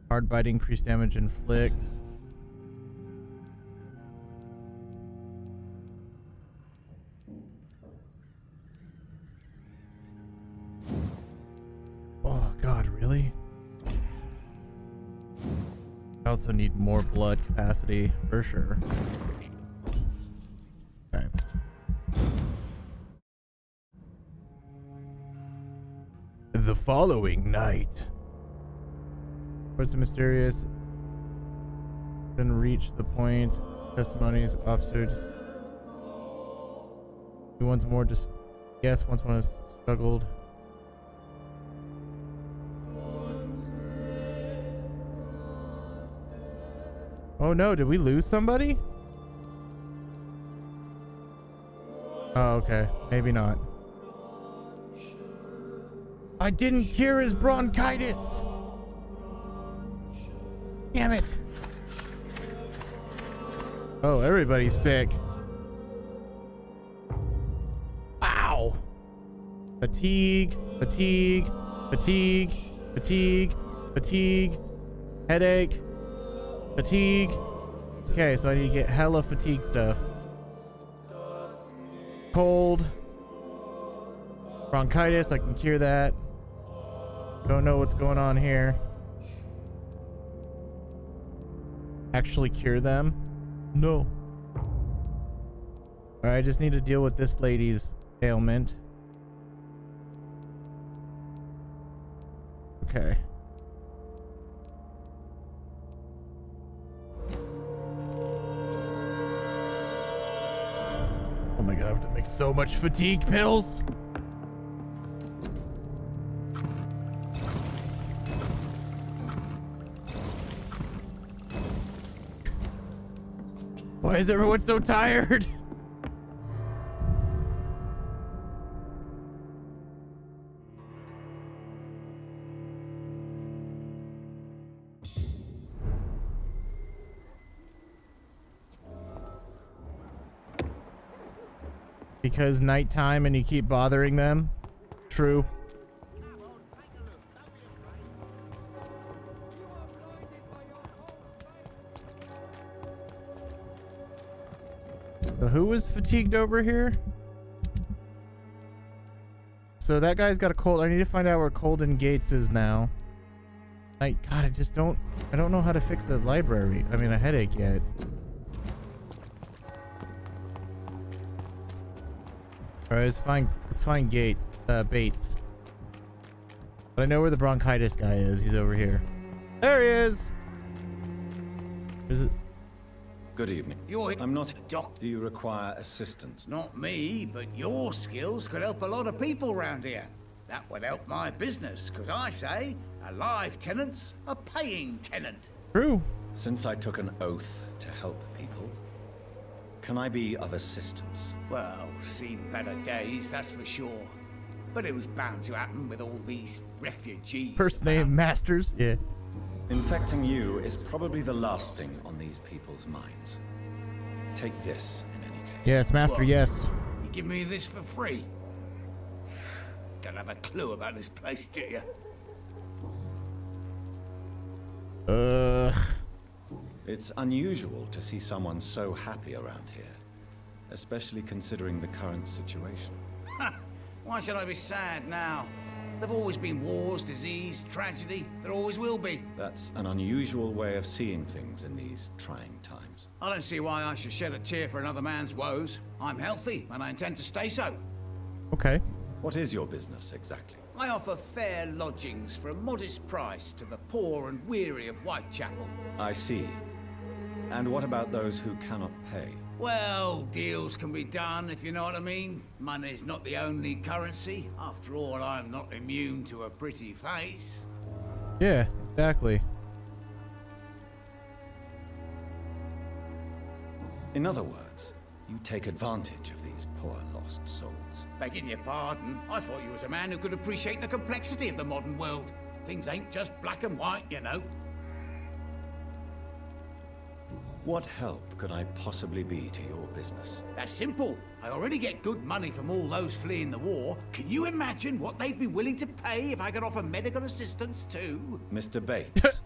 Speaker 1: hard bite, increased damage, inflict. Oh God, really? I also need more blood capacity for sure. Okay. The following night. Where's the mysterious? Then reach the point. Testimonies, officer. Just. He wants more. Just yes. Once one has struggled. Oh no, did we lose somebody? Oh, okay. Maybe not. I didn't cure his bronchitis. Damn it. Oh, everybody's sick. Ow. Fatigue, fatigue, fatigue, fatigue, fatigue, headache. Fatigue. Okay, so I need to get hella fatigue stuff. Cold. Bronchitis, I can cure that. Don't know what's going on here. Actually cure them? No. Alright, I just need to deal with this lady's ailment. Okay. Oh my God, I have to make so much fatigue pills. Why is everyone so tired? Because nighttime and you keep bothering them? True. So who was fatigued over here? So that guy's got a cold. I need to find out where Colden Gates is now. God, I don't know how to fix the library. I mean, a headache yet. Alright, let's find Gates, Bates. But I know where the bronchitis guy is. He's over here. There he is! Is it?
Speaker 2: Good evening. I'm not a doctor. Do you require assistance?
Speaker 18: Not me, but your skills could help a lot of people around here. That would help my business, because I say a live tenant's a paying tenant.
Speaker 1: True.
Speaker 2: Since I took an oath to help people, can I be of assistance?
Speaker 18: Well, seen better days, that's for sure. But it was bound to happen with all these refugees.
Speaker 1: First name Masters, yeah.
Speaker 2: Infecting you is probably the last thing on these people's minds. Take this in any case.
Speaker 1: Yes, Master,
Speaker 5: What?
Speaker 1: yes.
Speaker 5: You give me this for free? Don't have a clue about this place, do you?
Speaker 2: It's unusual to see someone so happy around here, especially considering the current situation.
Speaker 5: Why should I be sad now? There've always been wars, disease, tragedy. There always will be.
Speaker 2: That's an unusual way of seeing things in these trying times.
Speaker 5: I don't see why I should shed a tear for another man's woes. I'm healthy, and I intend to stay so.
Speaker 1: Okay.
Speaker 2: What is your business exactly?
Speaker 5: I offer fair lodgings for a modest price to the poor and weary of Whitechapel.
Speaker 2: I see. And what about those who cannot pay?
Speaker 5: Well, deals can be done, if you know what I mean. Money's not the only currency. After all, I'm not immune to a pretty face.
Speaker 1: Yeah, exactly.
Speaker 2: In other words, you take advantage of these poor lost souls.
Speaker 5: Begging your pardon, I thought you was a man who could appreciate the complexity of the modern world. Things ain't just black and white, you know.
Speaker 2: What help could I possibly be to your business?
Speaker 5: That's simple. I already get good money from all those fleeing the war. Can you imagine what they'd be willing to pay if I could offer medical assistance too?
Speaker 2: Mr. Bates,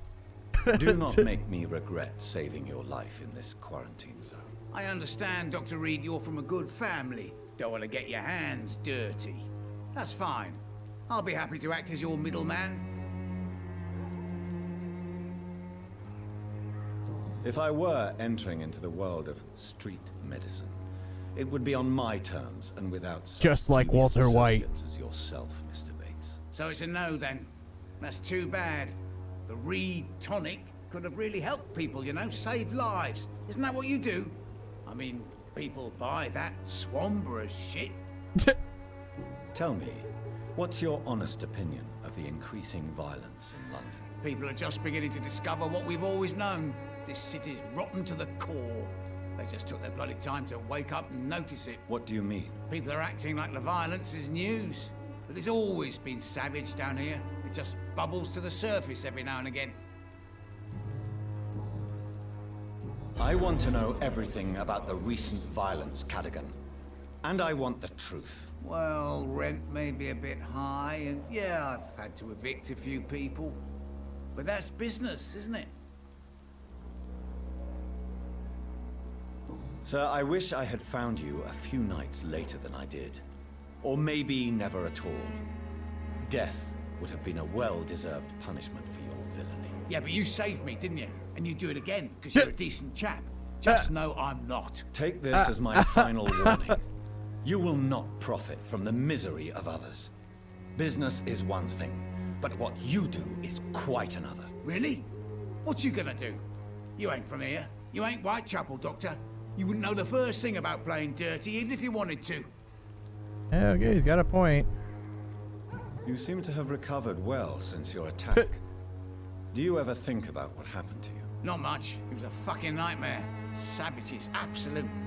Speaker 2: do not make me regret saving your life in this quarantine zone.
Speaker 5: I understand, Dr. Reed, you're from a good family. Don't want to get your hands dirty. That's fine. I'll be happy to act as your middleman.
Speaker 2: If I were entering into the world of street medicine, it would be on my terms and without such
Speaker 1: Just like
Speaker 2: devious
Speaker 1: Walter White.
Speaker 2: associates as yourself, Mr. Bates.
Speaker 5: So it's a no then. That's too bad. The Reed tonic could have really helped people, you know, save lives. Isn't that what you do? I mean, people buy that Swanborough shit.
Speaker 2: Tell me, what's your honest opinion of the increasing violence in London?
Speaker 5: People are just beginning to discover what we've always known. This city's rotten to the core. They just took their bloody time to wake up and notice it.
Speaker 2: What do you mean?
Speaker 5: People are acting like the violence is news. But it's always been savage down here. It just bubbles to the surface every now and again.
Speaker 2: I want to know everything about the recent violence, Cadogan. And I want the truth.
Speaker 5: Well, rent may be a bit high, and yeah, I've had to evict a few people. But that's business, isn't it?
Speaker 2: Sir, I wish I had found you a few nights later than I did. Or maybe never at all. Death would have been a well-deserved punishment for your villainy.
Speaker 5: Yeah, but you saved me, didn't you? And you'd do it again, because you're a decent chap. Just know I'm not.
Speaker 2: Take this as my final warning. You will not profit from the misery of others. Business is one thing, but what you do is quite another.
Speaker 5: Really? What you gonna do? You ain't from here. You ain't Whitechapel, Doctor. You wouldn't know the first thing about playing dirty, even if you wanted to.
Speaker 1: Yeah, okay, he's got a point.
Speaker 2: You seem to have recovered well since your attack. Do you ever think about what happened to you?
Speaker 5: Not much. It was a fucking nightmare. Savages, absolute